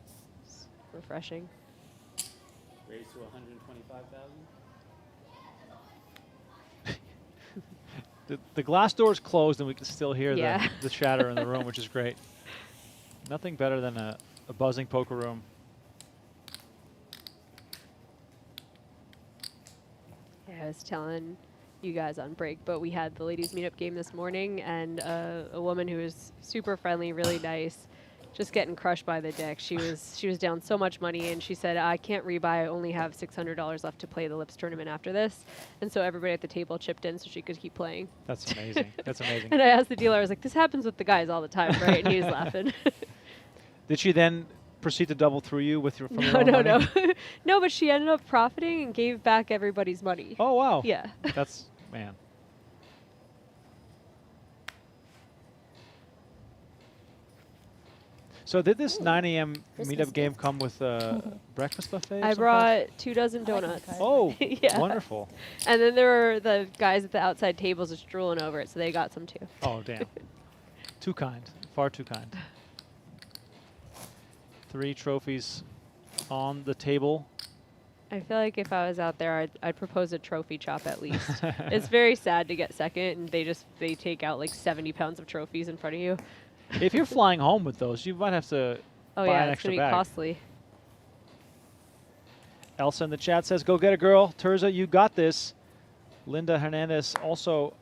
It's refreshing. Raised to 125,000. The glass door is closed, and we can still hear Yeah. the chatter in the room, which is great. Nothing better than a buzzing poker room. Yeah, I was telling you guys on break, but we had the ladies meetup game this morning, and a woman who was super friendly, really nice, just getting crushed by the deck. She was down so much money, and she said, I can't rebuy. I only have $600 left to play the Lips tournament after this. And so everybody at the table chipped in so she could keep playing. That's amazing. That's amazing. And I asked the dealer, I was like, this happens with the guys all the time, right? And he was laughing. Did she then proceed to double through you with your from your No, own no, money? no. No, but she ended up profiting and gave back everybody's money. Oh, wow. Yeah. That's, man. So did this 9 a.m. meetup game come with a breakfast buffet? I brought 2 dozen donuts. Oh, yeah. wonderful. And then there were the guys at the outside tables just drooling over it, so they got some too. Oh, damn. Too kind. Far too kind. 3 trophies on the table. I feel like if I was out there, I'd propose a trophy chop at least. It's very sad to get second, and they take out like 70 pounds of trophies in front of you. If you're flying home with those, you might have to Oh buy yeah, an it's extra gonna be bag. costly. Elsa in the chat says, go get a girl. Tirza, you got this. Linda Hernandez also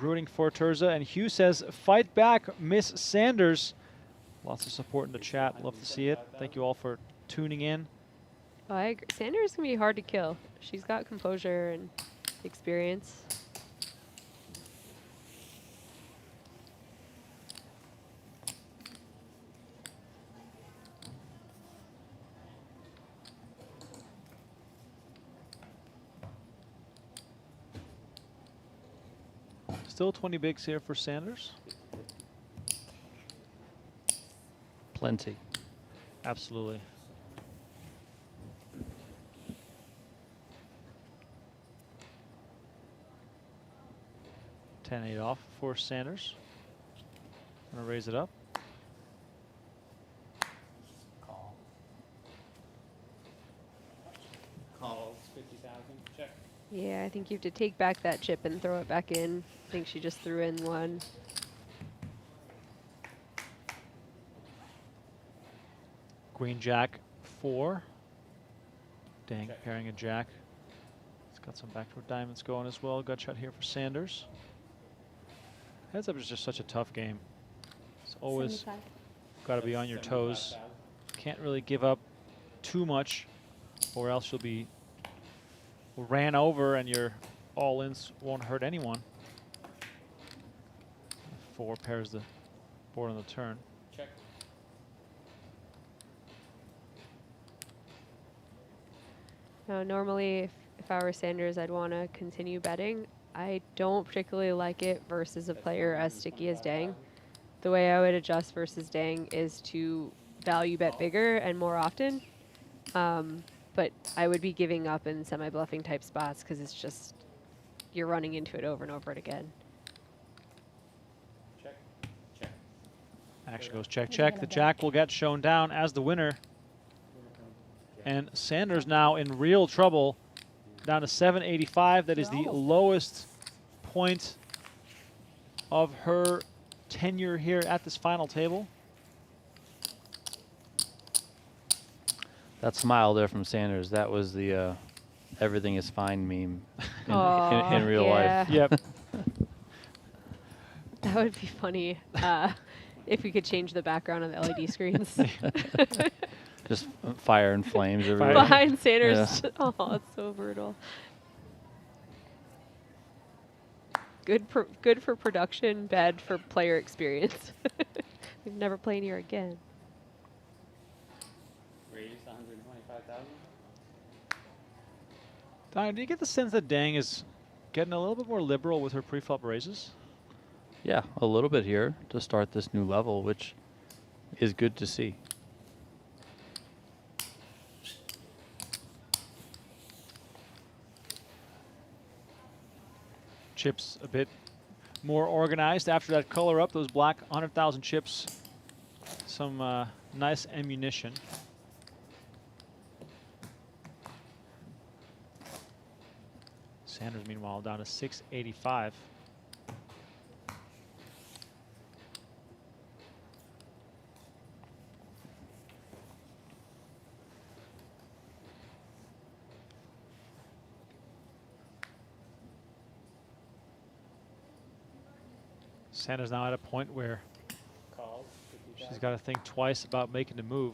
rooting for Tirza. And Hugh says, fight back, Miss Sanders. Lots of support in the chat. Love to see it. Thank you all for tuning in. Oh, I agree. Sanders can be hard to kill. She's got composure and experience. Still 20 bigs here for Sanders. Plenty. Absolutely. $10-8 off for Sanders. Gonna raise it up. Call. Calls 50,000. Check. Yeah, I think you have to take back that chip and throw it back in. I think she just threw in one. Queen Jack 4. Dang, pairing a Jack. It's got some backdoor diamonds going as well. Gut shot here for Sanders. Heads up is just such a tough game. It's always got to be on your toes. Can't really give up too much, or else you'll be ran over and your all-ins won't hurt anyone. 4 pairs the board on the turn. Check. Now, normally, if I were Sanders, I'd want to continue betting. I don't particularly like it versus a player as sticky as Dang. The way I would adjust versus Dang is to value bet bigger and more often. But I would be giving up in semi-bluffing type spots because it's just, you're running into it over and over again. Check. Check. Action goes check, check. The Jack will get shown down as the winner. And Sanders now in real trouble, down to 785. That is the lowest point of her tenure here at this final table. That smile there from Sanders, that was the everything is fine meme in real yeah. life. Yep. That would be funny if we could change the background on the LED screens. Just fire and flames everywhere. Behind Sanders. Yeah. Oh, it's so brutal. Good for production, bad for player experience. We'd never play in here again. Raise 125,000. Diane, do you get the sense that Dang is getting a little bit more liberal with her pre-flop raises? Yeah, a little bit here to start this new level, which is good to see. Chips a bit more organized after that color up. Those black 100,000 chips. Some nice ammunition. Sanders, meanwhile, down to 685. Sanders now at a point where she's got to think twice about making the move.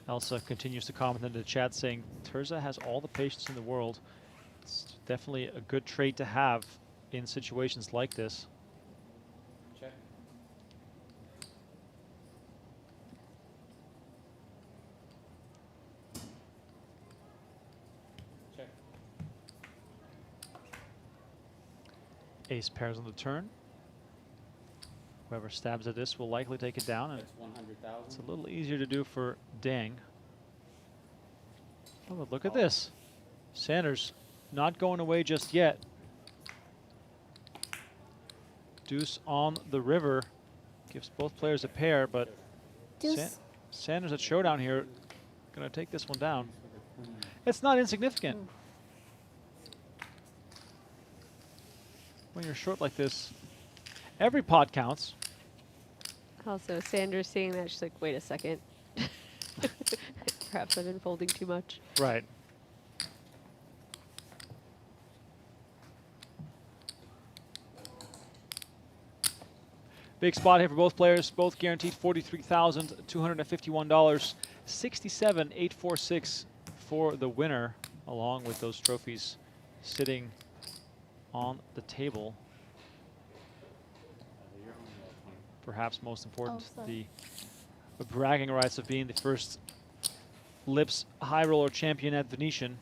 Elsa continues to comment in the chat saying, Tirza has all the patience in the world. It's definitely a good trait to have in situations like this. Check. Check. Ace pairs on the turn. Whoever stabs at this will likely take it down, and That's 100,000. it's a little easier to do for Dang. Oh, but look at this. Sanders not going away just yet. Deuce on the river gives both players a pair, but Sanders at showdown here going to take this one down. It's not insignificant. When you're short like this, every pot counts. Also, Sanders seeing that, she's like, wait a second. Perhaps I've been folding too much. Right. Big spot here for both players, both guaranteed $43,251. 67,846 for the winner, along with those trophies sitting on the table. Perhaps most important, the bragging rights of being the first Lips high roller champion at Venetian.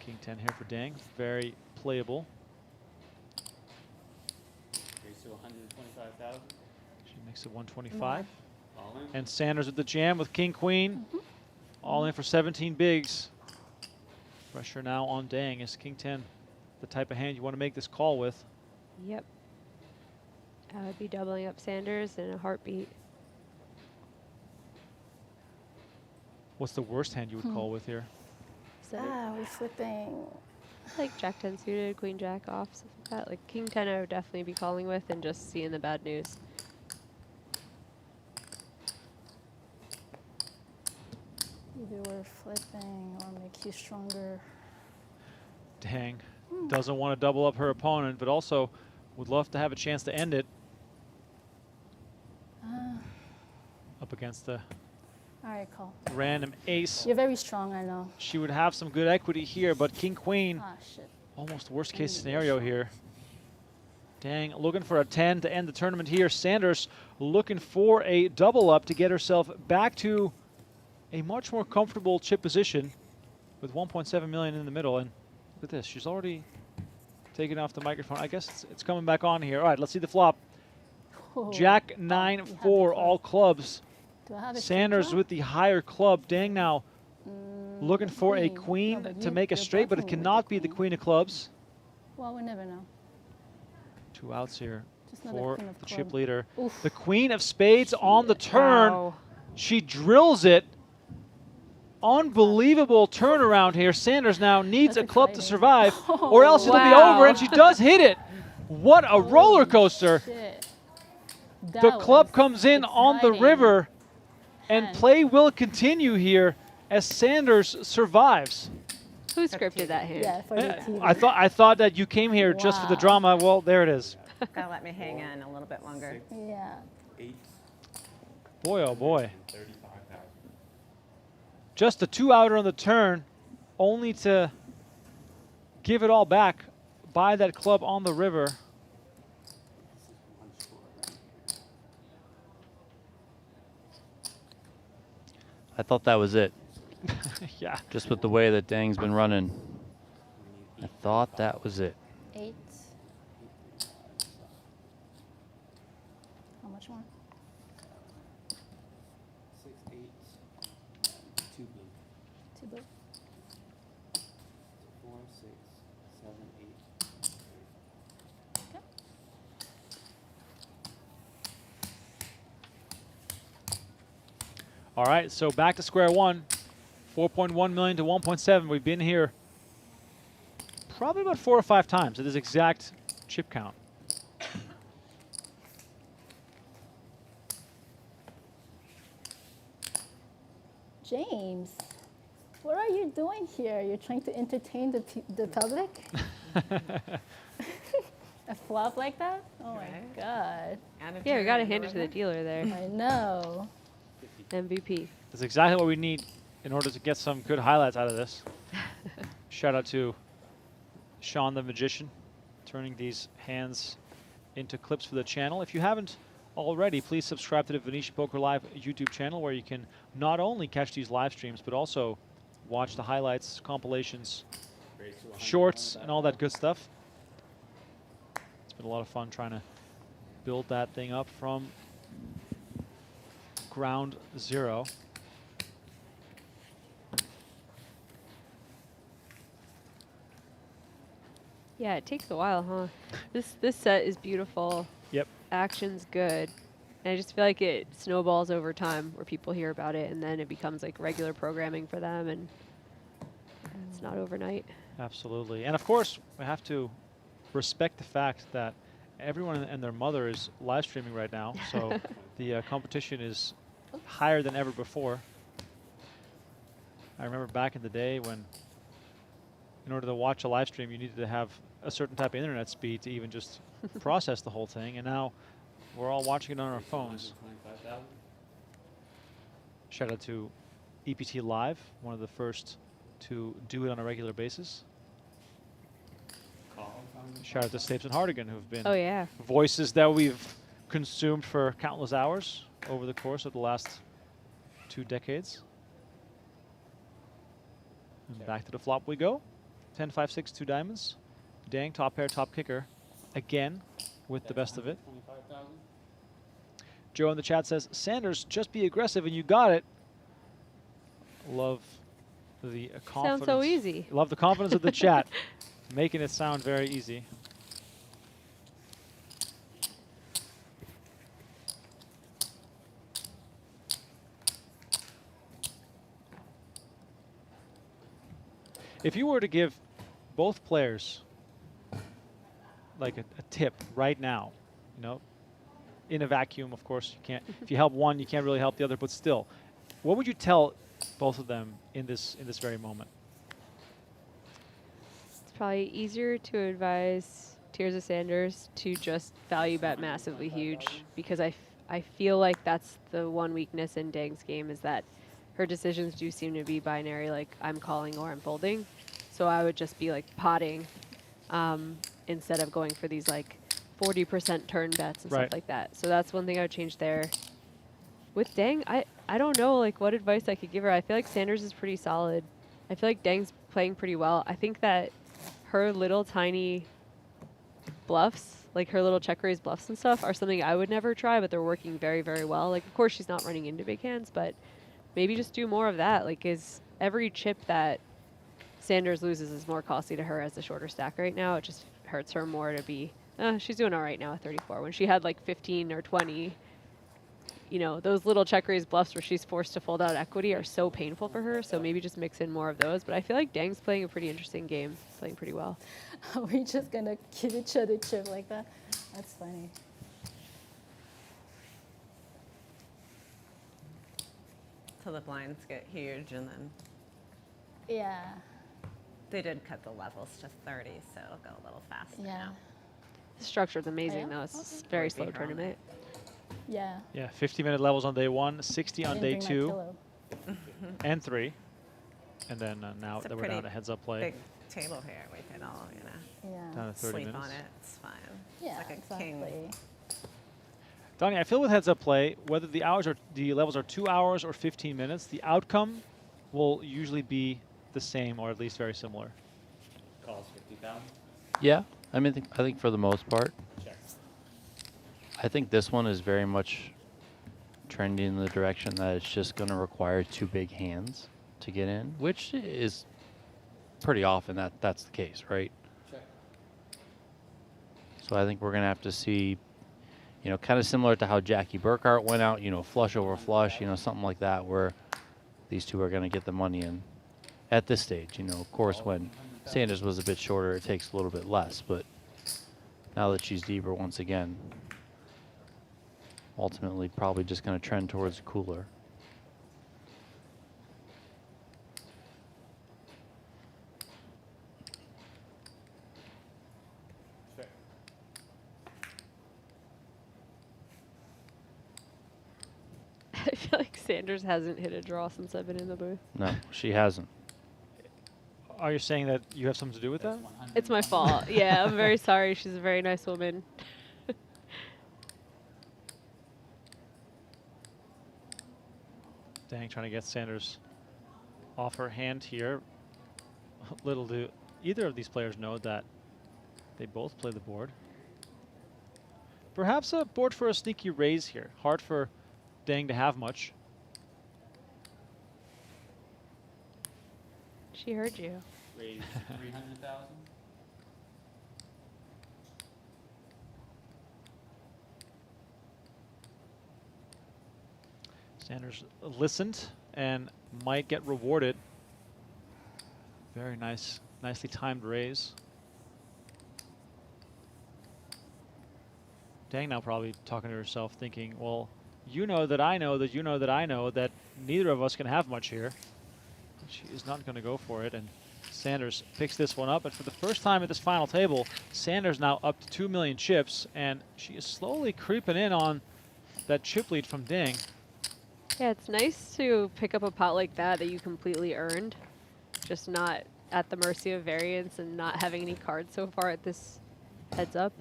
King 10 here for Dang. Very playable. Raise to 125,000. She makes it 125. All in. And Sanders with the jam with King Queen. All in for 17 bigs. Pressure now on Dang. Is King 10 the type of hand you want to make this call with? Yep. I would be doubling up Sanders in a heartbeat. What's the worst hand you would call with here? We're flipping. Like Jack 10 suited, Queen Jack off, stuff like that. Like King 10 I would definitely be calling with and just seeing the bad news. Either we're flipping or make you stronger. Dang. Doesn't want to double up her opponent, but also would love to have a chance to end it. Up against the All right, call. random ace. You're very strong, I know. She would have some good equity here, but King Queen, Ah, shit. almost worst case scenario here. Dang, looking for a 10 to end the tournament here. Sanders looking for a double up to get herself back to a much more comfortable chip position with 1.7 million in the middle. And look at this, she's already taken off the microphone. I guess it's coming back on here. All right, let's see the flop. Jack 9-4, all clubs. Do I have a Sanders straight with the higher club. Dang now looking for a queen. No, queen but to you- make a you're straight, but it bluffing with cannot be the queen of clubs. Well, we never know. 2 outs here Just not a for queen of the chip club. leader. Oof. The queen of spades on the turn. Wow. She drills it. Unbelievable turnaround here. Sanders now needs a club to survive, or else it'll be Wow. over, and she does hit it. What a roller coaster. Shit. The That club was comes in on the exciting. river, and play will continue here as Sanders survives. Who scripted that hand? Yeah, for the TV. I thought that you came here just for the Wow. drama. Well, there it is. Gotta let me hang in a little bit longer. Yeah. 8. Boy, oh boy. 35,000. Just a 2-outer on the turn, only to give it all back by that club on the river. I thought that was it. Yeah. Just with the way that Dang's been running. I thought that was it. 8. How much more? 6, 8, 2 blue. 2 blue. 4, 6, 7, 8. Okay. All right, so back to square one. 4.1 million to 1.7. We've been here probably about 4 or 5 times at this exact chip count. James, what are you doing here? You're trying to entertain the public? A flop like that? Oh my god. Yeah, we got to hand it to the dealer there. I know. MVP. That's exactly what we need in order to get some good highlights out of this. Shout out to Sean the Magician, turning these hands into clips for the channel. If you haven't already, please subscribe to the Venetian Poker Live YouTube channel, where you can not only catch these live streams, but also watch the highlights, compilations, shorts, and all that good stuff. It's been a lot of fun trying to build that thing up from ground zero. Yeah, it takes a while, huh? This set is beautiful. Yep. Action's good. And I just feel like it snowballs over time where people hear about it and then it becomes like regular programming for them, and it's not overnight. Absolutely. And of course, we have to respect the fact that everyone and their mother is live streaming right now. So the competition is higher than ever before. I remember back in the day when, in order to watch a live stream, you needed to have a certain type of internet speed to even just process the whole thing. And now we're all watching it on our phones. 125,000. Shout out to EPT Live, one of the first to do it on a regular basis. Call. Shout out to Stapes and Hardigan, who've been Oh, yeah. voices that we've consumed for countless hours over the course of the last 2 decades. And back to the flop we go. 10, 5, 6, 2 diamonds. Dang, top pair, top kicker. Again, with the best of it. 25,000. Joe in the chat says, Sanders, just be aggressive, and you got it. Love the confidence. Sounds so easy. Love the confidence of the chat, making it sound very easy. If you were to give both players like a tip right now, you know, in a vacuum, of course, you can't. If you help one, you can't really help the other. But still, what would you tell both of them in this very moment? It's probably easier to advise Tirza Sanders to just value bet massively huge, because I feel like that's the one weakness in Dang's game, is that her decisions do seem to be binary, like I'm calling or I'm folding. So I would just be like potting instead of going for these like 40% turn bets and Right. stuff like that. So that's one thing I would change there. With Dang, I don't know like what advice I could give her. I feel like Sanders is pretty solid. I feel like Dang's playing pretty well. I think that her little tiny bluffs, like her little check raise bluffs and stuff, are something I would never try, but they're working very, very well. Like, of course, she's not running into big hands, but maybe just do more of that. Like, is every chip that Sanders loses is more costly to her as a shorter stack right now. It just hurts her more to be, she's doing all right now at 34. When she had like 15 or 20, you know, those little check raise bluffs where she's forced to fold out equity are so painful for her. So maybe just mix in more of those. But I feel like Dang's playing a pretty interesting game, playing pretty well. Are we just gonna give each other chip like that? That's funny. Till the blinds get huge, and then Yeah. they did cut the levels to 30, so it'll go a little faster Yeah. now. The structure's amazing, yeah? though. It's a very Would be slow her tournament. Yeah. Yeah, 50-minute levels on day 1, 60 on I day didn't 2 bring my pillow. and 3. And then now It's a that we're down pretty to heads-up play. Big table here. We could all, Yeah. Down to 30 sleep minutes. on it. It's fine. Yeah, It's like a exactly. king. Donnie, I feel with heads-up play, whether the levels are 2 hours or 15 minutes, the outcome will usually be the same or at least very similar. Calls 50,000. Yeah, I mean, I think for the most part. Checks. I think this one is very much trending in the direction that it's just going to require 2 big hands to get in, which is pretty often that's the case, right? Check. So I think we're going to have to see, you know, kind of similar to how Jackie Burkhart went out, you know, flush over flush, you know, something like that, where these two are going to get the money in at this stage. You know, of course, when Sanders was a bit shorter, it takes a little bit less, but now that she's deeper once again, ultimately probably just going to trend towards cooler. Check. I feel like Sanders hasn't hit a draw since I've been in the booth. No, she hasn't. Are you saying that you have something to do with that? It's my fault. Yeah, I'm very sorry. She's a very nice woman. Dang, trying to get Sanders off her hand here. Little do either of these players know that they both play the board. Perhaps a board for a sneaky raise here. Hard for Dang to have much. She heard you. Raise 300,000. Sanders listened and might get rewarded. Very nice, nicely timed raise. Dang now probably talking to herself thinking, well, you know that I know that you know that I know that neither of us can have much here. She is not going to go for it, and Sanders picks this one up. And for the first time at this final table, Sanders now up to 2 million chips, and she is slowly creeping in on that chip lead from Dang. Yeah, it's nice to pick up a pot like that you completely earned, just not at the mercy of variance and not having any cards so far at this heads up.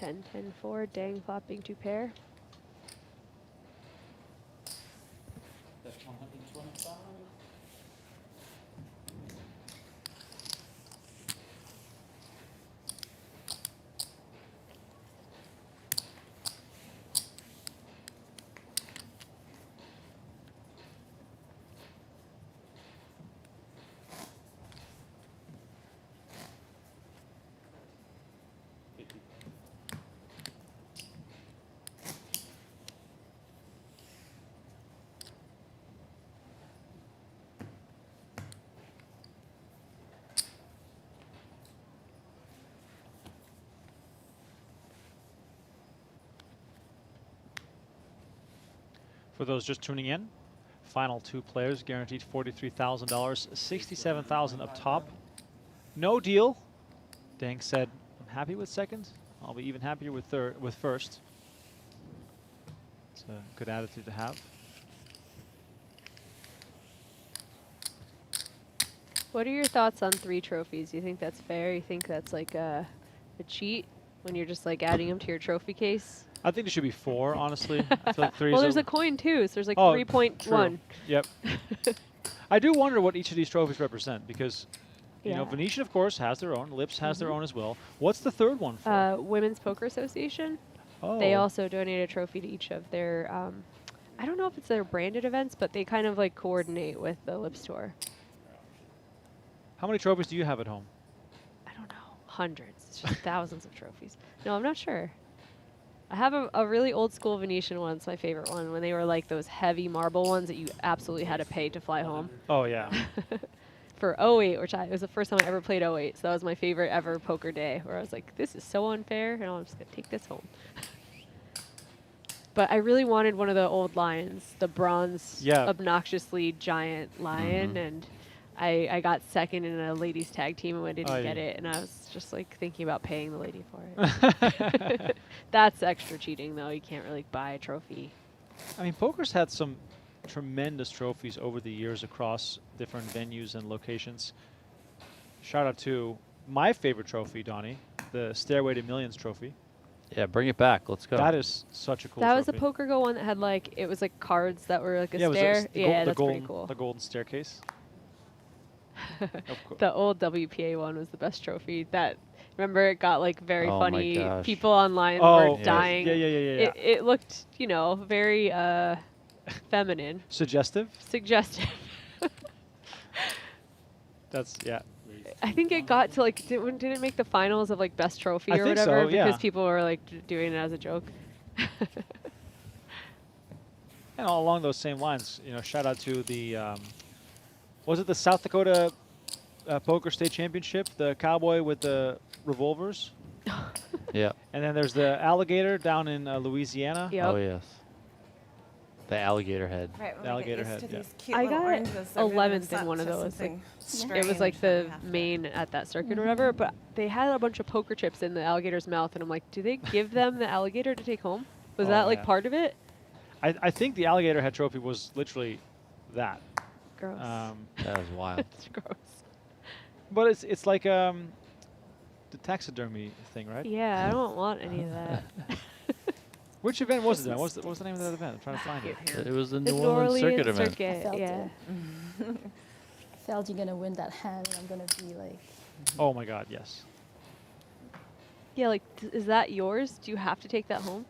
10, 10, 4. Dang flopping to pair. That's 125. For those just tuning in, final 2 players guaranteed $43,000, $67,000 up top. No deal. Dang said, "I'm happy with second. I'll be even happier with first." It's a good attitude to have. What are your thoughts on 3 trophies? You think that's fair? You think that's like a cheat when you're just like adding them to your trophy case? I think it should be 4, honestly. I feel like 3 Well, is there's a coin too, so there's like Oh, 3.1. Yep. I do wonder what each of these trophies represent because, you know, Yeah. Venetian, of course, has their own. Lips has their own as well. What's the third one for? Women's Poker Association. Oh. They also donate a trophy to each of their, I don't know if it's their branded events, but they kind of like coordinate with the Lips Tour. How many trophies do you have at home? I don't know. Hundreds. It's just thousands of trophies. No, I'm not sure. I have a really old school Venetian one. It's my favorite one when they were like those heavy marble ones that you absolutely had to pay to fly home. Oh, yeah. For 08, which it was the first time I ever played 08, so that was my favorite ever poker day, where I was like, this is so unfair, and I'm just going to take this home. But I really wanted one of the old lions, the bronze, obnoxiously giant lion, and I got second in a ladies tag team and I didn't get it, and I was just like thinking about paying the lady for it. That's extra cheating, though. You can't really buy a trophy. I mean, poker's had some tremendous trophies over the years across different venues and locations. Shout out to my favorite trophy, Donnie, the Stairway to Millions trophy. Yeah, bring it back. Let's go. That is such a cool That trophy. was the Poker Go one that had like, it was like cards that were like a yeah, it was stair. the That's golden, pretty cool. The golden staircase. The old WPA one was the best trophy. That, remember, it got like very Oh my funny. gosh. People online Oh, were dying. yeah. It looked, you know, very feminine. Suggestive? Suggestive. That's, yeah. I think it got to like, didn't it make the finals of like best trophy I or think whatever? so, yeah. Because people were like doing it as a joke. And all along those same lines, you know, shout out to the, was it the South Dakota Poker State Championship, the cowboy with the revolvers? Yeah. And then there's the alligator down in Louisiana. Oh, yes. The alligator head. Right, The alligator head, yeah. I got 11th in one of those. Like, it was like the main at that circuit or whatever, but they had a bunch of poker chips in the alligator's mouth, and I'm like, do they give them the alligator to take home? Was that like yeah. part of it? I think the alligator head trophy was literally that. Gross. That was wild. It's gross. But it's like the taxidermy thing, right? Yeah, I don't want any of that. Which event was it then? What was the name of that event? I'm trying to find it. It was the The New Orleans circuit event. I felt yeah. it. I felt you're gonna win that hand, and I'm gonna be like. Oh my God, yes. Yeah, like, is that yours? Do you have to take that home?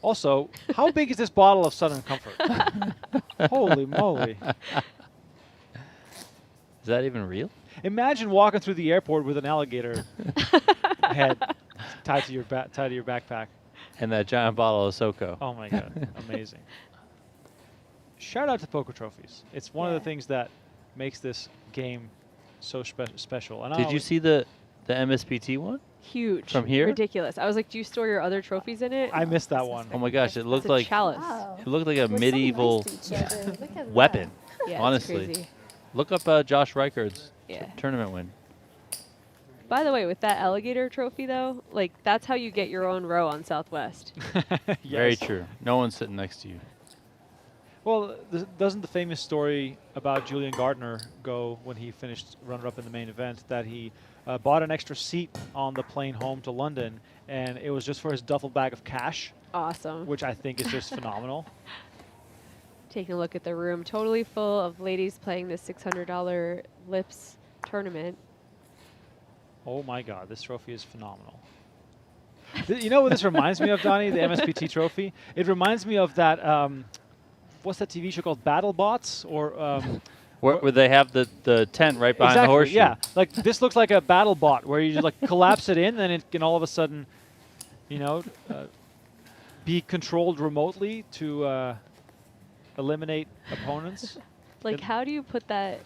Also, how big is this bottle of Southern Comfort? Holy moly. Is that even real? Imagine walking through the airport with an alligator head tied to your backpack. And that giant bottle of SoCo. Oh my God, amazing. Shout out to Poker Trophies. It's one of the things that makes this game so special. And Did you see the MSPT one? Huge. From here? Ridiculous. I was like, do you store your other trophies in it? I missed that one. Oh my gosh, it looked It's a like chalice. Wow. it looked like a We're so medieval nice to each other. Look at weapon. Yeah, it's honestly. crazy. Look up Josh Reichard's Yeah. tournament win. By the way, with that alligator trophy, though, like, that's how you get your own row on Southwest. Very true. No one's sitting next to you. Well, doesn't the famous story about Julian Gardner go when he finished runner-up in the main event that he bought an extra seat on the plane home to London, and it was just for his duffel bag of cash? Awesome. Which I think is just phenomenal. Taking a look at the room, totally full of ladies playing this $600 Lips tournament. Oh my God, this trophy is phenomenal. You know what this reminds me of, Donnie? The MSPT trophy? It reminds me of that, what's that TV show called? BattleBots? Or where they have the tent right behind the horseshoe. Yeah, like this looks like a battle bot where you just like collapse it in, and it can all of a sudden, you know, be controlled remotely to eliminate opponents. Like, how do you put that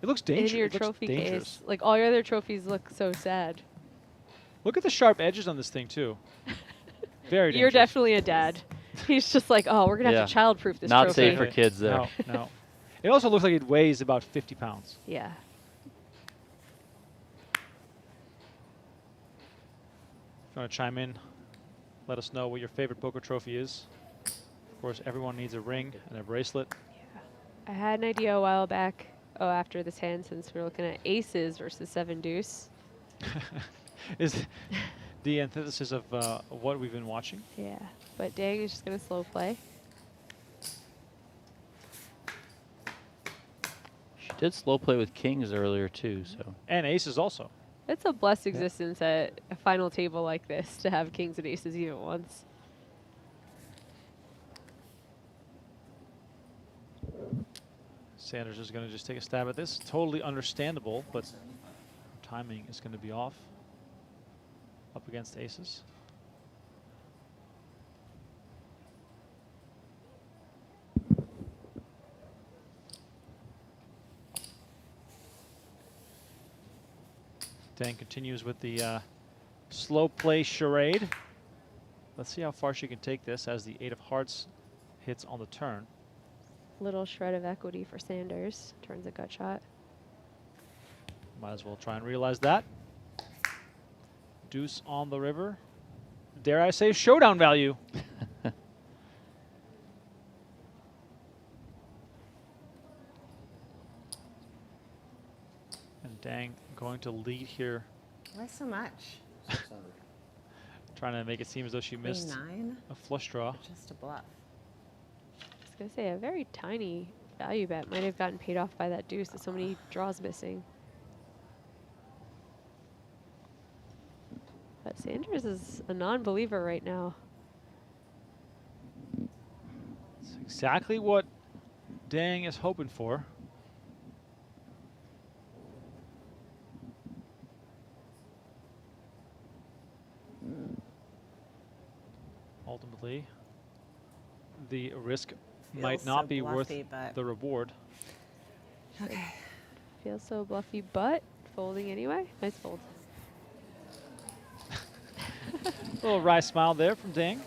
it looks dangerous. in your trophy case? Like, all your other trophies look so sad. Look at the sharp edges on this thing, too. Very dangerous. You're definitely a dad. He's just like, oh, we're going to have to childproof this Not trophy. safe for kids there. No, no. It also looks like it weighs about 50 pounds. Yeah. If you want to chime in, let us know what your favorite poker trophy is. Of course, everyone needs a ring and a bracelet. Yeah. I had an idea a while back, after this hand, since we're looking at aces versus 7 deuce. Is the antithesis of what we've been watching. Yeah, but Dang is just going to slow play. She did slow play with kings earlier too, so. And aces also. It's a blessed existence at a final table like this to have kings and aces even once. Sanders is going to just take a stab at this. Totally understandable, but timing is going to be off. Up against aces. Dang continues with the slow play charade. Let's see how far she can take this as the 8 of hearts hits on the turn. Little shred of equity for Sanders. Turns a gut shot. Might as well try and realize that. Deuce on the river. Dare I say showdown value. And Dang going to lead here. Why so much? Trying to make it seem as though she missed a flush draw. Just a bluff. I was going to say a very tiny value bet might have gotten paid off by that deuce with so many draws missing. But Sanders is a non-believer right now. It's exactly what Dang is hoping for. Ultimately, the risk might not be worth the reward. Okay. Feels so bluffy, but folding anyway. Nice fold. Little wry smile there from Dang.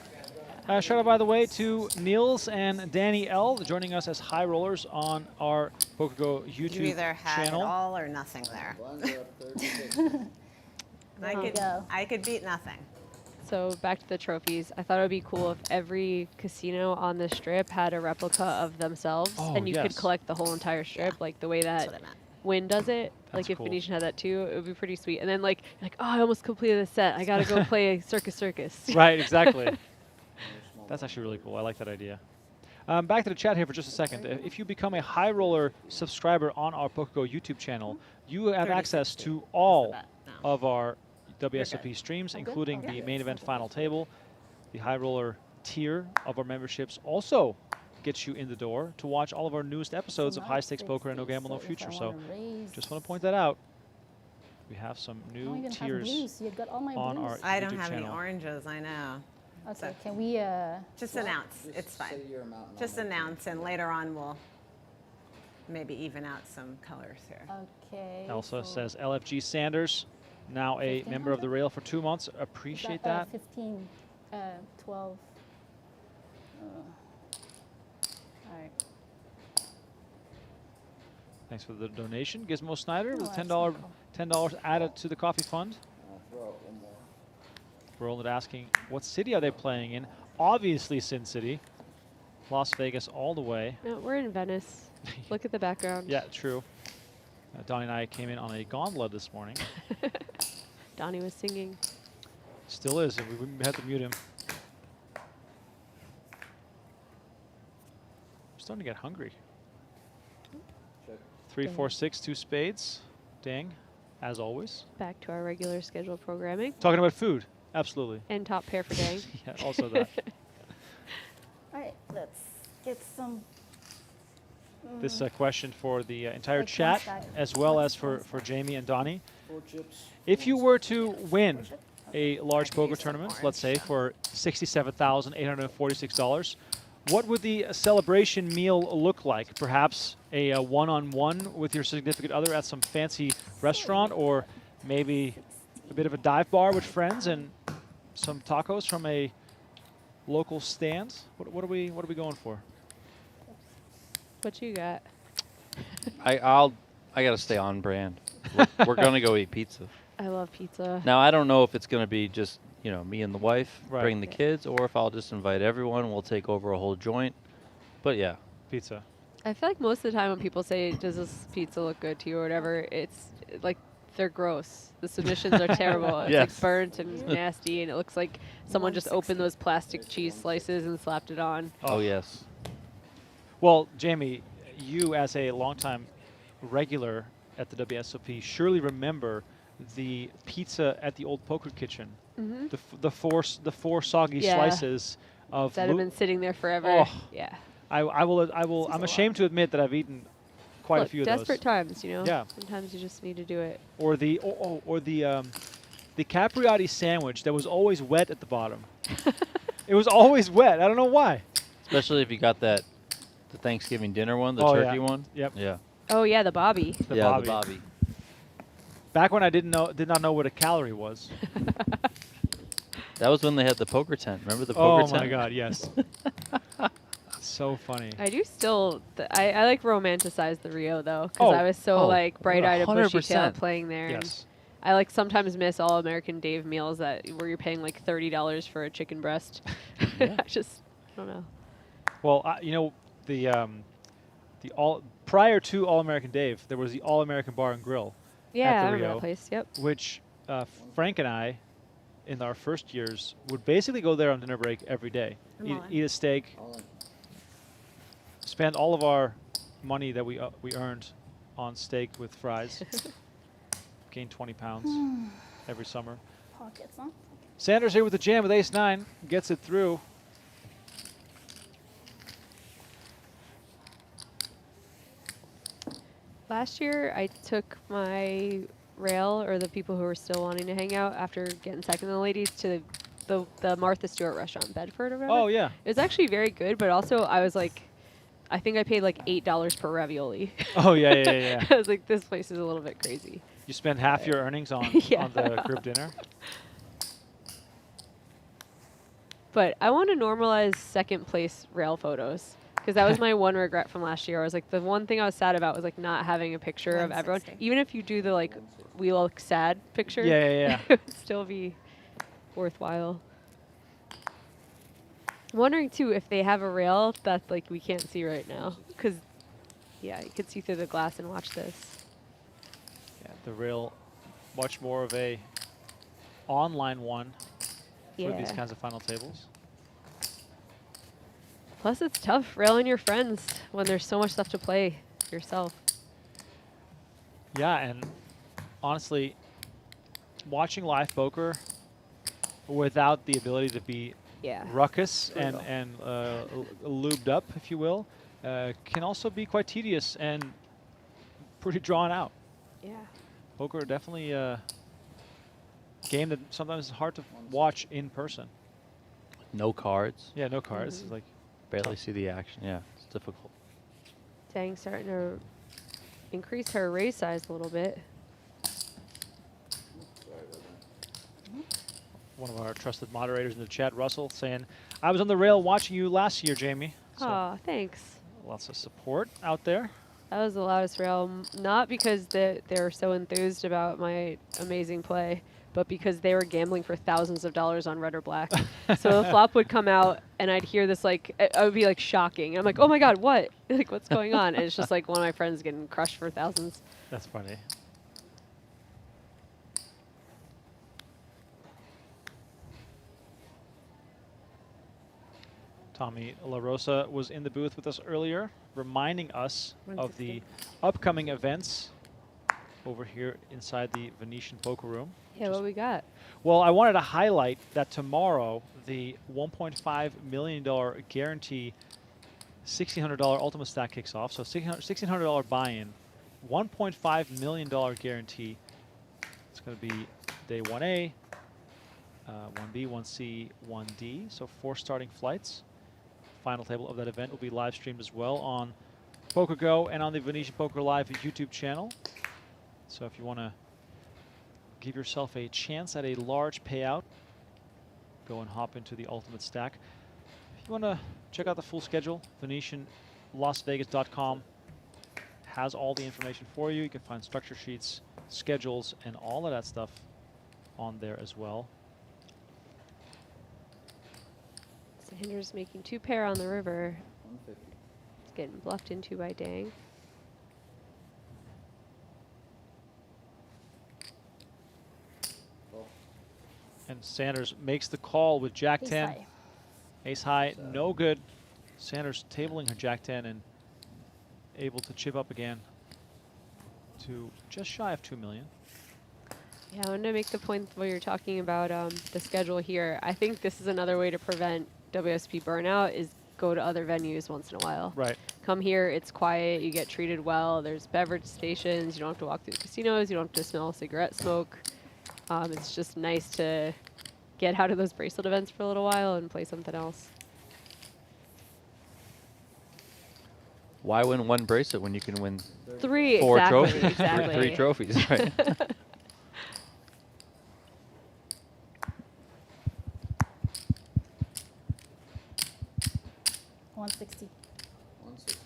Shout out, by the way, to Niels and Danny L. joining us as high rollers on our PokerGo YouTube You either had channel. it all or nothing there. I could beat nothing. So back to the trophies. I thought it would be cool if every casino on the strip had a replica of themselves, and you could collect the whole entire strip, like the way that Wynn does it. Like if Venetian had that too, it would be pretty sweet. And then like, you're like, oh, I almost completed the set. I gotta go play Circus Circus. Right, exactly. That's actually really cool. I like that idea. Back to the chat here for just a second. If you become a high roller subscriber on our PokerGo YouTube channel, you have access to all of our WSOP streams, including the main event final table. The high roller tier of our memberships also gets you in the door to watch all of our newest episodes of High Stakes Poker and No Gamble, No Future. So just want to point that out. We have some new tiers on our I don't YouTube have channel. any oranges, I know. Okay, So can we just announce? It's fine. Just announce, and later on we'll maybe even out some colors here. Okay. Elsa says LFG Sanders, now a member of the rail for 2 months. Appreciate that. 15, 12. All right. Thanks for the donation. Gizmo Snyder with $10 added to the coffee fund. Roland asking, what city are they playing in? Obviously Sin City. Las Vegas all the way. No, we're in Venice. Look at the background. Yeah, true. Donnie and I came in on a gondola this morning. Donnie was singing. Still is, and we had to mute him. I'm starting to get hungry. 3, 4, 6, 2 spades. Dang, as always. Back to our regular scheduled programming. Talking about food, absolutely. And top pair for Dang. Yeah, also that. All right, let's get some. This question for the entire Like chat, one side. as well as for Jamie and Donnie. 4 chips. If you were to win a large poker tournament, let's say for $67,846, what would the celebration meal look like? Perhaps a one-on-one with your significant other at some fancy restaurant, or maybe a bit of a dive bar with friends and some tacos from a local stand? What are we going for? What you got? I gotta stay on brand. We're gonna go eat pizza. I love pizza. Now I don't know if it's gonna be just me and the wife, Right. bring the kids, or if I'll just invite everyone. We'll take over a whole joint. But yeah, pizza. I feel like most of the time when people say, does this pizza look good to you or whatever, it's like they're gross. The submissions are terrible. It's Yes. like burnt and nasty, and it looks like someone just opened those plastic cheese slices and slapped it on. Oh yes. Well, Jamie, you as a longtime regular at the WSOP surely remember the pizza at the old poker kitchen. Mhm. The four soggy Yeah. slices of That have been sitting there forever. Oh. Yeah. I'm ashamed to admit that I've eaten quite Look, a few of those. desperate times, Yeah. Sometimes you just need to do it. Or the capriotti sandwich that was always wet at the bottom. It was always wet. I don't know why. Especially if you got the Thanksgiving dinner one, the Oh, turkey yeah. one. Yep. Yeah. Oh yeah, the Bobby. The yeah, Bobby. the Bobby. Back when I did not know what a calorie was. That was when they had the poker tent. Remember the poker tent? Oh my God, yes. So funny. I do still, I like romanticize the Rio though, because I was so like bright-eyed and bushy-tailed 100%. playing there. and Yes. I like sometimes miss All-American Dave meals where you're paying like $30 for a chicken breast. I don't know. Well, prior to All-American Dave, there was the All-American Bar and Grill. Yeah, at I the remember Rio, that place, yep. Which Frank and I, in our first years, would basically go there on dinner break every day. Eat a steak, spend all of our money that we earned on steak with fries. Gain 20 pounds every summer. Pockets, huh? Sanders here with the jam with ace-9, gets it through. Last year, I took my rail, or the people who were still wanting to hang out after getting second in the ladies, to the Martha Stewart restaurant in Bedford or whatever. Oh, yeah. It was actually very good, but also I was like, I think I paid like $8 per ravioli. Oh, yeah. I was like, this place is a little bit crazy. You spend half your earnings on the group dinner? But I want to normalize second place rail photos, because that was my one regret from last year. I was like, the one thing I was sad about was like not having a picture of everyone. Even if you do the like we look sad picture, Yeah. it would still be worthwhile. I'm wondering too if they have a rail that like we can't see right now, because yeah, you could see through the glass and watch this. Yeah, the rail, much more of a online one for these Yeah. kinds of final tables. Plus, it's tough railing your friends when there's so much stuff to play yourself. Yeah, and honestly, watching live poker without the ability to be ruckus and lubed up, if you will, can also be quite tedious and pretty drawn out. Yeah. Poker definitely a game that sometimes is hard to watch in person. No cards. Yeah, no cards. It's like barely see the action. Yeah, it's difficult. Dang, starting to increase her raise size a little bit. One of our trusted moderators in the chat, Russell, saying, I was on the rail watching you last year, Jamie. So Aw, thanks. lots of support out there. That was the loudest rail, not because they were so enthused about my amazing play, but because they were gambling for thousands of dollars on red or black. So the flop would come out, and I'd hear this like I would be like shocking. I'm like, oh my god, what? Like what's going on? And it's just like one of my friends getting crushed for thousands. That's funny. Tommy La Rosa was in the booth with us earlier, reminding us of the upcoming events over here inside the Venetian poker room. Yeah, what we got? Well, I wanted to highlight that tomorrow, the $1.5 million guarantee $1,600 ultimate stack kicks off. So $1,600 buy-in, $1.5 million guarantee. It's going to be day 1A, 1B, 1C, 1D. So 4 starting flights. Final table of that event will be live streamed as well on PokerGo and on the Venetian Poker Live YouTube channel. So if you want to give yourself a chance at a large payout, go and hop into the ultimate stack. If you want to check out the full schedule, VenetianLasVegas.com has all the information for you. You can find structure sheets, schedules, and all of that stuff on there as well. Sanders making 2 pair on the river. It's getting bluffed into by Dang. And Sanders makes the call with Jack 10. high. Ace high, no good. Sanders tabling her Jack 10 and able to chip up again to just shy of 2 million. Yeah, I wanted to make the point where you're talking about the schedule here. I think this is another way to prevent WSP burnout is go to other venues once in a while. Right. Come here, it's quiet, you get treated well, there's beverage stations, you don't have to walk through the casinos, you don't have to smell cigarette smoke. It's just nice to get out of those bracelet events for a little while and play something else. Why win 1 bracelet when you can win 3? 4 exactly, trophies? exactly. 3 trophies, right? 160. 160.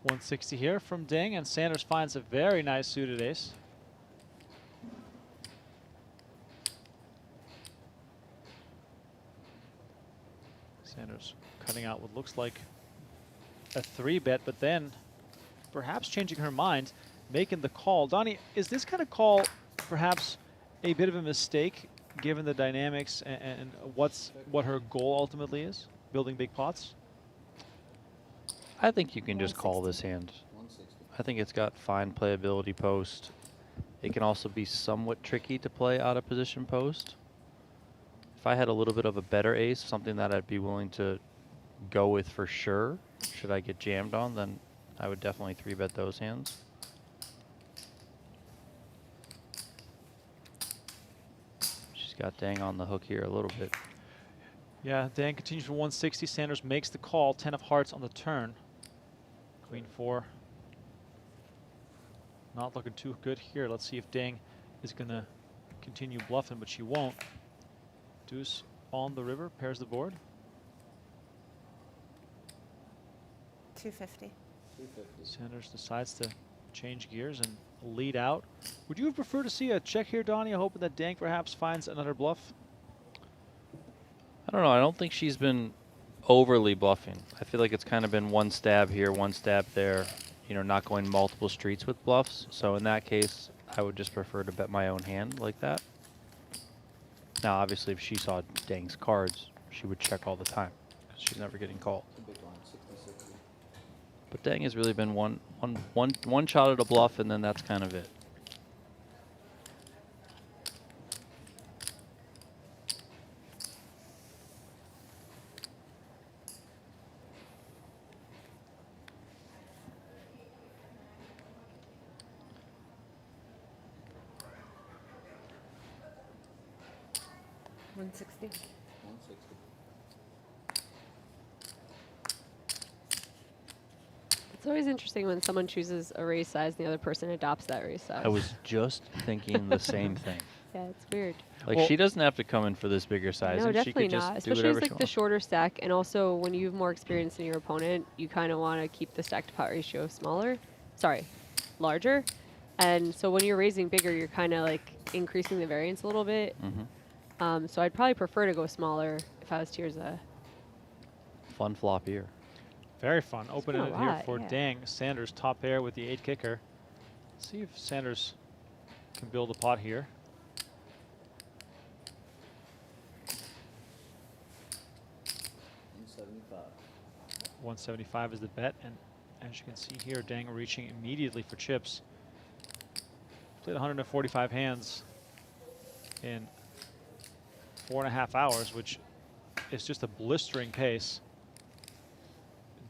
$160 here from Ding, and Sanders finds a very nice suited ace. Sanders cutting out what looks like a 3-bet, but then perhaps changing her mind, making the call. Donnie, is this kind of call perhaps a bit of a mistake given the dynamics and what her goal ultimately is, building big pots? I think you can just call this hand. 160. I think it's got fine playability post. It can also be somewhat tricky to play out of position post. If I had a little bit of a better ace, something that I'd be willing to go with for sure, should I get jammed on, then I would definitely 3-bet those hands. She's got Dang on the hook here a little bit. Yeah, Dang continues for 160. Sanders makes the call. 10 of hearts on the turn. Queen 4. Not looking too good here. Let's see if Dang is going to continue bluffing, but she won't. Deuce on the river, pairs the board. 250. 250. Sanders decides to change gears and lead out. Would you have preferred to see a check here, Donnie, hoping that Dang perhaps finds another bluff? I don't know. I don't think she's been overly bluffing. I feel like it's kind of been one stab here, one stab there, you know, not going multiple streets with bluffs. So in that case, I would just prefer to bet my own hand like that. Now, obviously, if she saw Dang's cards, she would check all the time because she's never getting called. It's a big line, 60-60. But Dang has really been one shot at a bluff, and then that's kind of it. $160. It's always interesting when someone chooses a race size and the other person adopts that race size. I was just thinking the same thing. Yeah, it's weird. Like, she doesn't have to come in for this bigger size. No, She definitely could just not. do Especially whatever as she like the wants. shorter stack, and also when you have more experience than your opponent, you kind of want to keep the stack to pot ratio smaller. Sorry, larger. And so when you're raising bigger, you're kind of like increasing the variance a little bit. So I'd probably prefer to go smaller if I was Tirza. Fun flop here. Very fun. Opening a it here lot, for yeah. Dang. Sanders top pair with the 8 kicker. Let's see if Sanders can build a pot here. $175 is the bet, and as you can see here, Dang reaching immediately for chips. Played 145 hands in 4.5 hours, which is just a blistering pace.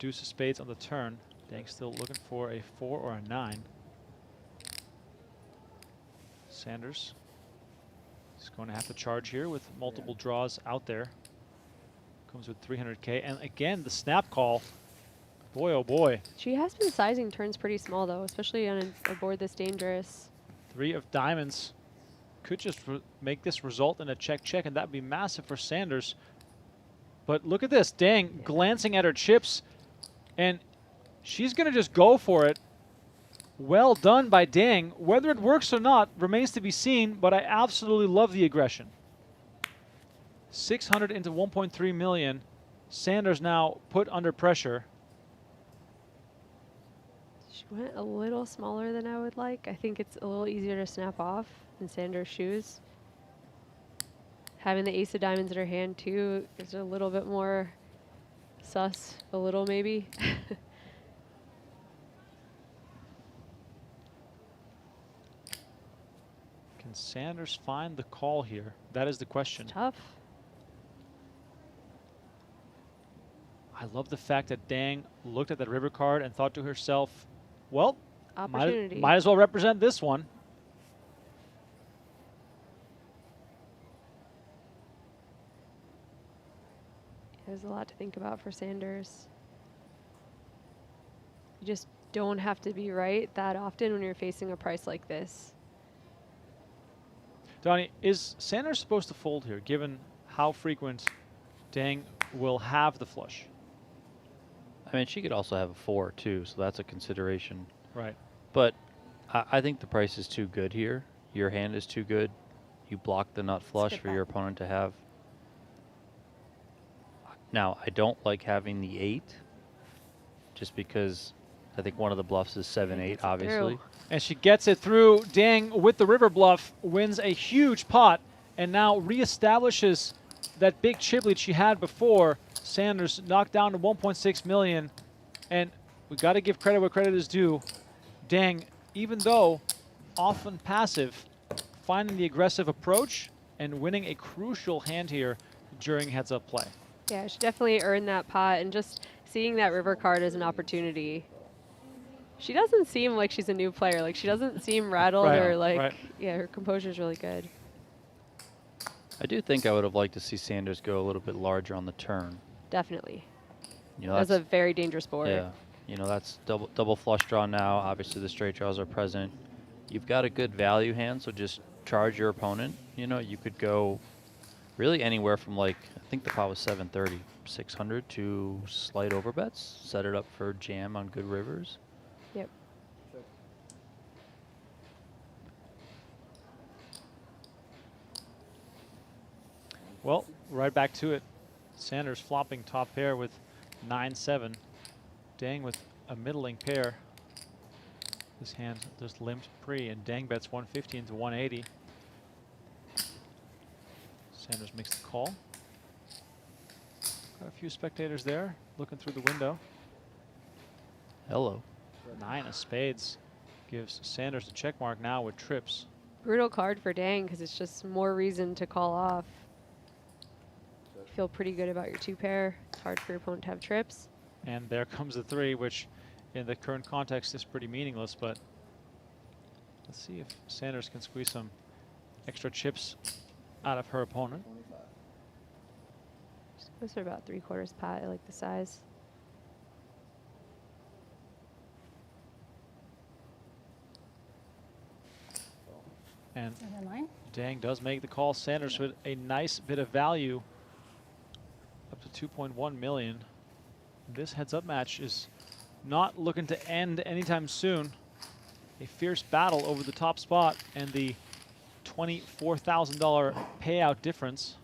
Deuce of spades on the turn. Dang still looking for a 4 or a 9. Sanders is going to have to charge here with multiple draws out there. Comes with 300K, and again the snap call. Boy, oh boy. She has been sizing turns pretty small though, especially on a board this dangerous. 3 of diamonds could just make this result in a check, and that'd be massive for Sanders. But look at this, Dang glancing at her chips, and she's going to just go for it. Well done by Dang. Whether it works or not remains to be seen, but I absolutely love the aggression. 600 into 1.3 million. Sanders now put under pressure. She went a little smaller than I would like. I think it's a little easier to snap off in Sanders' shoes. Having the ace of diamonds in her hand too is a little bit more sus, a little maybe. Can Sanders find the call here? That is the question. It's tough. I love the fact that Dang looked at the river card and thought to herself, well, Opportunity. might as well represent this one. There's a lot to think about for Sanders. You just don't have to be right that often when you're facing a price like this. Donnie, is Sanders supposed to fold here, given how frequent Dang will have the flush? I mean, she could also have a 4 too, so that's a consideration. Right. But I think the price is too good here. Your hand is too good. You block the nut flush for your opponent to have. Now, I don't like having the 8, just because I think one of the bluffs is 7-8, obviously. And she gets it through. Dang, with the river bluff, wins a huge pot and now reestablishes that big chip lead she had before. Sanders knocked down to 1.6 million. And we got to give credit where credit is due. Dang, even though often passive, finding the aggressive approach and winning a crucial hand here during heads-up play. Yeah, she definitely earned that pot, and just seeing that river card as an opportunity. She doesn't seem like she's a new player. Like, she doesn't seem rattled or like, yeah, her composure's really good. I do think I would have liked to see Sanders go a little bit larger on the turn. Definitely. You know, that's a very dangerous board. Yeah, you know, that's double flush draw now. Obviously, the straight draws are present. You've got a good value hand, so just charge your opponent. You know, you could go really anywhere from, like, I think the pot was 730, 600 to slight overbets. Set it up for jam on good rivers. Yep. Well, right back to it. Sanders flopping top pair with 9-7. Dang with a middling pair. This hand just limped pre, and Dang bets 150 into 180. Sanders makes the call. Got a few spectators there looking through the window. Hello. 9 of spades gives Sanders the check mark now with trips. Brutal card for Dang, because it's just more reason to call off. You feel pretty good about your 2 pair. It's hard for your opponent to have trips. And there comes the 3, which in the current context is pretty meaningless, but let's see if Sanders can squeeze some extra chips out of her opponent. Those are about 3/4 pot. I like the size. And then mine. Dang does make the call. Sanders with a nice bit of value, up to 2.1 million. This heads-up match is not looking to end anytime soon. A fierce battle over the top spot and the $24,000 payout difference.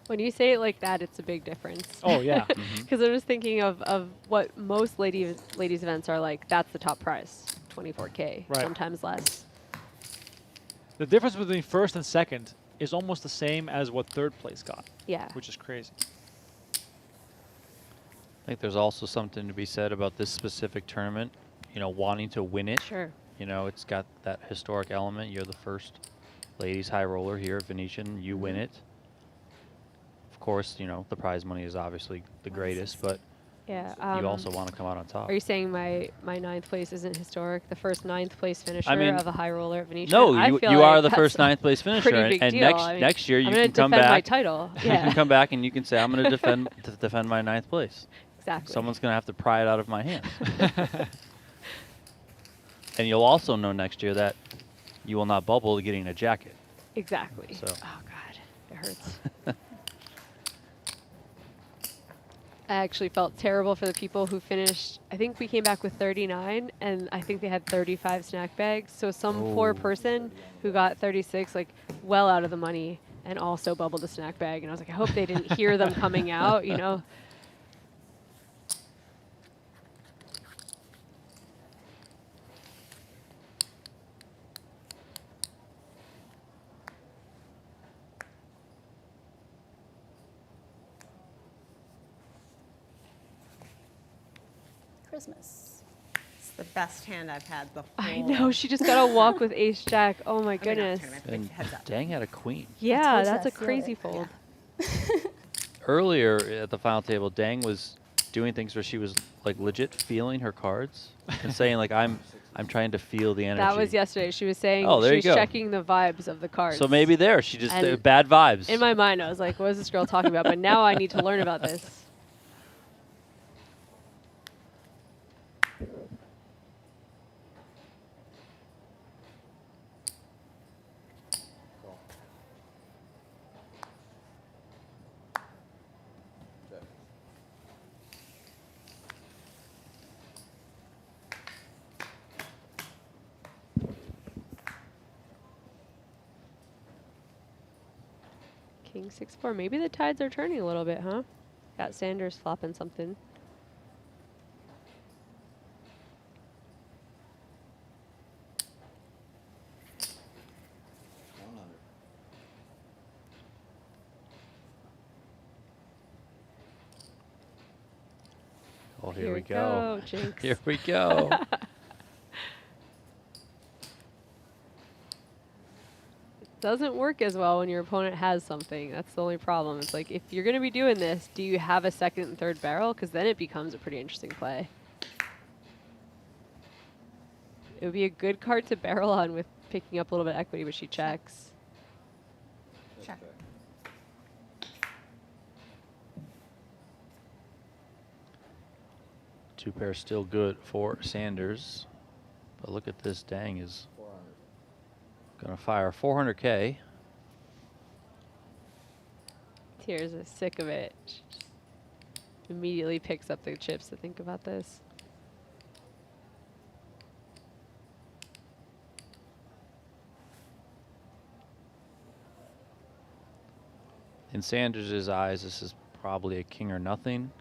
When you say it like that, it's a big difference. Oh, yeah. Because I'm just thinking of what most ladies events are like. That's the top prize, 24K, Right. sometimes less. The difference between first and second is almost the same as what third place got. Yeah. Which is crazy. I think there's also something to be said about this specific tournament, you know, wanting to win it. Sure. You know, it's got that historic element. You're the first ladies high roller here at Venetian. You win it. Of course, you know, the prize money is obviously the greatest, but Yeah. you also want to come out on top. Are you saying my 9th place isn't historic? The first 9th place finisher I mean, of a high roller at Venetian? no, I you feel are like the first that's 9th place a finisher, pretty big and deal. I mean, next year you I'm gonna can come defend back. my title. You Yeah. can come back and you can say, I'm going to defend my 9th place. Exactly. Someone's going to have to pry it out of my hands. And you'll also know next year that you will not bubble getting a jacket. Exactly. So. Oh God, it hurts. I actually felt terrible for the people who finished. I think we came back with 39, and I think they had 35 snack bags. So some poor person who got 36, like well out of the money, and also bubbled a snack bag. And I was like, I hope they didn't hear them coming out, you know. Christmas. It's the best hand I've had the whole. I know, she just got to walk with ace jack. Oh my goodness. And Dang had a queen. Yeah, that's a crazy fold. Earlier at the final table, Dang was doing things where she was like legit feeling her cards and saying like, I'm trying to feel the energy. That was yesterday. She was saying Oh, there she you was go. checking the vibes of the cards. So maybe there, she just, And bad vibes. In my mind, I was like, what is this girl talking about? But now I need to learn about this. King 6-4. Maybe the tides are turning a little bit, huh? Got Sanders flopping something. Oh, Here here we we go. go, jinx. Here we go. Doesn't work as well when your opponent has something. That's the only problem. It's like, if you're going to be doing this, do you have a second and third barrel? Because then it becomes a pretty interesting play. It would be a good card to barrel on with picking up a little bit of equity, but she checks. Check. Two pairs still good for Sanders. But look at this, Dang is gonna fire 400K. Tirza is sick of it. She just immediately picks up the chips to think about this. In Sanders' eyes, this is probably a king or nothing.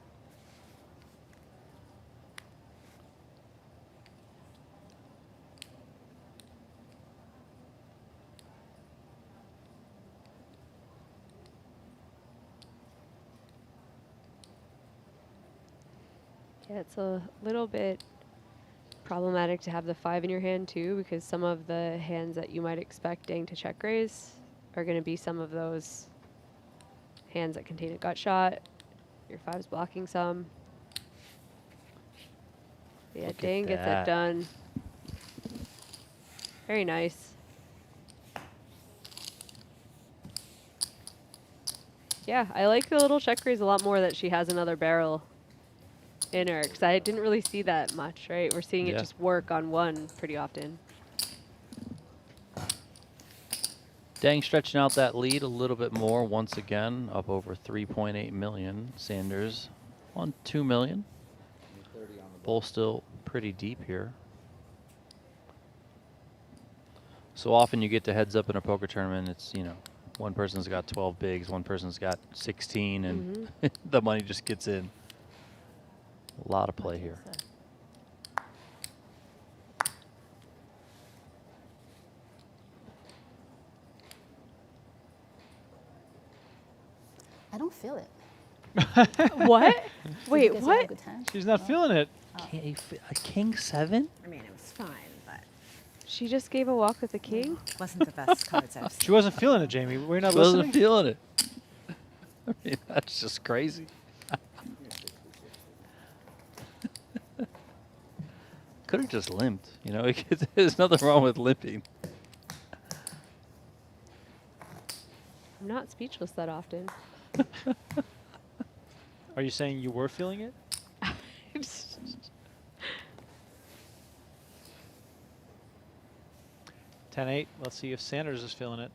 Yeah, it's a little bit problematic to have the 5 in your hand too, because some of the hands that you might expect Dang to check raise are going to be some of those hands that contain a gut shot. Your 5's blocking some. Yeah, Look at Dang gets it that. done. Very nice. Yeah, I like the little check raise a lot more that she has another barrel in her, because I didn't really see that much, right? We're seeing it Yeah. just work on one pretty often. Dang stretching out that lead a little bit more once again, up over 3.8 million. Sanders on 2 million. Both still pretty deep here. So often you get to heads up in a poker tournament, it's, you know, one person's got 12 bigs, one person's got 16, and the money just gets in. A lot of play here. I don't feel it. What? Wait, You guys have a what? good time? She's not feeling it. A king 7? I mean, it was fine, but She just gave a walk with a king? wasn't the best cards I've seen. She wasn't feeling it, Jamie. Were you not She listening? wasn't feeling it. I mean, that's just crazy. Could have just limped, you know. There's nothing wrong with limping. I'm not speechless that often. Are you saying you were feeling it? 10-8. Let's see if Sanders is feeling it.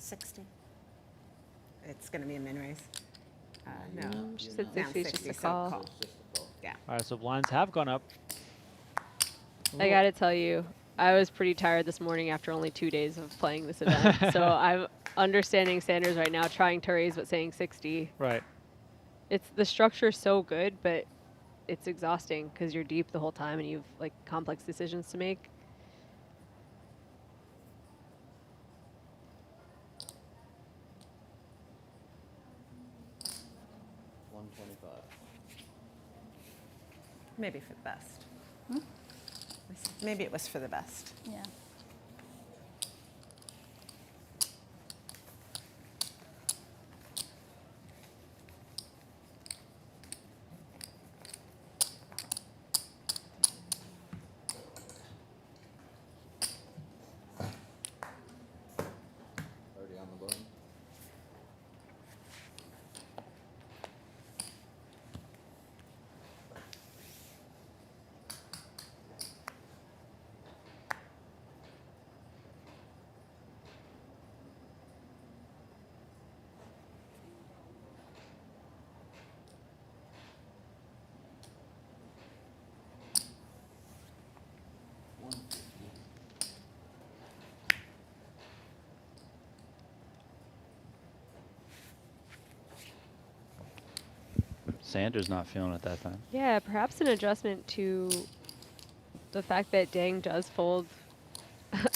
$60. It's going to be a min raise. No, She said down 60 is just a so call. Yeah. All right, so blinds have gone up. I gotta tell you, I was pretty tired this morning after only 2 days of playing this event. So I'm understanding Sanders right now, trying to raise but saying 60. Right. It's the structure's so good, but it's exhausting because you're deep the whole time and you've like complex decisions to make. Maybe for the best. Maybe it was for the best. Yeah. Already on the button. Sanders not feeling it that time. Yeah, perhaps an adjustment to the fact that Dang does fold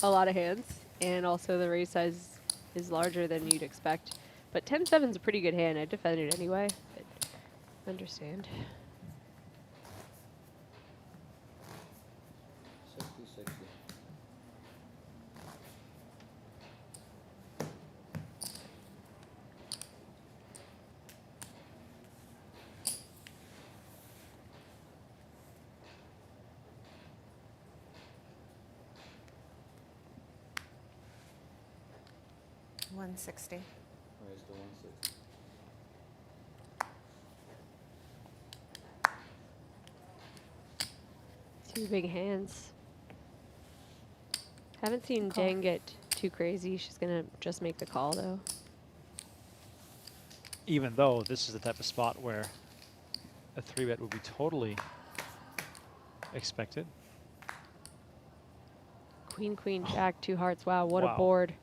a lot of hands, and also the raise size is larger than you'd expect. But 10-7 is a pretty good hand. I defended it anyway. But understand. 60-60. $160. Raise to 160. Two big hands. Haven't seen Dang get too crazy. She's gonna just make the call though. Even though this is the type of spot where a 3-bet would be totally expected. Queen, queen, jack, 2 hearts. Wow, what Wow. a board.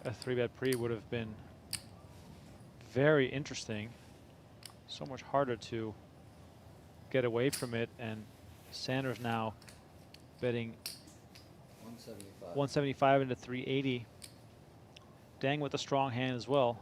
A 3-bet pre would have been very interesting. So much harder to get away from it, and Sanders now betting 175. 175 into 380. Dang with a strong hand as well.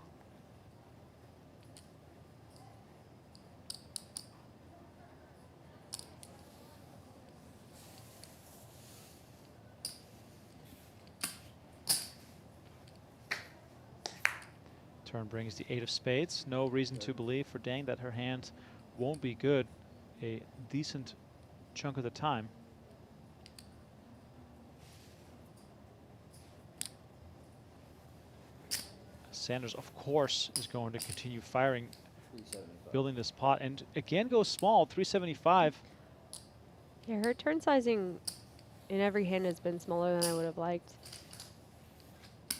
Turn brings the 8 of spades. No reason to believe for Dang that her hand won't be good a decent chunk of the time. Sanders, of course, is going to continue firing, 375. building this pot, and again goes small, 375. Yeah, her turn sizing in every hand has been smaller than I would have liked.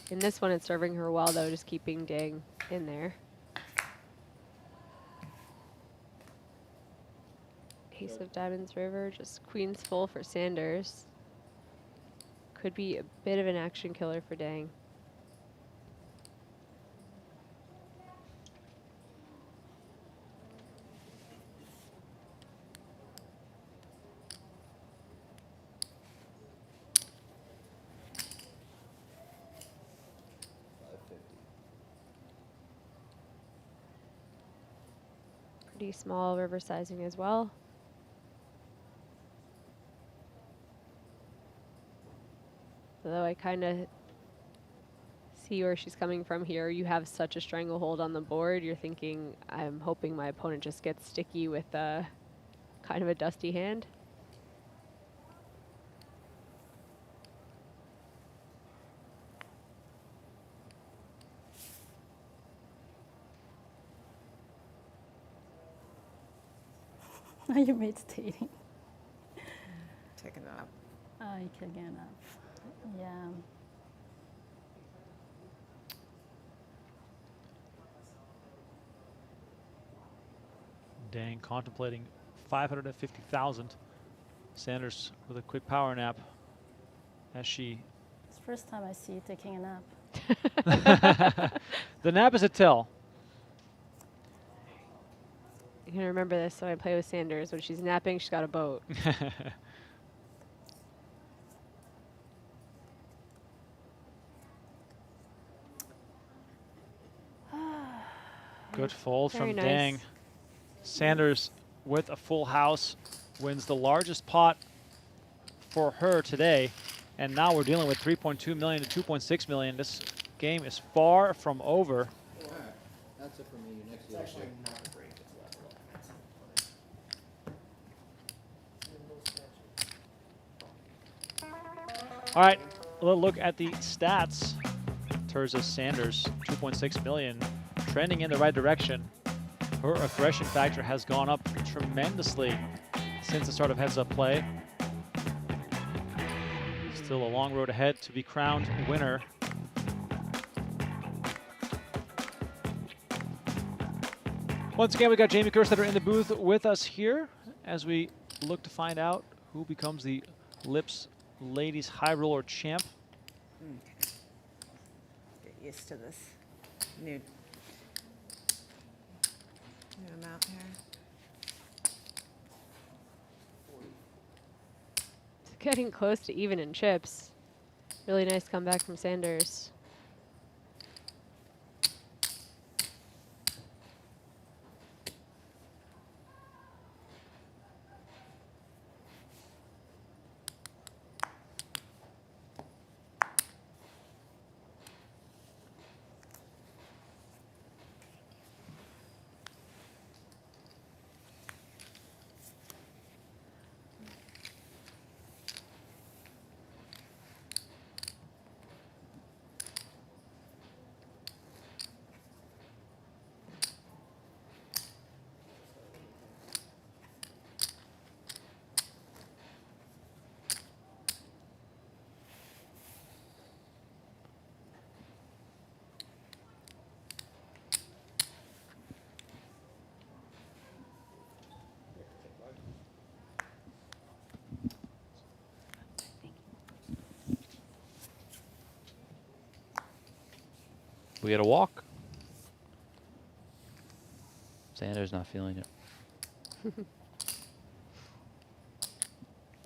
In this one, it's serving her well, though, just keeping Dang in there. Ace of Diamonds River, just queens full for Sanders. Could be a bit of an action killer for Dang. Pretty small river sizing as well. Although I kind of see where she's coming from here. You have such a stranglehold on the board. You're thinking, I'm hoping my opponent just gets sticky with kind of a dusty hand. Are you meditating? Taking it up. Oh, you can get up. Yeah. Dang contemplating 550,000. Sanders with a quick power nap as she. It's the first time I see you taking a nap. The nap is a tell. You can remember this when I play with Sanders. When she's napping, she's got a boat. Good fold Very from nice. Dang. Sanders with a full house wins the largest pot for her today. And now we're dealing with 3.2 million to 2.6 million. This game is far from over. All right, that's it for me. Next It's actually not a break. It's level up. All right, a little look at the stats. Tirza Sanders, 2.6 million, trending in the right direction. Her aggression factor has gone up tremendously since the start of heads-up play. Still a long road ahead to be crowned winner. Once again, we got Jamie Kerstetter in the booth with us here as we look to find out who becomes the Lips Ladies High Roller Champ. Okay. Get used to this new amount here. It's getting close to even in chips. Really nice comeback from Sanders. We get a walk. Sanders not feeling it.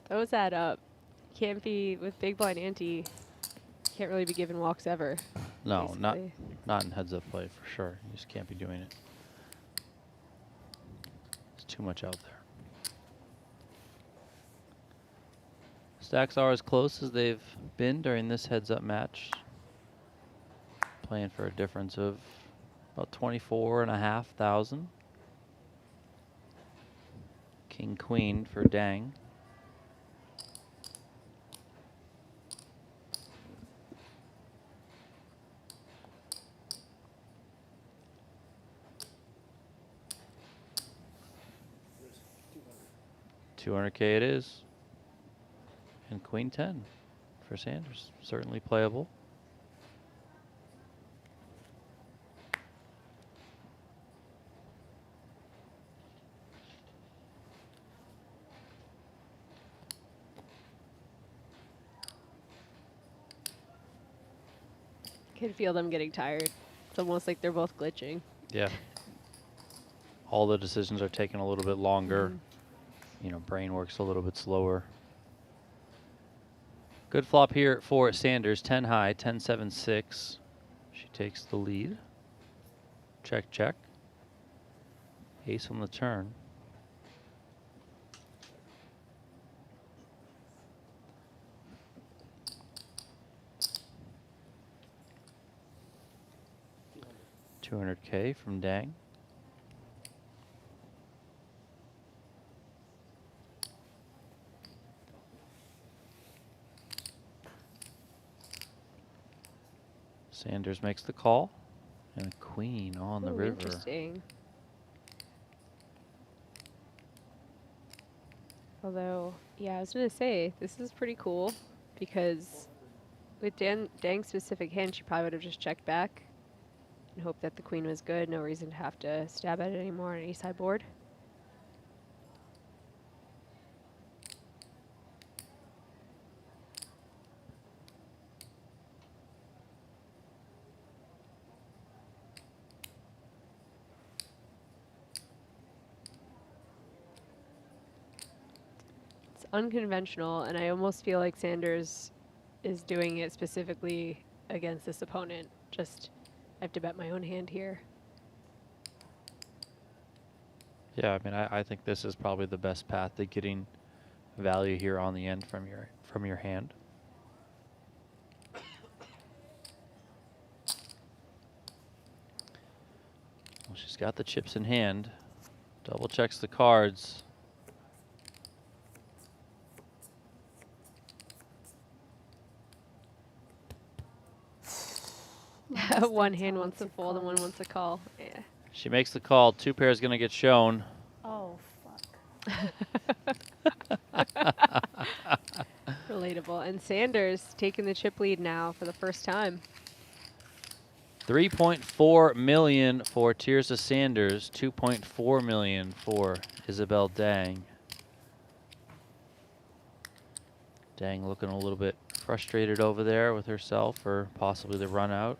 Those add up. Can't be with big blind ante. Can't really be given walks ever. No, basically. not in heads-up play for sure. You just can't be doing it. There's too much out there. Stacks are as close as they've been during this heads-up match. Playing for a difference of about 24,500. King Queen for Dang. $200K it is. And queen 10 for Sanders. Certainly playable. I can feel them getting tired. It's almost like they're both glitching. Yeah. All the decisions are taking a little bit longer. You know, brain works a little bit slower. Good flop here for Sanders. 10 high, 10-7-6. She takes the lead. Check, check. Ace on the turn. $200K from Dang. Sanders makes the call. And a queen on the Ooh, river. Interesting. Although, yeah, I was going to say, this is pretty cool because with Dang's specific hand, she probably would have just checked back and hoped that the queen was good. No reason to have to stab at it anymore on an ace-high board. Unconventional, and I almost feel like Sanders is doing it specifically against this opponent. Just, I have to bet my own hand here. Yeah, I mean, I think this is probably the best path to getting value here on the end from your hand. Well, she's got the chips in hand. Double checks the cards. One hand wants to fold and one wants to call. Yeah. She makes the call. Two pairs going to get shown. Oh, Relatable. And Sanders taking the chip lead now for the first time. $3.4 million for Tirza Sanders. $2.4 million for Isabelle Dang. Dang looking a little bit frustrated over there with herself or possibly the run out.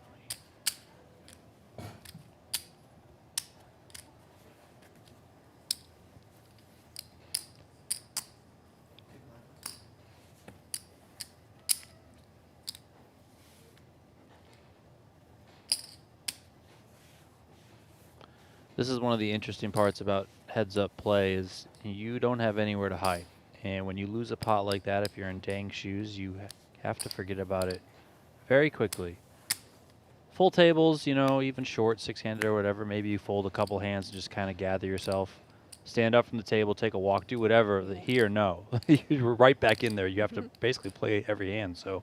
This is one of the interesting parts about heads-up play is you don't have anywhere to hide. And when you lose a pot like that, if you're in Dang's shoes, you have to forget about it very quickly. Full tables, you know, even short, six-handed or whatever, maybe you fold a couple hands and just kind of gather yourself. Stand up from the table, take a walk, do whatever. Here, no. You're right back in there. You have to basically play every hand, so.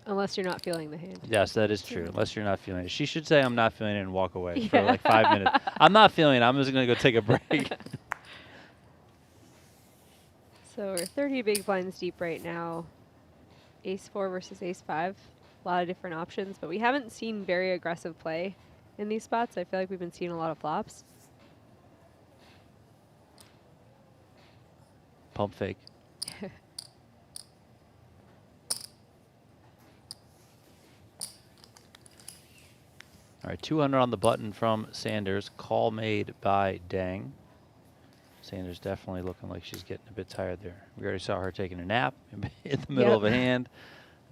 Unless you're not feeling the hand. Yes, that is true. Unless you're not feeling it. She should say, I'm not feeling it and walk away for like 5 minutes. I'm not feeling it. I'm just going to go take a break. So we're 30 big blinds deep right now. Ace-4 versus ace-5. A lot of different options, but we haven't seen very aggressive play in these spots. I feel like we've been seeing a lot of flops. Pump fake. All right, 200 on the button from Sanders. Call made by Dang. Sanders definitely looking like she's getting a bit tired there. We already saw her taking a nap in the middle of a hand.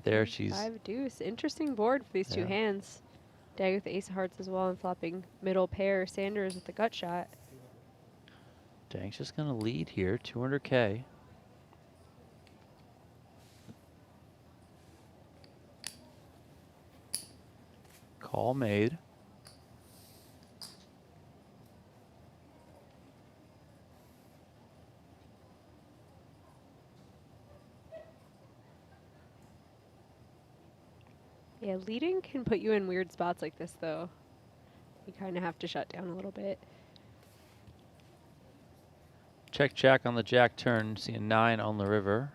There she's. 5 deuce. Interesting board for these two hands. Dang with the ace of hearts as well and flopping middle pair. Sanders with the gut shot. Dang's just going to lead here, 200K. Call made. Yeah, leading can put you in weird spots like this, though. You kind of have to shut down a little bit. Check, check on the jack turn. See a 9 on the river.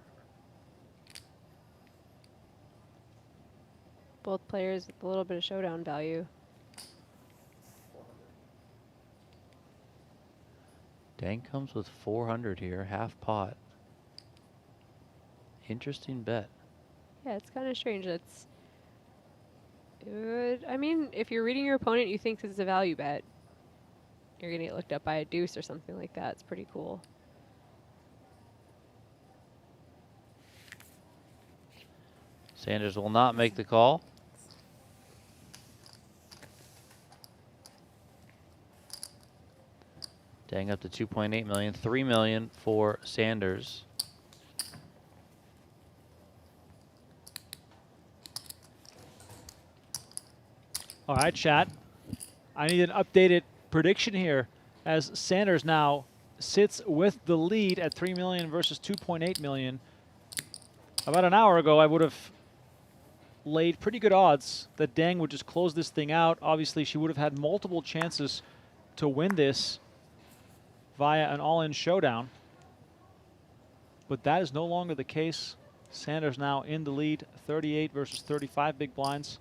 Both players with a little bit of showdown value. Dang comes with 400 here, half pot. Interesting bet. Yeah, it's kind of strange. That's. I mean, if you're reading your opponent, you think this is a value bet. You're gonna get looked up by a deuce or something like that. It's pretty cool. Sanders will not make the call. Dang up to 2.8 million, 3 million for Sanders. All right, chat. I need an updated prediction here as Sanders now sits with the lead at 3 million versus 2.8 million. About an hour ago, I would have laid pretty good odds that Dang would just close this thing out. Obviously, she would have had multiple chances to win this via an all-in showdown. But that is no longer the case. Sanders now in the lead, 38 versus 35 big blinds.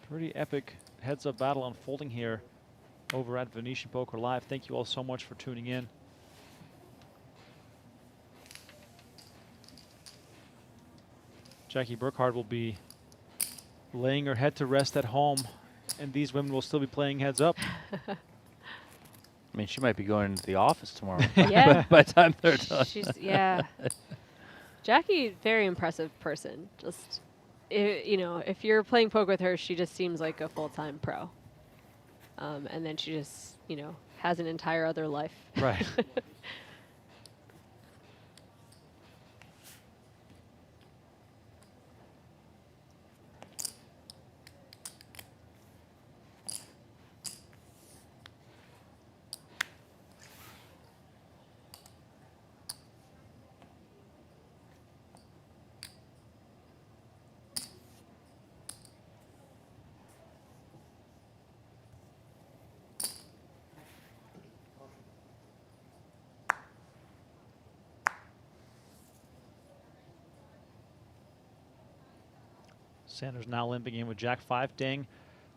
Pretty epic heads-up battle unfolding here over at Venetian Poker Live. Thank you all so much for tuning in. Jackie Burkhart will be laying her head to rest at home, and these women will still be playing heads up. I mean, she might be going into the office tomorrow. Yeah. By the time they're done. Yeah. Jackie, very impressive person. Just, you know, if you're playing poker with her, she just seems like a full-time pro. And then she just, you know, has an entire other life. Right. Sanders now limping in with Jack 5, Dang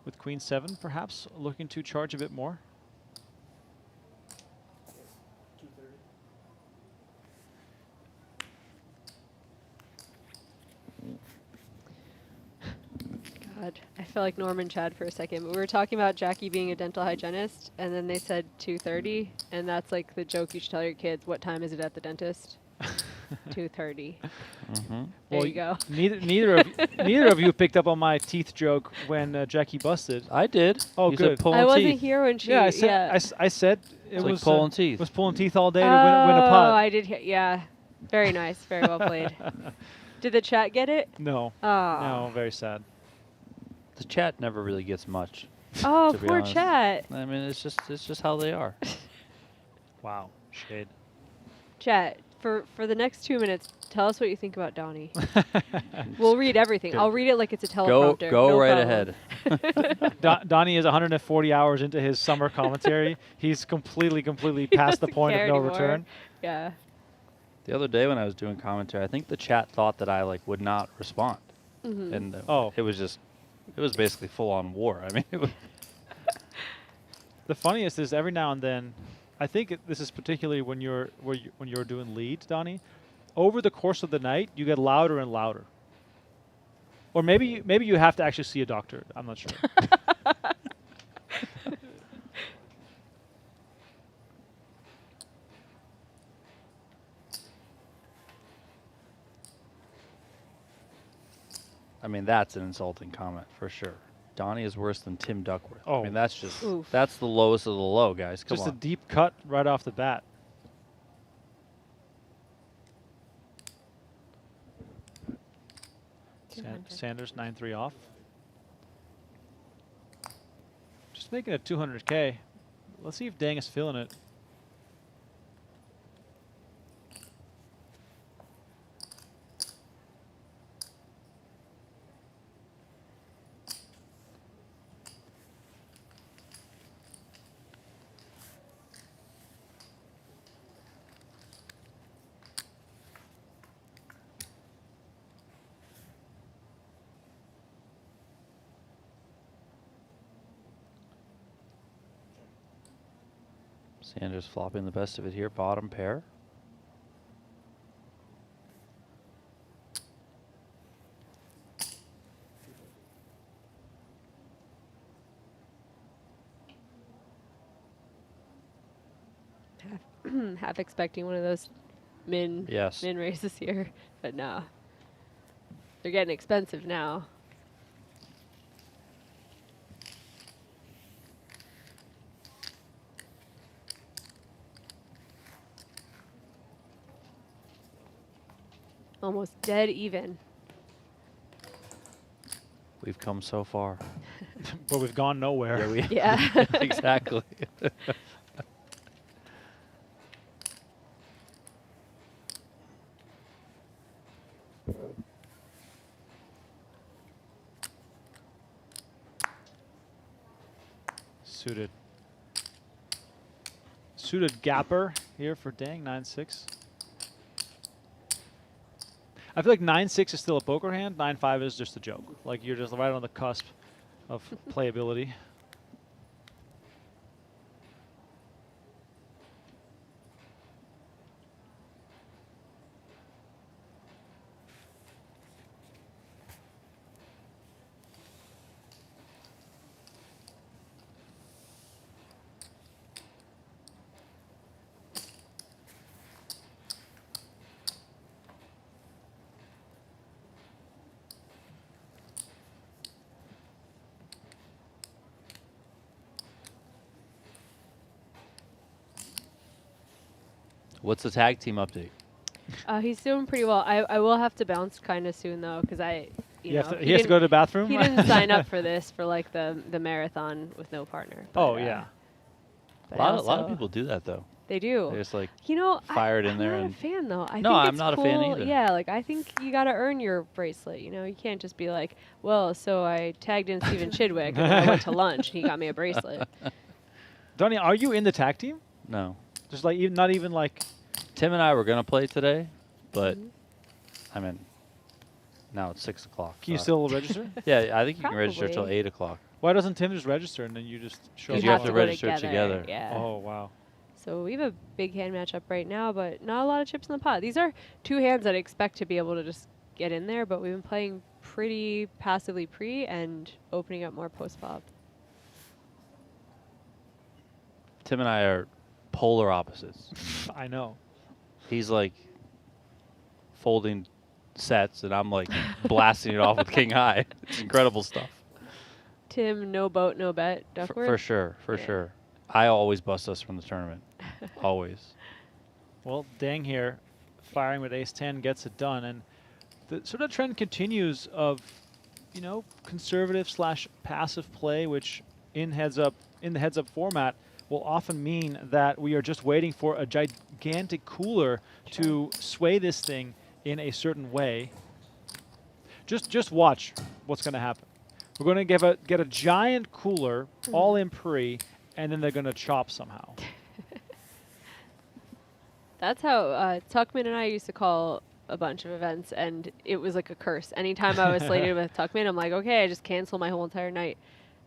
with Queen 7, perhaps looking to charge a bit more. God, I feel like Norman Chad for a second. But we were talking about Jackie being a dental hygienist, and then they said 2:30, and that's like the joke you should tell your kids. What time is it at the dentist? 2:30. There Well, you go. Neither of you picked up on my teeth joke when Jackie busted. I did. Oh, You good. said pulling I wasn't teeth. here when she. Yeah, I said, yeah. I said it It's was like pulling teeth. Was pulling teeth all day to win a pot. Oh, I did hear. Yeah, very nice. Very well played. Did the chat get it? No. Oh. No, very sad. The chat never really gets much. Oh, to be poor honest. chat. I mean, it's just how they are. Wow, shade. Chat, for the next 2 minutes, tell us what you think about Donnie. We'll read everything. Good. I'll read it like it's a teleprompter. Go no right problem. ahead. Donnie is 140 hours into his summer commentary. He's completely past the point of care no anymore. return. Yeah. The other day when I was doing commentary, I think the chat thought that I would not respond, Mhm. and Oh. it was basically full on war. I mean, it was The funniest is every now and then, I think this is particularly when you're doing leads, Donnie. Over the course of the night, you get louder and louder. Or maybe you have to actually see a doctor. I'm not sure. I mean, that's an insulting comment for sure. Donnie is worse than Tim Duckworth. Oh. I mean, that's just Oof. that's the lowest of the low, guys. Come Just on. a deep cut right off the bat. Sanders 9-3 off. Just making it 200K. Let's see if Dang is feeling it. Sanders flopping the best of it here, bottom pair. Half expecting one of those min Yes. min races here, but no. They're getting expensive now. Almost dead even. We've come so far. But we've gone nowhere. Yeah. Exactly. Suited gapper here for Dang, 9-6. I feel like 9-6 is still a poker hand. 9-5 is just a joke. Like you're just right on the cusp of playability. What's the tag team update? He's doing pretty well. I will have to bounce kind of soon though, because he has to go to the bathroom. He didn't sign up for this for like the marathon with no partner. But, Oh yeah. A lot of people do that though. They do. They just like fire it in there. I'm and not a fan though. I no, think I'm it's not cool. a fan either. Yeah, like I think you got to earn your bracelet. You know, you can't just be like, well, so I tagged in Steven Chidwick and then I went to lunch and he got me a bracelet. Donnie, are you in the tag team? No. Just like not even like. Tim and I were gonna play today, but I mean, now it's 6 o'clock. Can you still register? Yeah, I think you can register till Probably. 8 o'clock. Why doesn't Tim just register and then you just show up? You have to go register together. Yeah. Oh wow. So we have a big hand matchup right now, but not a lot of chips in the pot. These are two hands that I expect to be able to just get in there, but we've been playing pretty passively pre and opening up more post flop. Tim and I are polar opposites. I know. He's like folding sets, and I'm like blasting it off with king high. It's incredible stuff. Tim, no boat, no bet. Duckworth? For sure, for sure. I always bust us from the tournament. Always. Well, Dang here, firing with ace-10 gets it done, and the sort of trend continues of, conservative / passive play, which in the heads-up format will often mean that we are just waiting for a gigantic cooler to sway this thing in a certain way. Just watch what's going to happen. We're going to get a giant cooler all in pre, and then they're going to chop somehow. That's how Tuckman and I used to call a bunch of events, and it was like a curse. Anytime I was slated with Tuckman, I'm like, okay, I just cancel my whole entire night.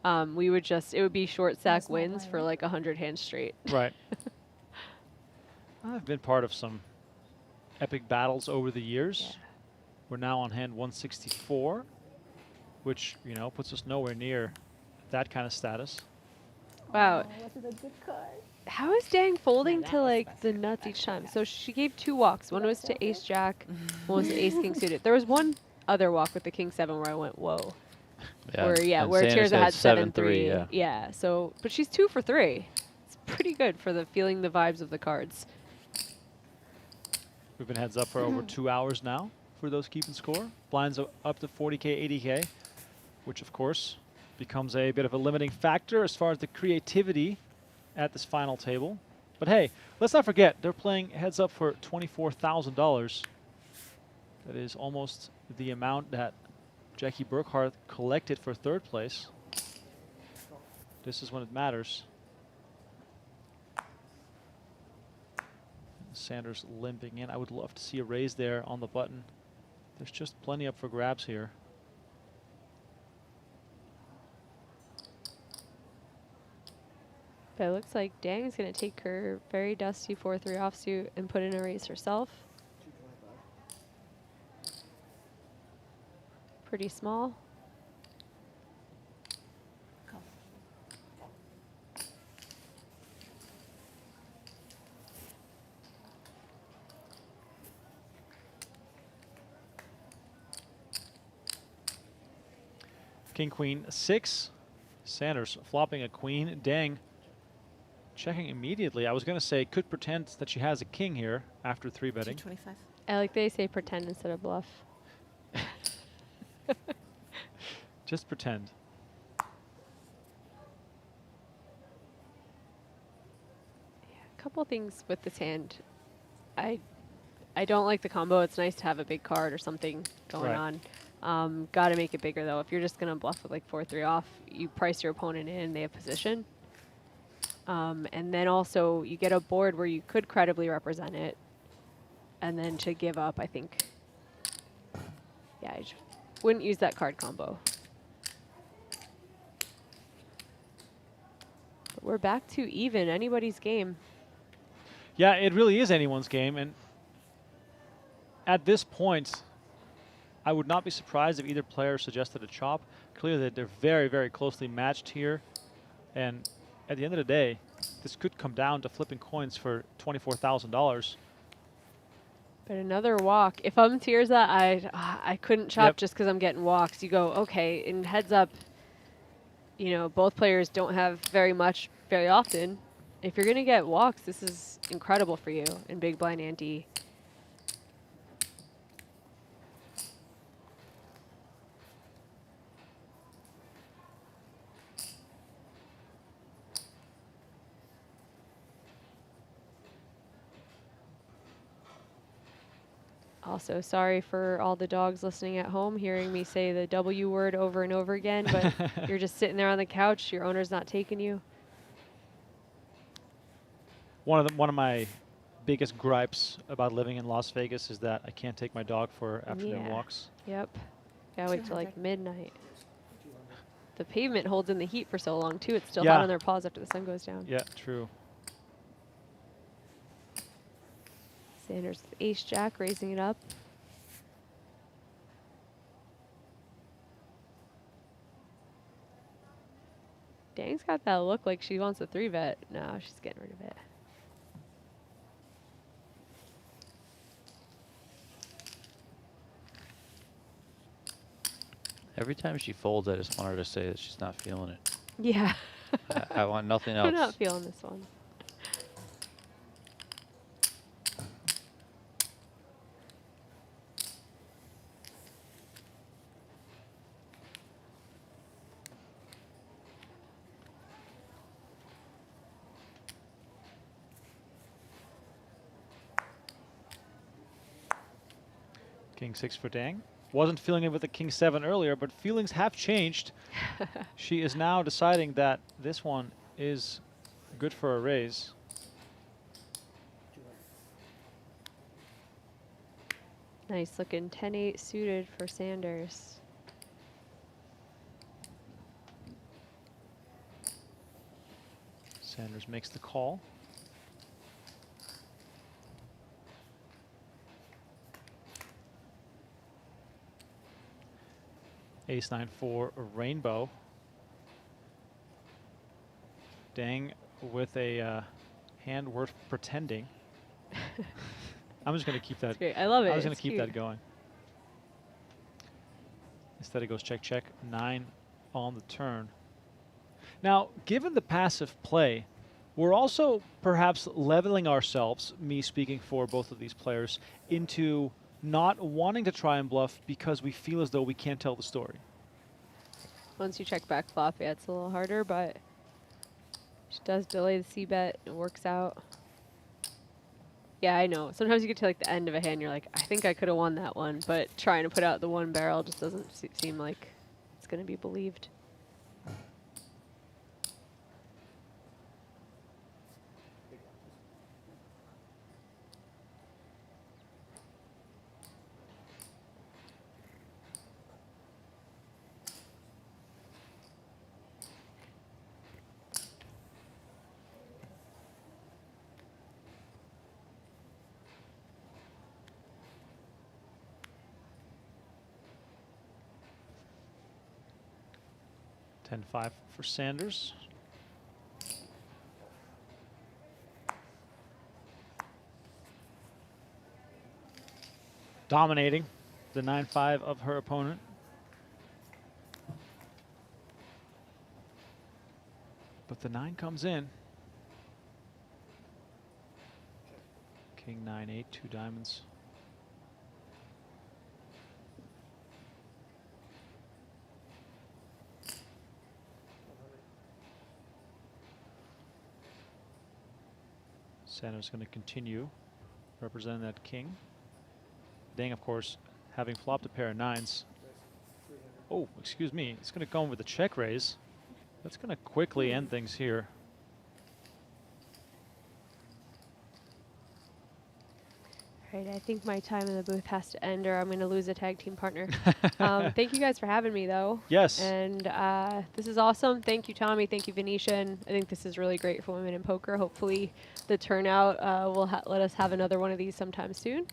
It would be short stack wins for like 100 hands straight. Right. I've been part of some epic battles over the years. Yeah. We're now on hand 164, which, puts us nowhere near that kind of status. Wow. Was it a good card? How is Dang folding to like the nuts each time? So she gave 2 walks. One was to ace jack, one was to ace king suited. There was one other walk with the king 7 where I went, whoa. Yeah. Where Tirza had 7-3. Yeah. Yeah. So, but she's 2 for 3. It's pretty good for feeling the vibes of the cards. We've been heads up for over 2 hours now for those keep and score. Blinds up to 40K, 80K, which of course becomes a bit of a limiting factor as far as the creativity at this final table. But hey, let's not forget, they're playing heads up for $24,000. That is almost the amount that Jackie Burkhart collected for 3rd place. This is when it matters. Sanders limping in. I would love to see a raise there on the button. There's just plenty up for grabs here. But it looks like Dang is going to take her very dusty 4-3 offsuit and put in a raise herself. Pretty small. King, queen, 6. Sanders flopping a queen. Dang checking immediately. I was going to say could pretend that she has a king here after 3-betting. 225. I like they say pretend instead of bluff. Just pretend. A couple things with this hand. I don't like the combo. It's nice to have a big card or something going on. Got to make it bigger though. If you're just gonna bluff with like 4-3 off, you price your opponent in. They have position, and then also you get a board where you could credibly represent it, and then to give up, I think. Yeah, I wouldn't use that card combo. But we're back to even. Anybody's game. Yeah, it really is anyone's game, and at this point, I would not be surprised if either player suggested a chop. Clearly, that they're very, very closely matched here, and at the end of the day, this could come down to flipping coins for $24,000. But another walk. If I'm Tirza, I couldn't chop just because I'm getting walks. You go, okay, and heads up, you know, both players don't have very much very often. If you're going to get walks, this is incredible for you in big blind ante. Also, sorry for all the dogs listening at home, hearing me say the W word over and over again, but you're just sitting there on the couch, your owner's not taking you. One of my biggest gripes about living in Las Vegas is that I can't take my dog for afternoon walks. Yep. Gotta wait till like midnight. The pavement holds in the heat for so long too. It's still hot on their paws after the sun goes down. Yeah, true. Sanders with ace jack, raising it up. Dang's got that look like she wants a 3-bet. No, she's getting rid of it. Every time she folds, I just want her to say that she's not feeling it. Yeah. I want nothing else. I'm not feeling this one. King 6 for Dang. Wasn't feeling it with the King 7 earlier, but feelings have changed. She is now deciding that this one is good for a raise. Nice looking 10-8 suited for Sanders. Sanders makes the call. Ace-9 for a rainbow. Dang with a hand worth pretending. I'm just going to keep that. Great. I love it. I was going It's to keep cute. that going. Instead it goes check, check, 9 on the turn. Now, given the passive play, we're also perhaps leveling ourselves, me speaking for both of these players, into not wanting to try and bluff because we feel as though we can't tell the story. Once you check back flop, yeah, it's a little harder, but she does delay the c-bet. It works out. Yeah, I know. Sometimes you get to like the end of a hand, you're like, I think I could have won that one, but trying to put out the one barrel just doesn't seem like it's going to be believed. 10-5 for Sanders. Dominating the 9-5 of her opponent. But the 9 comes in. King 9-8, 2 diamonds. Sanders going to continue representing that king. Dang, of course, having flopped a pair of 9s. Oh, excuse me. It's going to come with a check raise. That's going to quickly end things here. All right, I think my time in the booth has to end, or I'm going to lose a tag team partner. Thank you guys for having me, though. Yes. And this is awesome. Thank you, Tommy. Thank you, Venetian. I think this is really great for women in poker. Hopefully the turnout will let us have another one of these sometime soon.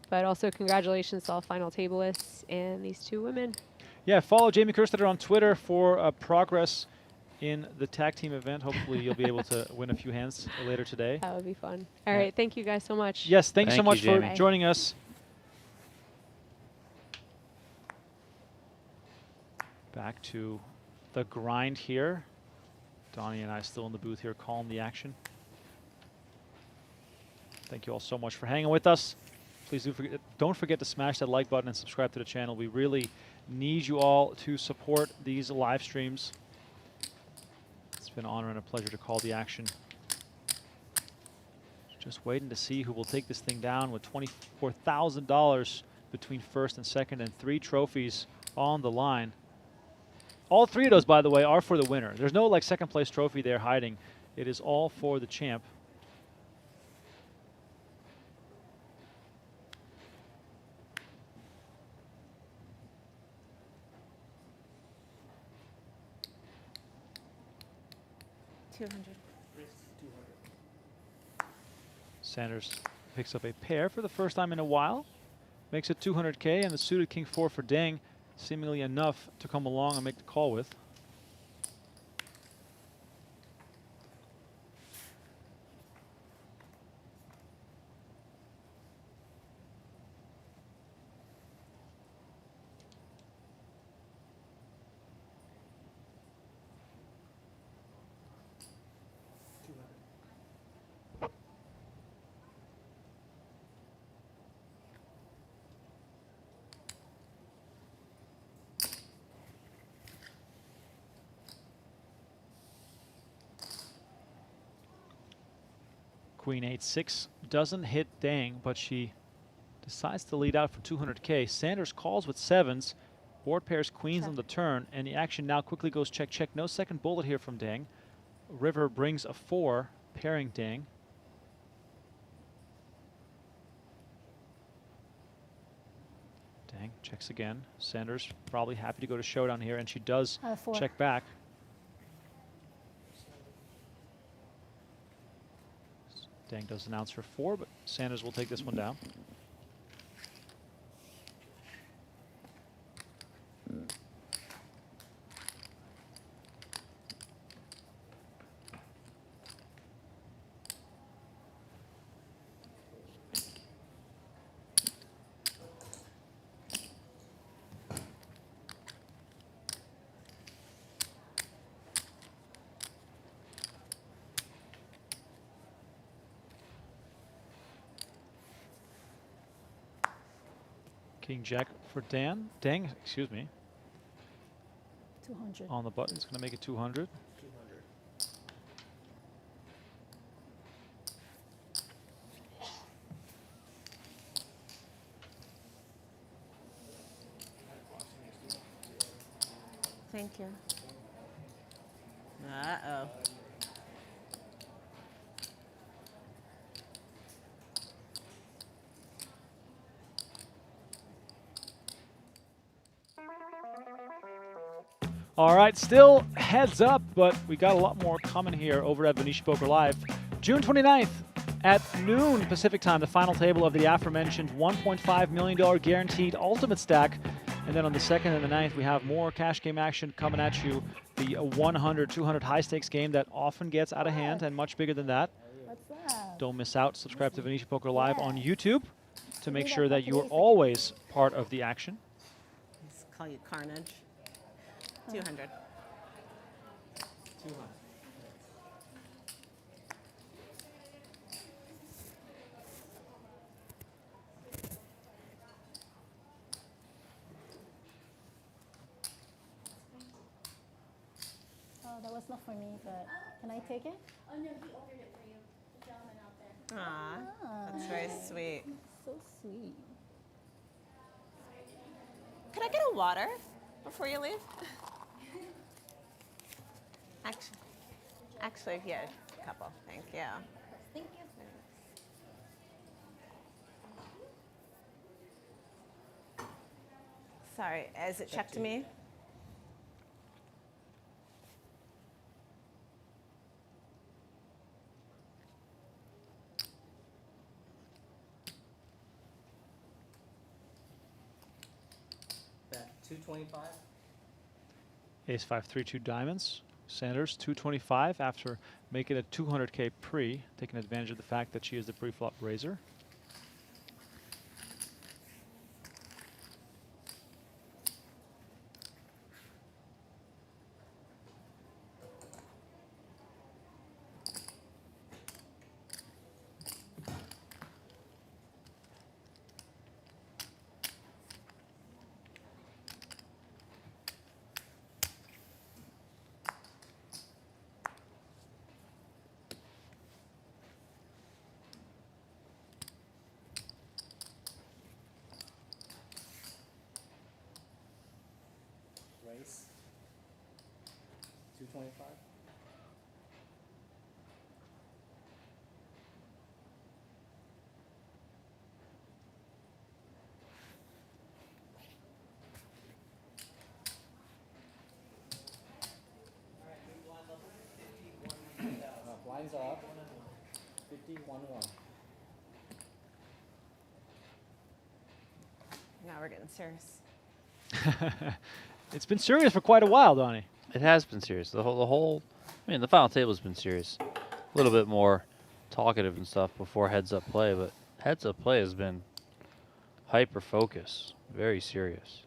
But also congratulations to all final tablists and these 2 women. Yeah, follow Jamie Kerstetter on Twitter for progress in the tag team event. Hopefully you'll be able to win a few hands later today. That would be fun. All right, thank you guys so much. Yes, thank you so much for Jamie. joining us. Back to the grind here. Donnie and I still in the booth here calling the action. Thank you all so much for hanging with us. Please don't forget to smash that like button and subscribe to the channel. We really need you all to support these live streams. It's been an honor and a pleasure to call the action. Just waiting to see who will take this thing down with $24,000 between first and second and 3 trophies on the line. All 3 of those, by the way, are for the winner. There's no like second place trophy there hiding. It is all for the champ. Sanders picks up a pair for the first time in a while. Makes it 200K, and the suited King 4 for Dang, seemingly enough to come along and make the call with. Queen 8-6 doesn't hit Dang, but she decides to lead out for 200K. Sanders calls with 7s. Board pairs queens on the turn, and the action now quickly goes check, check. No second bullet here from Dang. River brings a 4, pairing Dang. Dang checks again. Sanders probably happy to go to showdown here, and she does check back. Dang does announce her 4, but Sanders will take this one down. King Jack for Dang, excuse me. 200. On the button, it's going to make it 200. Thank you. Uh-oh. All right, still heads up, but we got a lot more coming here over at Venetian Poker Live. June 29th at noon Pacific time, the final table of the aforementioned $1.5 million guaranteed ultimate stack And then on the 2nd and the 9th, we have more cash game action coming at you. The 100, 200 high stakes game that often gets out of hand and much bigger than that. What's that? Don't miss out. Subscribe to Venetian Poker Live on YouTube to make sure that you are always part of the action. Let's call you Carnage. 200. 200. Oh, that was not for me, but can I take it? Oh, no, he ordered it for you. The gentleman out there. Aw, that's very sweet. So sweet. Could I get a water before you leave? Actually, yeah, a couple. Thank you. Thank you. Sorry, is it checked to me? Bet 225. Ace-5, 3-2 diamonds. Sanders, 225 after making a 200K pre, taking advantage of the fact that she is the pre-flop raiser. Race 225. Blinds are up. 51-1. Now we're getting serious. It's been serious for quite a while, Donnie. It has been serious. The whole. I mean, the final table has been serious. A little bit more talkative and stuff before heads up play, but heads up play has been hyper focus, very serious.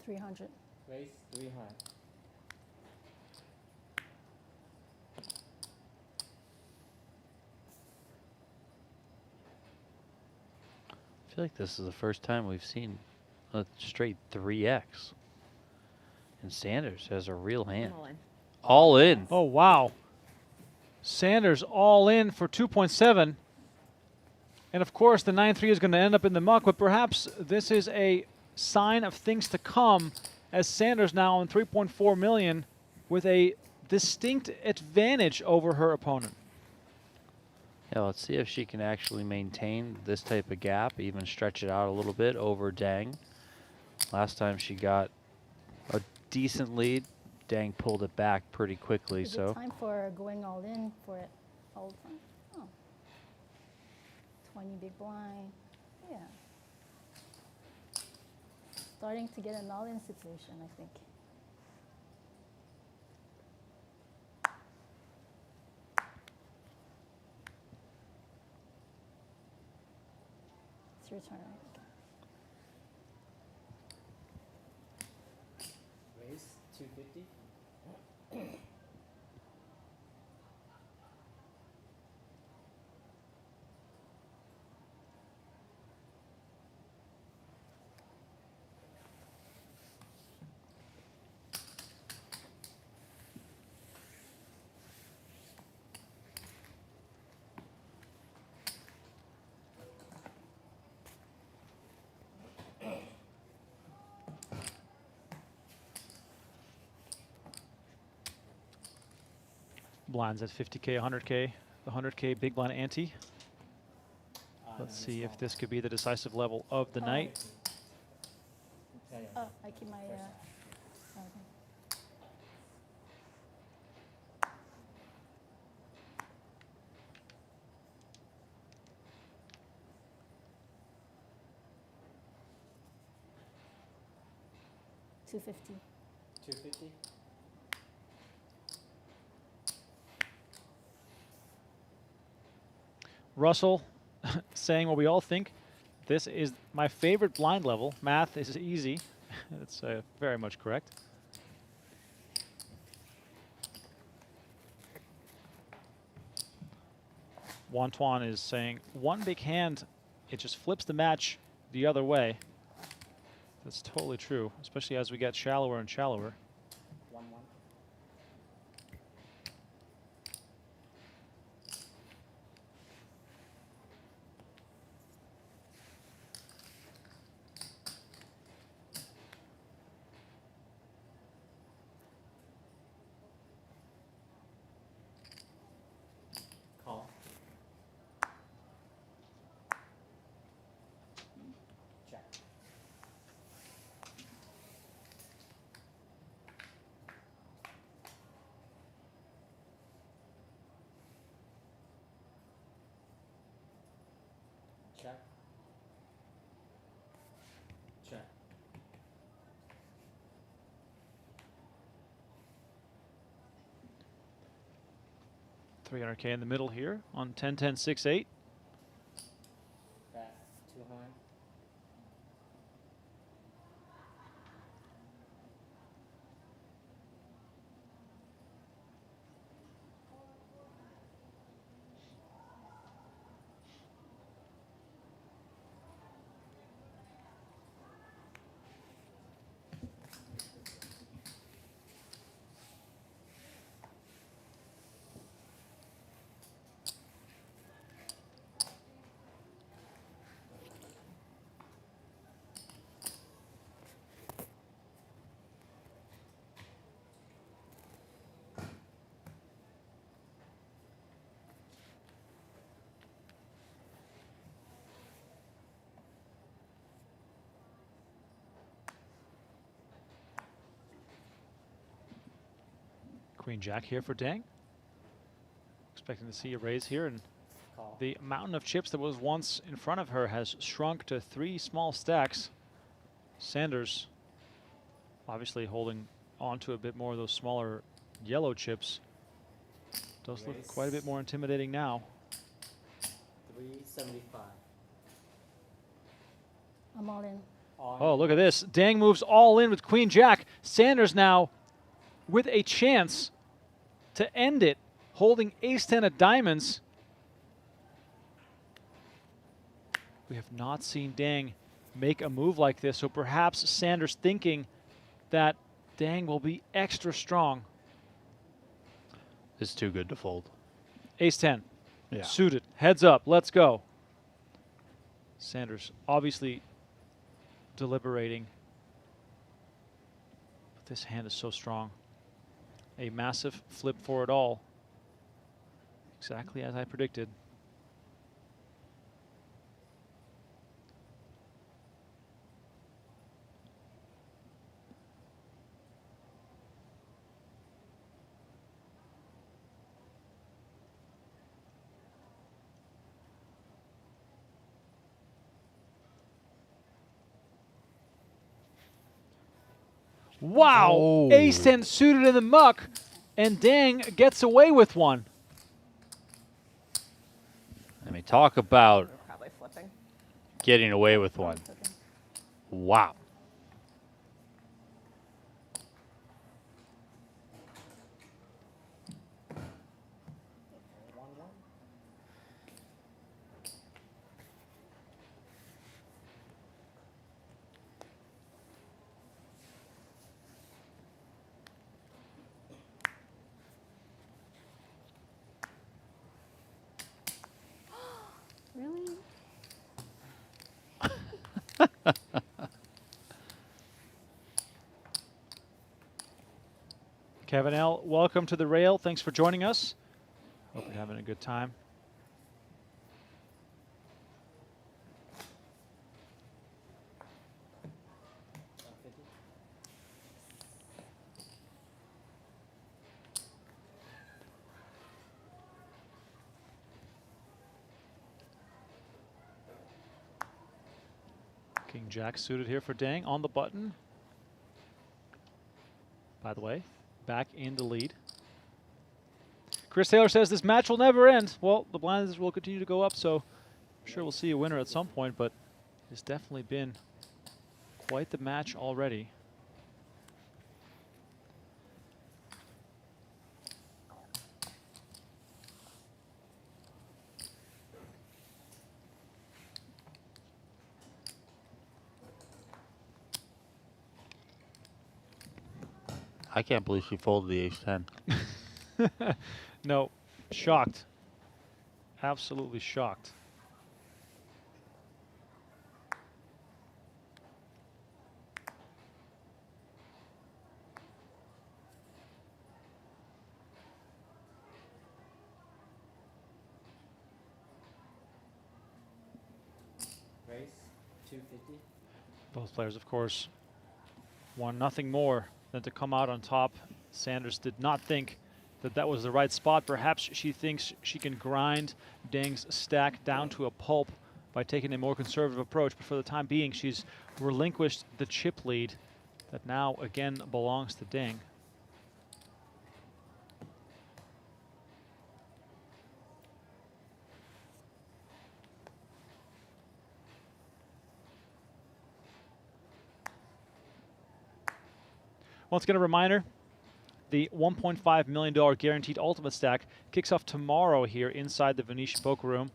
$300. Race 300. I feel like this is the first time we've seen a straight 3x. And Sanders has a real hand. All in. All in. Oh, wow. Sanders all in for 2.7. And of course, the 9-3 is going to end up in the muck, but perhaps this is a sign of things to come as Sanders now on 3.4 million with a distinct advantage over her opponent. Yeah, let's see if she can actually maintain this type of gap, even stretch it out a little bit over Dang. Last time she got a decent lead, Dang pulled it back pretty quickly. Is So it time for going all in for it all the time? Oh. 20 big blind. Yeah. Starting to get an all-in situation, I think. It's your turn. Race 250. blinds at 50K, 100K, the 100K big blind ante. Let's see if this could be the decisive level of the night. Oh, I keep my. Okay. 250. 250. Russell saying what we all think. This is my favorite blind level. Math is easy. That's very much correct. Wantuan is saying one big hand, it just flips the match the other way. That's totally true, especially as we get shallower and shallower. 1-1. Call. Check. Check. Check. 300K in the middle here on 10-10-6-8. Bet too high. Queen Jack here for Dang. Expecting to see a raise here, and Call. the mountain of chips that was once in front of her has shrunk to 3 small stacks. Sanders obviously holding on to a bit more of those smaller yellow chips. Does look quite a bit more intimidating now. 375. I'm all in. Oh, look at this. Dang moves all in with Queen Jack. Sanders now with a chance to end it, holding ace-10 of diamonds. We have not seen Dang make a move like this, so perhaps Sanders thinking that Dang will be extra strong. It's too good to fold. Ace-10. Yeah. Suited. Heads up. Let's go. Sanders obviously deliberating. But this hand is so strong. A massive flip for it all. Exactly as I predicted. Wow! Oh. Ace-10 suited in the muck, and Dang gets away with one. I mean, talk about Probably flipping. getting away with one. Wow. Really? Kevin L., welcome to the rail. Thanks for joining us. having a good time. King Jack suited here for Dang on the button. By the way, back in the lead. Chris Taylor says this match will never end. Well, the blinds will continue to go up, so I'm sure we'll see a winner at some point, but it's definitely been quite the match already. I can't believe she folded the ace-10. No, shocked. Absolutely shocked. Race 250. Both players, of course, want nothing more than to come out on top. Sanders did not think that that was the right spot. Perhaps she thinks she can grind Dang's stack down to a pulp by taking a more conservative approach. But for the time being, she's relinquished the chip lead that now again belongs to Dang. Once again, a reminder, the $1.5 million guaranteed ultimate stack kicks off tomorrow here inside the Venetian poker room.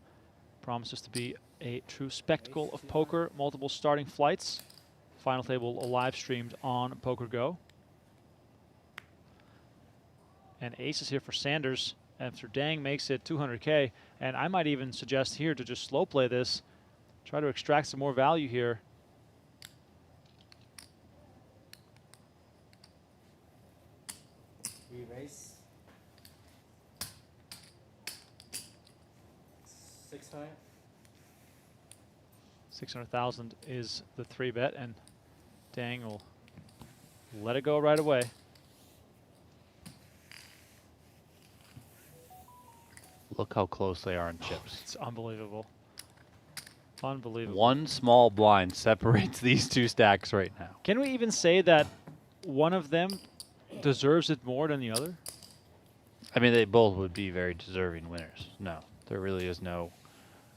Promises to be a true spectacle of poker, multiple starting flights. Final table live streamed on Poker Go. And aces here for Sanders after Dang makes it 200K. And I might even suggest here to just slow play this, try to extract some more value here. Race 600. 600,000 is the 3-bet, and Dang will let it go right away. Look how close they are in chips. It's unbelievable. Unbelievable. One small blind separates these two stacks right now. Can we even say that one of them deserves it more than the other? I mean, they both would be very deserving winners. No, there really is no,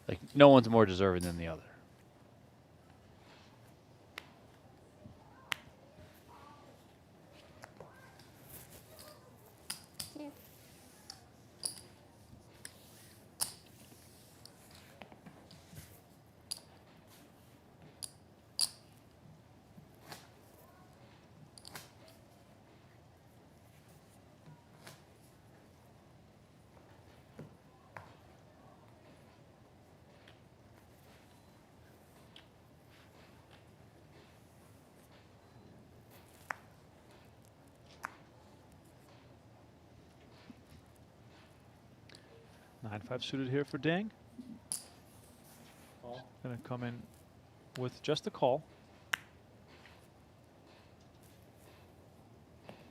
like, no one's more deserving than the other. Nine-five suited here for Dang. Call. Gonna come in with just a call.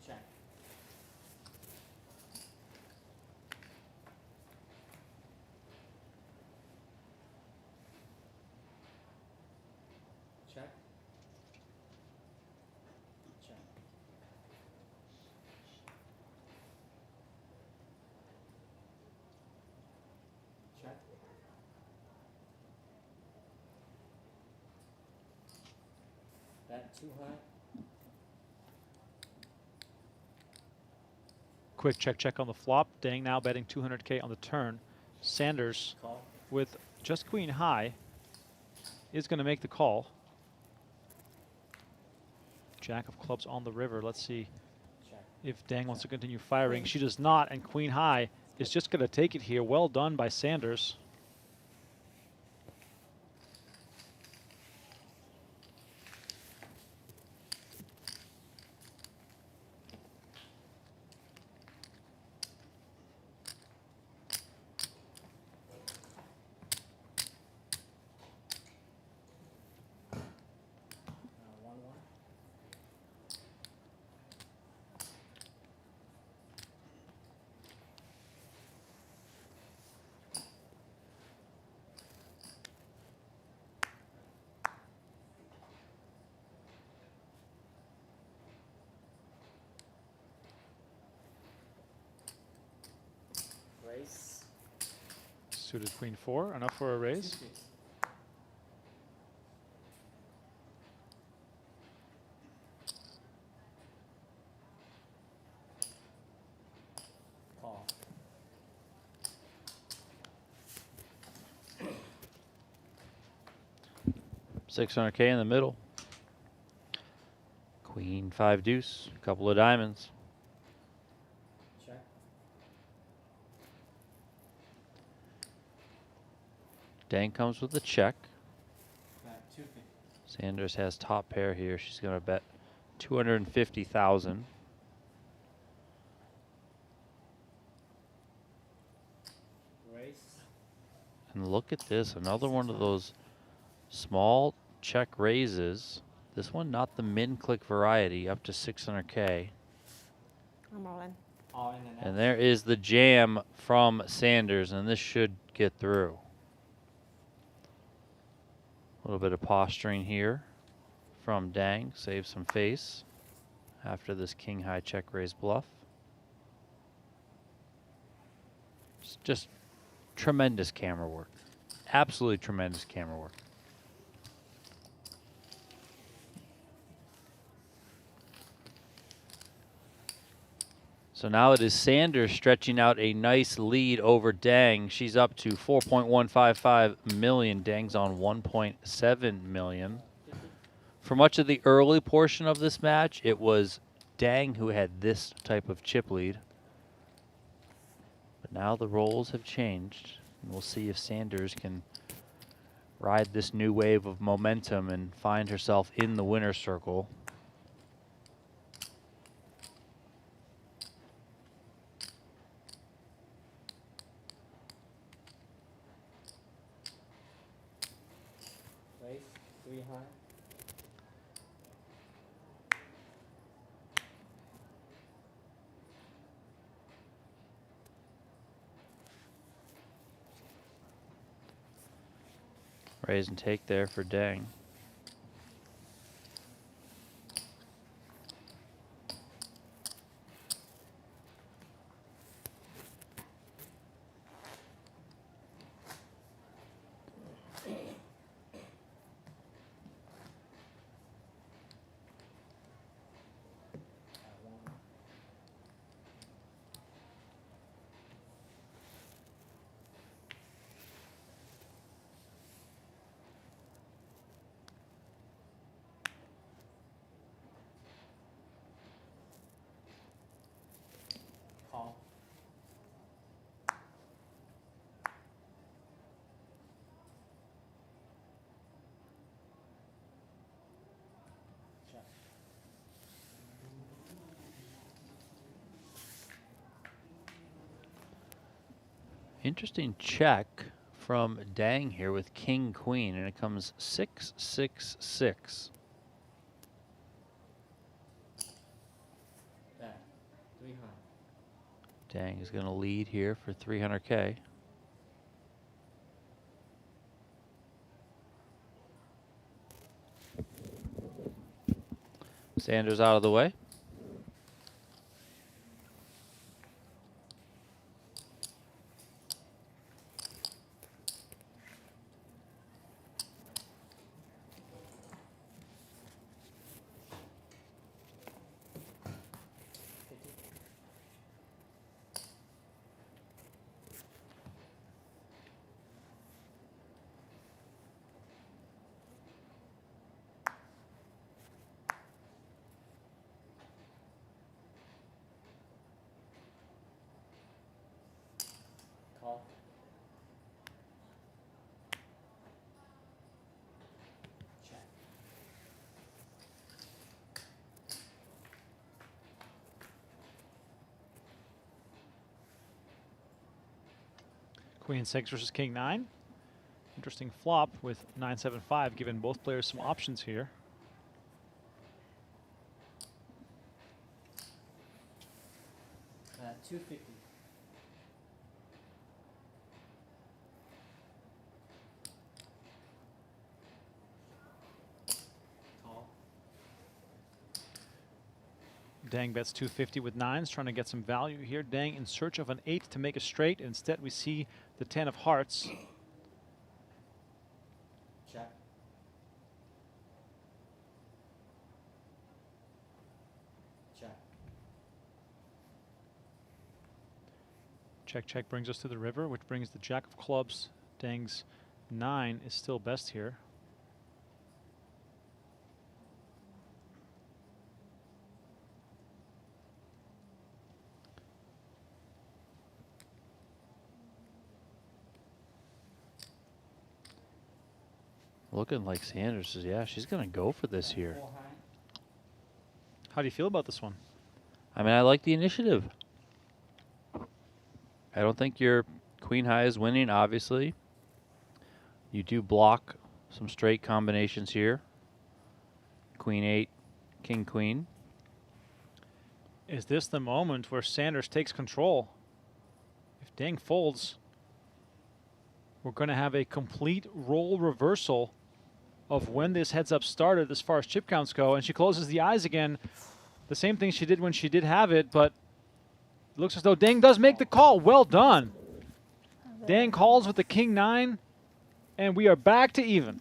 Check. Check. Check. Check. Bet too high. Quick check on the flop. Dang now betting 200K on the turn. Sanders Call. with just queen high is going to make the call. Jack of clubs on the river. Let's see Check. if Dang wants to continue firing. She does not, and queen high is just going to take it here. Well done by Sanders. Suited queen 4, enough for a raise. Call. 600K in the middle. Queen 5 deuce, a couple of diamonds. Check. Dang comes with a check. Back 250. Sanders has top pair here. She's going to bet 250,000. Raise. And look at this, another one of those small check raises. This one not the min click variety, up to 600K. I'm all in. All in and out. And there is the jam from Sanders, and this should get through. A little bit of posturing here from Dang, save some face after this king high check raise bluff. It's just tremendous camera work. Absolutely tremendous camera work. So now it is Sanders stretching out a nice lead over Dang. She's up to 4.155 million. Dang's on 1.7 million. For much of the early portion of this match, it was Dang who had this type of chip lead. But now the roles have changed, and we'll see if Sanders can ride this new wave of momentum and find herself in the winner's circle. Raise. 3 high. Raise and take there for Dang. Call. Check. Interesting check from Dang here with king queen, and it comes 6-6-6. Back. 3 high. Dang is going to lead here for 300K. Sanders out of the way. Call. Check. Queen 6 versus king 9. Interesting flop with 9-7-5, giving both players some options here. Back 250. Call. Dang bets 250 with 9s, trying to get some value here. Dang in search of an 8 to make a straight. Instead, we see the 10 of hearts. Check. Check. Check, check brings us to the river, which brings the jack of clubs. Dang's 9 is still best here. Looking like Sanders is, yeah, she's going to go for this here. How do you feel about this one? I mean, I like the initiative. I don't think your queen high is winning, obviously. You do block some straight combinations here. Queen 8, king queen. Is this the moment where Sanders takes control? If Dang folds, we're going to have a complete role reversal of when this heads up started as far as chip counts go, and she closes the eyes again. The same thing she did when she did have it, but it looks as though Dang does make the call. Well done. Dang calls with the king 9, and we are back to even.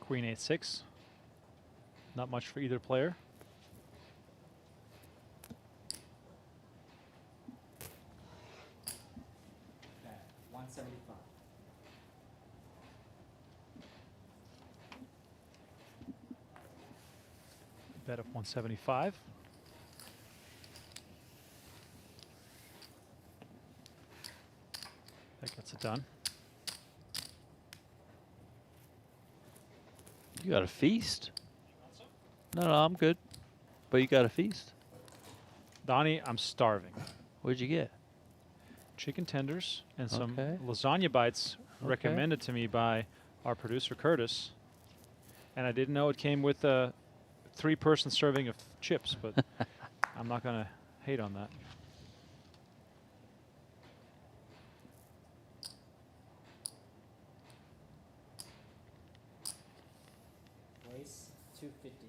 Queen 8-6. Not much for either player. Okay, 175. Bet of 175. That gets it done. You got a feast. No, I'm good. But you got a feast. Donnie, I'm starving. What'd you get? Chicken tenders and some Okay. lasagna bites Okay. recommended to me by our producer Curtis. And I didn't know it came with a 3-person serving of chips, but I'm not going to hate on that. Race 250.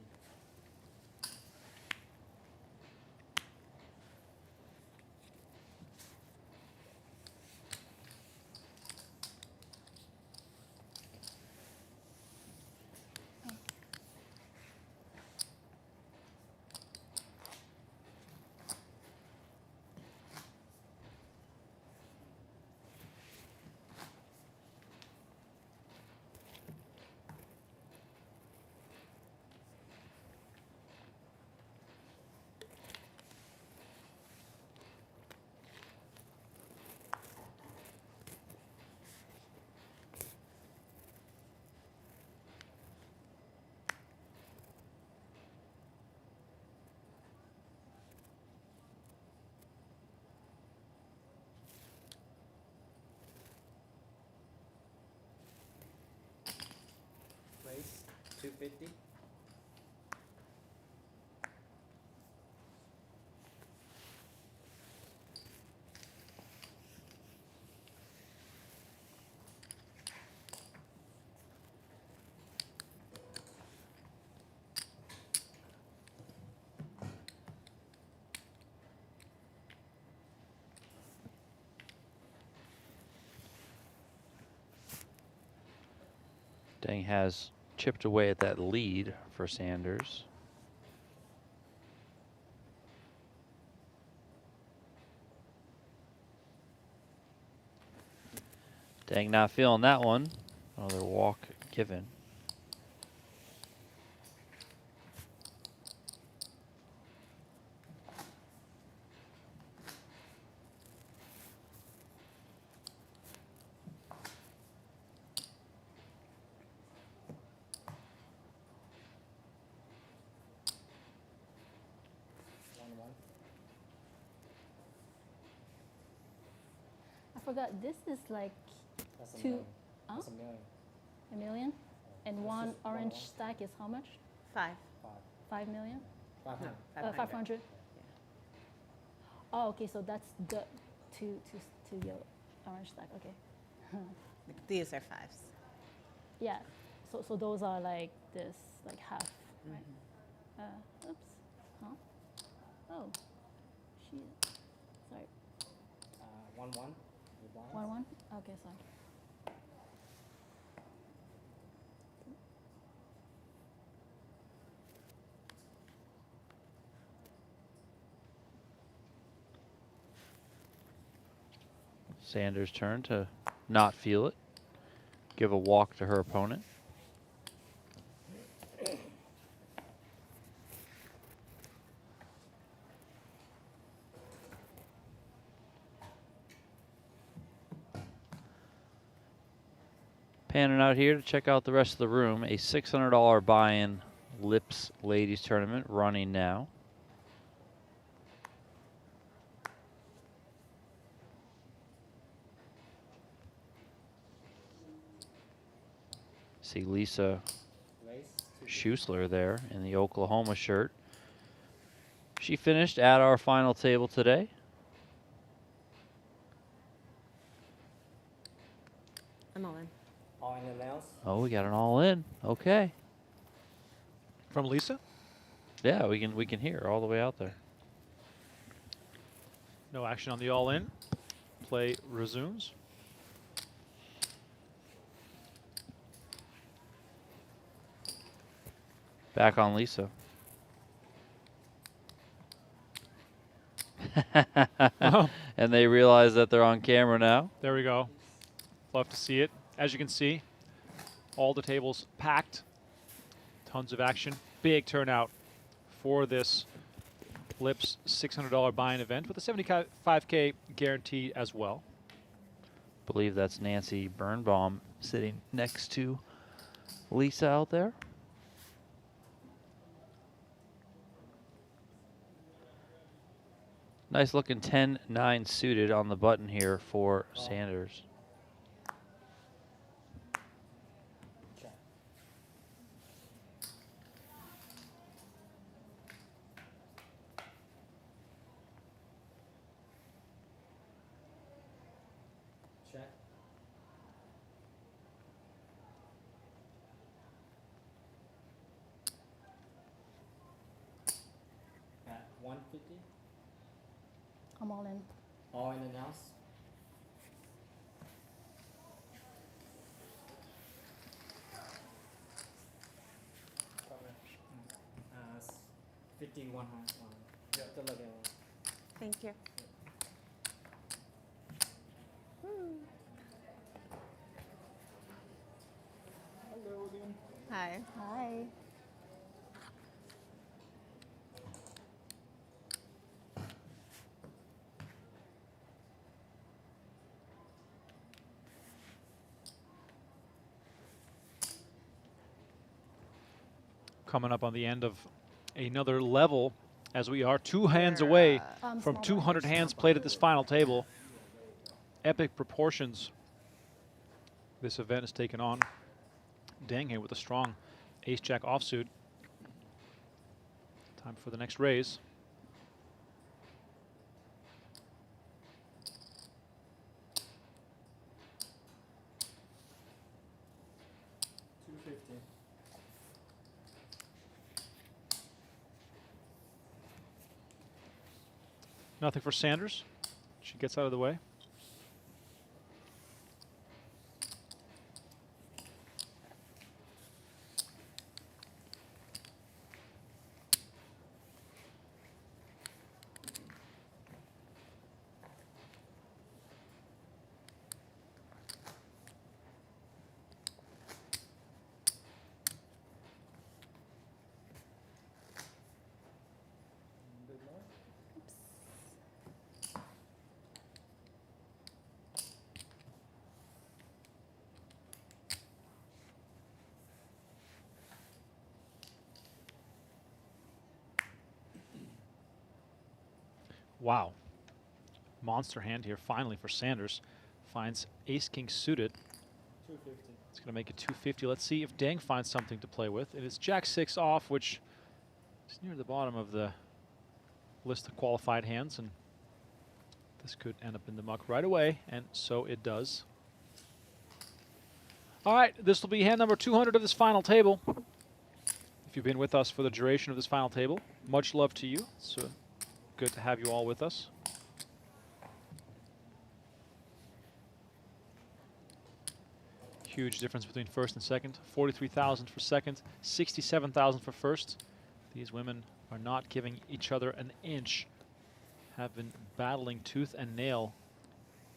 Race 250. Dang has chipped away at that lead for Sanders. Dang, not feeling that one. Another walk given. I forgot. This is like That's a two. million. Huh? That's a million. A million? And This one is orange 1-1. stack is how much? 5. 5 million? 500. 500. Oh, okay. So that's the two your orange stack. Okay. These are 5s. Yeah. So those are like this, like half, right? Oops. Huh? Oh. Shit. Sorry. 1-1. 1-1. Okay. Sorry. Sanders' turn to not feel it. Give a walk to her opponent. Panning out here to check out the rest of the room. A $600 buy-in Lips Ladies Tournament running now. See Lisa Schuessler there in the Oklahoma shirt. She finished at our final table today. I'm all in. All in the nails. Oh, we got an all in. Okay. From Lisa? Yeah, we can hear all the way out there. No action on the all in. Play resumes. Back on Lisa. And they realize that they're on camera now. There we go. Love to see it. As you can see, all the tables packed. Tons of action. Big turnout for this Lips $600 buy-in event with a $75K guarantee as well. Believe that's Nancy Birnbaum sitting next to Lisa out there. Nice looking 10-9 suited on the button here for Sanders. Check. At 150. I'm all in. All in the nails. Uh, 51 hands. Yeah. Still looking. Thank you. Hello again. Hi. Hi. Coming up on the end of another level as we are 2 hands away from 200 hands played at this final table. Epic proportions this event is taken on. Dang here with a strong ace-jack offsuit. Time for the next raise. Nothing for Sanders. She gets out of the way. Wow. Monster hand here finally for Sanders. Finds ace-king suited. 250. It's going to make it 250. Let's see if Dang finds something to play with. It is Jack-6 off, which is near the bottom of the list of qualified hands, and this could end up in the muck right away, and so it does. All right, this will be hand number 200 of this final table. If you've been with us for the duration of this final table, much love to you. It's good to have you all with us. Huge difference between first and second. 43,000 for second, 67,000 for first. These women are not giving each other an inch. Have been battling tooth and nail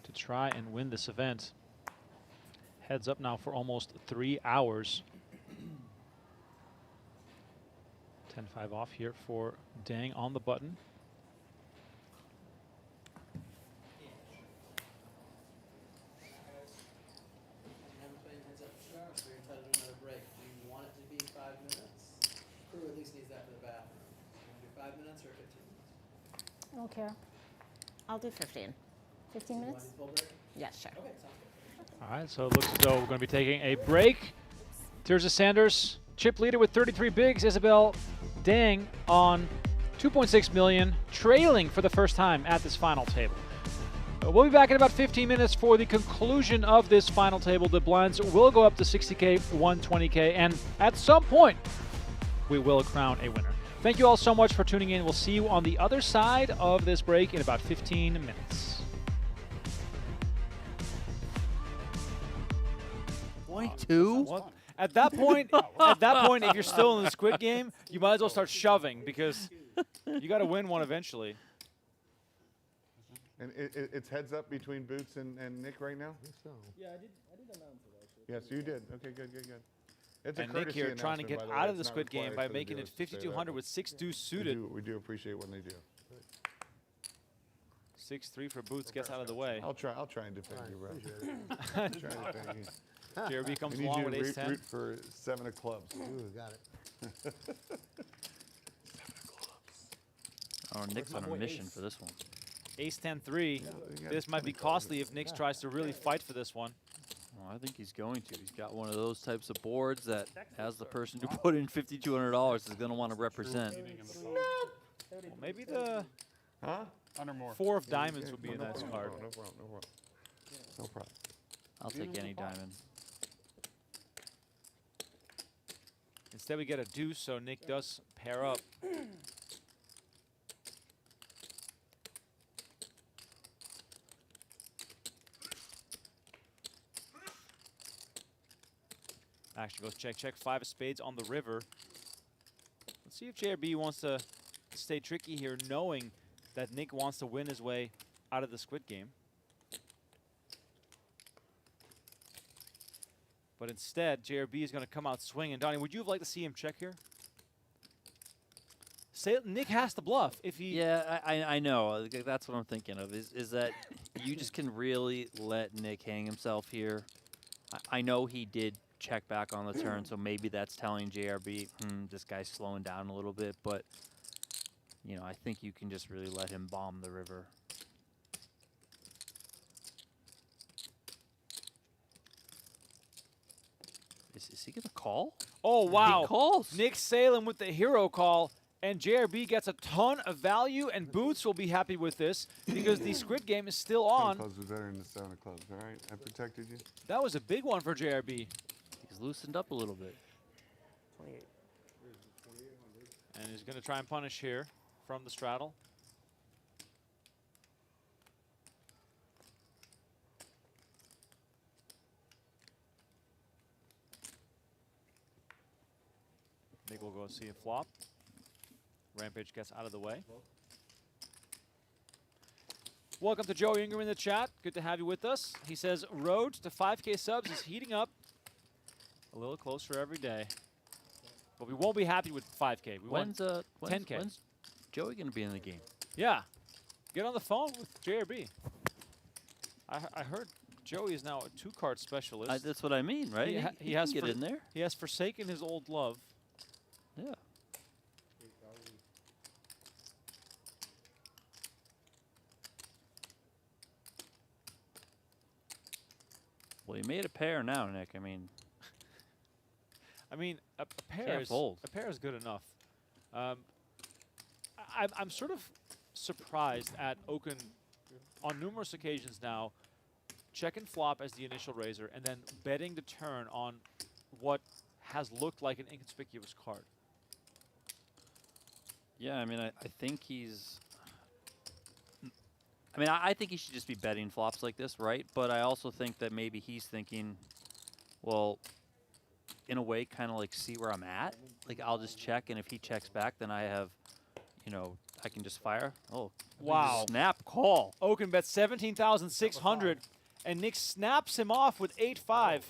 to try and win this event. Heads up now for almost 3 hours. 10-5 off here for Dang on the button. I don't care. I'll do 15. 15 minutes? Yes, sure. All right, so it looks as though we're going to be taking a break. Tirza Sanders, chip leader with 33 bigs. Isabelle Dang on 2.6 million, trailing for the first time at this final table. We'll be back in about 15 minutes for the conclusion of this final table. The blinds will go up to 60K, 120K, and at some point, we will crown a winner. Thank you all so much for tuning in. We'll see you on the other side of this break in about 15 minutes. 0.2? At that point, if you're still in the Squid Game, you might as well start shoving because you got to win one eventually. And it's heads up between Boots and Nick right now? Yeah, I did announce it actually. Yes, you did. Okay, good. It's And Nick here trying to get out of the Squid Game by making it 5,200 with 6-2 suited. We do appreciate when they do. 6-3 for Boots gets out of the way. I'll try and defend you, bro. JRB comes We need along you with to ace-10. root for 7 of clubs. Ooh, got it. Oh, Nick's on a mission for this one. Ace-10-3. This might be costly if Nick tries to really fight for this one. Well, I think he's going to. He's got one of those types of boards that, as the person who put in $5,200 is going to want to represent. Well, maybe the 4 of diamonds would be a nice card. No problem. I'll take any diamond. Instead, we get a deuce, so Nick does pair up. Action goes check. 5 of spades on the river. Let's see if JRB wants to stay tricky here, knowing that Nick wants to win his way out of the Squid Game. But instead, JRB is going to come out swinging. Donnie, would you have liked to see him check here? Nick has to bluff if he... Yeah, I know. That's what I'm thinking of, is that you just can really let Nick hang himself here. I know he did check back on the turn, so maybe that's telling JRB, this guy's slowing down a little bit, but, you know, I think you can just really let him bomb the river. Is he going to call? Oh, wow. He calls. Nick Salem with the hero call, and JRB gets a ton of value, and Boots will be happy with this because the Squid Game is still on. Clubs was better than the 7 of clubs. All right, I protected you. That was a big one for JRB. He's loosened up a little bit. 28. And he's going to try and punish here from the straddle. Nick will go see a flop. Rampage gets out of the way. Welcome to Joe Ingram in the chat. Good to have you with us. He says road to 5K subs is heating up a little closer every day. But we won't be happy with 5K. We want 10K. When's Joey going to be in the game? Yeah. Get on the phone with JRB. I heard Joey is now a 2-card specialist. That's what I mean, right? He has get in there. He has forsaken his old love. Yeah. Well, you made a pair now, Nick. I mean, a pair Can't is fold. a pair is good enough. I'm sort of surprised at Oaken on numerous occasions now, check and flop as the initial raiser, and then betting the turn on what has looked like an inconspicuous card. yeah, I mean, I think he's. I mean, I think he should just be betting flops like this, right? But I also think that maybe he's thinking, well, in a way, kind of like see where I'm at. Like, I'll just check, and if he checks back, then I have, you know, I can just fire. Oh, Wow. snap call. Oaken bets 17,600, and Nick snaps him off with 8-5.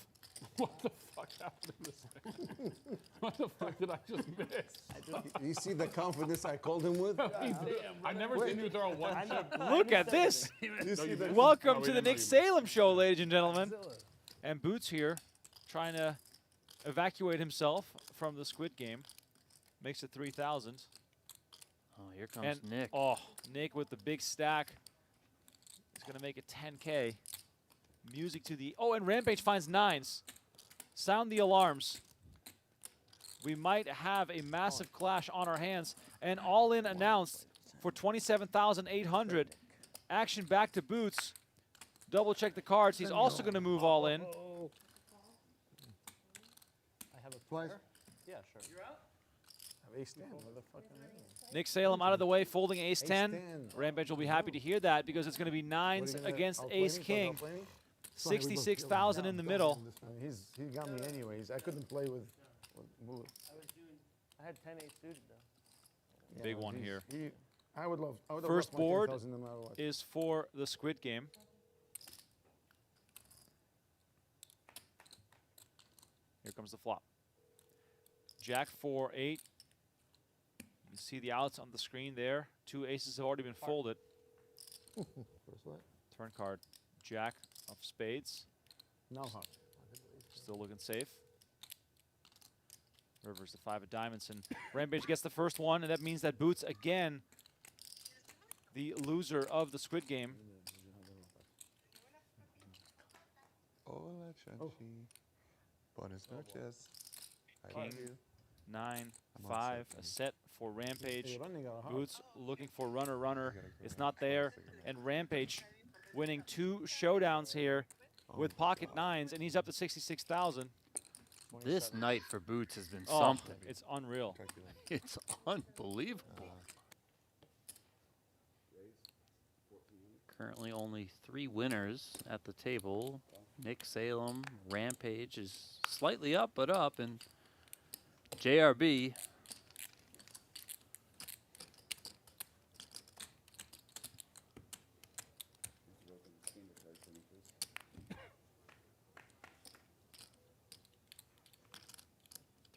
What the fuck happened in this? What the fuck did I just miss? You see the confidence I called him with? I've never seen you throw one chip. Look at this. You see the Welcome to the Nick Salem Show, ladies and gentlemen. And Boots here trying to evacuate himself from the Squid Game. Makes it 3,000. Oh, here comes And Nick. oh, Nick with the big stack. He's going to make it 10K. Music to the... Oh, and Rampage finds 9s. Sound the alarms. We might have a massive clash on our hands. And all-in announced for 27,800. Action back to Boots. Double check the cards. He's also going to move all in. I have a Twice. Yeah, sure. You're out? I have ace 10. What the fuck am I? Nick Salem out of the way, folding ace 10. 10. Rampage will be happy to hear that because it's going to be 9s What are you gonna against outplay me? ace king. Outplay me? 66,000 in the middle. He got me anyways. I couldn't play with Muller. I had 10-8 suited though. Big one here. I would love. First loved my board 10,000 no matter what. is for the Squid Game. Here comes the flop. Jack 4-8. You can see the outs on the screen there. 2 aces have already been folded. First what? Turn card. Jack of spades. No hard. Still looking safe. River's the 5 of diamonds, and Rampage gets the first one, and that means that Boots again, the loser of the Squid Game. Hola, Chanchi. Buenas noches. King, 9, 5, a set for Rampage. Boots looking for runner. It's not there, and Rampage winning 2 showdowns here with pocket 9s, and he's up to 66,000. This night for Boots has been something. It's unreal. It's unbelievable. Currently only 3 winners at the table. Nick Salem, Rampage is slightly up, but up, and JRB.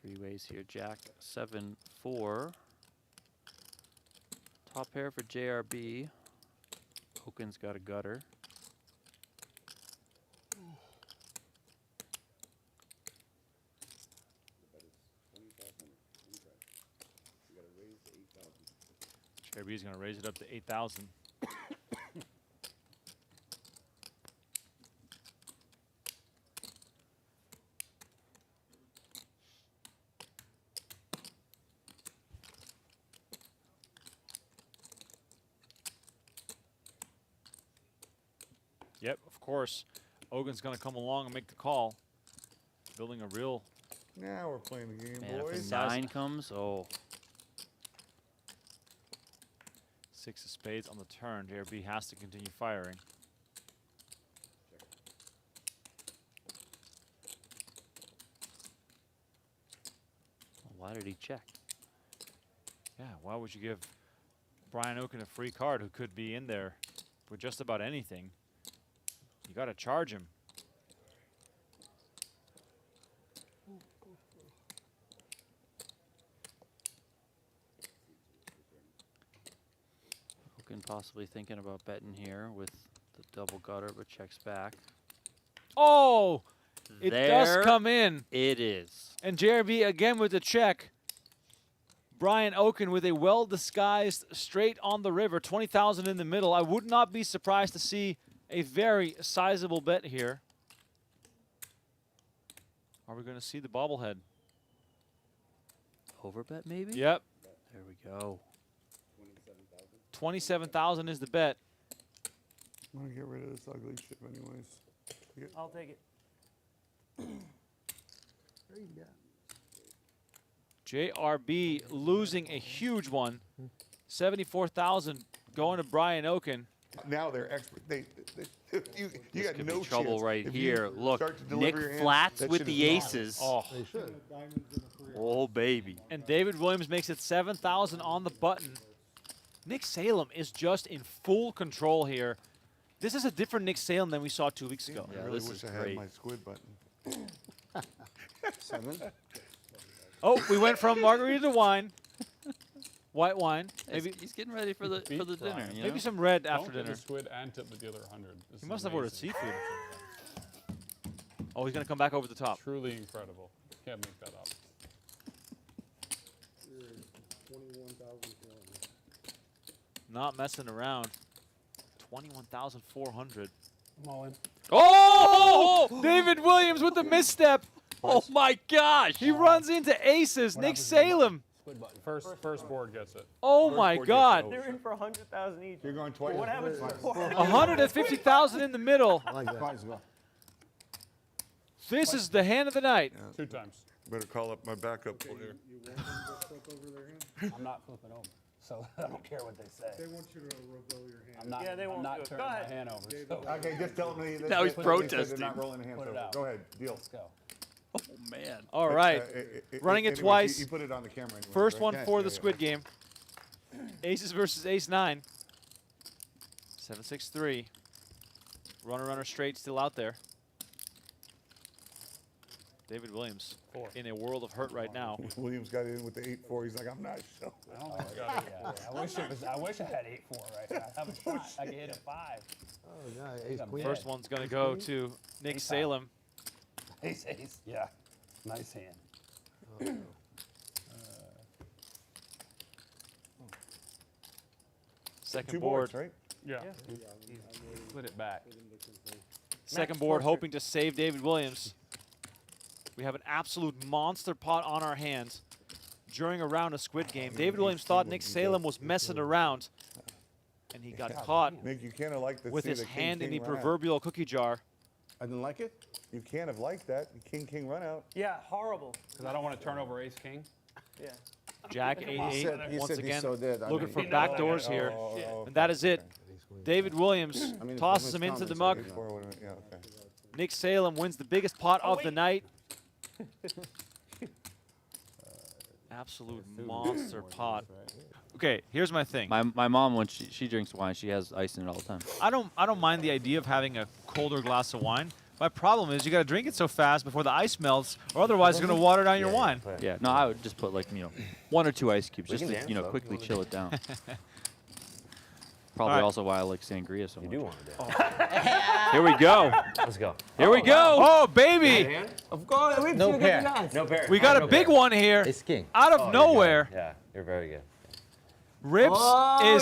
Three ways here. Jack 7-4. Top pair for JRB. Oaken's got a gutter. JRB is going to raise it up to 8,000. Yep, of course. Ogun's going to come along and make the call. Building a real... Now we're playing the game, Man, boys. if a 9 comes, oh. 6 of spades on the turn. JRB has to continue firing. Why did he check? Yeah, why would you give Brian Oaken a free card who could be in there with just about anything? You got to charge him. Oaken possibly thinking about betting here with the double gutter, but checks back. Oh! It does There come in. It is. And JRB again with the check. Brian Oaken with a well-disguised straight on the river, 20,000 in the middle. I would not be surprised to see a very sizable bet here. Are we going to see the bobblehead? Overbet maybe? Yep. There we go. 27,000 is the bet. I'm gonna get rid of this ugly shit anyways. I'll take it. JRB losing a huge one. 74,000 going to Brian Oaken. Now they're expert. You This got could no be trouble chance. right If you here. Look, start to deliver Nick your hands, flats that with shit the is gone. aces. Oh. They should. Oh, baby. And David Williams makes it 7,000 on the button. Nick Salem is just in full control here. This is a different Nick Salem than we saw 2 weeks ago. I really wish I had my squid button. 7. Oh, we went from margarita to wine. White wine. Maybe He's getting ready for the dinner. You maybe know? some red Don't after get dinner. the squid and tip with the other 100. This He is must have ordered amazing. seafood. Oh, he's going to come back over the top. Truly incredible. Can't make that up. Not messing around. 21,400. I'm all in. Oh! David Williams with the misstep. Oh my gosh! He runs into aces. Nick Salem. First board gets it. Oh my God. They're in for 100,000 each. You're going twice. What happens to 150,000 in the middle. I like that. This is the hand of the night. 2 times. Better call up my backup player. I'm not flipping over, so I don't care what they say. They want you to roll your hand. I'm not, Yeah, they won't I'm do not it. turning Go my ahead. hand over. So Okay, just tell me. that- Now he's that- protesting. They're not rolling the hands Put it over. out. Go ahead, deal. let's go. Oh man. All right. Running it Anyways, twice. You put it on the camera. Anyways, First right? one Yeah, for yeah, the yeah. Squid Game. Aces versus ace 9. 7-6-3. Runner straight still out there. David Williams in a world of hurt right now. Williams got in with the 8-4. He's like, I'm not sure. I don't think I got it yet. I wish I had 8-4 right now. I have a 5. I can hit a 5. Oh, God. Ace queen. First one's going to go to Nick Ace Salem. Ace, ace. Yeah. Nice hand. Second Two board. boards, right? Yeah. Put it back. Second board hoping to save David Williams. We have an absolute monster pot on our hands during a round of Squid Game. David Williams thought Nick Salem was messing around, and he got caught Nick, you can't have liked to with see his the hand in king the run out. proverbial cookie jar. I didn't like it. You can't have liked that. King run out. Yeah, horrible. Because I don't want to turn over ace king. Yeah. Jack 8-8 he once said he's again so dead. I looking mean, for he back knows. doors here, Oh, and that is it. David Williams I mean, tosses from him his into the comments, muck. Yeah, okay. Nick Salem wins the biggest pot of the night. Absolute monster pot. Okay, here's my thing. My mom, when she drinks wine, she has ice in it all the time. I don't mind the idea of having a colder glass of wine. My problem is you got to drink it so fast before the ice melts, or otherwise it's going to water down your wine. Yeah, no, I would just put like 1 or 2 ice cubes We just can to dance, though. quickly You wanna chill it down. Probably All right. also why I like sangria so much. You do want to dance. Here we go. Let's go. Here we go. Oh, baby! Of course. No pair. No pair. We got a big one here Ace king. out of nowhere. Yeah, you're very good. Rips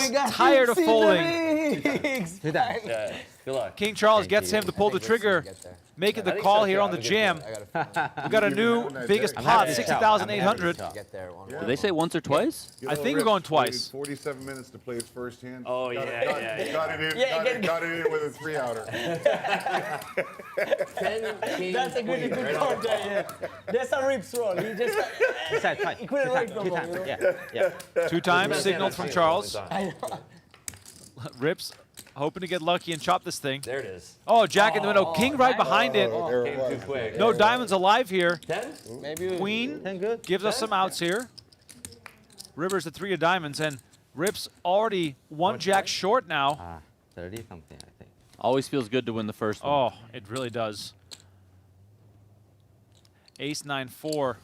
is tired of folding. Hit that. Yeah. Good luck. King Charles Thank gets you. him to pull the trigger, making the I think call so, here too. on I the think jam. We got a new biggest pot, 60,800. Get there one Did they say once or twice? I think we're going twice. 47 minutes to play his first hand. Oh, Got yeah, it, yeah. Got it in. Got it in with a 3-outer. 10 king. That's a good card there, yeah. That's a Rips roll. He just he couldn't write no more, you know? Yeah. 2 times signaled from Charles. I know. Rips hoping to get lucky and chop this thing. There it is. Oh, Jack in the window. King right behind it. Came too quick. No diamonds alive here. 10? Maybe. Queen 10 good. gives us some outs here. River's the 3 of diamonds, and Rips already 1 jack short now. 30 something, I think. Always feels good to win the first one. Oh, it really does. Ace 9-4.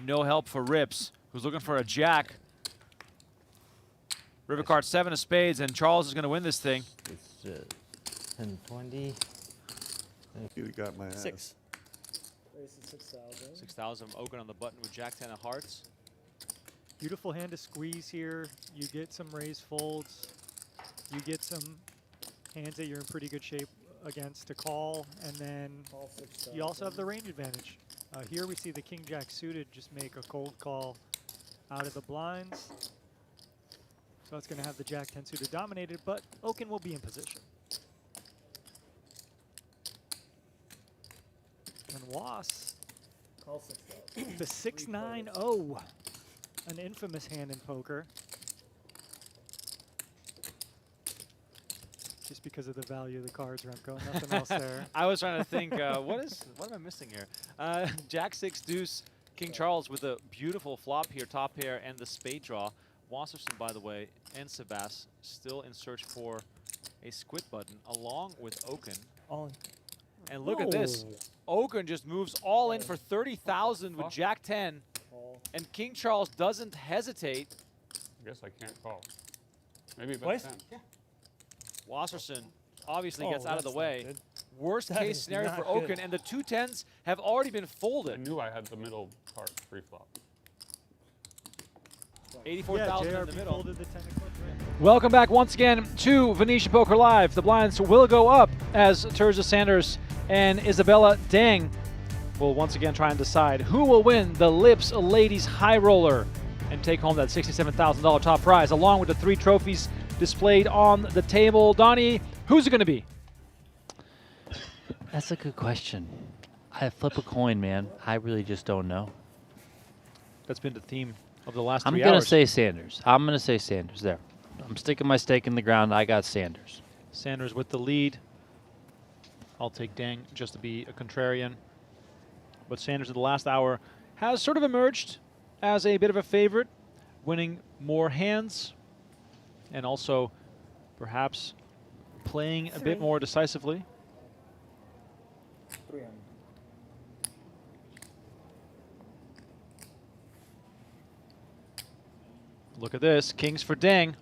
No help for Rips, who's looking for a jack. River card 7 of spades, and Charles is going to win this thing. It's 10, 20. You got my ass. 6. 6,000. 6,000 Oaken on the button with Jack 10 of hearts. Beautiful hand to squeeze here. You get some raised folds. You get some hands that you're in pretty good shape against to call, and then you also have the range advantage. Here we see the king jack suited just make a cold call out of the blinds. So it's going to have the jack 10 suited dominated, but Oaken will be in position. And Was, the 6-9-0, an infamous hand in poker. Just because of the value of the cards, Remco, nothing else there. I was trying to think, what am I missing here? Jack 6 deuce, King Charles with a beautiful flop here, top pair, and the spade draw. Wasserson, by the way, and Sebas still in search for a squid button, along with Oaken. Oh. And look at this. Oaken just moves all in for 30,000 with Jack 10, and King Charles doesn't hesitate. I guess I can't call. Maybe bet 10. Yeah. Wasserson obviously gets out of the that's way. not good. Worst That case is scenario not for good. Oaken, and the 2 10s have already been I folded. knew I had the middle card pre-flop. 84,000 in the JRP middle. folded the 10 of clubs, right? Welcome back once again to Venetian Poker Live. The blinds will go up as Tirza Sanders and Isabelle Dang will once again try and decide who will win the Lips Ladies High Roller and take home that $67,000 top prize, along with the 3 trophies displayed on the table. Donnie, who's it going to be? That's a good question. I flip a coin, man. I really just don't know. That's been the theme of the last 3 I'm hours. going to say Sanders. I'm going to say Sanders there. I'm sticking my stake in the ground. I got Sanders. Sanders with the lead. I'll take Dang just to be a contrarian. But Sanders in the last hour has sort of emerged as a bit of a favorite, winning more hands and also perhaps playing a bit more decisively. 3 on. Look at this, kings for Dang.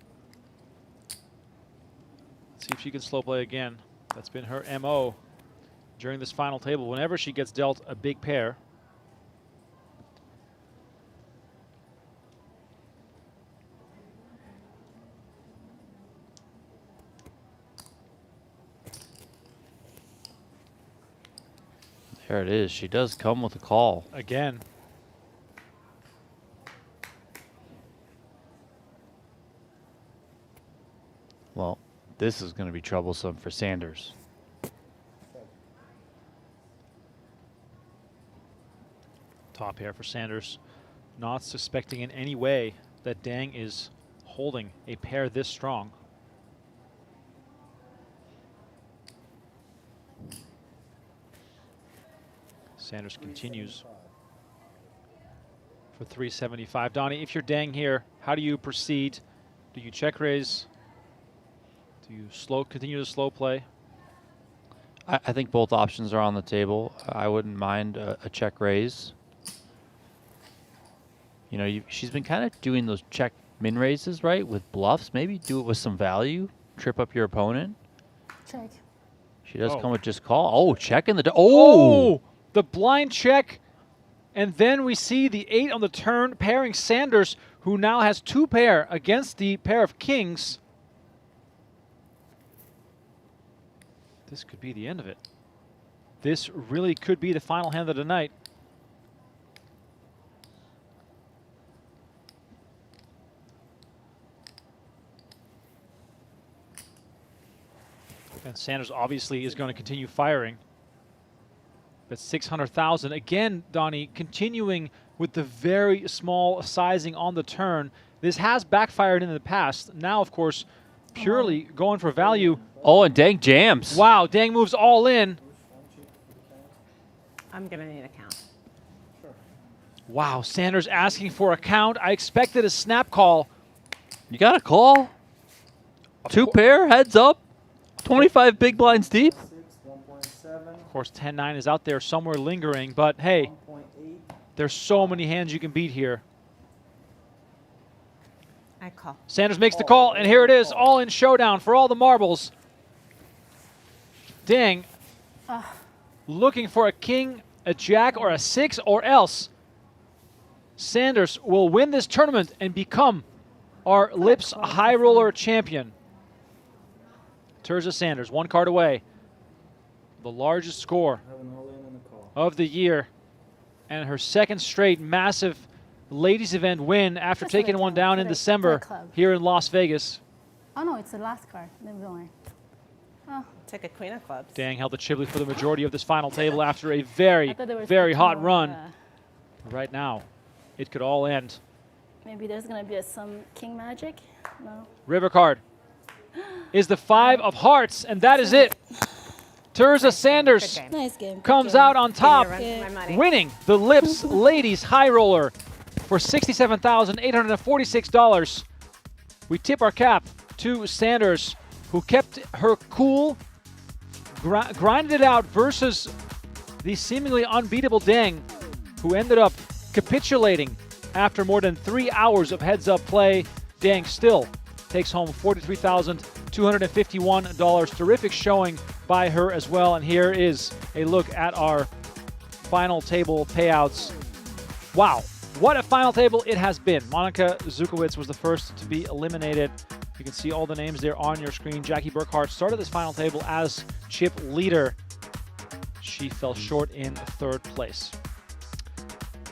Let's see if she can slow play again. That's been her MO during this final table. Whenever she gets dealt a big pair, There it is. She does come with a call. again. Well, this is going to be troublesome for Sanders. Top pair for Sanders. Not suspecting in any way that Dang is holding a pair this strong. Sanders continues for 375. Donnie, if you're Dang here, how do you proceed? Do you check raise? Do you continue to slow play? I think both options are on the table. I wouldn't mind a check raise. You know, she's been kind of doing those check min raises, right, with bluffs. Maybe do it with some value, trip up your opponent. Check. She does come with just call. Oh, check in the... Oh! The blind check. And then we see the 8 on the turn, pairing Sanders, who now has 2 pair against the pair of kings. This could be the end of it. This really could be the final hand of the night. And Sanders obviously is going to continue firing. That's 600,000. Again, Donnie, continuing with the very small sizing on the turn. This has backfired in the past. Now, of course, purely going for value. Oh, and Dang jams. Wow, Dang moves all in. I'm going to need a count. Wow, Sanders asking for a count. I expected a snap call. You got a call? 2 pair, heads up. 25 big blinds deep. Of course, 10-9 is out there somewhere lingering, but hey, there's so many hands you can beat here. I call. Sanders makes the call, and here it is, all in showdown for all the marbles. Dang, looking for a king, a jack, or a 6, or else Sanders will win this tournament and become our Lips High Roller champion. Tirza Sanders, 1 card away. The largest score of the year. and her second straight massive ladies event win after taking one down in December here in Las Vegas. Oh no, it's the last card. Never mind. Oh. Took a queen of clubs. Dang held the Chibli for the majority of this final table after a very, very hot run. Right now, it could all end. Maybe there's gonna be some king magic. No. River card is the 5 of hearts, and that is it. Tirza Sanders Nice game. comes out on top, money. winning the Lips Ladies High Roller for $67,846. We tip our cap to Sanders, who kept her cool, grinded it out versus the seemingly unbeatable Dang, who ended up capitulating after more than 3 hours of heads-up play. Dang still takes home $43,251. Terrific showing by her as well. And here is a look at our final table payouts. Wow, what a final table it has been. Monika Zukowicz was the first to be eliminated. You can see all the names there on your screen. Jackie Burkhart started this final table as chip leader. She fell short in 3rd place.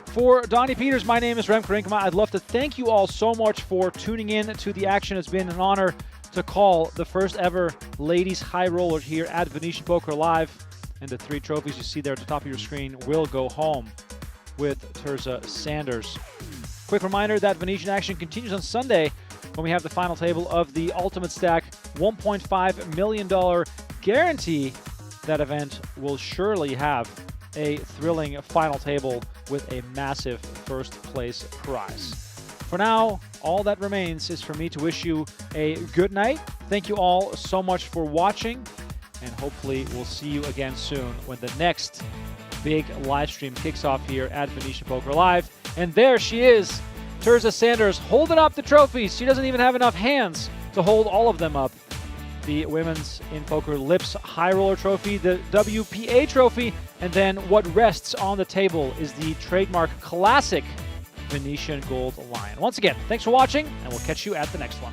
For Donnie Peters, my name is Remco Rinkema. I'd love to thank you all so much for tuning in to the action. It's been an honor to call the first ever ladies high roller here at Venetian Poker Live. And the 3 trophies you see there at the top of your screen will go home with Tirza Sanders. Quick reminder that Venetian action continues on Sunday when we have the final table of the Ultimate Stack $1.5 million guarantee. That event will surely have a thrilling final table with a massive first place prize. For now, all that remains is for me to wish you a good night. Thank you all so much for watching, and hopefully we'll see you again soon when the next big live stream kicks off here at Venetian Poker Live. And there she is, Tirza Sanders, holding up the trophies. She doesn't even have enough hands to hold all of them up. The Women's in Poker Lips High Roller Trophy, the WPA Trophy, and then what rests on the table is the trademark classic Venetian Gold Lion. Once again, thanks for watching, and we'll catch you at the next one.